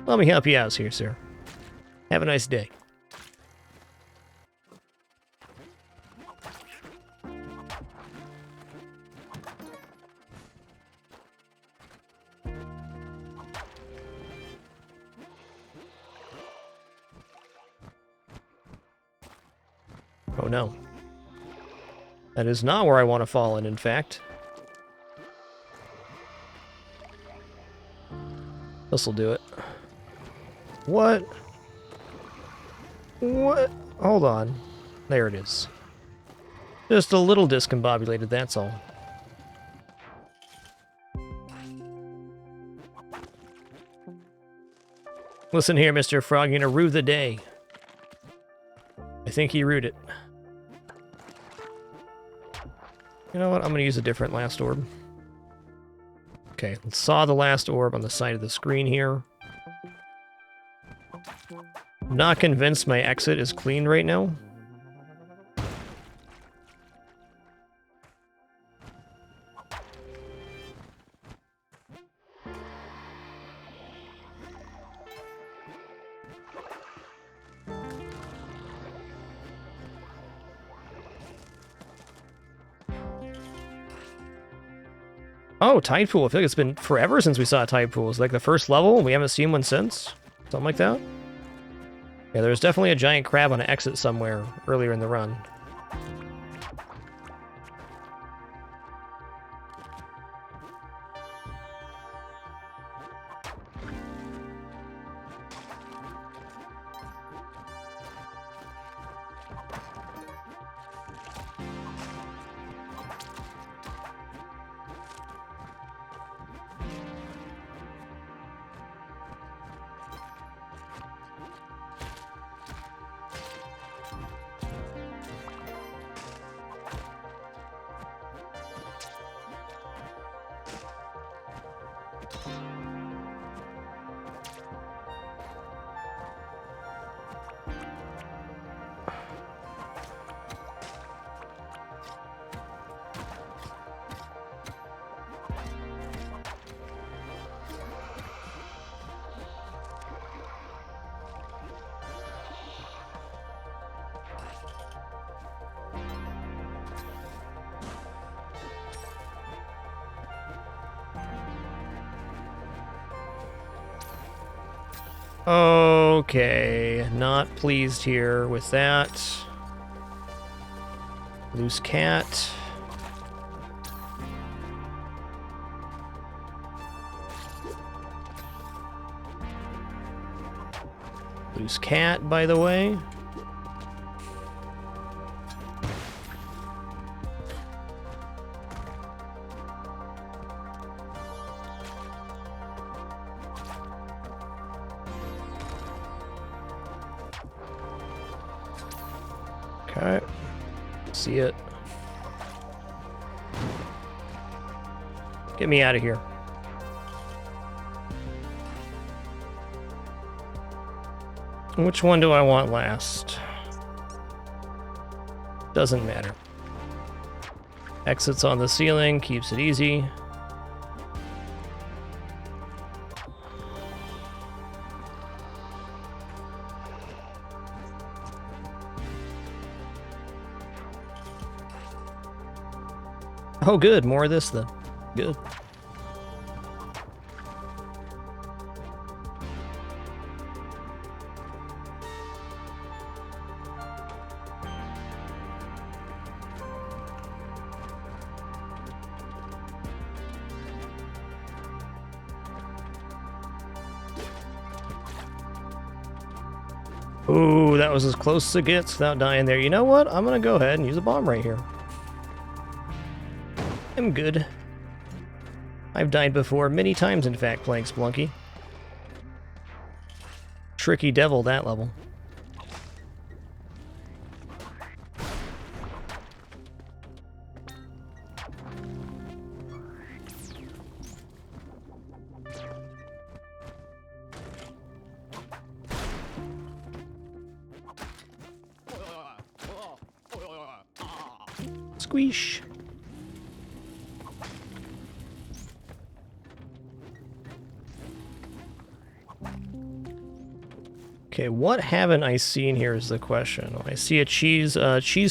Let me help you out here, sir. Have a nice day. Oh no. That is not where I want to fall in fact. This'll do it. What? What? Hold on. There it is. Just a little discombobulated, that's all. Listen here, Mr. Frog, you're gonna rue the day. I think he rued it. You know what? I'm gonna use a different last orb. Okay, let's saw the last orb on the side of the screen here. I'm not convinced my exit is clean right now. Oh, tide pool. I feel like it's been forever since we saw a tide pool. It's like the first level, and we haven't seen one since. Something like that. Yeah, there was definitely a giant crab on an exit somewhere earlier in the run. Okay, not pleased here with that. Loose cat. Loose cat, by the way. Okay. See it. Get me out of here. Which one do I want last? Doesn't matter. Exits on the ceiling, keeps it easy. Oh, good. More of this, then. Good. Ooh, that was as close as it gets without dying there. You know what? I'm gonna go ahead and use a bomb right here. I'm good. I've died before, many times in fact, playing Spelunky. Tricky devil, that level. Squeesh. Okay, what haven't I seen here is the question. I see a cheese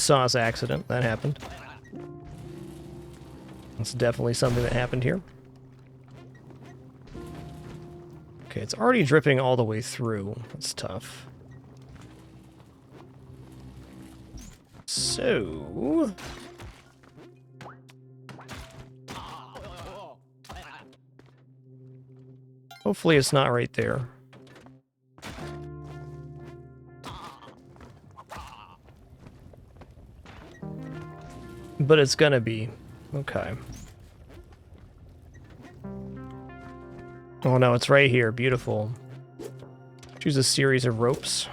sauce accident. That happened. That's definitely something that happened here. Okay, it's already dripping all the way through. That's tough. So... hopefully it's not right there. But it's gonna be. Okay. Oh no, it's right here. Beautiful. Choose a series of ropes.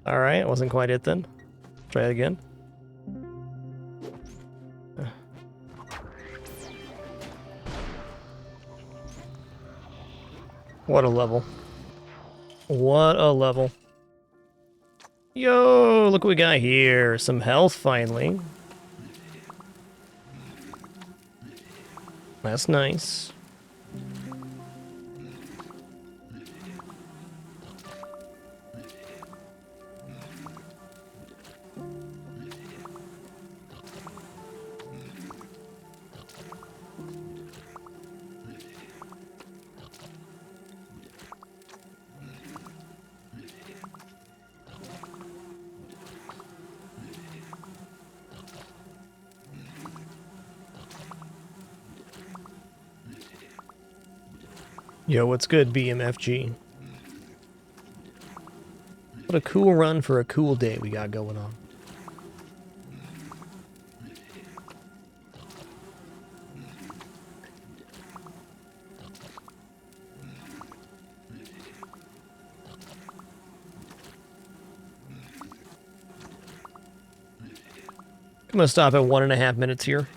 Alright, wasn't quite it then. Try it again. What a level. What a level. Yo, look what we got here. Some health, finally. That's nice. Yo, what's good, BMFG? What a cool run for a cool day we got going on. I'm gonna stop at 1.5 minutes here.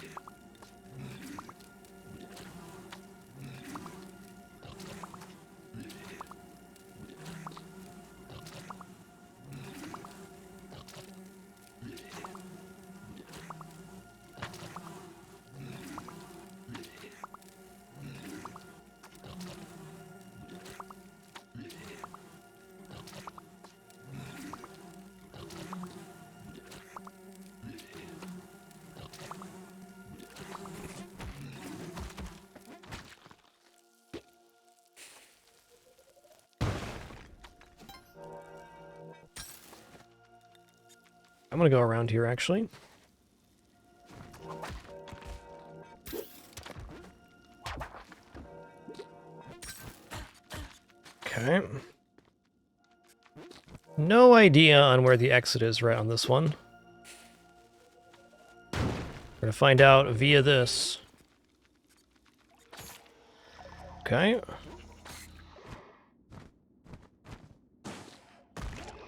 I'm gonna go around here, actually. Okay. No idea on where the exit is right on this one. We're gonna find out via this. Okay.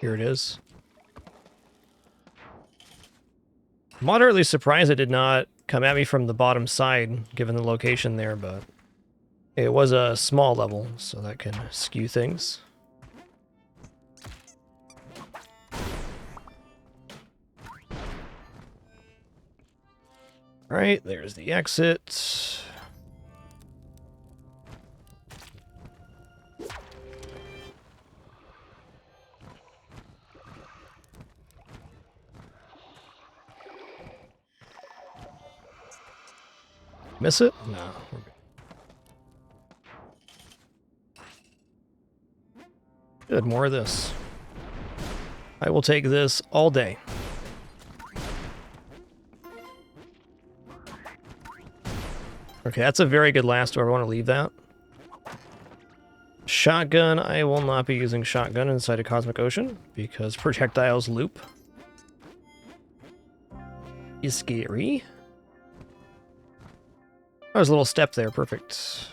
Here it is. Moderately surprised it did not come at me from the bottom side, given the location there, but it was a small level, so that can skew things. Alright, there's the exit. Miss it? No, we're good. Good, more of this. I will take this all day. Okay, that's a very good last door. I want to leave that. Shotgun, I will not be using shotgun inside a Cosmic Ocean because projectiles loop. Is scary. Oh, there's a little step there, perfect.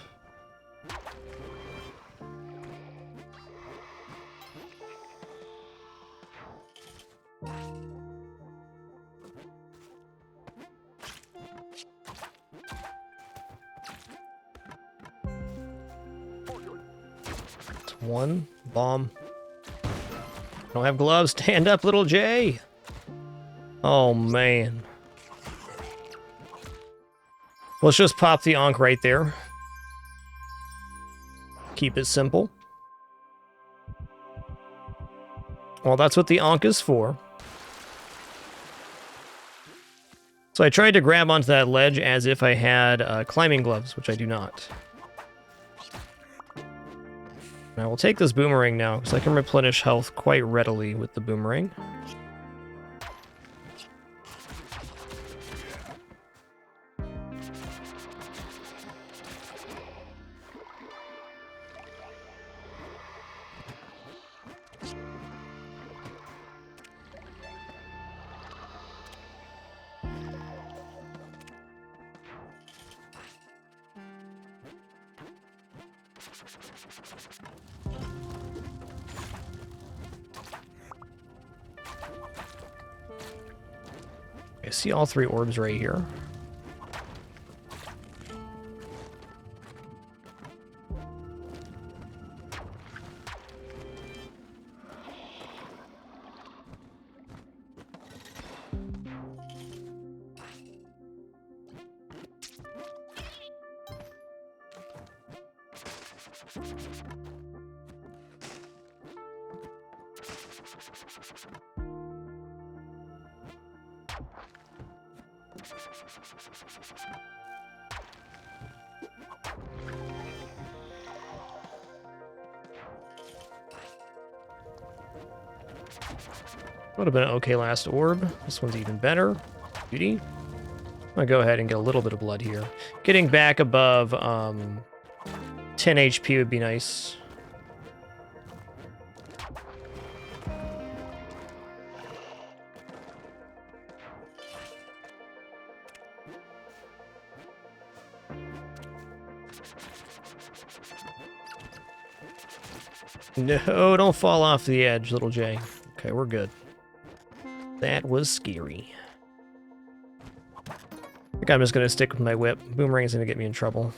One bomb. Don't have gloves. Stand up, little J. Oh, man. Let's just pop the Ankh right there. Keep it simple. Well, that's what the Ankh is for. So I tried to grab onto that ledge as if I had climbing gloves, which I do not. I will take this boomerang now, because I can replenish health quite readily with the boomerang. I see all three orbs right here. Would have been an okay last orb. This one's even better. Beauty. I'm gonna go ahead and get a little bit of blood here. Getting back above 10 HP would be nice. No, don't fall off the edge, little J. Okay, we're good. That was scary. I think I'm just going to stick with my whip. Boomerang's going to get me in trouble.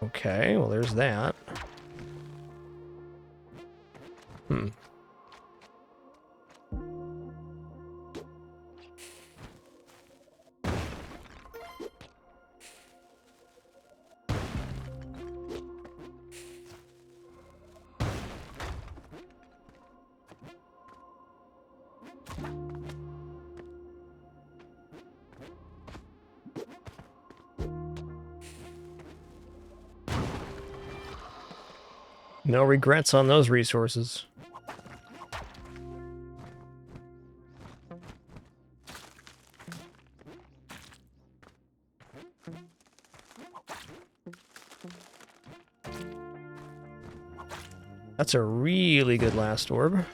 Okay, well, there's that. No regrets on those resources. That's a really good last orb.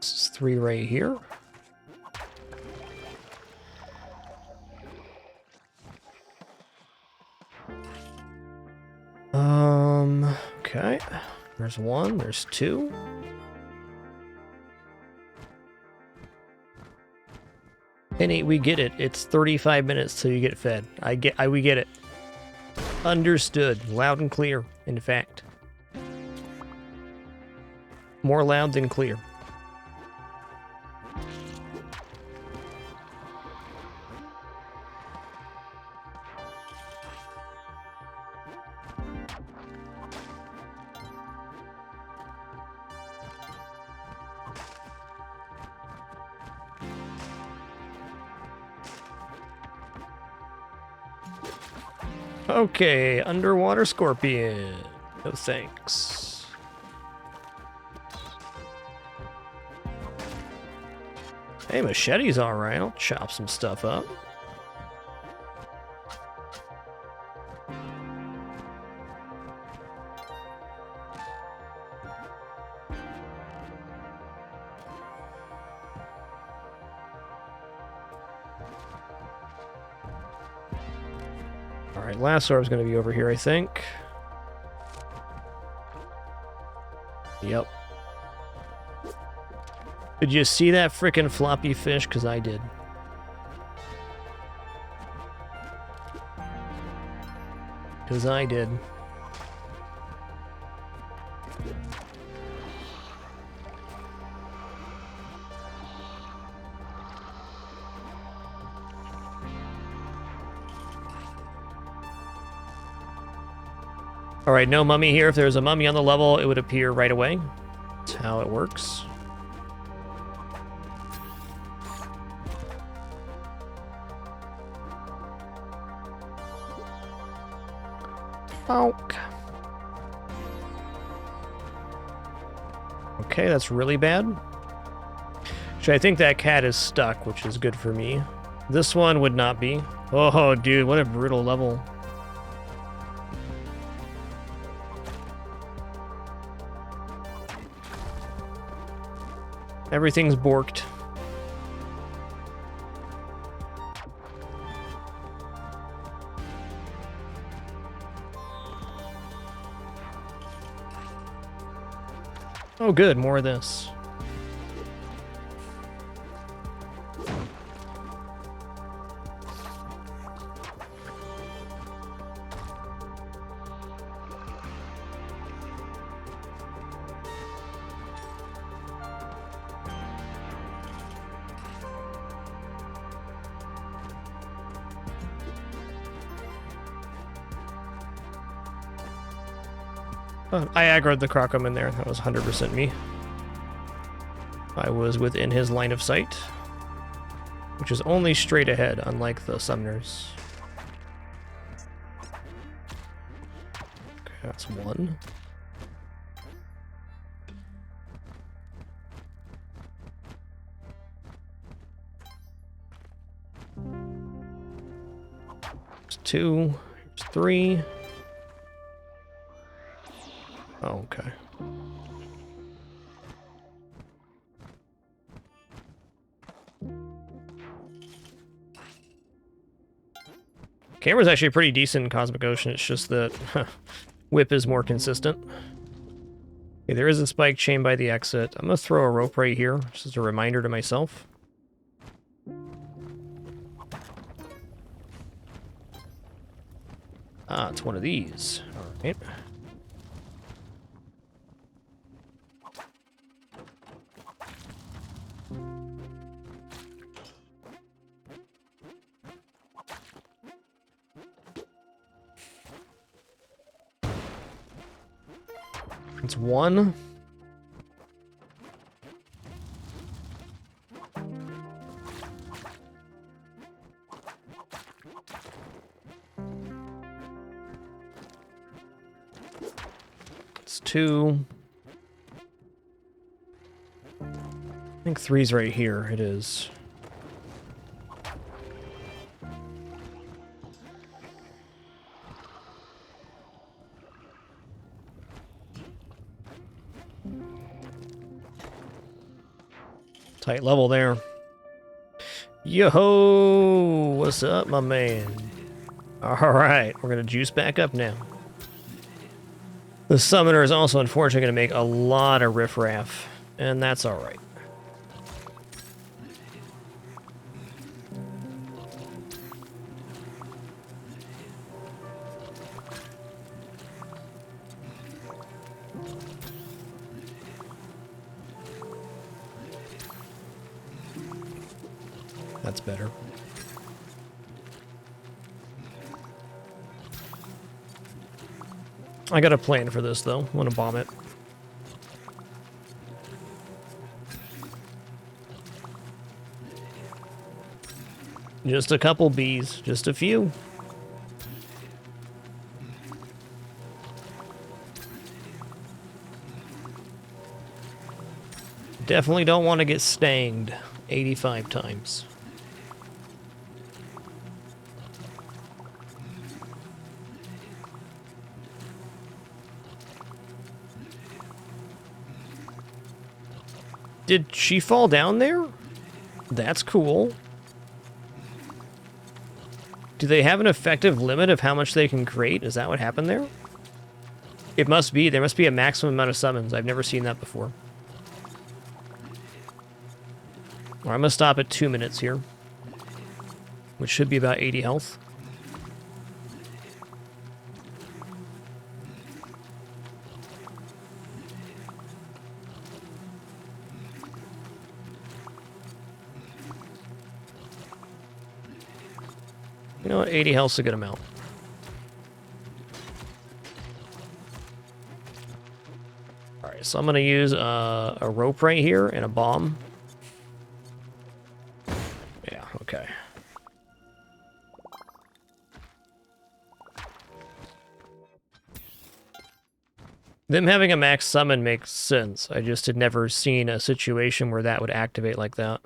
This is 3 right here. Okay. There's 1, there's 2. Penny, we get it. It's 35 minutes till you get fed. We get it. Understood. Loud and clear, in fact. More loud than clear. Okay, underwater scorpion. No thanks. Hey, machete's alright. I'll chop some stuff up. Alright, last orb's gonna be over here, I think. Yep. Did you see that frickin' floppy fish? Because I did. Because I did. Alright, no mummy here. If there's a mummy on the level, it would appear right away. That's how it works. Okay. Okay, that's really bad. Actually, I think that cat is stuck, which is good for me. This one would not be. Oh, dude, what a brutal level. Everything's borked. Oh good, more of this. I aggroed the Crocom in there. That was 100% me. I was within his line of sight, which is only straight ahead, unlike the summoners. Okay, that's 1. There's 2. There's 3. Oh, okay. Camera's actually pretty decent in Cosmic Ocean, it's just that whip is more consistent. Okay, there is a spike chain by the exit. I'm going to throw a rope right here, just as a reminder to myself. Ah, it's one of these. Alright. It's one. It's two. I think three's right here. It is. Tight level there. Yo-ho! What's up, my man? Alright, we're gonna juice back up now. The summoner is also unfortunately gonna make a lot of riffraff, and that's alright. That's better. I got a plan for this, though. I want to bomb it. Just a couple bees. Just a few. Definitely don't want to get stanged 85 times. Did she fall down there? That's cool. Do they have an effective limit of how much they can create? Is that what happened there? It must be. There must be a maximum amount of summons. I've never seen that before. Well, I'm going to stop at 2 minutes here, which should be about 80 health. You know what? 80 health's a good amount. Alright, so I'm going to use a rope right here and a bomb. Yeah, okay. Them having a max summon makes sense. I just had never seen a situation where that would activate like that.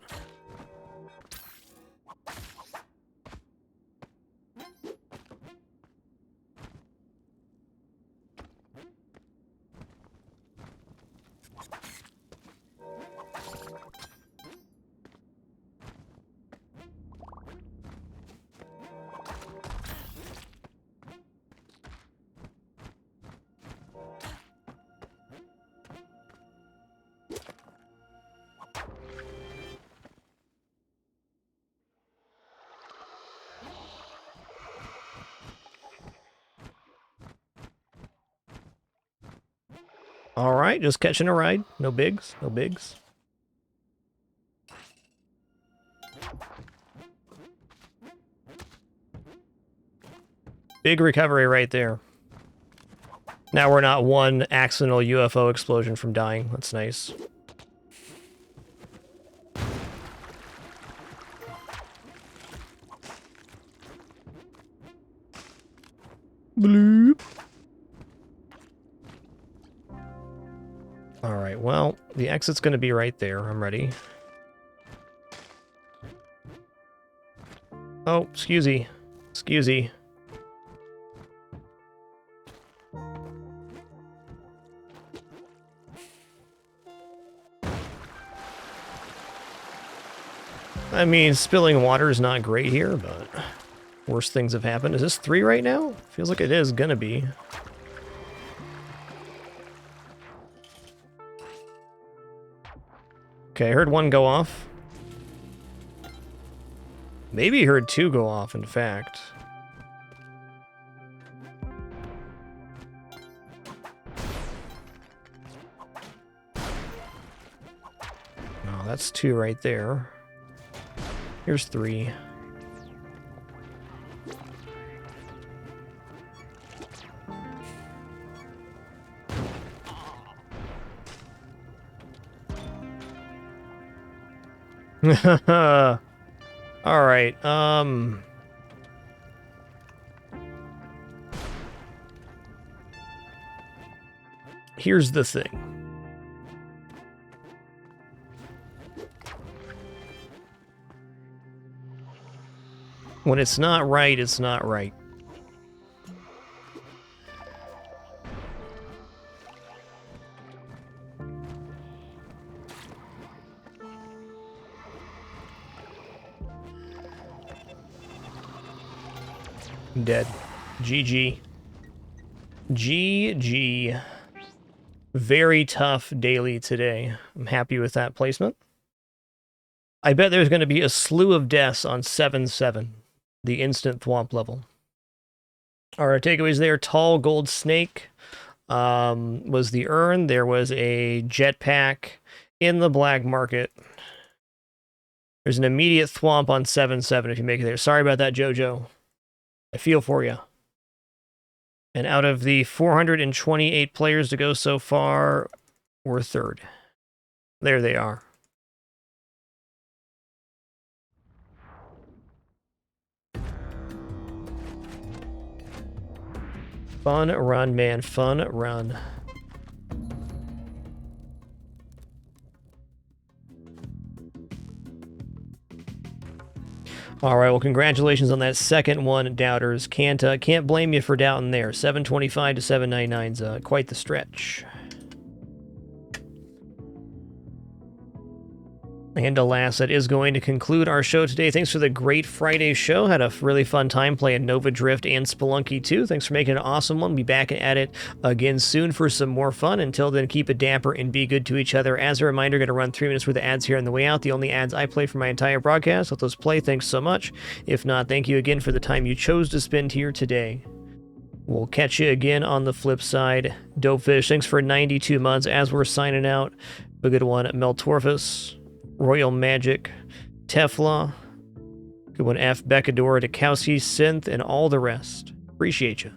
Alright, just catching a ride. No bigs, no bigs. Big recovery right there. Now we're not one accidental UFO explosion from dying. That's nice. Bloop. Alright, well, the exit's going to be right there. I'm ready. Oh, excusey. Excusey. I mean, spilling water is not great here, but Worse things have happened. Is this 3 right now? Feels like it is gonna be. Okay, I heard 1 go off. Maybe heard 2 go off, in fact. Oh, that's 2 right there. Here's 3. All right. Here's the thing. When it's not right, it's not right. I'm dead. GG. GG. Very tough daily today. I'm happy with that placement. I bet there's going to be a slew of deaths on 7-7, the instant thwomp level. Our takeaways there: tall gold snake was the urn. There was a jetpack in the black market. There's an immediate thwomp on 7-7 if you make it there. Sorry about that, Jojo. I feel for you. And out of the 428 players to go so far, we're 3rd. There they are. Fun run, man. Fun run. All right, well, congratulations on that second one, doubters. Can't blame you for doubting there. 725 to 799's quite the stretch. And alas, that is going to conclude our show today. Thanks for the great Friday show. Had a really fun time playing Nova Drift and Spelunky 2. Thanks for making it an awesome one. Be back at it again soon for some more fun. Until then, keep it dapper and be good to each other. As a reminder, going to run 3 minutes worth of ads here on the way out. The only ads I play for my entire broadcast. Let those play. Thanks so much. If not, thank you again for the time you chose to spend here today. We'll catch you again on the flip side. Dopefish, thanks for 92 months. As we're signing out, a good one, Meltorfus, Royal Magic, Tefla, good one, F. Beckador, Dukowski, Synth, and all the rest. Appreciate you.